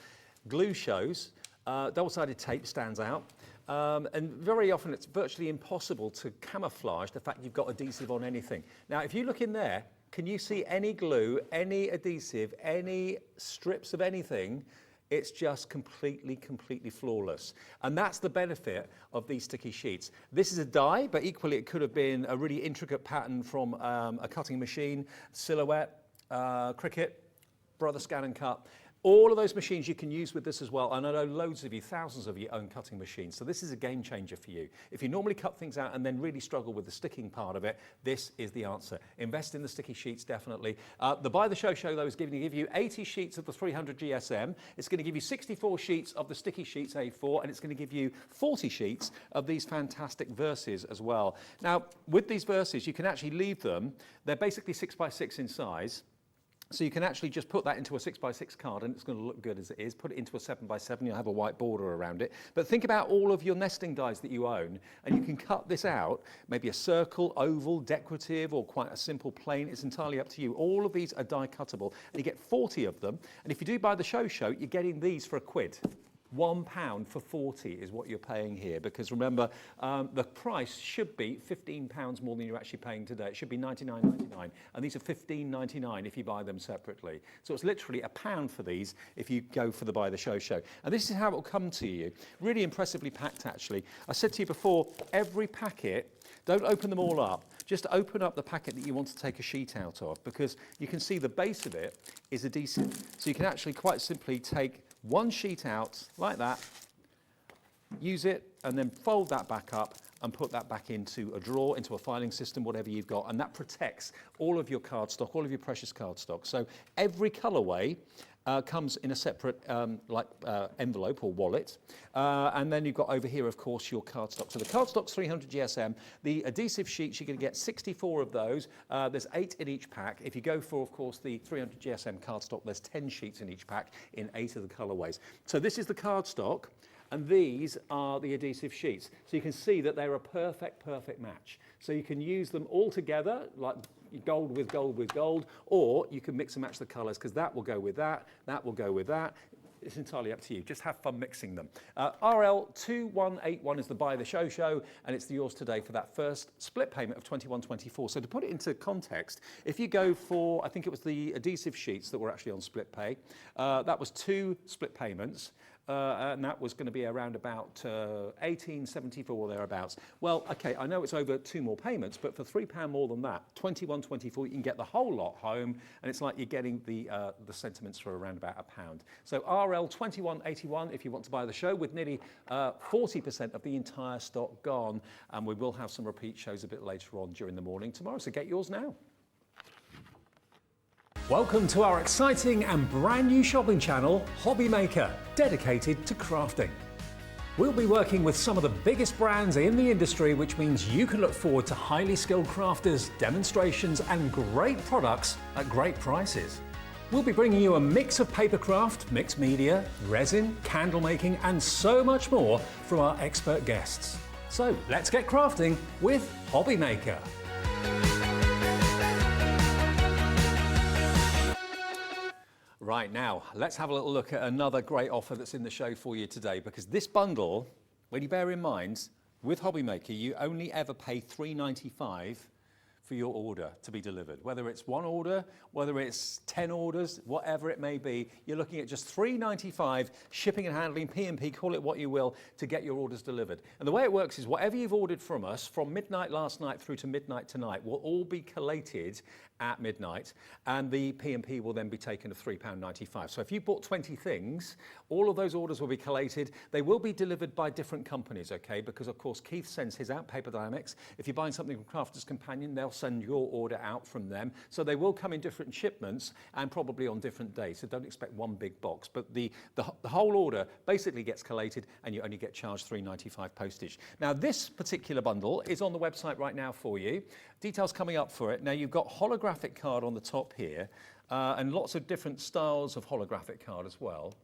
Speaker 2: glue shows, double-sided tape stands out, and very often it's virtually impossible to camouflage the fact you've got adhesive on anything. Now, if you look in there, can you see any glue, any adhesive, any strips of anything? It's just completely flawless. And that's the benefit of these sticky sheets. This is a die, but equally it could have been a really intricate pattern from a cutting machine, Silhouette, Cricut, Brother Scan and Cut. All of those machines you can use with this as well, and I know loads of you, thousands of you own cutting machines, so this is a game changer for you. If you normally cut things out and then really struggle with the sticking part of it, this is the answer. Invest in the sticky sheets, definitely. The Buy the Show though, is going to give you 80 sheets of the 300 GSM, it's going to give you 64 sheets of the sticky sheets A4, and it's going to give you 40 sheets of these fantastic verses as well. Now, with these verses, you can actually leave them, they're basically 6x6 in size, so you can actually just put that into a 6x6 card and it's going to look good as it is. Put it into a 7x7, you'll have a white border around it. But think about all of your nesting dies that you own, and you can cut this out, maybe a circle, oval, decorative, or quite a simple plain. It's entirely up to you. All of these are die cuttable, and you get 40 of them. And if you do buy the show, you're getting these for £1. £1 for 40 is what you're paying here, because remember, the price should be £15 more than you're actually paying today. It should be $99.99, and these are $15.99 if you buy them separately. So it's literally £1 for these if you go for the Buy the Show. And this is how it will come to you. Really impressively packed, actually. I said to you before, every packet, don't open them all up. Just open up the packet that you want to take a sheet out of, because you can see the base of it is adhesive. So you can actually quite simply take one sheet out like that, use it, and then fold that back up and put that back into a drawer, into a filing system, whatever you've got, and that protects all of your cardstock, all of your precious cardstock. So every colourway comes in a separate envelope or wallet, and then you've got over here, of course, your cardstock. So the cardstock's 300 GSM. The adhesive sheets, you're going to get 64 of those. There's 8 in each pack. If you go for, of course, the 300 GSM cardstock, there's 10 sheets in each pack in 8 of the colourways. So this is the cardstock, and these are the adhesive sheets. So you can see that they're a perfect match. So you can use them all together, like gold with gold with gold, or you can mix and match the colours, because that will go with that will go with that. It's entirely up to you. Just have fun mixing them. RL2181 is the buy the show, and it's yours today for that first split payment of $21.24. So to put it into context, if you go for, I think it was the adhesive sheets that were actually on split pay, that was 2 split payments. And that was going to be around about $18.74 or thereabouts. Well, okay, I know it's over 2 more payments, but for £3 more than that, $21.24, you can get the whole lot home, and it's like you're getting the sentiments for around about £1. So RL2181 if you want to buy the show, with nearly 40% of the entire stock gone, and we will have some repeat shows a bit later on during the morning tomorrow. So get yours now.
Speaker 3: Welcome to our exciting and brand new shopping channel, Hobby Maker, dedicated to crafting. We'll be working with some of the biggest brands in the industry, which means you can look forward to highly skilled crafters, demonstrations, and great products at great prices. We'll be bringing you a mix of papercraft, mixed media, resin, candle making, and so much more from our expert guests. So let's get crafting with Hobby Maker.
Speaker 2: Right, now, let's have a little look at another great offer that's in the show for you today, because this bundle, when you bear in mind, with Hobby Maker, you only ever pay $3.95 for your order to be delivered. Whether it's 1 order, whether it's 10 orders, whatever it may be, you're looking at just $3.95, shipping and handling, P&P, call it what you will, to get your orders delivered. And the way it works is whatever you've ordered from us from midnight last night through to midnight tonight will all be collated at midnight, and the P&P will then be taken of £3.95. So if you bought 20 things, all of those orders will be collated. They will be delivered by different companies, okay? Because of course Keith sends his out, Paper Dienamics. If you're buying something from Crafter's Companion, they'll send your order out from them. So they will come in different shipments and probably on different days. So don't expect one big box. But the whole order basically gets collated, and you only get charged £3.95 postage. Now this particular bundle is on the website right now for you. Details coming up for it. Now you've got holographic card on the top here, and lots of different styles of holographic card as well.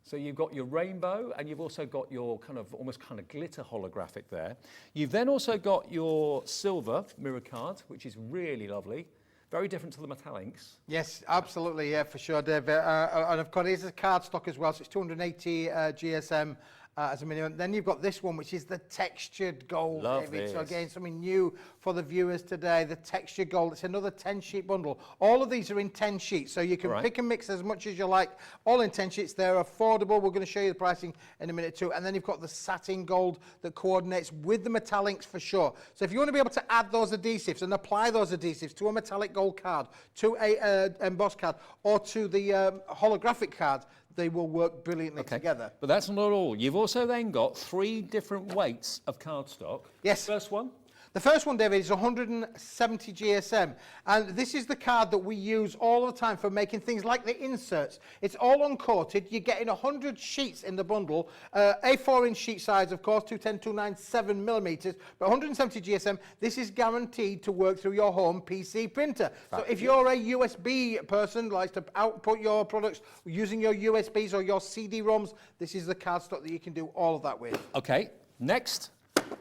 Speaker 2: So you've got your rainbow, and you've also got your almost glitter holographic there. You've then also got your silver mirror card, which is really lovely. Very different to the metallics.
Speaker 5: Yes, absolutely, yeah, for sure, Dave. And of course, it's a card stock as well, so it's 280 GSM. As a minimum. Then you've got this one, which is the textured gold.
Speaker 2: Love
Speaker 5: David.
Speaker 2: this.
Speaker 5: So again, something new for the viewers today, the textured gold. It's another 10-sheet bundle. All of these are in 10 sheets, so you can pick and mix as much as you like. All in 10 sheets. They're affordable. We're going to show you the pricing in a minute too. And then you've got the satin gold that coordinates with the metallics for sure. So if you want to be able to add those adhesives and apply those adhesives to a metallic gold card, to a embossed card, or to the holographic card, they will work brilliantly together.
Speaker 2: But that's not all. You've also then got 3 different weights of cardstock.
Speaker 5: Yes.
Speaker 2: First one.
Speaker 5: The first one, David, is 170 GSM, and this is the card that we use all the time for making things like the inserts. It's all uncoated. You're getting 100 sheets in the bundle, A4-inch sheet size, of course, 210, 297 millimeters, but 170 GSM. This is guaranteed to work through your home PC printer. So if you're a USB person, likes to output your products using your USBs or your CD-ROMs, this is the cardstock that you can do all of that with.
Speaker 2: Okay, next,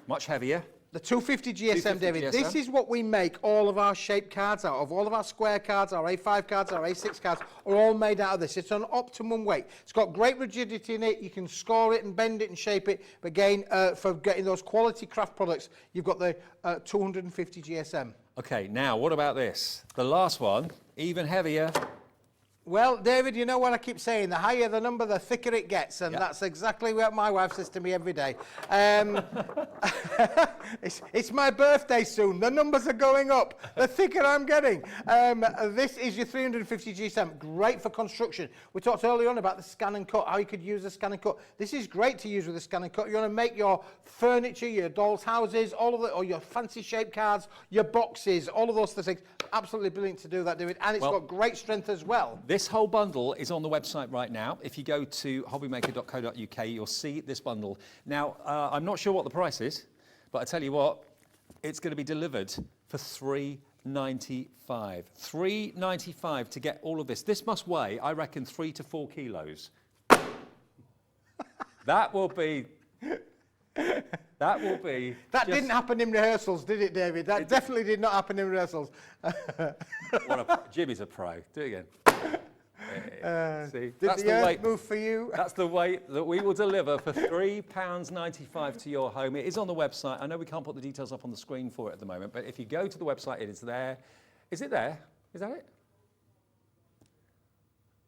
Speaker 2: much heavier.
Speaker 5: The 250 GSM, David,
Speaker 2: GSM.
Speaker 5: This is what we make all of our shaped cards out of. All of our square cards, our A5 cards, our A6 cards are all made out of this. It's an optimum weight. It's got great rigidity in it. You can score it and bend it and shape it. But again, for getting those quality craft products, you've got the 250 GSM.
Speaker 2: Okay, now what about this? The last one, even heavier.
Speaker 5: Well, David, you know what I keep saying, the higher the number, the thicker it gets, and that's exactly what my wife says to me every day. It's my birthday soon, the numbers are going up, the thicker I'm getting. This is your 350 GSM, great for construction. We talked earlier on about the scan and cut, how you could use the scan and cut. This is great to use with the scan and cut. You want to make your furniture, your doll's houses, all of it, or your fancy shaped cards, your boxes, all of those things. Absolutely brilliant to do that, David, and it's got great strength as well.
Speaker 2: This whole bundle is on the website right now. If you go to hobbymaker.co.uk, you'll see this bundle. Now, I'm not sure what the price is, but I tell you what, it's going to be delivered for $3.95. $3.95 to get all of this. This must weigh, I reckon, 3 to 4 kilos. That will be... That
Speaker 5: didn't happen in rehearsals, did it, David? That definitely did not happen in rehearsals.
Speaker 2: Jimmy's a pro. Do it again. See,
Speaker 5: did the earth move for you?
Speaker 2: That's the weight that we will deliver for £3.95 to your home. It is on the website. I know we can't put the details up on the screen for it at the moment, but if you go to the website, it is there. Is it there? Is that it?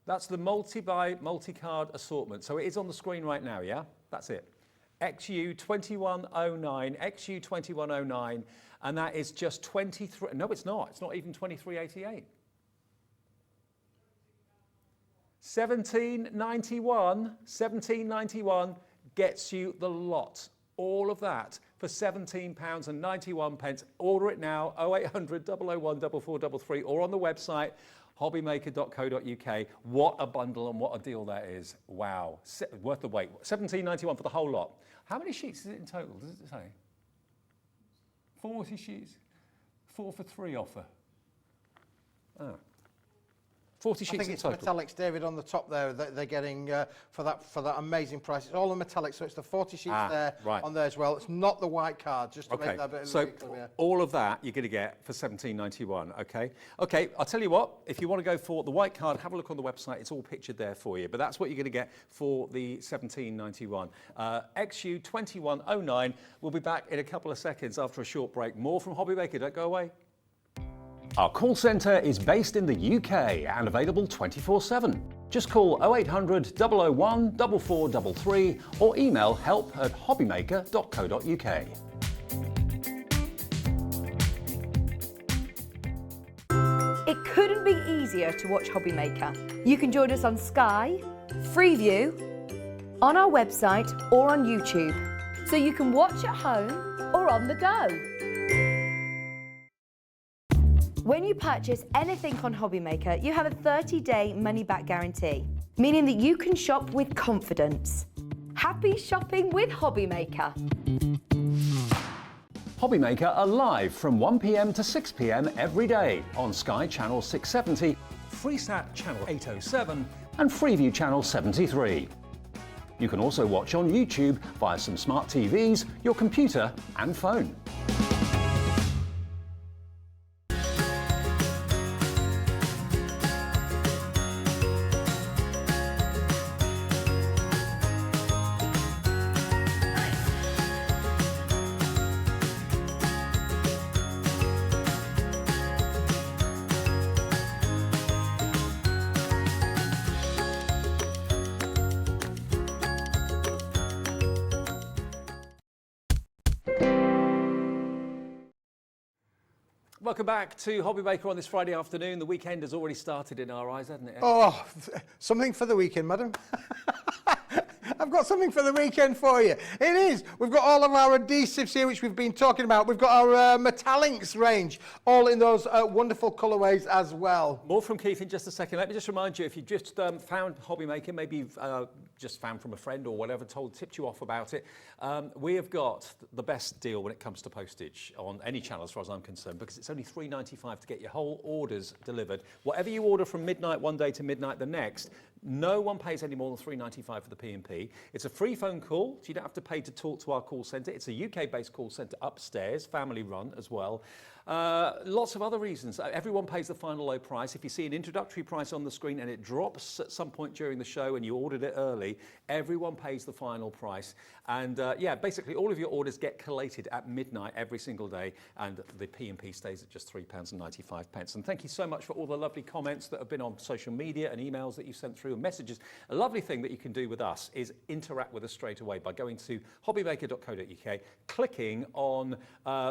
Speaker 2: That's the multi-buy, multi-card assortment. So it is on the screen right now, yeah? That's it. XU2109, XU2109, and that is just 23. No, it's not. It's not even 23.88. 17.91 gets you the lot. All of that for £17.91. Order it now, 0800 001 4433, or on the website, hobbymaker.co.uk. What a bundle and what a deal that is. Wow. Worth the wait. £17.91 for the whole lot. How many sheets is it in total? Does it say? 40 sheets. 4 for 3 offer. Oh. 40 sheets
Speaker 5: I think
Speaker 2: in
Speaker 5: it's
Speaker 2: total.
Speaker 5: metallics, David, on the top there that they're getting for that amazing price. It's all the metallics, so it's the 40 sheets on there as well. It's not the white card, just to make that a bit clear.
Speaker 2: All of that you're going to get for £17.91, okay? Okay, I'll tell you what, if you want to go for the white card, have a look on the website. It's all pictured there for you, but that's what you're going to get for the £17.91. XU2109. We'll be back in a couple of seconds after a short break. More from Hobby Maker, don't go away. Our call centre is based in the UK and available 24/7. Just call 0800 001 4433 or email help@hobbymaker.co.uk.
Speaker 1: It couldn't be easier to watch Hobby Maker. You can join us on Sky, Freeview, on our website or on YouTube, so you can watch at home or on the go. When you purchase anything on Hobby Maker, you have a 30-day money-back guarantee, meaning that you can shop with confidence. Happy shopping with Hobby Maker.
Speaker 6: Hobby Maker are live from 1 p.m. to 6 p.m. every day on Sky Channel 670,
Speaker 3: Freesat Channel 807,
Speaker 6: and Freeview Channel 73. You can also watch on YouTube via some smart TVs, your computer and phone.
Speaker 2: Welcome back to Hobby Maker on this Friday afternoon. The weekend has already started in our eyes, hasn't it?
Speaker 5: Oh, something for the weekend, madam. I've got something for the weekend for you. It is. We've got all of our adhesives here, which we've been talking about. We've got our Metallinks range, all in those wonderful colourways as well.
Speaker 2: More from Keith in just a second. Let me just remind you, if you just found Hobby Maker, maybe you've just found from a friend or whatever, tipped you off about it, we have got the best deal when it comes to postage on any channel as far as I'm concerned, because it's only £3.95 to get your whole orders delivered. Whatever you order from midnight one day to midnight the next, no one pays any more than £3.95 for the P&P. It's a free phone call, so you don't have to pay to talk to our call centre. It's a UK-based call centre upstairs, family-run as well. Lots of other reasons. Everyone pays the final low price. If you see an introductory price on the screen and it drops at some point during the show and you ordered it early, monthly. Everyone pays the final price. And yeah, basically all of your orders get collated at midnight every single day, and the P&P stays at just £3.95. And thank you so much for all the lovely comments that have been on social media and emails that you sent through and messages. A lovely thing that you can do with us is interact with us straight away by going to hobbymaker.co.uk, clicking on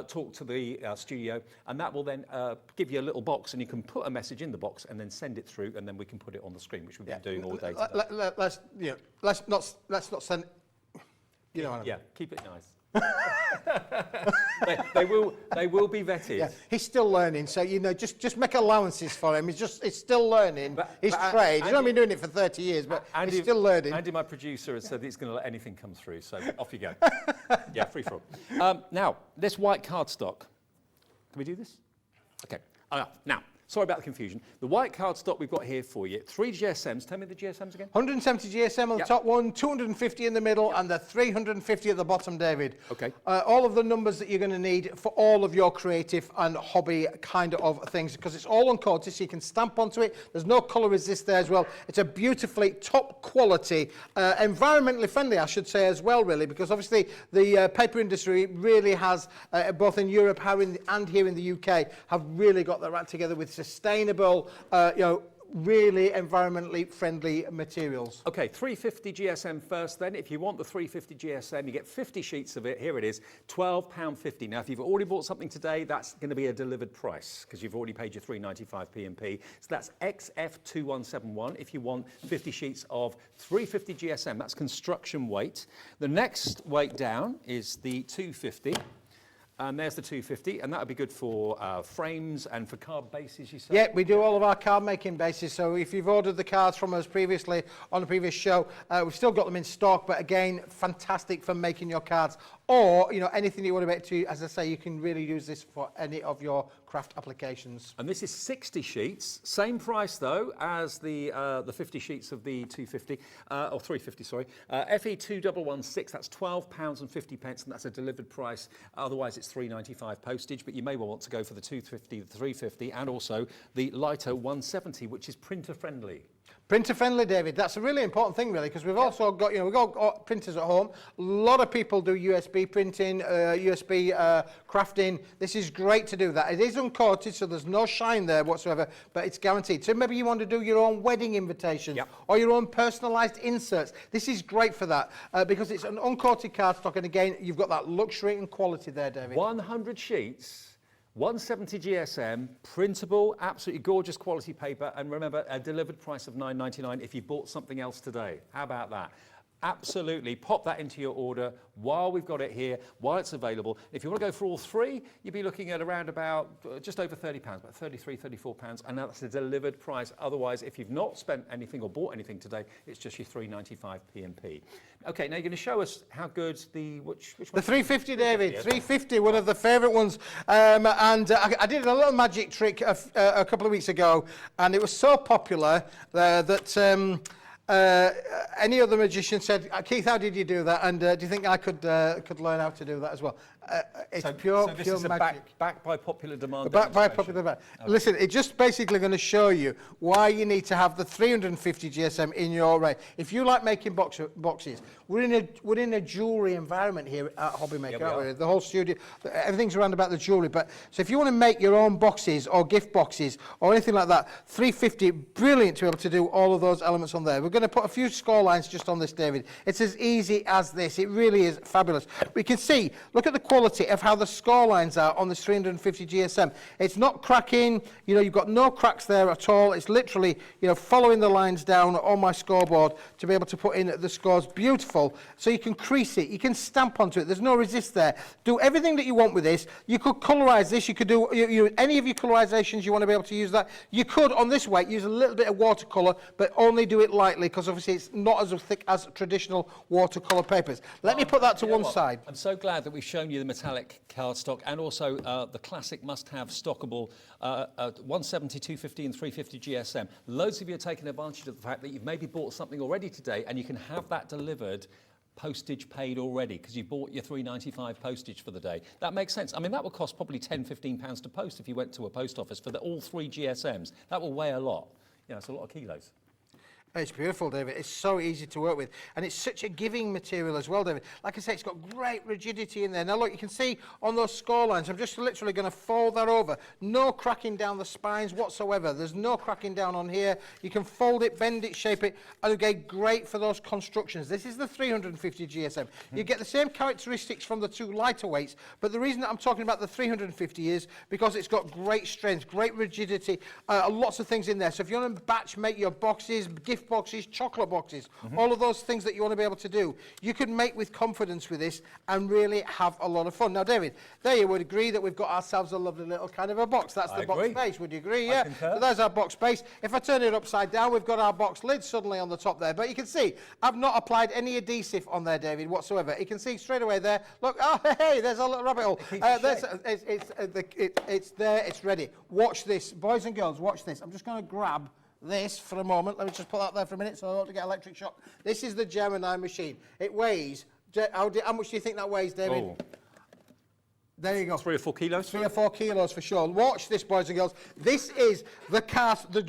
Speaker 2: Talk to the Studio, and that will then give you a little box, and you can put a message in the box and then send it through, and then we can put it on the screen, which we've been doing all day today.
Speaker 5: Let's not send. You know what I mean.
Speaker 2: Yeah, keep it nice. they will be vetted.
Speaker 5: Yeah, he's still learning, so just make allowances for him. He's still learning his trade. He's only been doing it for 30 years, but he's still learning.
Speaker 2: Andy, my producer, has said that he's going to let anything come through, so off you go. Yeah, free for all. Now, this white cardstock. Can we do this? Okay. Now, sorry about the confusion. The white cardstock we've got here for you, 3 GSMs. Tell me the GSMs again.
Speaker 5: 170 GSM on the top one, 250 in the middle, and the 350 at the bottom, David.
Speaker 2: Okay.
Speaker 5: All of the numbers that you're going to need for all of your creative and hobby kind of things, because it's all uncoated, so you can stamp onto it. There's no colour resist there as well. It's a beautifully top quality, environmentally friendly, I should say as well, really, because obviously the paper industry really has, both in Europe and here in the UK, have really got their act together with sustainable, really environmentally friendly materials.
Speaker 2: Okay, 350 GSM first then. If you want the 350 GSM, you get 50 sheets of it. Here it is, £12.50. Now, if you've already bought something today, that's going to be a delivered price because you've already paid your £3.95 P&P. So that's XF2171 if you want 50 sheets of 350 GSM. That's construction weight. The next weight down is the 250. And there's the 250, and that would be good for frames and for card bases, you said?
Speaker 5: Yeah, we do all of our card making bases. So if you've ordered the cards from us previously on the previous show, we've still got them in stock, but again, fantastic for making your cards. Or, anything you want to make to, as I say, you can really use this for any of your craft applications.
Speaker 2: And this is 60 sheets, same price though as the 50 sheets of the 250, or 350, sorry. FE2116, that's £12.50, and that's a delivered price. Otherwise, it's £3.95 postage, but you may well want to go for the 250, the 350, and also the lighter 170, which is printer friendly.
Speaker 5: Printer friendly, David. That's a really important thing, really, because we've also got, we've got printers at home. A lot of people do USB printing, USB crafting. This is great to do that. It is uncoated, so there's no shine there whatsoever, but it's guaranteed. So maybe you want to do your own wedding invitations or your own personalised inserts. This is great for that because it's an uncoated cardstock, and again, you've got that luxury and quality there, David.
Speaker 2: 100 sheets. 170 GSM, printable, absolutely gorgeous quality paper, and remember, a delivered price of £9.99 if you bought something else today. How about that? Absolutely, pop that into your order while we've got it here, while it's available. If you want to go for all three, you'd be looking at around about just over £30, about £33, £34, and that's a delivered price. Otherwise, if you've not spent anything or bought anything today, it's just your £3.95 P&P. Okay, now you're going to show us how good which one?
Speaker 5: The 350, David. 350, one of the favourite ones. I did a little magic trick a couple of weeks ago, and it was so popular that any other magician said, Keith, how did you do that? And do you think I could learn how to do that as well? It's pure
Speaker 2: this is
Speaker 5: magic.
Speaker 2: backed by popular demand.
Speaker 5: Backed by popular demand. Okay. Listen, it's just basically going to show you why you need to have the 350 GSM in your array. If you like making boxes, we're in a jewellery environment here at Hobbymaker, aren't we? The whole studio, everything's around about the jewellery. But so if you want to make your own boxes or gift boxes or anything like that, 350, brilliant to be able to do all of those elements on there. We're going to put a few score lines just on this, David. It's as easy as this. It really is fabulous. We can see, look at the quality of how the score lines are on this 350 GSM. It's not cracking, you've got no cracks there at all. It's literally, following the lines down on my scoreboard to be able to put in the scores. Beautiful. So you can crease it, you can stamp onto it. There's no resist there. Do everything that you want with this. You could colorize this. You could do any of your colorizations you want to be able to use that. You could, on this weight, use a little bit of watercolor, but only do it lightly because obviously it's not as thick as traditional watercolor papers. Let me put that to one side.
Speaker 2: I'm so glad that we've shown you the metallic cardstock and also the classic must-have stockable 170, 250 and 350 GSM. Loads of you are taking advantage of the fact that you've maybe bought something already today and you can have that delivered postage paid already because you bought your £3.95 postage for the day. That makes sense. I mean, that would cost probably £10, £15 to post if you went to a post office for all 3 GSMs. That will weigh a lot. It's a lot of kilos.
Speaker 5: It's beautiful, David. It's so easy to work with. And it's such a giving material as well, David. Like I say, it's got great rigidity in there. Now, look, you can see on those score lines, I'm just literally going to fold that over. No cracking down the spines whatsoever. There's no cracking down on here. You can fold it, bend it, shape it. And again, great for those constructions. This is the 350 GSM. You get the same characteristics from the two lighter weights, but the reason that I'm talking about the 350 is because it's got great strength, great rigidity, lots of things in there. So if you want to batch make your boxes, gift boxes, chocolate boxes, all of those things that you want to be able to do, you can make with confidence with this and really have a lot of fun. Now, David, there you would agree that we've got ourselves a lovely little kind of a box. That's the box base. Would you agree? Yeah. So there's our box base. If I turn it upside down, we've got our box lid suddenly on the top there. But you can see I've not applied any adhesive on there, David, whatsoever. You can see straight away there. Look, oh, hey, there's a little rabbit hole. It's there. It's ready. Watch this, boys and girls. Watch this. I'm just going to grab this for a moment. Let me just put that there for a minute so I don't get electric shock. This is the Gemini machine. It weighs, how much do you think that weighs, David?
Speaker 2: Oh.
Speaker 5: There you go.
Speaker 2: 3 or 4 kilos?
Speaker 5: 3 or 4 kilos for sure. Watch this, boys and girls. This is the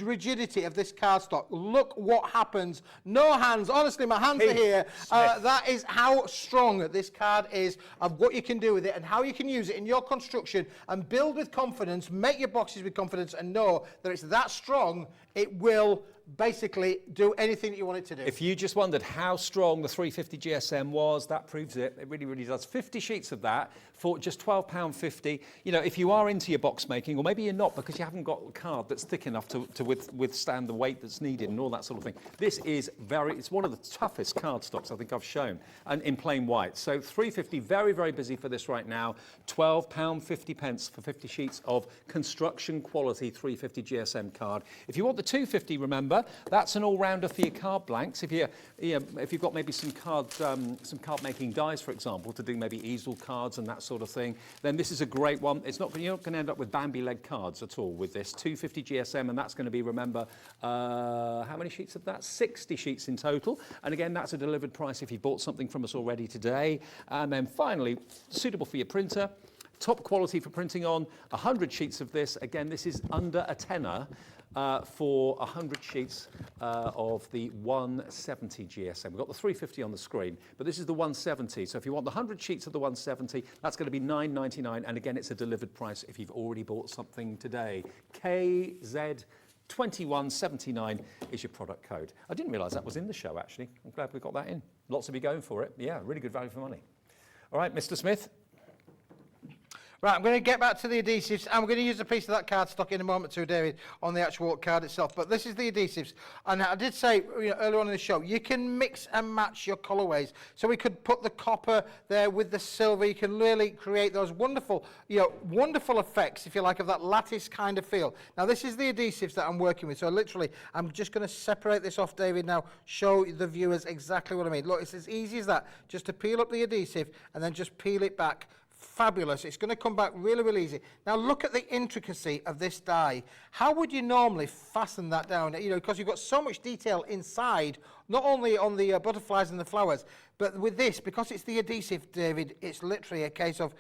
Speaker 5: rigidity of this cardstock. Look what happens. No hands. Honestly, my hands are here. That is how strong this card is, of what you can do with it and how you can use it in your construction and build with confidence, make your boxes with confidence and know that it's that strong, it will basically do anything that you want it to do.
Speaker 2: If you just wondered how strong the 350 GSM was, that proves it. It really, really does. 50 sheets of that for just £12.50. You know, if you are into your box making, or maybe you're not because you haven't got a card that's thick enough to withstand the weight that's needed and all that sort of thing. This is it's one of the toughest card stocks I think I've shown, and in plain white. So 350, very, very busy for this right now. £12.50 for 50 sheets of construction quality 350 GSM card. If you want the 250, remember, that's an all-rounder for your card blanks. If you've got maybe some card making dies, for example, to do maybe easel cards and that sort of thing, then this is a great one. You're not going to end up with Bambi leg cards at all with this 250 GSM, and that's going to be, remember, how many sheets of that? 60 sheets in total. And again, that's a delivered price if you bought something from us already today. And then finally, suitable for your printer. Top quality for printing on. 100 sheets of this. Again, this is under a tenner. For 100 sheets of the 170 GSM. We've got the 350 on the screen, but this is the 170. So if you want the 100 sheets of the 170, that's going to be £9.99. And again, it's a delivered price if you've already bought something today. KZ2179 is your product code. I didn't realise that was in the show, actually. I'm glad we got that in. Lots of you going for it. Yeah, really good value for money. All right, Mr. Smith.
Speaker 5: Right, I'm going to get back to the adhesives. I'm going to use a piece of that cardstock in a moment too, David, on the actual card itself. But this is the adhesives. And I did say earlier on in the show, you can mix and match your colorways. So we could put the copper there with the silver. You can really create those wonderful, wonderful effects, if you like, of that lattice kind of feel. Now, this is the adhesives that I'm working with. So literally, I'm just going to separate this off, David, now, show the viewers exactly what I mean. Look, it's as easy as that. Just to peel up the adhesive and then just peel it back. Fabulous. It's going to come back really, really easy. Now look at the intricacy of this die. How would you normally fasten that down? Because you've got so much detail inside, not only on the butterflies and the flowers, but with this, because it's the adhesive, David, it's literally a case of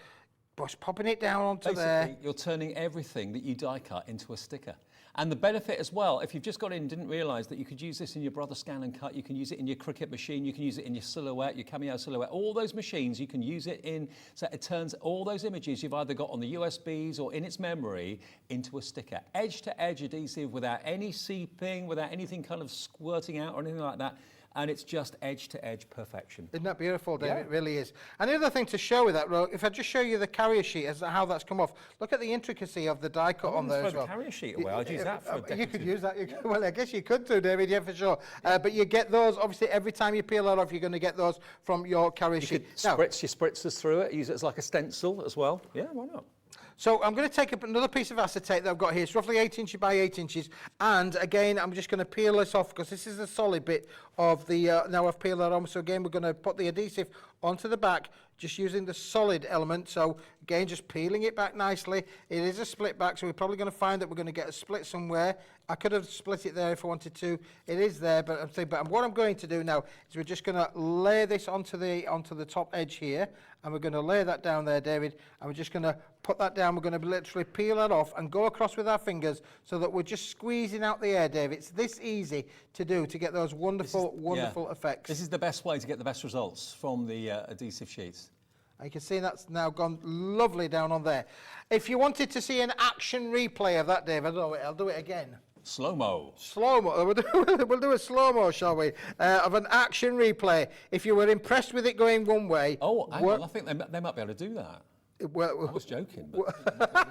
Speaker 5: just popping it down onto there.
Speaker 2: Basically, you're turning everything that you die cut into a sticker. And the benefit as well, if you've just got in and didn't realise that you could use this in your Brother Scan and Cut, you can use it in your Cricut machine, you can use it in your Silhouette, your Cameo Silhouette, all those machines you can use it in, so it turns all those images you've either got on the USBs or in its memory into a sticker. Edge-to-edge adhesive without any seeping, without anything kind of squirting out or anything like that. And it's just edge-to-edge perfection.
Speaker 5: Isn't that beautiful, David? Yeah. It really is. And the other thing to show with that, if I just show you the carrier sheet as to how that's come off, look at the intricacy of the die cut on there as well.
Speaker 2: The carrier sheet away. I'd use that for a decorative.
Speaker 5: You could use that. Well, I guess you could too, David, yeah, for sure. But you get those, obviously, every time you peel that off, you're going to get those from your carrier sheet.
Speaker 2: You could spritz your spritzers through it, use it as like a stencil as well. Yeah, why not?
Speaker 5: So I'm going to take up another piece of acetate that I've got here. It's roughly 8 inches by 8 inches. And again, I'm just going to peel this off because this is a solid bit of the, now I've peeled that on. So again, we're going to put the adhesive onto the back, just using the solid element. So again, just peeling it back nicely. It is a split back, so we're probably going to find that we're going to get a split somewhere. I could have split it there if I wanted to. It is there, but what I'm going to do now is we're just going to lay this onto the top edge here. and we're going to lay that down there, David, and we're just going to put that down. We're going to literally peel that off and go across with our fingers so that we're just squeezing out the air, David. It's this easy to do to get those wonderful, wonderful effects.
Speaker 2: This is the best way to get the best results from the adhesive sheets.
Speaker 5: And you can see that's now gone lovely down on there. If you wanted to see an action replay of that, David, I'll do it again.
Speaker 2: Slow-mo.
Speaker 5: Slow-mo. We'll do a slow-mo, shall we? Of an action replay. If you were impressed with it going one way...
Speaker 2: Oh, hang on. I think they might be able to do that.
Speaker 5: Well,
Speaker 2: I was joking. But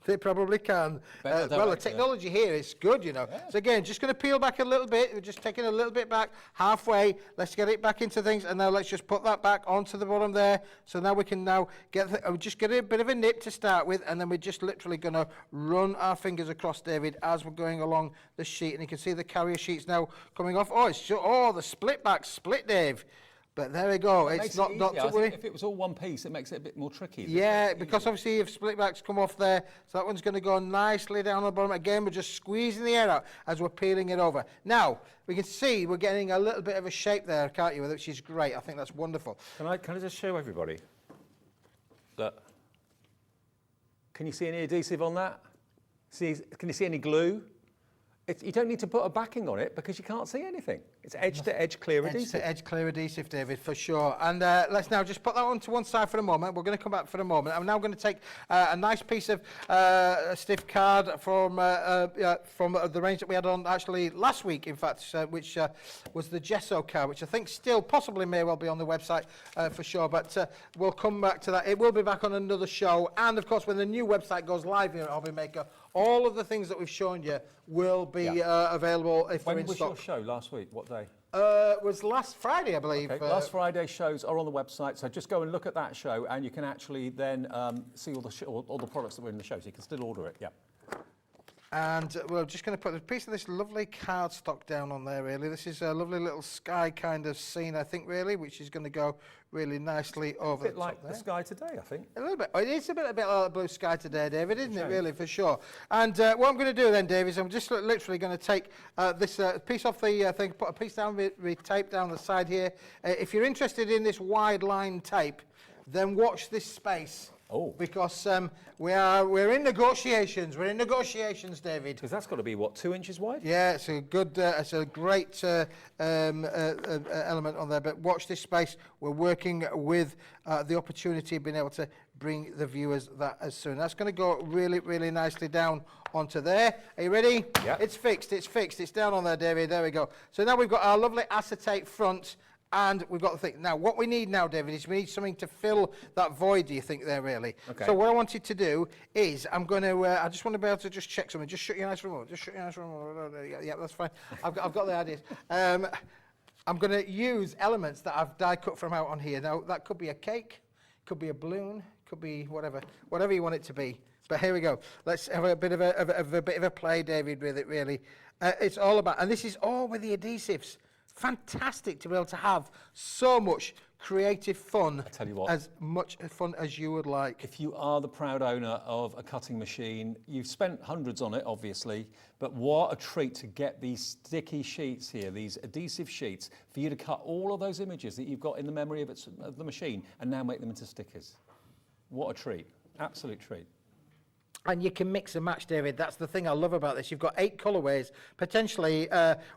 Speaker 5: they probably can. Well, the technology here is good, you know. Yeah. So again, just going to peel back a little bit. We're just taking a little bit back, halfway. Let's get it back into things, and now let's just put that back onto the bottom there. So now we can now just get a bit of a nip to start with, and then we're just literally going to run our fingers across, David, as we're going along the sheet. And you can see the carrier sheets now coming off. Oh, the split back, Dave. But there we go. It's not to worry.
Speaker 2: If it was all one piece, it makes it a bit more tricky.
Speaker 5: Yeah, because obviously if split backs come off there, so that one's going to go nicely down the bottom. Again, we're just squeezing the air out as we're peeling it over. Now, we can see we're getting a little bit of a shape there, can't you? Which is great. I think that's wonderful.
Speaker 2: Can I just show everybody that? Can you see any adhesive on that? Can you see any glue? You don't need to put a backing on it because you can't see anything. It's edge-to-edge clear adhesive.
Speaker 5: Edge-to-edge clear adhesive, David, for sure. And let's now just put that one to one side for a moment. We're going to come back for a moment. I'm now going to take a nice piece of stiff card from the range that we had on actually last week, in fact, which was the gesso card, which I think still possibly may well be on the website for sure. But we'll come back to that. It will be back on another show. And, of course, when the new website goes live here at Hobby Maker, all of the things that we've shown you will be available if they're in stock.
Speaker 2: When was your show last week? What day?
Speaker 5: It was last Friday, I believe.
Speaker 2: Okay. Last Friday's shows are on the website, so just go and look at that show, and you can actually then see all the products that were in the show, so you can still order it. Yeah.
Speaker 5: And we're just going to put a piece of this lovely cardstock down on there, really. This is a lovely little sky kind of scene, I think, really, which is going to go really nicely over the top.
Speaker 2: A bit like the sky today, I think.
Speaker 5: A little bit. It is a bit like the blue sky today, David, isn't it, really, for sure. And what I'm going to do then, Dave, is I'm just literally going to take this piece off the thing, put a piece down with tape down the side here. If you're interested in this wide line tape, then watch this space.
Speaker 2: Oh.
Speaker 5: Because we're in negotiations. We're in negotiations, David.
Speaker 2: Because that's got to be, what, 2 inches wide?
Speaker 5: Yeah, it's a good, it's a great element on there. But watch this space. We're working with the opportunity of being able to bring the viewers that as soon. That's going to go really, really nicely down onto there. Are you ready?
Speaker 2: Yeah.
Speaker 5: It's fixed. It's fixed. It's down on there, David. There we go. So now we've got our lovely acetate front. And we've got the thing. Now, what we need now, David, is we need something to fill that void, do you think, there, really?
Speaker 2: Okay.
Speaker 5: So what I wanted to do is I'm going to, I just want to be able to just check something. Just shut your eyes for a moment. Just shut your eyes for a moment. Yeah, that's fine. I've got the ideas. I'm going to use elements that I've die cut from out on here. Now, that could be a cake, could be a balloon, could be whatever you want it to be. But here we go. Let's have a bit of a play, David, with it, really. It's all about, and this is all with the adhesives. Fantastic to be able to have so much creative fun.
Speaker 2: I tell you what,
Speaker 5: as much fun as you would like.
Speaker 2: If you are the proud owner of a cutting machine, you've spent hundreds on it, obviously, but what a treat to get these sticky sheets here, these adhesive sheets, for you to cut all of those images that you've got in the memory of the machine and now make them into stickers. What a treat. Absolute treat.
Speaker 5: And you can mix and match, David. That's the thing I love about this. You've got 8 colourways, potentially,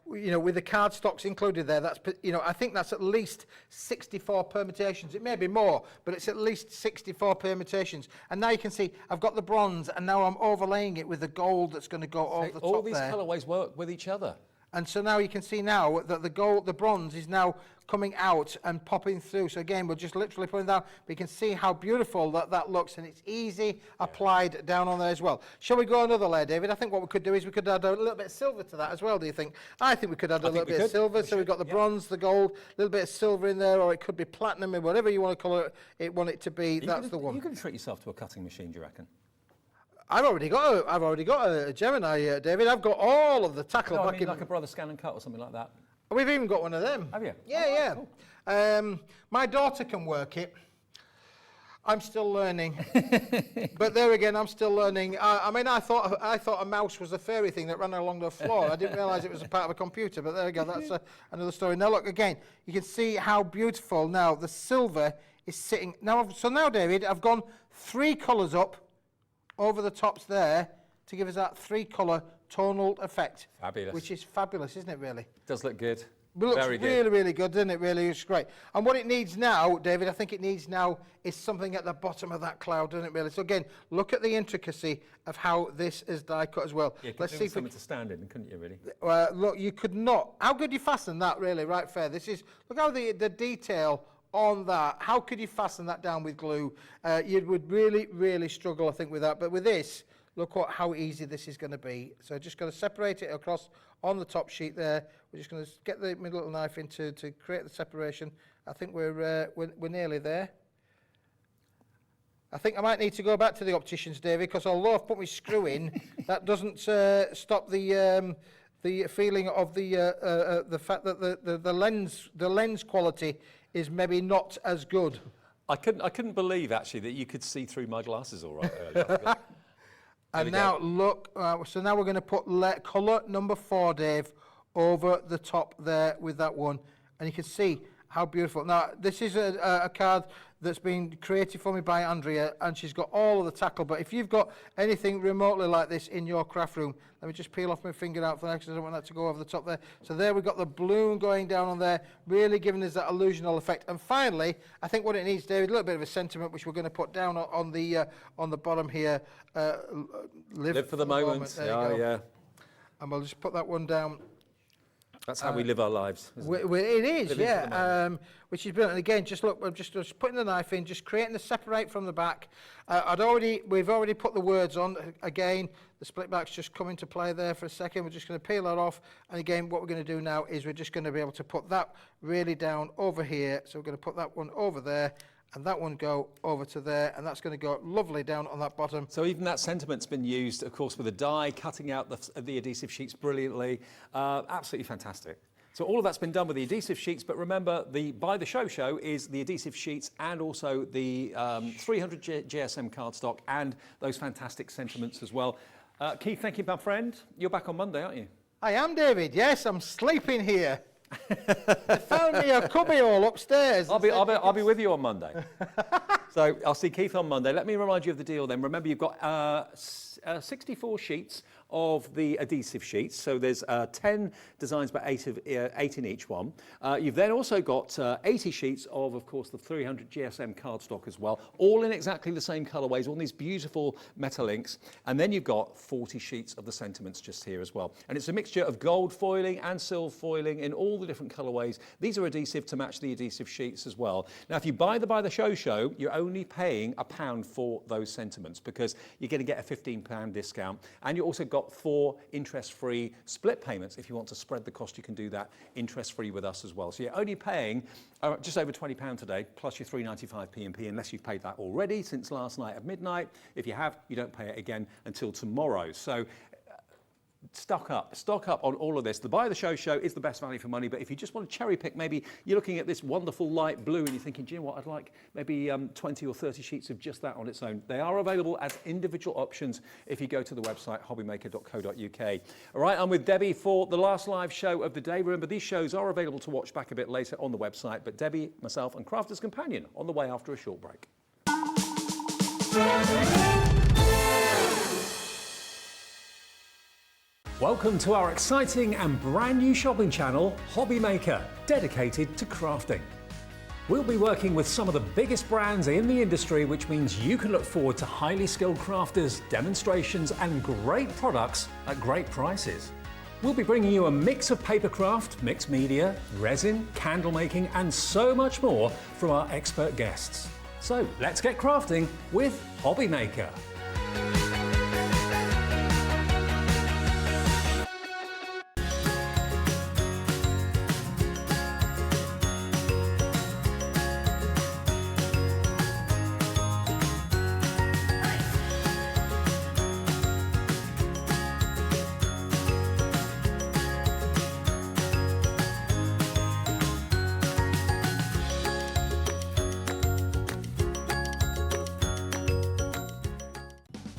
Speaker 5: with the card stocks included there. That's, I think that's at least 64 permutations. It may be more, but it's at least 64 permutations. And now you can see I've got the bronze, and now I'm overlaying it with the gold that's going to go over the top there.
Speaker 2: All these colourways work with each other.
Speaker 5: And so now you can see now that the bronze is now coming out and popping through. So again, we're just literally putting down. But you can see how beautiful that looks, and it's easy applied down on there as well. Shall we go another layer, David? I think what we could do is we could add a little bit of silver to that as well, do you think? I think we could add a little bit of silver. So we've got the bronze, the gold, a little bit of silver in there, or it could be platinum, or whatever you want to colour it, want it to be. That's the one.
Speaker 2: You're going to treat yourself to a cutting machine, do you reckon?
Speaker 5: I've already got a Gemini, David. I've got all of the tackle back in.
Speaker 2: Like a Brother Scan and Cut or something like that.
Speaker 5: We've even got one of them.
Speaker 2: Have you?
Speaker 5: Yeah, Cool. My daughter can work it. I'm still learning. But there again, I'm still learning. I thought a mouse was a fairy thing that ran along the floor. I didn't realise it was a part of a computer. But there we go. That's another story. Now look again. You can see how beautiful now the silver is sitting. Now, so now, David, I've gone 3 colours up over the tops there to give us that 3-colour tonal effect.
Speaker 2: Fabulous.
Speaker 5: Which is fabulous, isn't it, really?
Speaker 2: Does look good.
Speaker 5: It looks
Speaker 2: Very good.
Speaker 5: really, really good, doesn't it? Really, it's great. And what it needs now, David, I think it needs now is something at the bottom of that cloud, doesn't it, really? So again, look at the intricacy of how this is die cut as well.
Speaker 2: Yeah,
Speaker 5: Let's see if
Speaker 2: something to stand in, couldn't you, really?
Speaker 5: look, you could not. How could you fasten that, really? Right, fair. This is, look how the detail on that. How could you fasten that down with glue? You would really, really struggle, I think, with that. But with this, look how easy this is going to be. So just going to separate it across on the top sheet there. We're just going to get the middle little knife in to create the separation. I think we're nearly there. I think I might need to go back to the opticians, David, because although I've put my screw in, that doesn't stop the feeling of the fact that the lens quality is maybe not as good.
Speaker 2: I couldn't believe actually that you could see through my glasses all right earlier.
Speaker 5: And now look, so now we're going to put colour number 4, Dave, over the top there with that one, and you can see how beautiful. Now this is a card that's been created for me by Andrea, and she's got all of the tackle. But if you've got anything remotely like this in your craft room, let me just peel off my finger out for that because I don't want that to go over the top there. So there we've got the balloon going down on there, really giving us that illusional effect. And finally, I think what it needs, David, a little bit of a sentiment which we're going to put down on the bottom here. Live
Speaker 2: for the moment.
Speaker 5: There you go.
Speaker 2: Yeah.
Speaker 5: And we'll just put that one down.
Speaker 2: That's how we live our lives. Isn't it?
Speaker 5: It is,
Speaker 2: Living for the
Speaker 5: yeah. Which is brilliant. And again, just look, I'm just putting the knife in, just creating the separate from the back. We've already put the words on. Again, the split back's just come into play there for a second. We're just going to peel that off. And again, what we're going to do now is we're just going to be able to put that really down over here. So we're going to put that one over there, and that one go over to there, and that's going to go lovely down on that bottom.
Speaker 2: So even that sentiment's been used, of course, with a die, cutting out the adhesive sheets brilliantly. Absolutely fantastic. So all of that's been done with the adhesive sheets, but remember, the Buy the Show is the adhesive sheets and also the 300 GSM cardstock and those fantastic sentiments as well. Keith, thank you, my friend. You're back on Monday, aren't you?
Speaker 5: I am, David. Yes, I'm sleeping here. They found me a cubbyhole upstairs.
Speaker 2: I'll be with you on Monday. So I'll see Keith on Monday. Let me remind you of the deal then. Remember, you've got 64 sheets of the adhesive sheets. So there's 10 designs, but 8 in each one. You've then also got 80 sheets of course, the 300 GSM cardstock as well, all in exactly the same colorways, all these beautiful metal inks. And then you've got 40 sheets of the sentiments just here as well. And it's a mixture of gold foiling and silver foiling in all the different colorways. These are adhesive to match the adhesive sheets as well. Now, if you buy the Buy the Show, you're only paying £1 for those sentiments because you're going to get a £15 discount. And you also got 4 interest-free split payments. If you want to spread the cost, you can do that interest-free with us as well. So you're only paying just over £20 today, plus your £3.95 P&P, unless you've paid that already since last night at midnight. If you have, you don't pay it again until tomorrow. So stock up on all of this. The Buy the Show is the best value for money, but if you just want to cherry pick, maybe you're looking at this wonderful light blue and you're thinking, do you know what, I'd like maybe 20 or 30 sheets of just that on its own. They are available as individual options if you go to the website hobbymaker.co.uk. All right, I'm with Debbie for the last live show of the day. Remember, these shows are available to watch back a bit later on the website, but Debbie, myself and Crafter's Companion on the way after a short break.
Speaker 3: Welcome to our exciting and brand new shopping channel, Hobby Maker, dedicated to crafting. We'll be working with some of the biggest brands in the industry, which means you can look forward to highly skilled crafters, demonstrations and great products at great prices. We'll be bringing you a mix of papercraft, mixed media, resin, candle making and so much more from our expert guests. So let's get crafting with Hobby Maker.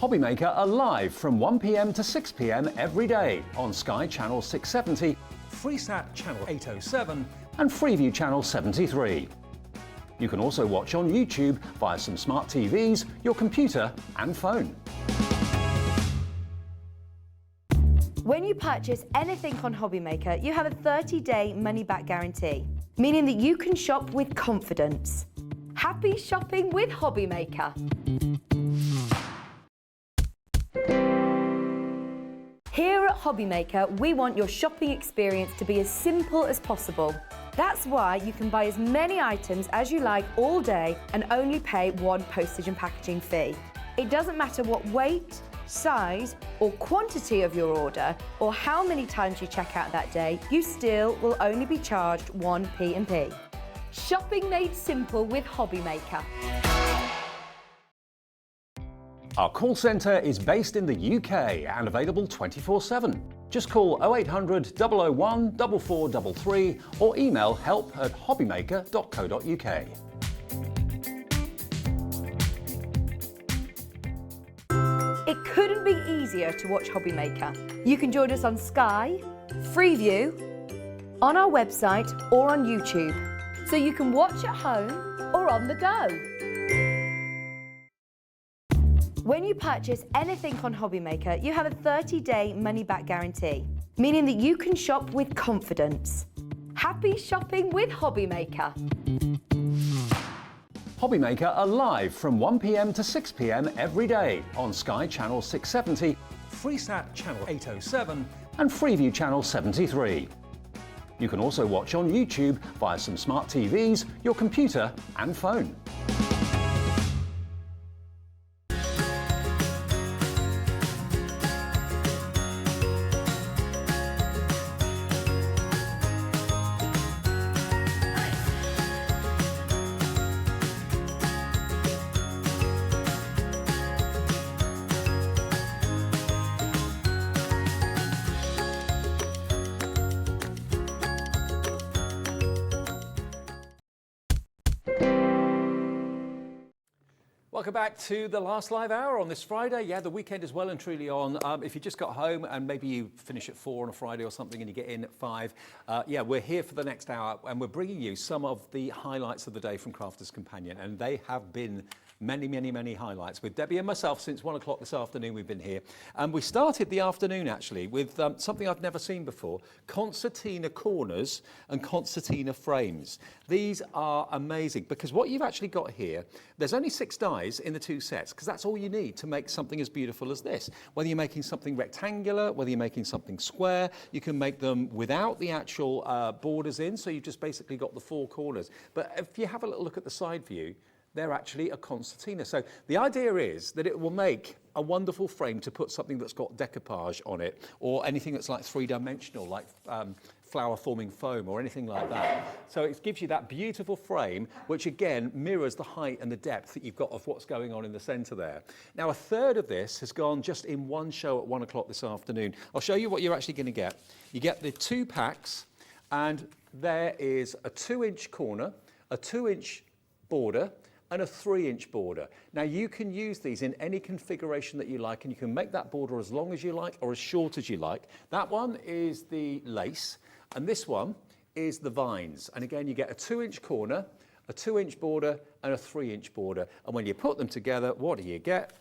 Speaker 6: Hobby Maker are live from 1 p.m. to 6 p.m. every day on Sky Channel 670
Speaker 3: FreeSat Channel 807
Speaker 6: and Freeview Channel 73. You can also watch on YouTube via some smart TVs, your computer and phone.
Speaker 1: When you purchase anything on HobbyMaker, you have a 30-day money-back guarantee, meaning that you can shop with confidence. Happy shopping with HobbyMaker. Here at HobbyMaker, we want your shopping experience to be as simple as possible. That's why you can buy as many items as you like all day and only pay one postage and packaging fee. It doesn't matter what weight, size or quantity of your order or how many times you check out that day, you still will only be charged one P&P. Shopping made simple with HobbyMaker.
Speaker 6: Our call centre is based in the UK and available 24/7. Just call 0800 001 4433 or email help@hobbymaker.co.uk.
Speaker 1: It couldn't be easier to watch HobbyMaker. You can join us on Sky, Freeview, on our website or on YouTube, so you can watch at home or on the go. When you purchase anything on HobbyMaker, you have a 30-day money-back guarantee, meaning that you can shop with confidence. Happy shopping with HobbyMaker.
Speaker 6: HobbyMaker are live from 1 p.m. to 6 p.m. every day on Sky Channel 670,
Speaker 3: Freesat Channel 807,
Speaker 6: and Freeview Channel 73. You can also watch on YouTube via some smart TVs, your computer and phone.
Speaker 2: Welcome back to the last live hour on this Friday. Yeah, the weekend is well and truly on. If you just got home and maybe you finish at 4 on a Friday or something and you get in at 5, yeah, we're here for the next hour and we're bringing you some of the highlights of the day from Crafters Companion, and they have been many highlights. With Debbie and myself since 1 o'clock this afternoon we've been here, and we started the afternoon actually with something I've never seen before: Concertina corners and Concertina frames. These are amazing because what you've actually got here, there's only 6 dies in the 2 sets, because that's all you need to make something as beautiful as this. Whether you're making something rectangular, whether you're making something square, you can make them without the actual borders in, so you've just basically got the 4 corners. But if you have a little look at the side view, they're actually a concertina. So the idea is that it will make a wonderful frame to put something that's got decoupage on it, or anything that's like 3-dimensional, like flower forming foam or anything like that. So it gives you that beautiful frame, which again mirrors the height and the depth that you've got of what's going on in the center there. Now, a third of this has gone just in one show at 1 o'clock this afternoon. I'll show you what you're actually going to get. You get the 2 packs, and there is a 2-inch corner, a 2-inch border, and a 3-inch border. Now you can use these in any configuration that you like, and you can make that border as long as you like or as short as you like. That one is the lace, and this one is the vines. And again, you get a 2-inch corner, a 2-inch border, and a 3-inch border. And when you put them together, what do you get?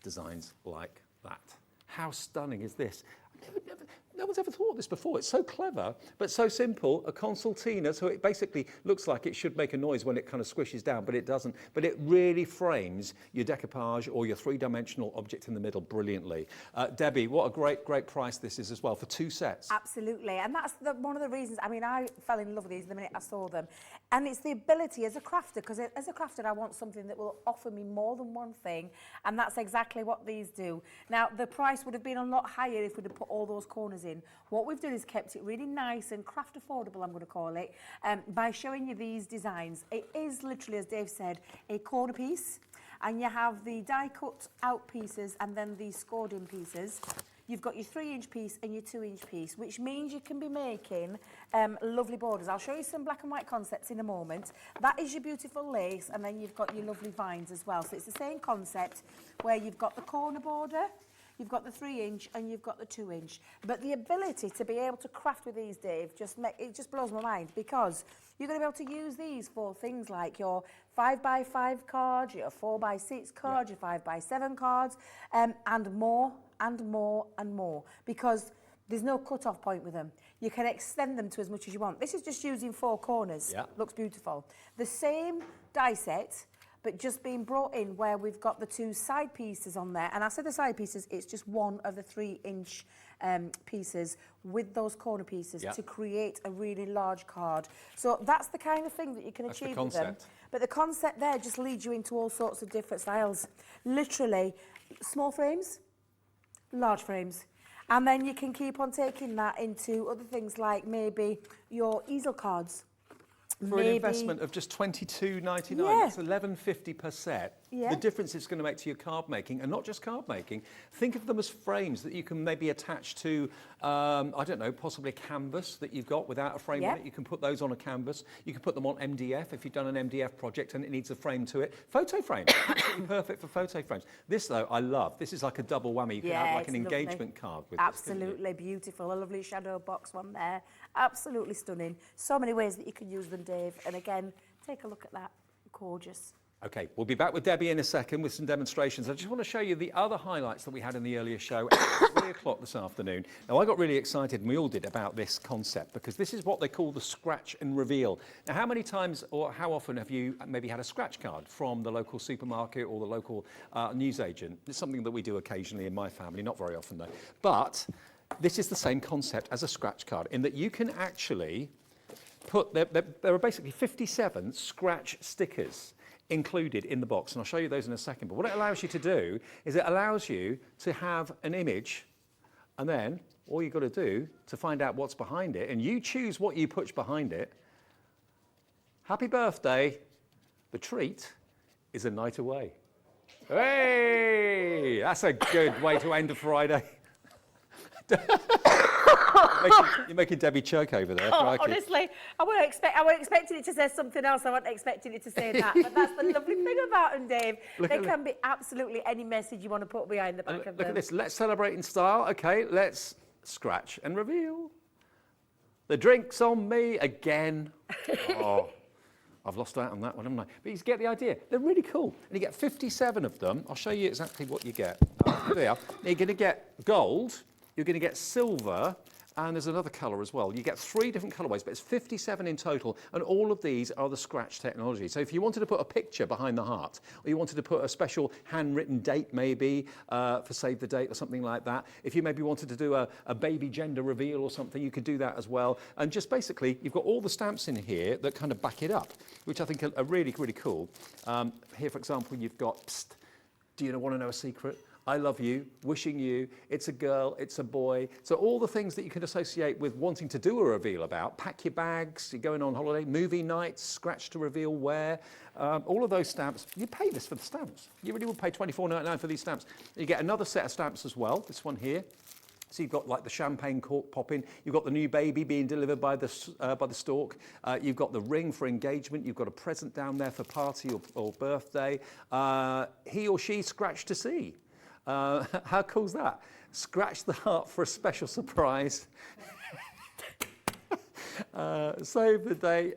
Speaker 2: Designs like that. How stunning is this? No one's ever thought of this before. It's so clever, but so simple. A concertina, so it basically looks like it should make a noise when it kind of squishes down, but it doesn't. But it really frames your decoupage or your 3-dimensional object in the middle brilliantly. Debbie, what a great price this is as well for 2 sets.
Speaker 4: Absolutely, and that's one of the reasons. I mean, I fell in love with these the minute I saw them, and it's the ability as a crafter, because as a crafter I want something that will offer me more than one thing, and that's exactly what these do. Now, the price would have been a lot higher if we'd have put all those corners in. What we've done is kept it really nice and craft affordable, I'm going to call it, by showing you these designs. It is literally, as Dave said, a corner piece, and you have the die cut out pieces and then the scored in pieces. You've got your 3-inch piece and your 2-inch piece, which means you can be making lovely borders. I'll show you some black and white concepts in a moment. That is your beautiful lace, and then you've got your lovely vines as well. So it's the same concept where you've got the corner border, You've got the 3-inch and you've got the 2-inch. But the ability to be able to craft with these, Dave, it just blows my mind, because you're going to be able to use these for things like your 5x5 cards, your 4x6 cards, your 5x7 cards, and more and more and more, because there's no cut-off point with them. You can extend them to as much as you want. This is just using 4 corners.
Speaker 2: Yeah.
Speaker 4: Looks beautiful. The same die set, but just being brought in where we've got the 2 side pieces on there. And I say the side pieces, it's just one of the 3-inch pieces with those corner pieces to create a really large card. So that's the kind of thing that you can achieve with them. But the concept there just leads you into all sorts of different styles. Literally, small frames, large frames. And then you can keep on taking that into other things like maybe your easel cards.
Speaker 2: For an investment of just $22.99, that's $11.50 per set.
Speaker 4: Yeah.
Speaker 2: The difference it's going to make to your card making, and not just card making, think of them as frames that you can maybe attach to, I don't know, possibly a canvas that you've got without a frame on it. You can put those on a canvas. You can put them on MDF if you've done an MDF project and it needs a frame to it. Photo frame, absolutely perfect for photo frames. This, though, I love. This is like a double whammy. You can have like an engagement card with this.
Speaker 4: Absolutely beautiful. A lovely shadow box one there. Absolutely stunning. So many ways that you can use them, Dave. And again, take a look at that. Gorgeous.
Speaker 2: Okay, we'll be back with Debbie in a second with some demonstrations. I just want to show you the other highlights that we had in the earlier show at 3 o'clock this afternoon. Now, I got really excited, and we all did, about this concept, because this is what they call the scratch and reveal. Now, how many times or how often have you maybe had a scratch card from the local supermarket or the local newsagent? It's something that we do occasionally in my family, not very often though. But this is the same concept as a scratch card, in that you can actually put, there are basically 57 scratch stickers included in the box, and I'll show you those in a second. But what it allows you to do is it allows you to have an image, and then all you've got to do to find out what's behind it, and you choose what you put behind it. Happy birthday. The treat is a night away. Hey, that's a good way to end a Friday. You're making Debbie choke over there.
Speaker 4: Oh, honestly, I weren't expecting it to say something else. I wasn't expecting it to say that. But that's the lovely thing about them, Dave. There can be absolutely any message you want to put behind the back of them.
Speaker 2: Look at this. Let's celebrate in style. Okay, let's scratch and reveal. The drink's on me again. Oh, I've lost out on that one, haven't I? But you get the idea. They're really cool. And you get 57 of them. I'll show you exactly what you get. There. You're going to get gold. You're going to get silver, and there's another colour as well. You get 3 different colourways, but it's 57 in total, and all of these are the scratch technology. So if you wanted to put a picture behind the heart, or you wanted to put a special handwritten date maybe for Save the Date or something like that, if you maybe wanted to do a baby gender reveal or something, you could do that as well. And just basically, you've got all the stamps in here that kind of back it up, which I think are really, really cool. Here, for example, you've got, psst, do you want to know a secret? I love you, wishing you, it's a girl, it's a boy. So all the things that you can associate with wanting to do a reveal about, pack your bags, you're going on holiday, movie nights, scratch to reveal where, all of those stamps, you pay this for the stamps. You really would pay $24.99 for these stamps. You get another set of stamps as well, this one here. So you've got like the champagne cork popping, you've got the new baby being delivered by the stork, you've got the ring for engagement, you've got a present down there for party or birthday. He or she scratched to see. How cool's that? Scratch the heart for a special surprise. Save the date.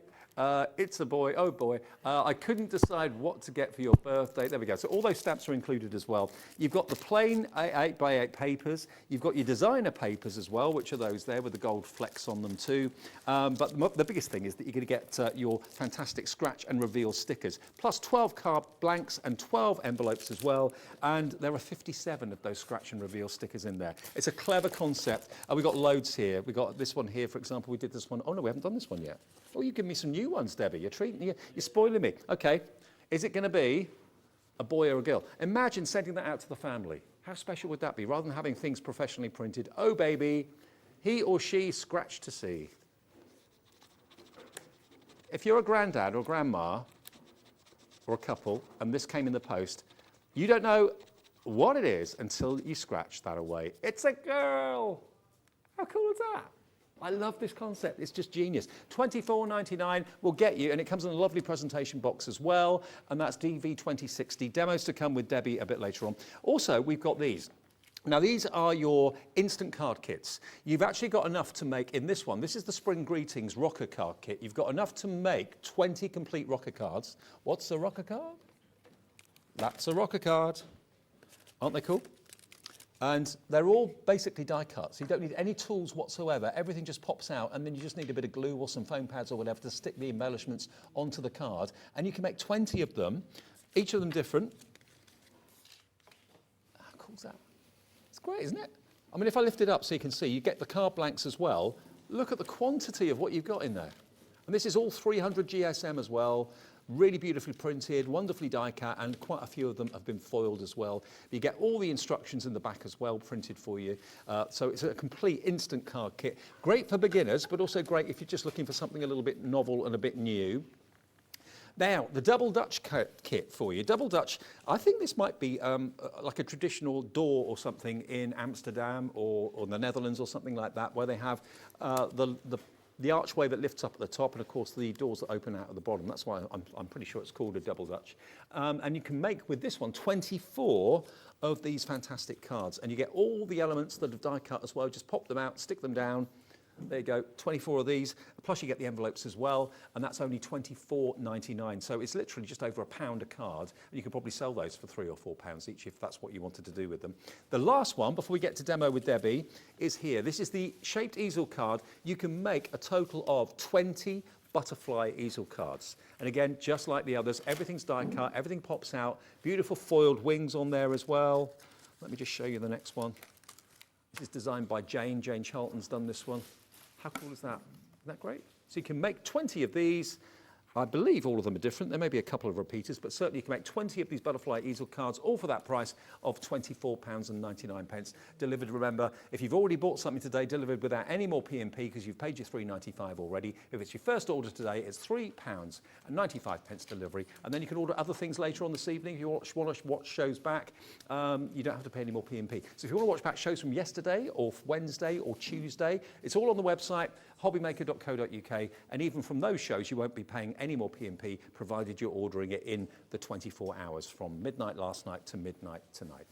Speaker 2: It's a boy, oh boy. I couldn't decide what to get for your birthday. There we go. So all those stamps are included as well. You've got the plain 8x8 papers. You've got your designer papers as well, which are those there with the gold flecks on them too. But the biggest thing is that you're going to get your fantastic scratch and reveal stickers, plus 12 card blanks and 12 envelopes as well. And there are 57 of those scratch and reveal stickers in there. It's a clever concept. We've got loads here. We've got this one here, for example. We did this one. Oh no, we haven't done this one yet. Oh, you give me some new ones, Debbie. You're spoiling me. Okay, is it going to be a boy or a girl? Imagine sending that out to the family. How special would that be? Rather than having things professionally printed, oh baby, he or she scratched to see. If you're a granddad or grandma or a couple and this came in the post, you don't know what it is until you scratch that away. It's a girl. How cool is that? I love this concept. It's just genius. $24.99 will get you, and it comes in a lovely presentation box as well, and that's DV2060. Demos to come with Debbie a bit later on. Also, we've got these. Now, these are your instant card kits. You've actually got enough to make, in this one, this is the Spring Greetings rocker card kit. You've got enough to make 20 complete rocker cards. What's a rocker card? That's a rocker card. Aren't they cool? And they're all basically die cuts. You don't need any tools whatsoever. Everything just pops out, and then you just need a bit of glue or some foam pads or whatever to stick the embellishments onto the card. And you can make 20 of them, each of them different. How cool's that? It's great, isn't it? I mean, if I lift it up so you can see, you get the card blanks as well. Look at the quantity of what you've got in there. And this is all 300 GSM as well. Really beautifully printed, wonderfully die cut, and quite a few of them have been foiled as well. You get all the instructions in the back as well, printed for you. So it's a complete instant card kit. Great for beginners, but also great if you're just looking for something a little bit novel and a bit new. Now, the Double Dutch kit for you. Double Dutch, I think this might be like a traditional door or something in Amsterdam or the Netherlands or something like that, where they have the archway that lifts up at the top, and of course the doors that open out at the bottom. That's why I'm pretty sure it's called a Double Dutch. And you can make, with this one, 24 of these fantastic cards. And you get all the elements that are die cut as well. Just pop them out, stick them down. There you go, 24 of these. Plus you get the envelopes as well, and that's only £24.99. So it's literally just over £1 a card, and you could probably sell those for £3 or £4 each if that's what you wanted to do with them. The last one, before we get to demo with Debbie, is here. This is the shaped easel card. You can make a total of 20 butterfly easel cards. And again, just like the others, everything's die cut, everything pops out. Beautiful foiled wings on there as well. Let me just show you the next one. This is designed by Jane. Jane Charlton's done this one. How cool is that? Isn't that great? So you can make 20 of these. I believe all of them are different. There may be a couple of repeaters, but certainly you can make 20 of these butterfly easel cards, all for that price of £24.99. Delivered, remember, if you've already bought something today, delivered without any more P&P because you've paid your £3.95 already. If it's your first order today, it's £3.95 delivery. And then you can order other things later on this evening. If you want to watch shows back, you don't have to pay any more P&P. So if you want to watch back shows from yesterday or Wednesday or Tuesday, it's all on the website, hobbymaker.co.uk. And even from those shows, you won't be paying any more P&P, provided you're ordering it in the 24 hours from midnight last night to midnight tonight.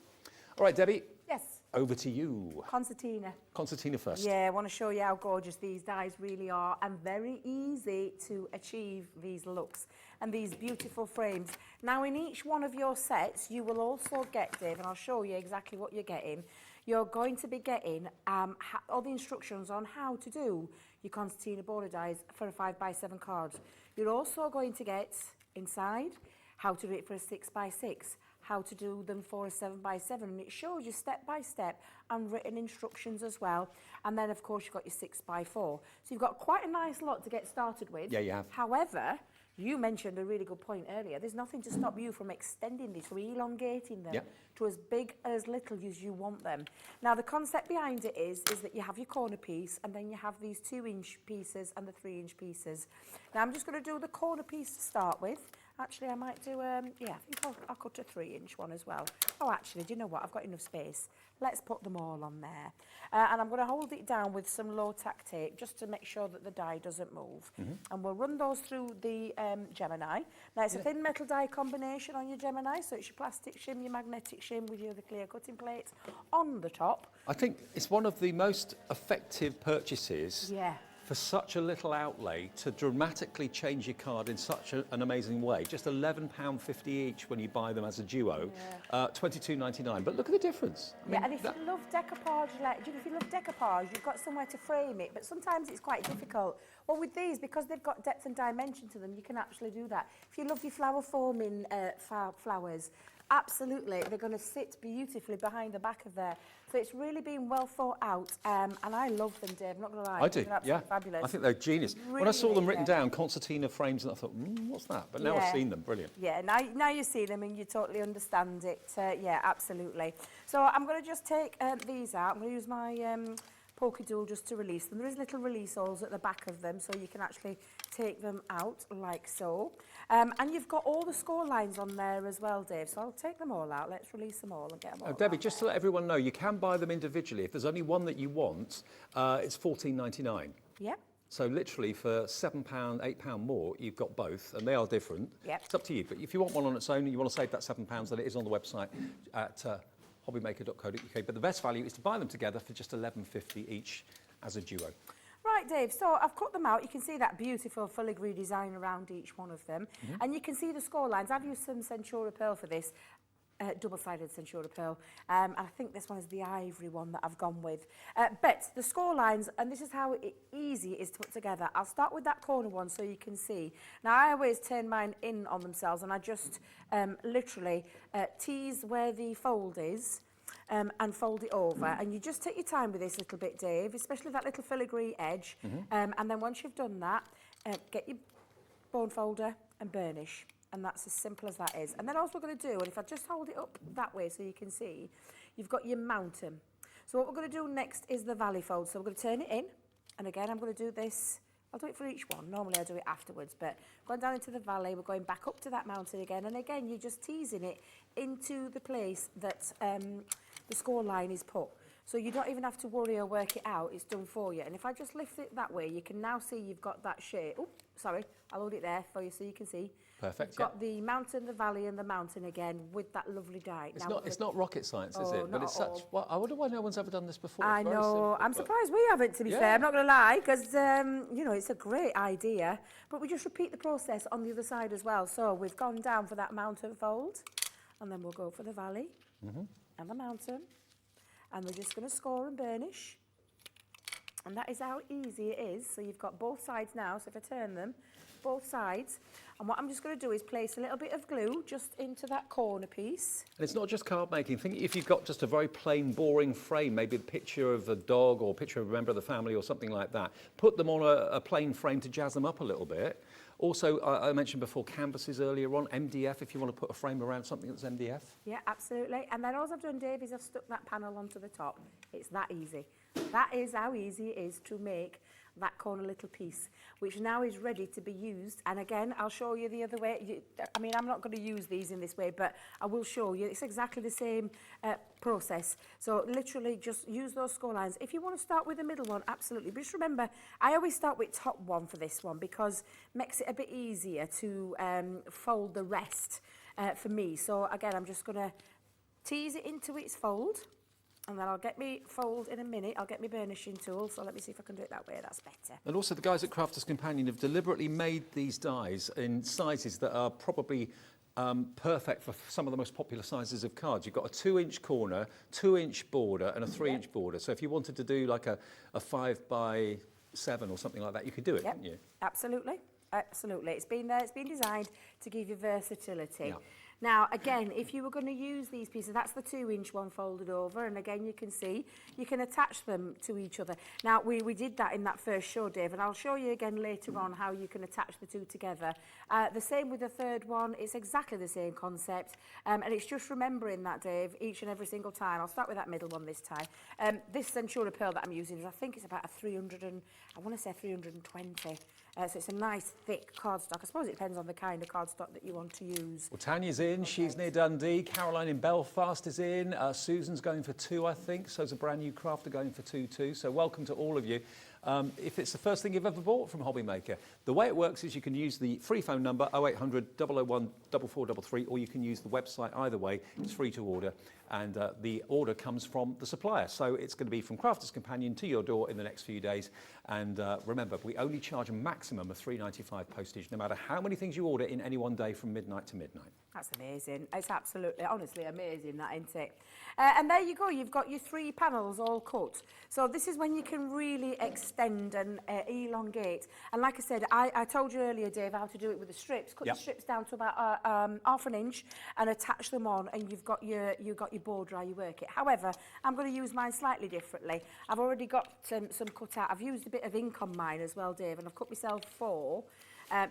Speaker 2: All right, Debbie.
Speaker 4: Yes.
Speaker 2: Over to you.
Speaker 4: Concertina.
Speaker 2: Concertina first.
Speaker 4: Yeah, I want to show you how gorgeous these dies really are, and very easy to achieve these looks and these beautiful frames. Now, in each one of your sets, you will also get, Dave, and I'll show you exactly what you're getting. You're going to be getting all the instructions on how to do your concertina border dies for a 5x7 card. You're also going to get inside how to do it for a 6x6, how to do them for a 7x7, and it shows you step by step and written instructions as well. And then of course you've got your 6x4. So you've got quite a nice lot to get started with.
Speaker 2: Yeah, you have.
Speaker 4: However, you mentioned a really good point earlier. There's nothing to stop you from extending these, from elongating them to as big or as little as you want them. Now, the concept behind it is that you have your corner piece, and then you have these 2-inch pieces and the 3-inch pieces. Now, I'm just going to do the corner piece to start with. Actually, I might do, I think I'll cut a 3-inch one as well. Oh, actually, do you know what? I've got enough space. Let's put them all on there. And I'm going to hold it down with some low-tack tape just to make sure that the die doesn't move. And we'll run those through the Gemini. Now, it's a thin metal die combination on your Gemini, so it's your plastic shim, your magnetic shim with your other clear cutting plates on the top.
Speaker 2: I think it's one of the most effective purchases
Speaker 4: Yeah.
Speaker 2: for such a little outlay to dramatically change your card in such an amazing way. Just £11.50 each when you buy them as a duo, £22.99. But look at the difference. I mean,
Speaker 4: And if you love decoupage, if you love decoupage, you've got somewhere to frame it, but sometimes it's quite difficult. Well, with these, because they've got depth and dimension to them, you can actually do that. If you love your flower forming flowers, absolutely, they're going to sit beautifully behind the back of there. So it's really been well thought out, and I love them, Dave, I'm not going to lie.
Speaker 2: I do,
Speaker 4: They're absolutely fabulous.
Speaker 2: I think they're genius.
Speaker 4: Really,
Speaker 2: when I saw them written down, Concertina frames, and I thought, what's that? But now I've seen them, brilliant.
Speaker 4: Yeah, now you see them and you totally understand it. Yeah, absolutely. So I'm going to just take these out. I'm going to use my poker tool just to release them. There is little release holes at the back of them, so you can actually take them out like so. And you've got all the score lines on there as well, Dave, so I'll take them all out. Let's release them all and get them all
Speaker 2: Debbie,
Speaker 4: out
Speaker 2: just to
Speaker 4: there.
Speaker 2: let everyone know, you can buy them individually. If there's only one that you want, it's £14.99.
Speaker 4: Yep.
Speaker 2: So literally for £7, £8 more, you've got both, and they are different.
Speaker 4: Yep.
Speaker 2: It's up to you, but if you want one on its own and you want to save that £7, then it is on the website at hobbymaker.co.uk. But the best value is to buy them together for just £11.50 each as a duo.
Speaker 4: Right, Dave, so I've cut them out. You can see that beautiful filigree design around each one of them. And you can see the score lines. I've used some Centura pearl for this, double-sided Centura pearl. And I think this one is the ivory one that I've gone with. But the score lines, and this is how easy it is to put together. I'll start with that corner one so you can see. Now, I always turn mine in on themselves, and I just literally tease where the fold is. And fold it over, and you just take your time with this a little bit, Dave, especially that little filigree edge. And then once you've done that, get your bone folder and burnish, and that's as simple as that is. And then all we're going to do, and if I just hold it up that way so you can see, you've got your mountain. So what we're going to do next is the valley fold. So we're going to turn it in, and again I'm going to do this. I'll do it for each one. Normally I do it afterwards, but going down into the valley, we're going back up to that mountain again, and again you're just teasing it into the place that the score line is put. So you don't even have to worry or work it out, it's done for you. And if I just lift it that way, you can now see you've got that shape. Oh, sorry, I'll hold it there for you so you can see.
Speaker 2: Perfect.
Speaker 4: You've got the mountain, the valley, and the mountain again with that lovely dye.
Speaker 2: It's not rocket science, is it?
Speaker 4: Not
Speaker 2: But it's
Speaker 4: at
Speaker 2: such.
Speaker 4: all.
Speaker 2: Well, I wonder why no one's ever done this before.
Speaker 4: I
Speaker 2: It's very
Speaker 4: know.
Speaker 2: simple,
Speaker 4: I'm
Speaker 2: but-
Speaker 4: surprised we haven't, to be fair. I'm not going to lie, because, you know, it's a great idea. But we just repeat the process on the other side as well. So we've gone down for that mountain fold, and then we'll go for the valley and the mountain. And we're just going to score and burnish. And that is how easy it is. So you've got both sides now. So if I turn them, both sides. And what I'm just going to do is place a little bit of glue just into that corner piece.
Speaker 2: And it's not just card making. Think if you've got just a very plain, boring frame, maybe a picture of a dog or a picture of a member of the family or something like that, put them on a plain frame to jazz them up a little bit. Also, I mentioned before canvases earlier on, MDF, if you want to put a frame around something that's MDF.
Speaker 4: Yeah, absolutely. And then all I've done, Dave, is I've stuck that panel onto the top. It's that easy. That is how easy it is to make that corner little piece, which now is ready to be used. And again, I'll show you the other way. I mean, I'm not going to use these in this way, but I will show you. It's exactly the same process. So literally just use those score lines. If you want to start with the middle one, absolutely. But just remember, I always start with top one for this one because it makes it a bit easier to fold the rest for me. So again, I'm just going to tease it into its fold. And then I'll get me fold in a minute. I'll get my burnishing tool. So let me see if I can do it that way. That's better.
Speaker 2: And also the guys at Crafters Companion have deliberately made these dies in sizes that are probably perfect for some of the most popular sizes of cards. You've got a 2-inch corner, 2-inch border and a 3-inch border. So if you wanted to do like a 5x7 or something like that, you could do it, couldn't you?
Speaker 4: Absolutely. Absolutely. It's been there. It's been designed to give you versatility.
Speaker 2: Yeah.
Speaker 4: Now, again, if you were going to use these pieces, that's the 2-inch one folded over, and again, you can see, you can attach them to each other. Now, we did that in that first show, Dave, and I'll show you again later on how you can attach the two together. The same with the third one, it's exactly the same concept, and it's just remembering that, Dave, each and every single time. I'll start with that middle one this time. This Centura pearl that I'm using, I think it's about a 320. So it's a nice thick cardstock. I suppose it depends on the kind of cardstock that you want to use.
Speaker 2: Well, Tanya's in, she's near Dundee. Caroline in Belfast is in. Susan's going for 2, I think. So's a brand new crafter going for 2 too. So welcome to all of you. If it's the first thing you've ever bought from Hobbymaker, the way it works is you can use the free phone number 0800 001 4433, or you can use the website. Either way, it's free to order, and the order comes from the supplier. So it's going to be from Crafters Companion to your door in the next few days. And remember, we only charge a maximum of £3.95 postage, no matter how many things you order in any one day from midnight to midnight.
Speaker 4: That's amazing. It's absolutely, honestly amazing, that, isn't it? And there you go. You've got your 3 panels all cut. So this is when you can really extend and elongate. And like I said, I told you earlier, Dave, how to do it with the strips. Cut the strips down to about half an inch and attach them on, and you've got your border how you work it. However, I'm going to use mine slightly differently. I've already got some cut out. I've used a bit of ink on mine as well, Dave, and I've cut myself 4.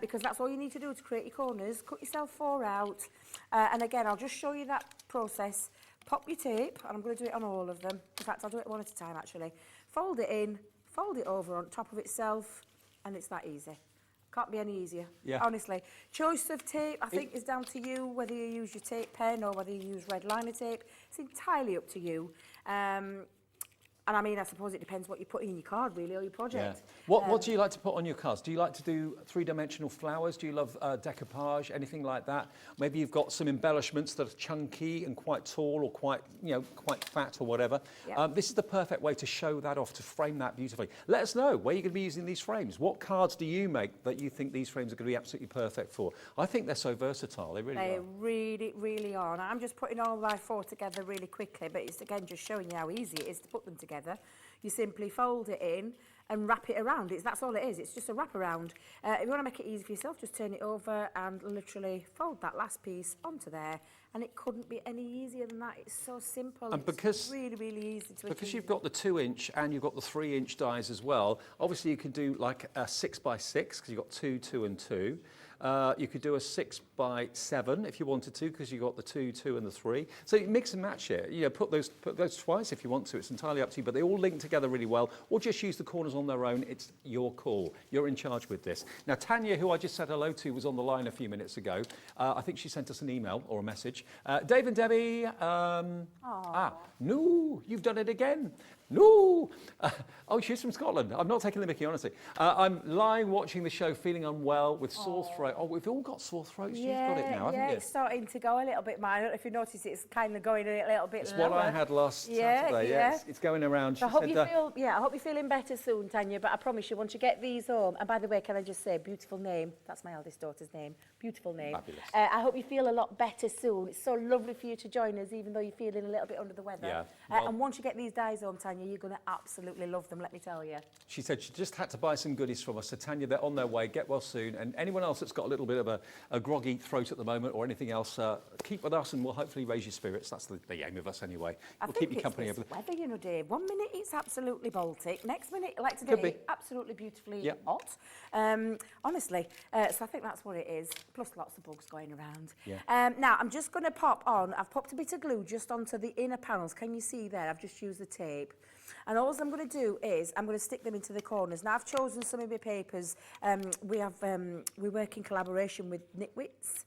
Speaker 4: Because that's all you need to do to create your corners. Cut yourself 4 out. And again, I'll just show you that process. Pop your tape, and I'm going to do it on all of them. In fact, I'll do it one at a time, actually. Fold it in, fold it over on top of itself, and it's that easy. Can't be any easier, honestly. Choice of tape, I think, is down to you, whether you use your tape pen or whether you use red liner tape. It's entirely up to you. And I mean, I suppose it depends what you put in your card, really, or your project.
Speaker 2: What do you like to put on your cards? Do you like to do three-dimensional flowers? Do you love decoupage, anything like that? Maybe you've got some embellishments that are chunky and quite tall or quite, quite fat or whatever.
Speaker 4: Yep.
Speaker 2: This is the perfect way to show that off, to frame that beautifully. Let us know where you're going to be using these frames. What cards do you make that you think these frames are going to be absolutely perfect for? I think they're so versatile. They really are.
Speaker 4: They really are. And I'm just putting all my 4 together really quickly, but it's again just showing you how easy it is to put them together. You simply fold it in and wrap it around. That's all it is. It's just a wrap around. If you want to make it easy for yourself, just turn it over and literally fold that last piece onto there. And it couldn't be any easier than that. It's so simple.
Speaker 2: And
Speaker 4: it's really, really easy to
Speaker 2: Because
Speaker 4: achieve.
Speaker 2: you've got the 2-inch and you've got the 3-inch dies as well, obviously you can do like a 6x6 because you've got 2, 2 and 2. You could do a 6x7 if you wanted to, because you've got the 2, 2 and the 3. So you mix and match it. Put those twice if you want to. It's entirely up to you, but they all link together really well. Or just use the corners on their own. It's your call. You're in charge with this. Now, Tanya, who I just said hello to, was on the line a few minutes ago. I think she sent us an email or a message. Dave and Debbie, no, you've done it again. No! Oh, she's from Scotland. I'm not taking the mickey, honestly. I'm lying watching the show, feeling unwell with sore throat. Oh, we've all got sore throats. You've got it now, haven't you?
Speaker 4: Yeah, it's starting to go a little bit. I don't know if you notice it's kind of going a little bit
Speaker 2: It's
Speaker 4: lower.
Speaker 2: what I had last Saturday. Yeah. It's going around.
Speaker 4: So I hope I hope you're feeling better soon, Tanya. But I promise you, once you get these home, and by the way, can I just say, beautiful name. That's my eldest daughter's name. Beautiful name.
Speaker 2: Fabulous.
Speaker 4: I hope you feel a lot better soon. It's so lovely for you to join us, even though you're feeling a little bit under the weather.
Speaker 2: Yeah.
Speaker 4: And once you get these dies home, Tanya, you're going to absolutely love them, let me tell you.
Speaker 2: She said she just had to buy some goodies from us. So Tanya, they're on their way. Get well soon. And anyone else that's got a little bit of a groggy throat at the moment or anything else, keep with us and we'll hopefully raise your spirits. That's the aim of us anyway. We'll keep you company over
Speaker 4: the weather, you know, Dave. 1 minute it's absolutely Baltic. Next minute, like today, absolutely beautifully hot. Honestly, so I think that's what it is. Plus lots of bugs going around.
Speaker 2: Yeah.
Speaker 4: Now, I'm just going to pop on. I've popped a bit of glue just onto the inner panels. Can you see there? I've just used the tape. And all I'm going to do is I'm going to stick them into the corners. Now, I've chosen some of my papers. We work in collaboration with Knitwits,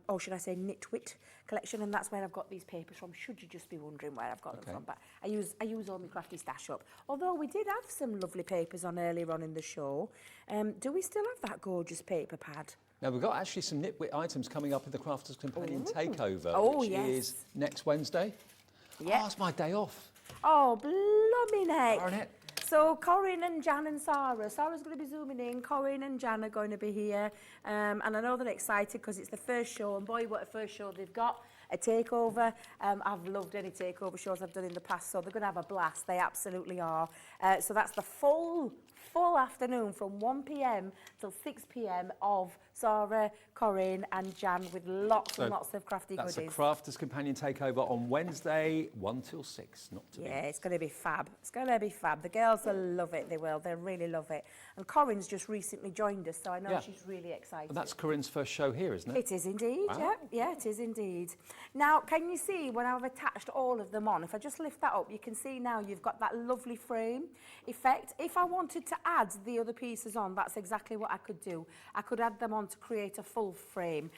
Speaker 4: or should I say Knitwit collection, and that's where I've got these papers from, should you just be wondering where I've got them from. But I use all my crafty stash up. Although we did have some lovely papers on earlier on in the show. Do we still have that gorgeous paper pad?
Speaker 2: Now, we've got actually some Knitwit items coming up in the Crafters Companion Takeover, which is next Wednesday.
Speaker 4: Yeah.
Speaker 2: Oh, it's my day off.
Speaker 4: Oh, blooming heck.
Speaker 2: Darn it.
Speaker 4: So Corinne and Jan and Sarah. Sarah's going to be zooming in. Corinne and Jan are going to be here. And I know they're excited because it's the first show. And boy, what a first show they've got. A takeover. I've loved any takeover shows I've done in the past. So they're going to have a blast. They absolutely are. So that's the full afternoon from 1 p.m. till 6 p.m. of Sarah, Corinne and Jan with lots and lots of crafty goodies.
Speaker 2: That's a Crafters Companion Takeover on Wednesday, 1 till 6. Not to
Speaker 4: Yeah, it's going to be fab. It's going to be fab. The girls will love it. They will. They'll really love it. And Corinne's just recently joined us, so I know she's really excited.
Speaker 2: And that's Corinne's first show here, isn't it?
Speaker 4: It is indeed,
Speaker 2: Wow.
Speaker 4: Yeah, it is indeed. Now, can you see when I've attached all of them on, if I just lift that up, you can see now you've got that lovely frame effect. If I wanted to add the other pieces on, that's exactly what I could do. I could add them on to create a full frame.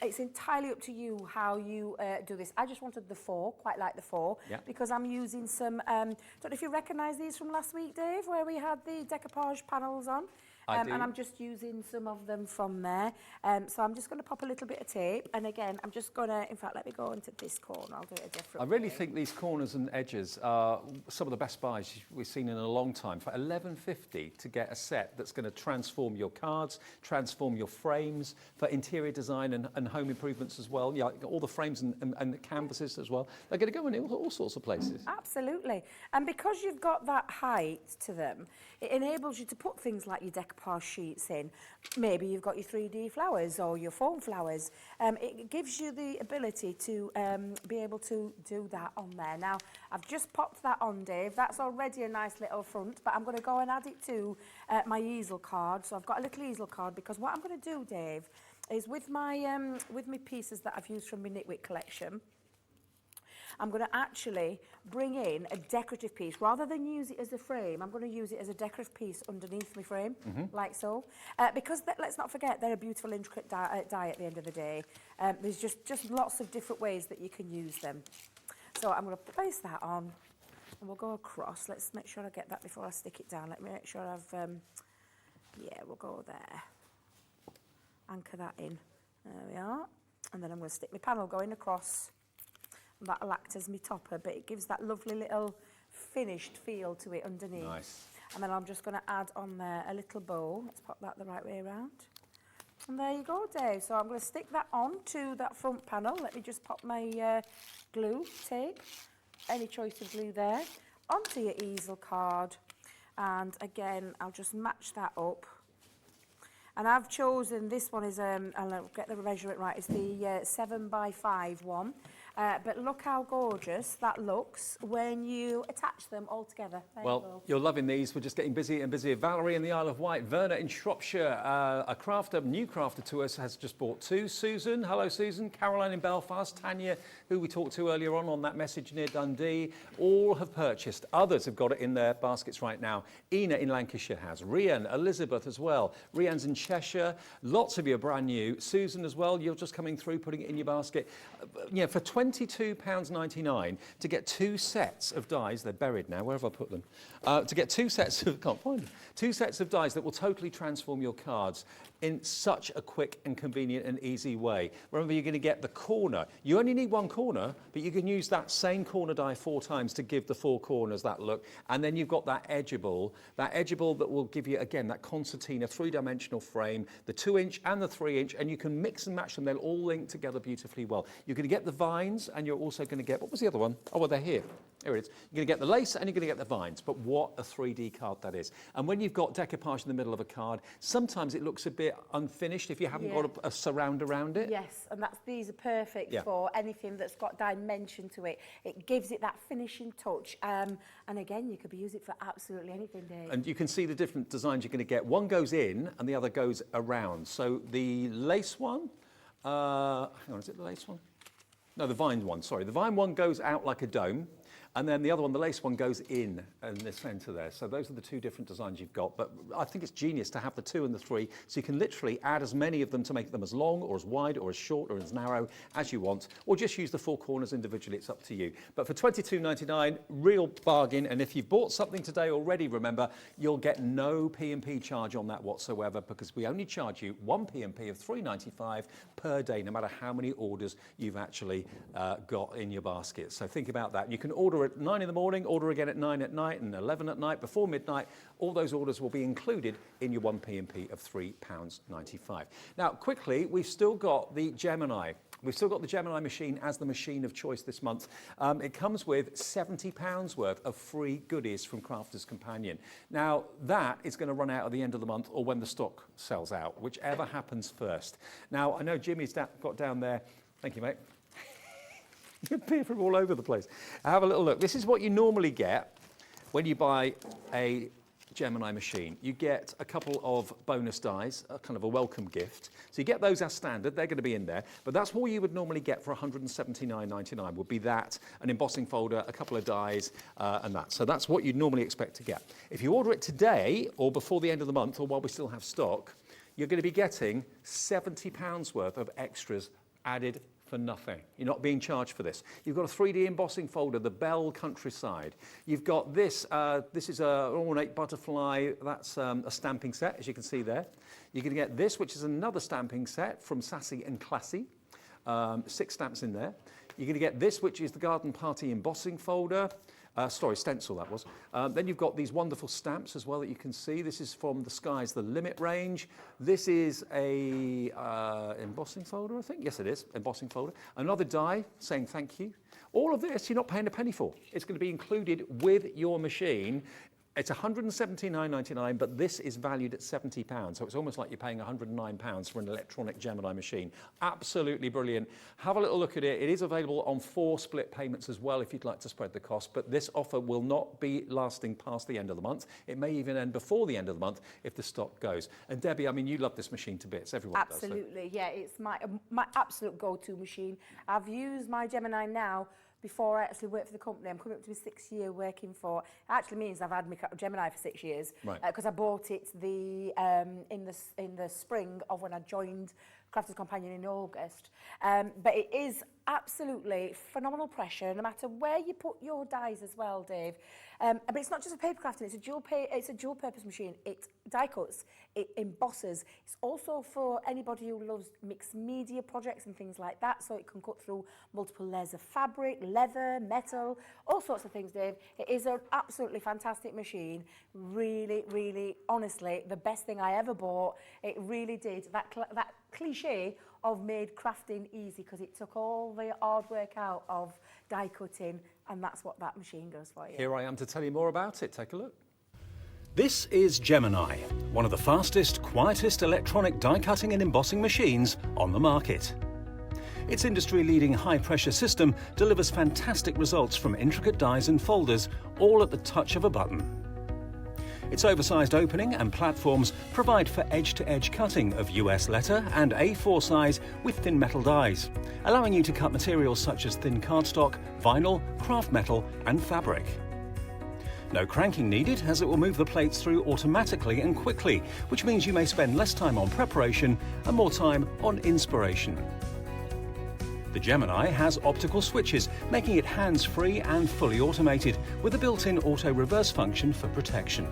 Speaker 4: It's entirely up to you how you do this. I just wanted the 4, quite like the 4, because I'm using some, don't know if you recognise these from last week, Dave, where we had the decoupage panels on. And I'm just using some of them from there. So I'm just going to pop a little bit of tape. And again, I'm just going to, in fact, let me go into this corner. I'll do it a different
Speaker 2: I really
Speaker 4: way.
Speaker 2: think these corners and edges are some of the best buys we've seen in a long time. For $11.50 to get a set that's going to transform your cards, transform your frames, for interior design and home improvements as well. Yeah, all the frames and the canvases as well. They're going to go in all sorts of places.
Speaker 4: Absolutely. And because you've got that height to them, it enables you to put things like your decoupage sheets in. Maybe you've got your 3D flowers or your foam flowers. It gives you the ability to be able to do that on there. Now, I've just popped that on, Dave. That's already a nice little front, but I'm going to go and add it to my easel card. So I've got a little easel card because what I'm going to do, Dave, is with my pieces that I've used from my Knitwit collection, I'm going to actually bring in a decorative piece. Rather than use it as a frame, I'm going to use it as a decorative piece underneath my frame, like so. Because let's not forget, they're a beautiful, intricate die at the end of the day. There's just lots of different ways that you can use them. So I'm going to place that on. And we'll go across. Let's make sure I get that before I stick it down. Let me make sure I've, yeah, we'll go there. Anchor that in. There we are. And then I'm going to stick my panel going across. That'll act as my topper, but it gives that lovely little finished feel to it underneath.
Speaker 2: Nice.
Speaker 4: And then I'm just going to add on there a little bow. Let's pop that the right way around. And there you go, Dave. So I'm going to stick that on to that front panel. Let me just pop my glue tape, any choice of glue there, onto your easel card. And again, I'll just match that up. And I've chosen, this one is, I'll get the measurement right, it's the 7x5 one. But look how gorgeous that looks when you attach them all together. There you go.
Speaker 2: You're loving these. We're just getting busier and busier. Valerie in the Isle of Wight, Verna in Shropshire, a crafter, new crafter to us, has just bought 2. Susan, hello Susan. Caroline in Belfast, Tanya, who we talked to earlier on that message near Dundee, all have purchased. Others have got it in their baskets right now. Ina in Lancashire has. Rian, Elizabeth as well. Rian's in Cheshire. Lots of you are brand new. Susan as well, you're just coming through, putting it in your basket. Yeah, for £22.99 to get 2 sets of dies, they're buried now, where have I put them? To get 2 sets of, can't find them, 2 sets of dies that will totally transform your cards in such a quick and convenient and easy way. Remember, you're going to get the corner. You only need 1 corner, but you can use that same corner die 4 times to give the 4 corners that look. And then you've got that edgeable that will give you, again, that Concertina 3-dimensional frame, the 2-inch and the 3-inch, and you can mix and match them. They'll all link together beautifully well. You're going to get the vines, and you're also going to get, what was the other one? Oh, well, they're here. Here it is. You're going to get the lace and you're going to get the vines, but what a 3D card that is. And when you've got decoupage in the middle of a card, sometimes it looks a bit unfinished if you haven't got a surround around it.
Speaker 4: Yes, and these are perfect for anything that's got dimension to it. It gives it that finishing touch. And again, you could use it for absolutely anything, Dave.
Speaker 2: And you can see the different designs you're going to get. One goes in and the other goes around. So the lace one, hang on, is it the lace one? No, the vine one, sorry. The vine one goes out like a dome. And then the other one, the lace one, goes in the centre there. So those are the 2 different designs you've got. But I think it's genius to have the 2 and the 3, so you can literally add as many of them to make them as long or as wide or as short or as narrow as you want, or just use the 4 corners individually. It's up to you. But for £22.99, real bargain. And if you've bought something today already, remember, you'll get no P&P charge on that whatsoever, because we only charge you 1 P&P of £3.95 per day, no matter how many orders you've actually got in your basket. So think about that. You can order at 9 in the morning, order again at 9 at night and 11 at night, before midnight. All those orders will be included in your 1 P&P of £3.95. Now, quickly, we've still got the Gemini. We've still got the Gemini machine as the machine of choice this month. It comes with £70 worth of free goodies from Crafter's Companion. Now, that is going to run out at the end of the month or when the stock sells out, whichever happens first. Now, I know Jimmy's got down there. Thank you, mate. You appear from all over the place. Have a little look. This is what you normally get when you buy a Gemini machine. You get a couple of bonus dies, a kind of a welcome gift. So you get those as standard. They're going to be in there. But that's what you would normally get for £179.99 would be that, an embossing folder, a couple of dies, and that. So that's what you'd normally expect to get. If you order it today or before the end of the month or while we still have stock, you're going to be getting £70 worth of extras added for nothing. You're not being charged for this. You've got a 3D embossing folder, the Bell Countryside. You've got this, this is an ornate butterfly, that's a stamping set, as you can see there. You're going to get this, which is another stamping set from Sassy and Classy. 6 stamps in there. You're going to get this, which is the Garden Party embossing folder. Stencil that was. Then you've got these wonderful stamps as well that you can see. This is from the Sky's the Limit range. This is a embossing folder, I think. Yes, it is, embossing folder. Another die saying thank you. All of this you're not paying a penny for. It's going to be included with your machine. It's £179.99, but this is valued at £70. So it's almost like you're paying £109 for an electronic Gemini machine. Absolutely brilliant. Have a little look at it. It is available on 4 split payments as well if you'd like to spread the cost, but this offer will not be lasting past the end of the month. It may even end before the end of the month if the stock goes. And Debbie, I mean, you love this machine to bits. Everyone does.
Speaker 4: Absolutely, yeah. It's my absolute go-to machine. I've used my Gemini now before I actually worked for the company. I'm coming up to my 6th year working for. It actually means I've had my Gemini for 6 years,
Speaker 2: right?
Speaker 4: Because I bought it in the spring of when I joined Crafter's Companion in August. But it is absolutely phenomenal pressure, no matter where you put your dies as well, Dave. But it's not just a paper crafting, it's a dual purpose machine. It die cuts, it embosses. It's also for anybody who loves mixed media projects and things like that, so it can cut through multiple layers of fabric, leather, metal, all sorts of things, Dave. It is an absolutely fantastic machine. Really, really, honestly, the best thing I ever bought. It really did. That cliche of made crafting easy, because it took all the hard work out of die cutting, and that's what that machine does for you.
Speaker 2: Here I am to tell you more about it. Take a look.
Speaker 3: This is Gemini, one of the fastest, quietest electronic die cutting and embossing machines on the market. Its industry-leading high-pressure system delivers fantastic results from intricate dies and folders, all at the touch of a button. Its oversized opening and platforms provide for edge-to-edge cutting of US letter and A4 size with thin metal dies, allowing you to cut materials such as thin cardstock, vinyl, craft metal and fabric. No cranking needed, as it will move the plates through automatically and quickly, which means you may spend less time on preparation and more time on inspiration. The Gemini has optical switches, making it hands-free and fully automated, with a built-in auto-reverse function for protection.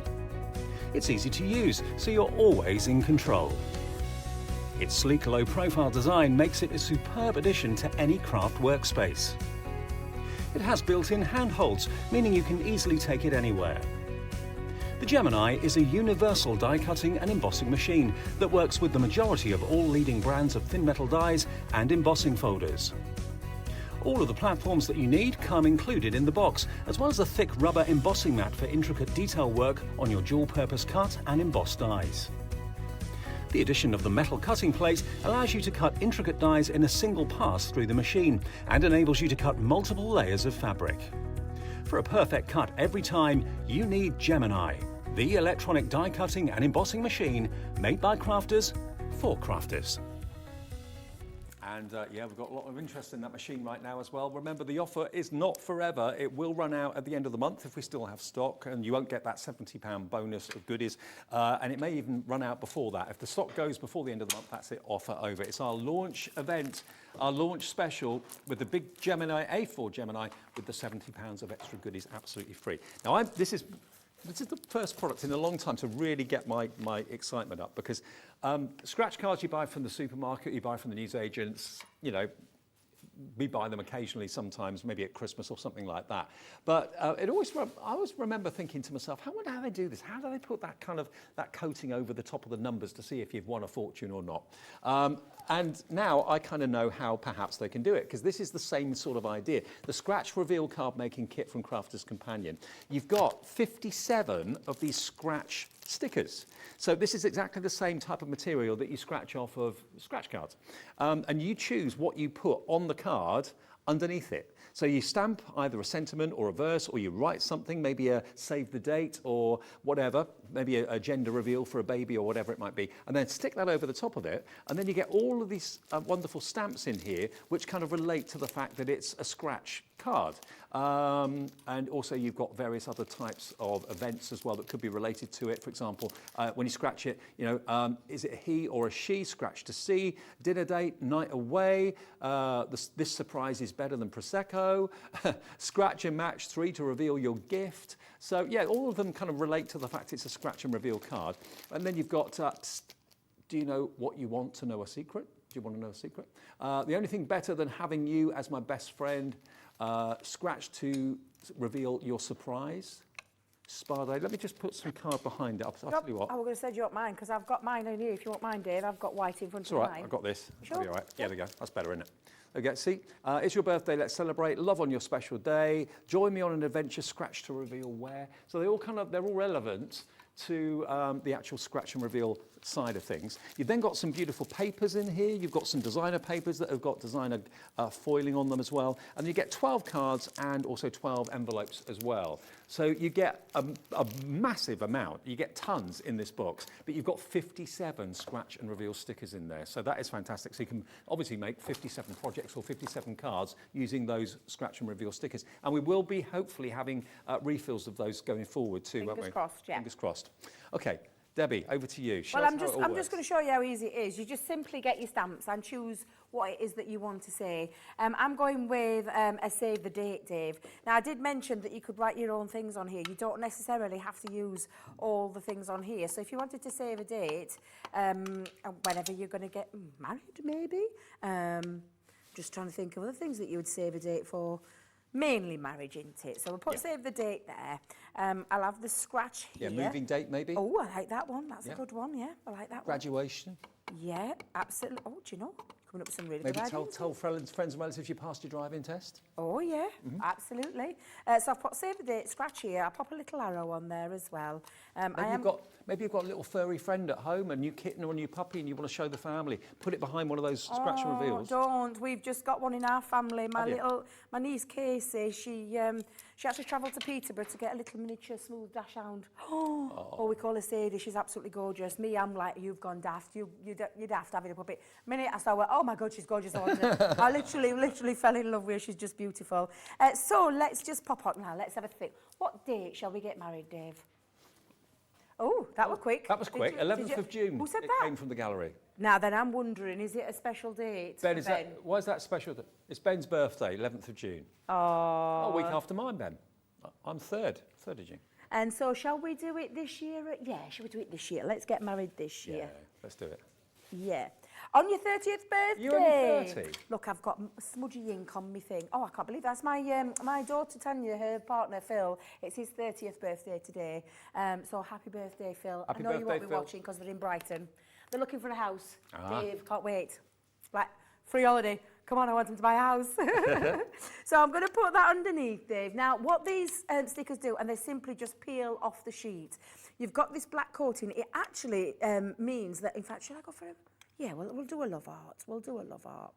Speaker 3: It's easy to use, so you're always in control. Its sleek, low-profile design makes it a superb addition to any craft workspace. It has built-in handholds, meaning you can easily take it anywhere. The Gemini is a universal die-cutting and embossing machine that works with the majority of all leading brands of thin metal dies and embossing folders. All of the platforms that you need come included in the box, as well as a thick rubber embossing mat for intricate detail work on your dual-purpose cut and embossed dies. The addition of the metal cutting plate allows you to cut intricate dies in a single pass through the machine and enables you to cut multiple layers of fabric. For a perfect cut every time, you need Gemini, the electronic die cutting and embossing machine made by crafters for crafters.
Speaker 2: And yeah, we've got a lot of interest in that machine right now as well. Remember, the offer is not forever. It will run out at the end of the month if we still have stock, and you won't get that £70 bonus of goodies. And it may even run out before that. If the stock goes before the end of the month, that's it, offer over. It's our launch event, our launch special with the big Gemini, A4 Gemini, with the £70 of extra goodies absolutely free. Now, this is the first product in a long time to really get my excitement up, because scratch cards you buy from the supermarket, you buy from the newsagents, you know, we buy them occasionally sometimes, maybe at Christmas or something like that. But I always remember thinking to myself, I wonder how they do this. How do they put that coating over the top of the numbers to see if you've won a fortune or not? And now I kind of know how perhaps they can do it, because this is the same sort of idea. The Scratch Reveal card making kit from Crafter's Companion. You've got 57 of these scratch stickers. So this is exactly the same type of material that you scratch off of scratch cards. And you choose what you put on the card underneath it. So you stamp either a sentiment or a verse, or you write something, maybe a save the date or whatever, maybe a gender reveal for a baby or whatever it might be, and then stick that over the top of it, and then you get all of these wonderful stamps in here which kind of relate to the fact that it's a scratch card. And also you've got various other types of events as well that could be related to it. For example, when you scratch it, you know, is it a he or a she? Scratch to see, dinner date, night away, this surprise is better than Prosecco, scratch and match 3 to reveal your gift. So yeah, all of them kind of relate to the fact it's a scratch and reveal card. And then you've got, do you know what you want to know a secret? Do you want to know a secret? The only thing better than having you as my best friend, scratch to reveal your surprise. Spa day. Let me just put some card behind it. I'll tell you what.
Speaker 4: I was going to say, do you want mine? Because I've got mine on you. If you want mine, Dave, I've got white in front
Speaker 2: It's
Speaker 4: of
Speaker 2: all right.
Speaker 4: mine.
Speaker 2: I've got this.
Speaker 4: Sure.
Speaker 2: That'll be all right. Yeah, there we go. That's better, isn't it? Okay, see, it's your birthday, let's celebrate, love on your special day, join me on an adventure, scratch to reveal where. So they're all relevant to the actual scratch and reveal side of things. You've then got some beautiful papers in here. You've got some designer papers that have got designer foiling on them as well. And you get 12 cards and also 12 envelopes as well. So you get a massive amount. You get tons in this box, but you've got 57 scratch and reveal stickers in there. So that is fantastic. So you can obviously make 57 projects or 57 cards using those scratch and reveal stickers. And we will be hopefully having refills of those going forward too, won't we?
Speaker 4: Fingers crossed, yeah.
Speaker 2: Fingers crossed. Okay. Debbie, over to you. Show
Speaker 4: Well,
Speaker 2: us how it all
Speaker 4: I'm
Speaker 2: works.
Speaker 4: just going to show you how easy it is. You just simply get your stamps and choose what it is that you want to say. I'm going with a save the date, Dave. Now, I did mention that you could write your own things on here. You don't necessarily have to use all the things on here. So if you wanted to save a date, whenever you're going to get married, maybe. Just trying to think of other things that you would save a date for. Mainly marriage, isn't it? So we'll put save the date there. I'll have the scratch here.
Speaker 2: Yeah, moving date maybe.
Speaker 4: Oh, I like that one. That's
Speaker 2: Yeah.
Speaker 4: a good one, yeah. I like that one.
Speaker 2: Graduation.
Speaker 4: Yeah, absolutely. Oh, do you know? Coming up with some really
Speaker 2: Maybe
Speaker 4: good
Speaker 2: tell
Speaker 4: ideas.
Speaker 2: friends and relatives you passed your driving test.
Speaker 4: Oh, yeah, absolutely. So I've put save the date, scratch here. I'll pop a little arrow on there as well.
Speaker 2: Maybe you've got a little furry friend at home, a new kitten or a new puppy, and you want to show the family. Put it behind one of those scratch and reveals.
Speaker 4: Don't. We've just got one in our family.
Speaker 2: Have you?
Speaker 4: My niece Casey, she actually travelled to Peterborough to get a little miniature smooth dachshund. Oh, we call her Sadie. She's absolutely gorgeous. Me, I'm like, you've gone daft. You're daft having a puppy. Minute I saw her, oh my God, she's gorgeous. I literally fell in love with her. She's just beautiful. So let's just pop on now. Let's have a think. What date shall we get married, Dave? Oh, that was quick.
Speaker 2: That was quick. 11th of June.
Speaker 4: Who said
Speaker 2: it
Speaker 4: that?
Speaker 2: came from the gallery.
Speaker 4: Now then, I'm wondering, is it a special date?
Speaker 2: Ben,
Speaker 4: for
Speaker 2: why is that special? It's Ben's birthday, 11th of June.
Speaker 4: Oh.
Speaker 2: A week after mine, Ben. I'm 3rd of June.
Speaker 4: And so shall we do it this year? Yeah, shall we do it this year? Let's get married this year.
Speaker 2: Yeah, let's do it.
Speaker 4: Yeah. On your 30th birthday.
Speaker 2: You're only 30.
Speaker 4: Look, I've got smudgy ink on my thing. Oh, I can't believe that's my daughter Tanya, her partner Phil. It's his 30th birthday today. So happy birthday, Phil.
Speaker 2: Happy
Speaker 4: I know you won't
Speaker 2: birthday,
Speaker 4: be
Speaker 2: Phil.
Speaker 4: watching because they're in Brighton. They're looking for a house.
Speaker 2: Ah.
Speaker 4: Dave, can't wait. Like, free holiday. Come on, I want them to buy a house. So I'm going to put that underneath, Dave. Now, what these stickers do, and they simply just peel off the sheet. You've got this black coating. It actually means that, in fact, should I go for it? Yeah, we'll do a love art. We'll do a love art.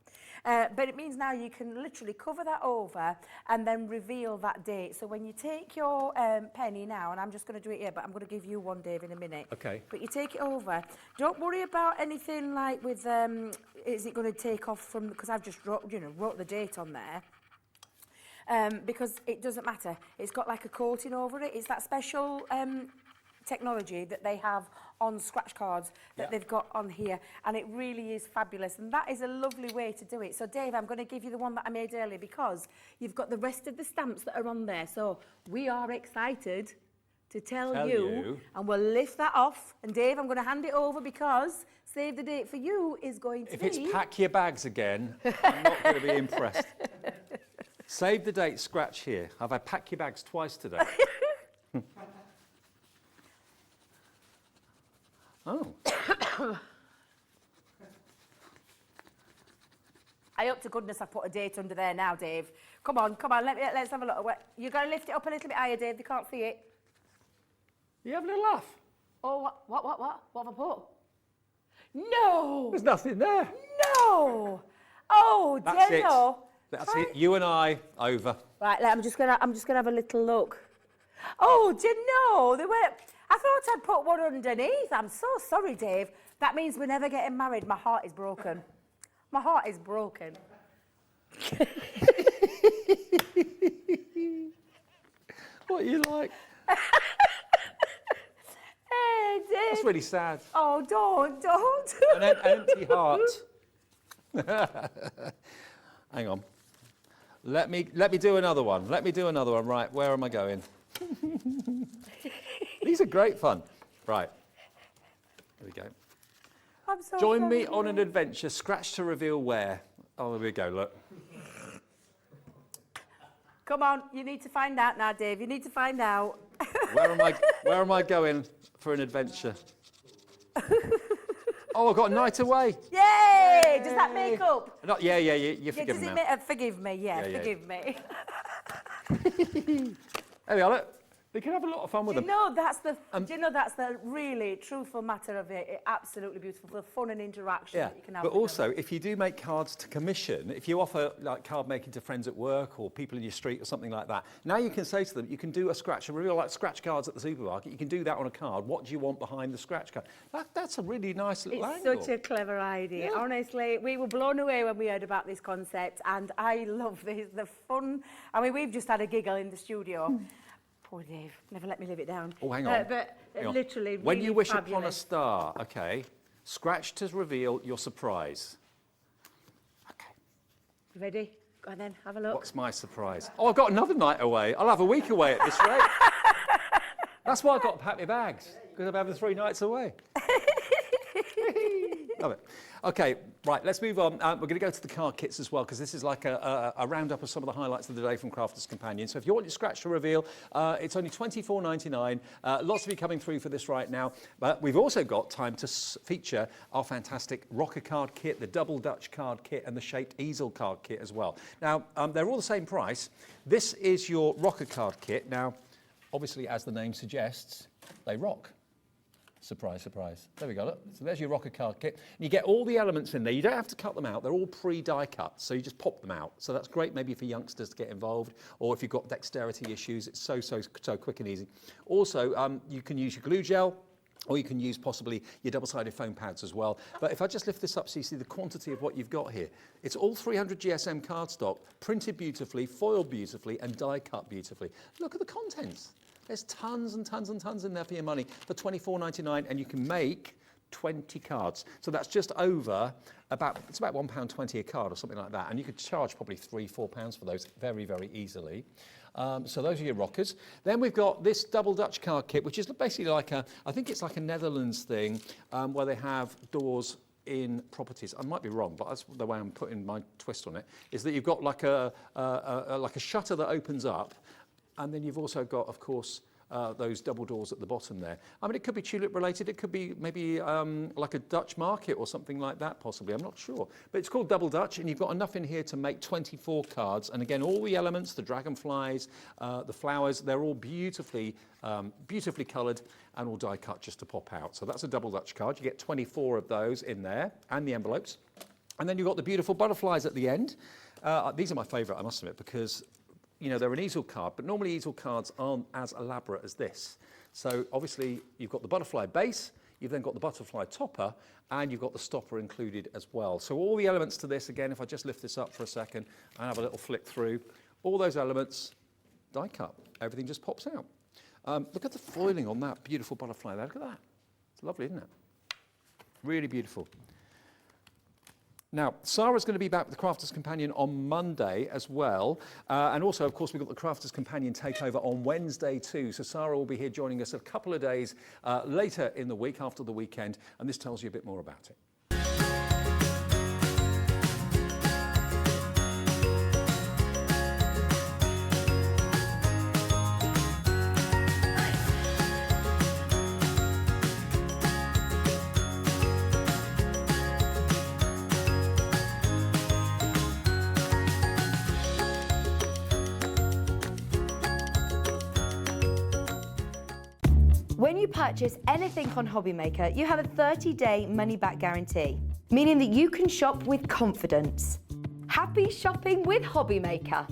Speaker 4: But it means now you can literally cover that over and then reveal that date. So when you take your penny now, and I'm just going to do it here, but I'm going to give you one, Dave, in a minute.
Speaker 2: Okay.
Speaker 4: But you take it over. Don't worry about anything like with, is it going to take off from, because I've just wrote the date on there. Because it doesn't matter. It's got like a coating over it. It's that special technology that they have on scratch cards that they've got on here, and it really is fabulous, and that is a lovely way to do it. So Dave, I'm going to give you the one that I made earlier because you've got the rest of the stamps that are on there, so we are excited to tell you, and we'll lift that off. And Dave, I'm going to hand it over because save the date for you is going to
Speaker 2: If
Speaker 4: be...
Speaker 2: it's pack your bags again, I'm not going to be impressed. Save the date, scratch here. Have I packed your bags twice today? Oh.
Speaker 4: I hope to goodness I put a date under there now, Dave. Come on, let's have a look. You're going to lift it up a little bit higher, Dave. They can't see it.
Speaker 2: You having a laugh?
Speaker 4: Oh, what have I put? No!
Speaker 2: There's nothing there.
Speaker 4: No! Oh,
Speaker 2: That's it.
Speaker 4: Deno.
Speaker 2: That's it. You and I, over.
Speaker 4: Right, I'm just gonna have a little look. Oh, do you know, I thought I'd put one underneath. I'm so sorry, Dave. That means we're never getting married. My heart is broken. My heart is broken.
Speaker 2: What are you like?
Speaker 4: Hey, Dave.
Speaker 2: That's really sad.
Speaker 4: Oh, don't.
Speaker 2: An empty heart. Hang on. Let me do another one. Right, where am I going? These are great fun. Right. Here we go.
Speaker 4: I'm so
Speaker 2: Join
Speaker 4: sorry,
Speaker 2: me on an
Speaker 4: Dave.
Speaker 2: adventure. Scratch to reveal where. Oh, there we go. Look.
Speaker 4: Come on, you need to find out now, Dave. You need to find out.
Speaker 2: Where am I going for an adventure? Oh, I've got a night away.
Speaker 4: Yay! Does that make up?
Speaker 2: Yeah. You
Speaker 4: Yeah,
Speaker 2: forgive
Speaker 4: does
Speaker 2: me
Speaker 4: it
Speaker 2: now.
Speaker 4: forgive me? Yeah,
Speaker 2: Yeah.
Speaker 4: forgive me.
Speaker 2: There we are. Look. We can have a lot of fun with
Speaker 4: Do
Speaker 2: them.
Speaker 4: you know that's the really truthful matter of it? Absolutely beautiful, the fun and interaction that you can have.
Speaker 2: But
Speaker 4: with
Speaker 2: also, if you do make cards to commission, if you offer like card making to friends at work or people in your street or something like that, now you can say to them, you can do a scratch and reveal like scratch cards at the supermarket. You can do that on a card. What do you want behind the scratch card? That's a really nice little
Speaker 4: It's
Speaker 2: angle.
Speaker 4: such a clever idea.
Speaker 2: Yeah.
Speaker 4: Honestly, we were blown away when we heard about this concept, and I love the fun. I mean, we've just had a giggle in the studio. Poor Dave, never let me live it down.
Speaker 2: Oh, hang on.
Speaker 4: But
Speaker 2: Hang on.
Speaker 4: literally,
Speaker 2: When
Speaker 4: really
Speaker 2: you wish
Speaker 4: fabulous.
Speaker 2: upon a star, okay, scratch to reveal your surprise. Okay.
Speaker 4: You ready? Go on then, have a look.
Speaker 2: What's my surprise? Oh, I've got another night away. I'll have a week away at this rate. That's why I've got to pack my bags, because I'm having 3 nights away. Love it. Okay, right, let's move on. We're going to go to the card kits as well, because this is like a roundup of some of the highlights of the day from Crafters Companion. So if you want your scratch to reveal, it's only £24.99. Lots of you coming through for this right now. But we've also got time to feature our fantastic rocker card kit, the double Dutch card kit, and the shaped easel card kit as well. Now, they're all the same price. This is your rocker card kit. Now, obviously, as the name suggests, they rock. Surprise, surprise. There we go, look. So there's your rocker card kit. And you get all the elements in there. You don't have to cut them out. They're all pre-die cut, so you just pop them out. So that's great maybe for youngsters to get involved, or if you've got dexterity issues, it's so quick and easy. Also, you can use your glue gel, or you can use possibly your double-sided foam pads as well. But if I just lift this up so you see the quantity of what you've got here. It's all 300 GSM cardstock, printed beautifully, foiled beautifully, and die cut beautifully. Look at the contents. There's tons and tons and tons in there for your money for £24.99, and you can make 20 cards. So that's just over it's about £1.20 a card or something like that. And you could charge probably £3-4 for those very, very easily. So those are your rockers. Then we've got this double Dutch card kit, which is basically like I think it's like a Netherlands thing, where they have doors in properties. I might be wrong, but that's the way I'm putting my twist on it, is that you've got like a shutter that opens up. And then you've also got, of course, those double doors at the bottom there. I mean, it could be tulip related. It could be maybe like a Dutch market or something like that, possibly. I'm not sure. But it's called Double Dutch, and you've got enough in here to make 24 cards. And again, all the elements, the dragonflies, the flowers, they're all beautifully coloured and all die cut just to pop out. So that's a Double Dutch card. You get 24 of those in there, and the envelopes. And then you've got the beautiful butterflies at the end. These are my favourite, I must admit, because you know, they're an easel card, but normally easel cards aren't as elaborate as this. So obviously you've got the butterfly base, you've then got the butterfly topper, and you've got the stopper included as well. So all the elements to this, again, if I just lift this up for a second and have a little flick through, all those elements, die cut. Everything just pops out. Look at the foiling on that beautiful butterfly there. Look at that. It's lovely, isn't it? Really beautiful. Now, Sarah's going to be back with the Crafters Companion on Monday as well. And also, of course, we've got the Crafters Companion takeover on Wednesday too. So Sarah will be here joining us a couple of days later in the week, after the weekend. And this tells you a bit more about it.
Speaker 1: When you purchase anything on Hobbymaker, you have a 30-day money-back guarantee, meaning that you can shop with confidence. Happy shopping with Hobbymaker.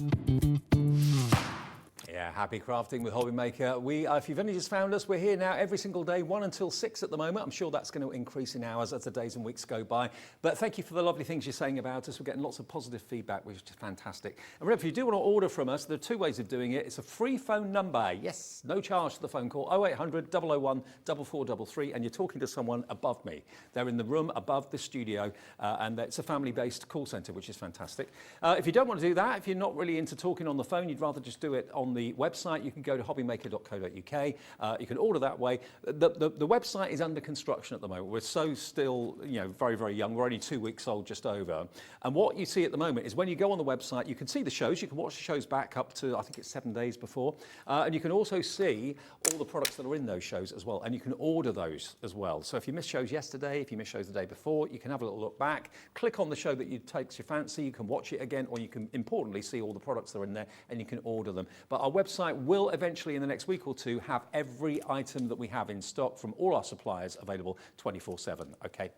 Speaker 2: Yeah, happy crafting with Hobbymaker. If you've only just found us, we're here now every single day, 1 until 6 at the moment. I'm sure that's going to increase in hours as the days and weeks go by. But thank you for the lovely things you're saying about us. We're getting lots of positive feedback, which is fantastic. And remember, if you do want to order from us, there are 2 ways of doing it. It's a free phone number. Yes, no charge for the phone call. 0800 001 4433, and you're talking to someone above me. They're in the room above the studio, and it's a family-based call centre, which is fantastic. If you don't want to do that, if you're not really into talking on the phone, you'd rather just do it on the website, you can go to hobbymaker.co.uk. You can order that way. The website is under construction at the moment. We're still, very, very young. We're only 2 weeks old, just over. And what you see at the moment is when you go on the website, you can see the shows. You can watch the shows back up to, I think it's 7 days before. And you can also see all the products that are in those shows as well. And you can order those as well. So if you missed shows yesterday, if you missed shows the day before, you can have a little look back, click on the show that takes your fancy. You can watch it again, or you can importantly see all the products that are in there and you can order them. But our website will eventually, in the next week or two, have every item that we have in stock from all our suppliers available 24/7. Okay,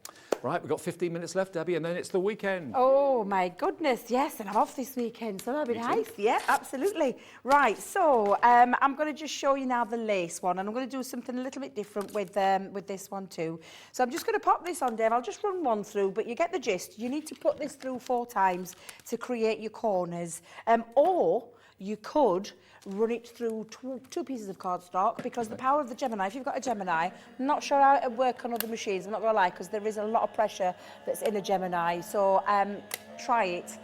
Speaker 2: right, we've got 15 minutes left, Debbie, and then it's the weekend.
Speaker 4: Oh my goodness, yes, and I'm off this weekend, so that'll be nice. Yeah, absolutely. Right, so I'm going to just show you now the lace one, and I'm going to do something a little bit different with this one too. So I'm just going to pop this on, Dave. I'll just run one through, but you get the gist. You need to put this through 4 times to create your corners, or you could run it through two pieces of cardstock, because the power of the Gemini, if you've got a Gemini, I'm not sure how it would work on other machines, I'm not going to lie, because there is a lot of pressure that's in a Gemini. So try it.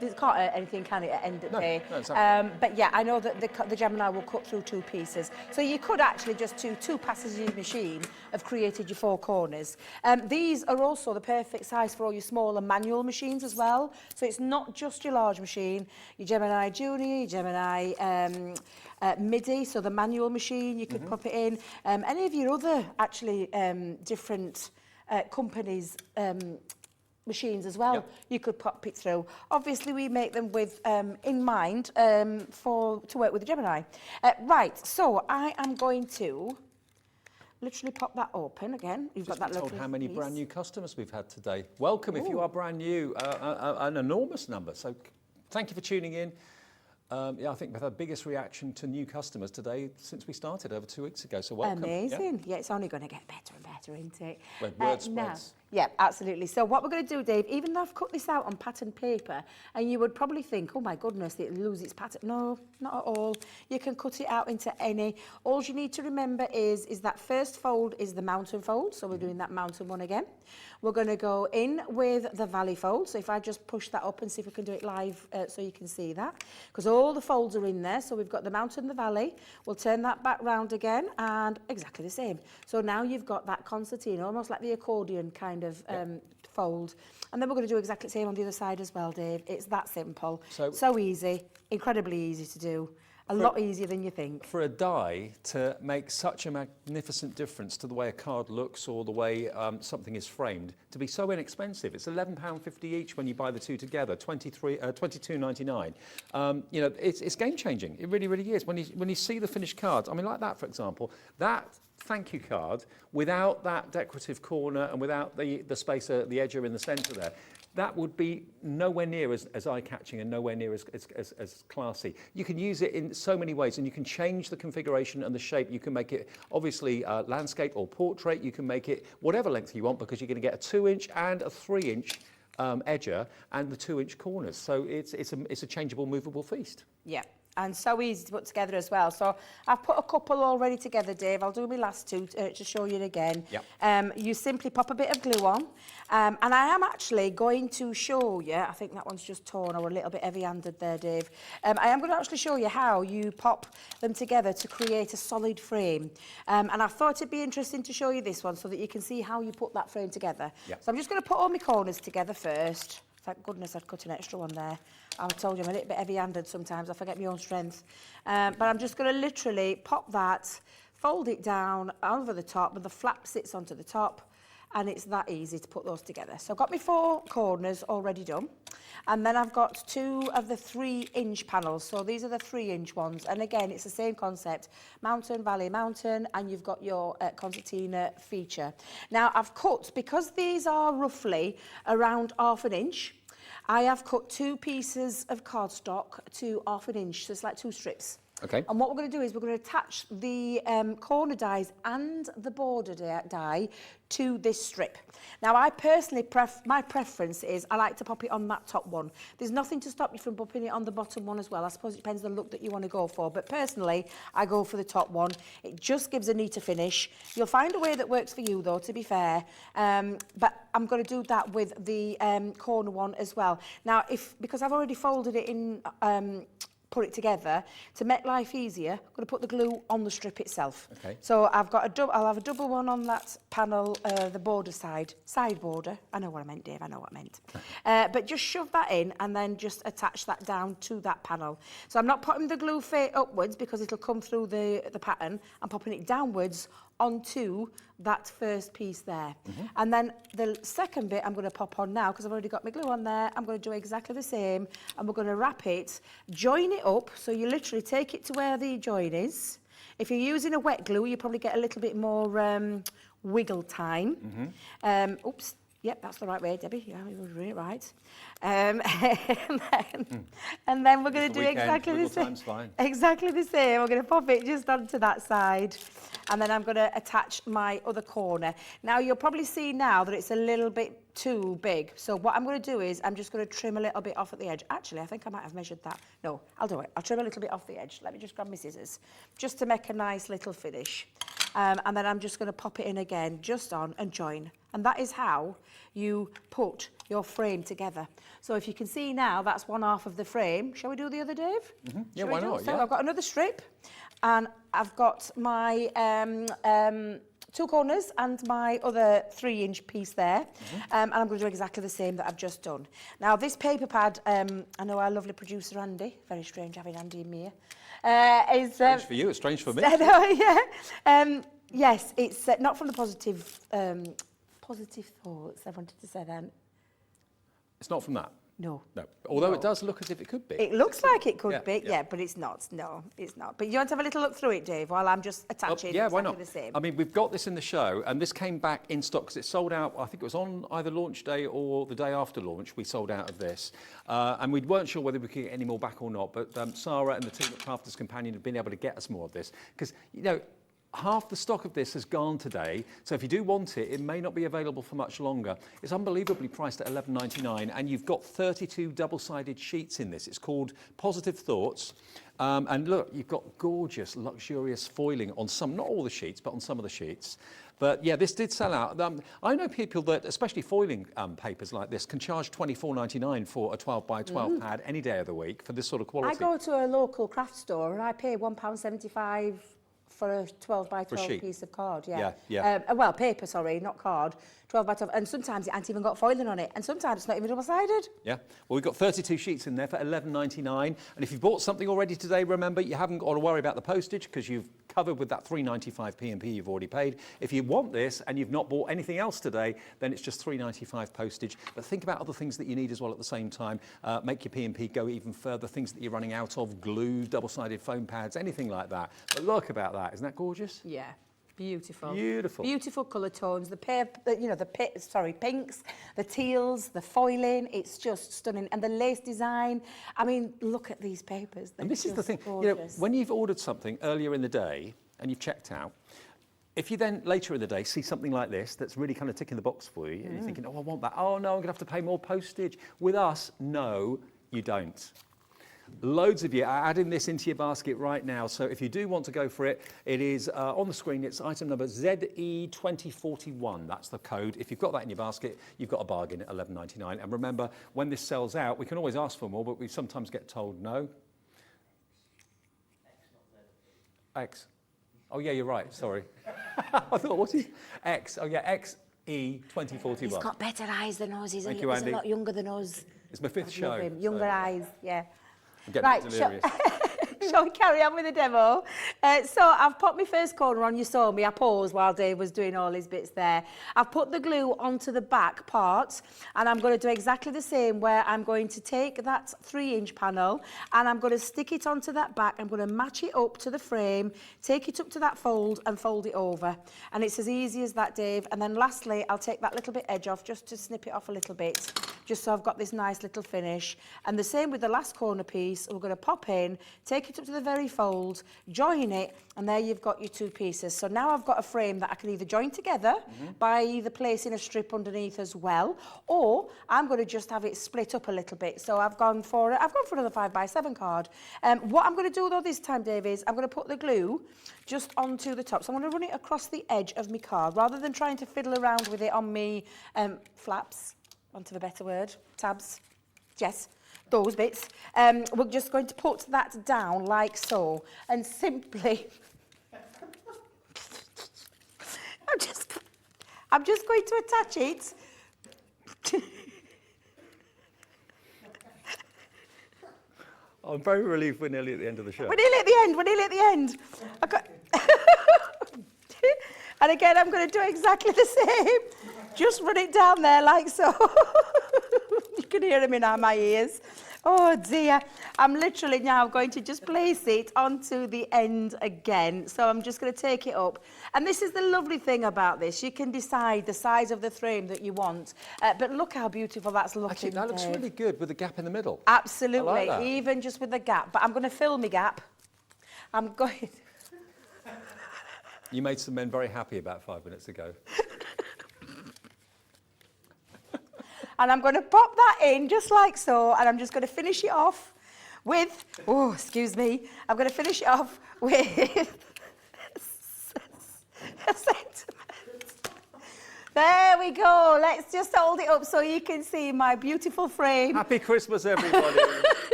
Speaker 4: It can't hurt anything, can it, at the end of the day?
Speaker 2: No, exactly.
Speaker 4: But yeah, I know that the Gemini will cut through two pieces. So you could actually just do two passes of your machine have created your four corners. These are also the perfect size for all your smaller manual machines as well. So it's not just your large machine, your Gemini Junior, your Gemini MIDI, so the manual machine, you could pop it in. Any of your other, actually, different companies' machines as well, you could pop it through. Obviously, we make them with in mind to work with the Gemini. Right, so I am going to literally pop that open again. You've
Speaker 2: Just
Speaker 4: got that
Speaker 2: been told
Speaker 4: lovely
Speaker 2: how many
Speaker 4: piece.
Speaker 2: brand new customers we've had today. Welcome if you are brand new, an enormous number. So thank you for tuning in. Yeah, I think we've had the biggest reaction to new customers today since we started over 2 weeks ago. So welcome.
Speaker 4: Amazing. Yeah, it's only going to get better and better, isn't it?
Speaker 2: Word spreads.
Speaker 4: Yeah, absolutely. So what we're going to do, Dave, even though I've cut this out on pattern paper, and you would probably think, oh my goodness, it'll lose its pattern. No, not at all. You can cut it out into any. All you need to remember is that first fold is the mountain fold. So we're doing that mountain one again. We're going to go in with the valley fold. So if I just push that up and see if we can do it live so you can see that. Because all the folds are in there. So we've got the mountain, the valley. We'll turn that back round again and exactly the same. So now you've got that concertina, almost like the accordion kind of fold. And then we're going to do exactly the same on the other side as well, Dave. It's that simple. So easy, incredibly easy to do. A lot easier than you think.
Speaker 2: For a die to make such a magnificent difference to the way a card looks or the way something is framed, to be so inexpensive. It's £11.50 each when you buy the two together, $22.99. You know, it's game-changing. It really, really is. When you see the finished cards, I mean, like that, for example, that thank you card, without that decorative corner and without the spacer, the edger in the centre there, that would be nowhere near as eye-catching and nowhere near as classy. You can use it in so many ways, and you can change the configuration and the shape. You can make it, obviously, landscape or portrait. You can make it whatever length you want, because you're going to get a 2-inch and a 3-inch edger and the 2-inch corners. So it's a changeable, movable feast.
Speaker 4: Yeah. And so easy to put together as well. So I've put a couple already together, Dave. I'll do my last two to show you again.
Speaker 2: Yep.
Speaker 4: You simply pop a bit of glue on. And I am actually going to show you, I think that one's just torn or a little bit heavy-handed there, Dave. I am going to actually show you how you pop them together to create a solid frame. And I thought it'd be interesting to show you this one so that you can see how you put that frame together.
Speaker 2: Yep.
Speaker 4: So I'm just going to put all my corners together first. Thank goodness I'd cut an extra one there. I told you I'm a little bit heavy-handed sometimes. I forget my own strength. But I'm just going to literally pop that, fold it down over the top, and the flap sits onto the top. And it's that easy to put those together. So I've got my 4 corners already done. And then I've got 2 of the 3-inch panels. So these are the 3-inch ones. And again, it's the same concept. Mountain, valley, mountain. And you've got your concertina feature. Now, I've cut, because these are roughly around ½ an inch, I have cut 2 pieces of cardstock to ½ an inch. So it's like 2 strips.
Speaker 2: Okay.
Speaker 4: And what we're going to do is we're going to attach the corner dies and the border die to this strip. Now, I personally, my preference is I like to pop it on that top one. There's nothing to stop you from popping it on the bottom one as well. I suppose it depends on the look that you want to go for. But personally, I go for the top one. It just gives a neater finish. You'll find a way that works for you, though, to be fair. But I'm going to do that with the corner one as well. Now, because I've already folded it in... put it together to make life easier. I'm going to put the glue on the strip itself.
Speaker 2: Okay.
Speaker 4: So I've got I'll have a double one on that panel, the border side border. I know what I meant, Dave. I know what I meant. But just shove that in and then just attach that down to that panel. So I'm not putting the glue upwards because it'll come through the pattern. I'm popping it downwards onto that first piece there. And then the second bit I'm going to pop on now because I've already got my glue on there. I'm going to do exactly the same and we're going to wrap it, join it up, so you literally take it to where the join is. If you're using a wet glue, you probably get a little bit more wiggle time. Oops. Yep, that's the right way, Debbie. Yeah, you were doing it right. And then we're going to do exactly the same. Exactly the same. We're going to pop it just onto that side. And then I'm going to attach my other corner. Now, you'll probably see now that it's a little bit too big. So what I'm going to do is I'm just going to trim a little bit off at the edge. Actually, I think I might have measured that. No, I'll do it. I'll trim a little bit off the edge. Let me just grab my scissors, just to make a nice little finish. And then I'm just going to pop it in again, just on and join. And that is how you put your frame together. So if you can see now, that's one half of the frame. Shall we do the other, Dave?
Speaker 2: Mm-hmm. Yeah,
Speaker 4: Shall
Speaker 2: why
Speaker 4: we do it?
Speaker 2: not?
Speaker 4: So
Speaker 2: Yeah.
Speaker 4: I've got another strip, and I've got my 2 corners and my other 3-inch piece there. And I'm going to do exactly the same that I've just done. Now, this paper pad, I know our lovely producer Andy, very strange having Andy in here, is...
Speaker 2: Strange for you, it's strange for me.
Speaker 4: I know, yeah. Yes, it's not from the positive thoughts, I wanted to say then.
Speaker 2: It's not from that.
Speaker 4: No.
Speaker 2: No. Although it does look as if it could be.
Speaker 4: It looks like it could
Speaker 2: Yeah,
Speaker 4: be,
Speaker 2: yeah.
Speaker 4: yeah, but it's not. No, it's not. But you want to have a little look through it, Dave, while I'm just attaching
Speaker 2: Yeah, why
Speaker 4: exactly
Speaker 2: not?
Speaker 4: the same.
Speaker 2: I mean, we've got this in the show, and this came back in stock because it sold out. I think it was on either launch day or the day after launch. We sold out of this, and we weren't sure whether we could get any more back or not. But Sarah and the team at Crafters Companion have been able to get us more of this because, you know, half the stock of this has gone today, so if you do want it, it may not be available for much longer. It's unbelievably priced at $11.99, and you've got 32 double-sided sheets in this. It's called Positive Thoughts, and look, you've got gorgeous, luxurious foiling on some, not all the sheets, but on some of the sheets. But yeah, this did sell out. I know people that, especially foiling papers like this, can charge $24.99 for a 12 by 12 pad any day of the week for this sort of quality.
Speaker 4: I go to a local craft store and I pay £1.75 for a 12 by 12
Speaker 2: sheet.
Speaker 4: piece of card,
Speaker 2: Yeah, yeah.
Speaker 4: Well, paper, sorry, not card. 12 by 12, and sometimes it hasn't even got foiling on it, and sometimes it's not even double-sided.
Speaker 2: Yeah, well, we've got 32 sheets in there for $11.99, and if you've bought something already today, remember, you haven't got to worry about the postage because you've covered with that $3.95 P&P you've already paid. If you want this and you've not bought anything else today, then it's just $3.95 postage. But think about other things that you need as well at the same time. Make your P&P go even further, things that you're running out of, glue, double-sided foam pads, anything like that. But look about that, isn't that gorgeous?
Speaker 4: Yeah. Beautiful.
Speaker 2: Beautiful.
Speaker 4: Beautiful colour tones. The pinks, the teals, the foiling. It's just stunning. And the lace design. I mean, look at these papers. They're
Speaker 2: And this is the
Speaker 4: just
Speaker 2: thing,
Speaker 4: gorgeous.
Speaker 2: you know, when you've ordered something earlier in the day and you've checked out, if you then later in the day see something like this that's really kind of ticking the box for you, and you're thinking, oh, I want that. Oh, no, I'm going to have to pay more postage. With us, no, you don't. Loads of you are adding this into your basket right now. So if you do want to go for it, it is on the screen. It's item number ZE2041. That's the code. If you've got that in your basket, you've got a bargain at $11.99. And remember, when this sells out, we can always ask for more, but we sometimes get told no. X. Oh, yeah, you're right. Sorry. I thought, what is X? Oh, yeah, XE2041.
Speaker 4: He's got better eyes than us. He's,
Speaker 2: Thank
Speaker 4: a,
Speaker 2: you,
Speaker 4: he's a
Speaker 2: Andy.
Speaker 4: lot younger than us.
Speaker 2: It's my fifth
Speaker 4: Love
Speaker 2: show.
Speaker 4: him. Younger
Speaker 2: so
Speaker 4: eyes, yeah.
Speaker 2: I'm getting
Speaker 4: Right,
Speaker 2: delirious.
Speaker 4: Shall we carry on with the demo? So I've put my first corner on. You saw me. I paused while Dave was doing all his bits there. I've put the glue onto the back part, and I'm going to do exactly the same where I'm going to take that 3-inch panel and I'm going to stick it onto that back. I'm going to match it up to the frame, take it up to that fold and fold it over. And it's as easy as that, Dave. And then lastly, I'll take that little bit edge off just to snip it off a little bit, just so I've got this nice little finish. And the same with the last corner piece. We're going to pop in, take it up to the very fold, join it, and there you've got your 2 pieces. So now I've got a frame that I can either join together by either placing a strip underneath as well, or I'm going to just have it split up a little bit. So I've gone for another 5x7 card. What I'm going to do though this time, Dave, is I'm going to put the glue just onto the top. So I'm going to run it across the edge of my card rather than trying to fiddle around with it on me flaps, want of a better word, tabs, yes. Those bits. We're just going to put that down like so, and simply, I'm just going to attach it.
Speaker 2: I'm very relieved we're nearly at the end of the show.
Speaker 4: We're nearly at the end. We're nearly at the end. And again, I'm going to do exactly the same. Just run it down there like so. You can hear him in my ears. Oh dear. I'm literally now going to just place it onto the end again. So I'm just going to take it up. And this is the lovely thing about this. You can decide the size of the frame that you want. But look how beautiful that's looking.
Speaker 2: Actually, that looks
Speaker 4: Dave.
Speaker 2: really good with the gap in the middle.
Speaker 4: Absolutely.
Speaker 2: I like that.
Speaker 4: Even just with the gap. But I'm going to fill my gap. I'm going...
Speaker 2: You made some men very happy about 5 minutes ago.
Speaker 4: And I'm going to pop that in just like so, and I'm just going to finish it off with, oh, excuse me, I'm going to finish it off with a sentiment. There we go. Let's just hold it up so you can see my beautiful frame.
Speaker 2: Happy Christmas, everybody.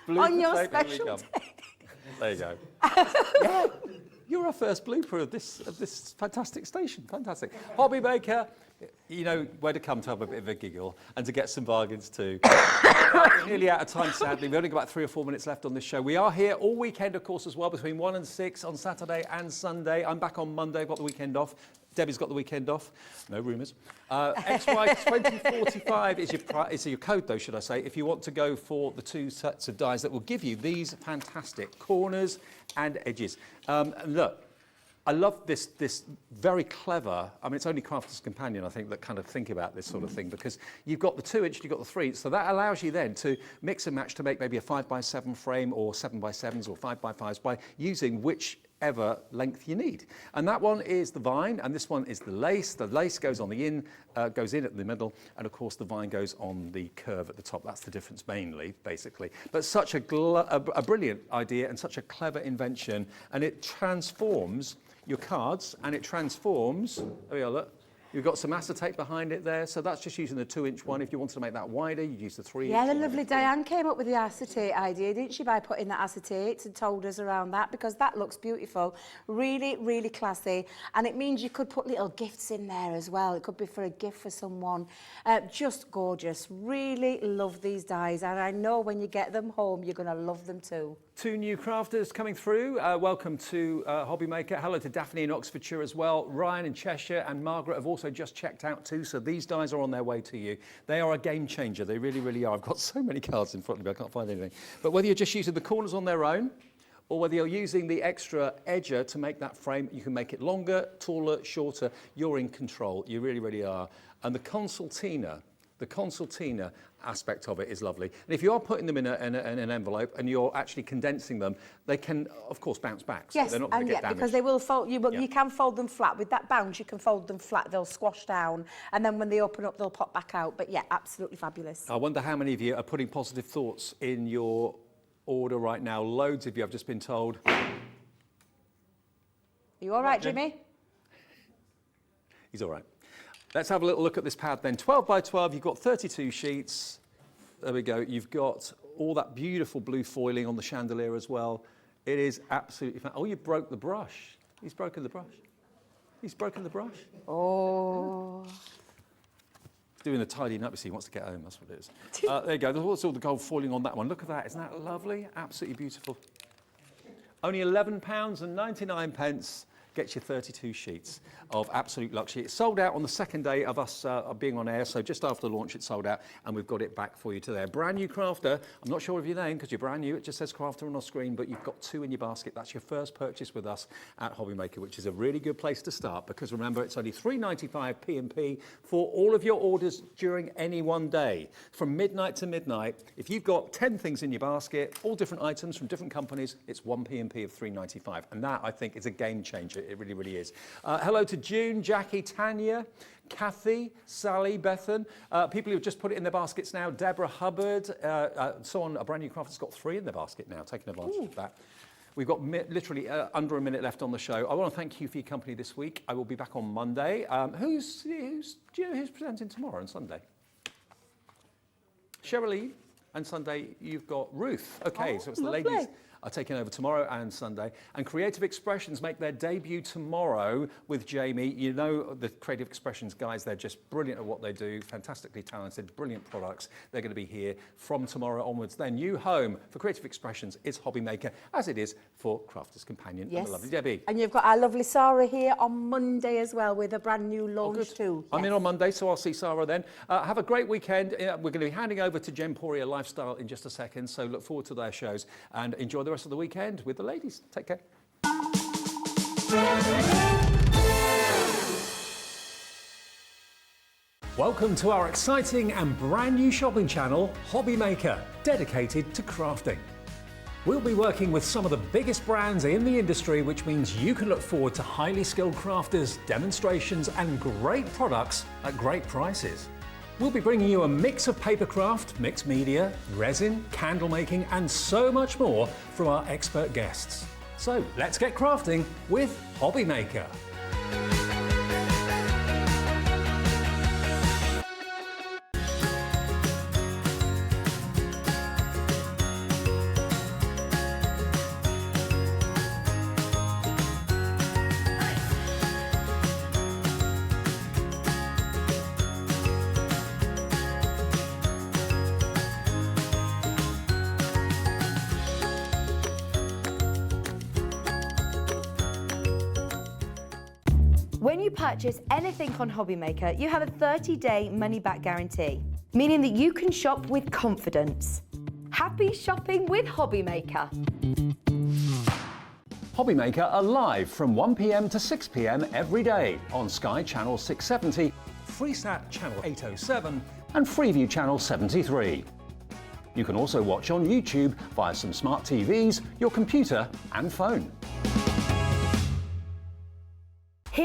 Speaker 4: On your
Speaker 2: Blooper tape,
Speaker 4: special day.
Speaker 2: There you go. Yeah, you're our first blooper of this fantastic station. Fantastic. Hobby Maker, you know where to come to have a bit of a giggle and to get some bargains too. We're nearly out of time, sadly. We've only got about 3 or 4 minutes left on this show. We are here all weekend, of course, as well, between 1 and 6 on Saturday and Sunday. I'm back on Monday. I've got the weekend off. Debbie's got the weekend off. No rumours. XY2045 is your code, though, should I say, if you want to go for the 2 sets of dies that will give you these fantastic corners and edges. And look, I love this very clever, I mean, it's only Crafter's Companion, I think, that kind of think about this sort of thing, because you've got the 2-inch, you've got the 3, so that allows you then to mix and match to make maybe a 5x7 frame or 7x7s or 5x5s by using whichever length you need. And that one is the vine, and this one is the lace. The lace goes on the goes in at the middle, and of course the vine goes on the curve at the top. That's the difference mainly, basically. But such a brilliant idea and such a clever invention, and it transforms your cards, and it transforms, there we are, look. You've got some acetate behind it there, so that's just using the 2-inch one. If you wanted to make that wider, you'd use the 3-inch.
Speaker 4: Yeah, the lovely Diane came up with the acetate idea, didn't she, by putting that acetate and told us around that, because that looks beautiful. Really, really classy. And it means you could put little gifts in there as well. It could be for a gift for someone. Just gorgeous. Really love these dies, and I know when you get them home, you're going to love them too.
Speaker 2: 2 new crafters coming through. Welcome to Hobby Maker. Hello to Daphne in Oxfordshire as well. Ryan in Cheshire and Margaret have also just checked out too, so these dies are on their way to you. They are a game changer. They really, really are. I've got so many cards in front of me, I can't find anything. But whether you're just using the corners on their own, or whether you're using the extra edger to make that frame, you can make it longer, taller, shorter. You're in control. You really, really are. And the Concertina aspect of it is lovely. And if you are putting them in an envelope and you're actually condensing them, they can, of course, bounce back. So
Speaker 4: yes,
Speaker 2: they're not going to get damaged.
Speaker 4: Because they will fold. You can fold them flat. With that bounce, you can fold them flat. They'll squash down, and then when they open up, they'll pop back out. But yeah, absolutely fabulous.
Speaker 2: I wonder how many of you are putting positive thoughts in your order right now. Loads of you, I've just been told.
Speaker 4: Are you all right, Jimmy?
Speaker 2: He's all right. Let's have a little look at this pad then. 12 by 12, you've got 32 sheets. There we go. You've got all that beautiful blue foiling on the chandelier as well. It is absolutely fun. Oh, you broke the brush. He's broken the brush. He's broken the brush.
Speaker 4: Oh.
Speaker 2: He's doing the tidying up, you see. He wants to get home. That's what it is. There you go. There's also the gold foiling on that one. Look at that. Isn't that lovely? Absolutely beautiful. Only £11.99. Gets you 32 sheets of absolute luxury. It's sold out on the second day of us being on air, so just after launch it sold out, and we've got it back for you today. A brand new crafter. I'm not sure of your name because you're brand new. It just says crafter on our screen, but you've got 2 in your basket. That's your first purchase with us at Hobby Maker, which is a really good place to start, because remember, it's only £3.95 P&P for all of your orders during any one day. From midnight to midnight, if you've got 10 things in your basket, all different items from different companies, it's 1 P&P of £3.95, and that, I think, is a game changer. It really, really is. Hello to June, Jackie, Tanya, Kathy, Sally, Bethan, people who've just put it in their baskets now, Deborah Hubbard, so on, a brand new crafter's got 3 in their basket now, taking advantage of that. We've got literally under a minute left on the show. I want to thank you for your company this week. I will be back on Monday. Do you know who's presenting tomorrow and Sunday? Cheryl, and Sunday you've got Ruth. Okay, so it's the
Speaker 4: lovely.
Speaker 2: ladies are taking over tomorrow and Sunday. And Creative Expressions make their debut tomorrow with Jamie. You know the Creative Expressions guys, they're just brilliant at what they do, fantastically talented, brilliant products. They're going to be here from tomorrow onwards. Their new home for Creative Expressions is Hobby Maker, as it is for Crafter's Companion and the lovely Debbie.
Speaker 4: And you've got our lovely Sarah here on Monday as well with a brand new launch too.
Speaker 2: I'm in on Monday, so I'll see Sarah then. Have a great weekend. We're going to be handing over to Gemporia Lifestyle in just a second, so look forward to their shows and enjoy the rest of the weekend with the ladies. Take care.
Speaker 3: Welcome to our exciting and brand new shopping channel, Hobby Maker, dedicated to crafting. We'll be working with some of the biggest brands in the industry, which means you can look forward to highly skilled crafters, demonstrations and great products at great prices. We'll be bringing you a mix of papercraft, mixed media, resin, candle making and so much more from our expert guests. So let's get crafting with Hobby Maker.
Speaker 1: When you purchase anything on Hobby Maker, you have a 30-day money-back guarantee, meaning that you can shop with confidence. Happy shopping with Hobby Maker.
Speaker 6: Hobby Maker are live from 1 p.m. to 6 p.m. every day on Sky Channel 670
Speaker 3: Freesat Channel 807
Speaker 6: and Freeview Channel 73. You can also watch on YouTube via some smart TVs, your computer and phone.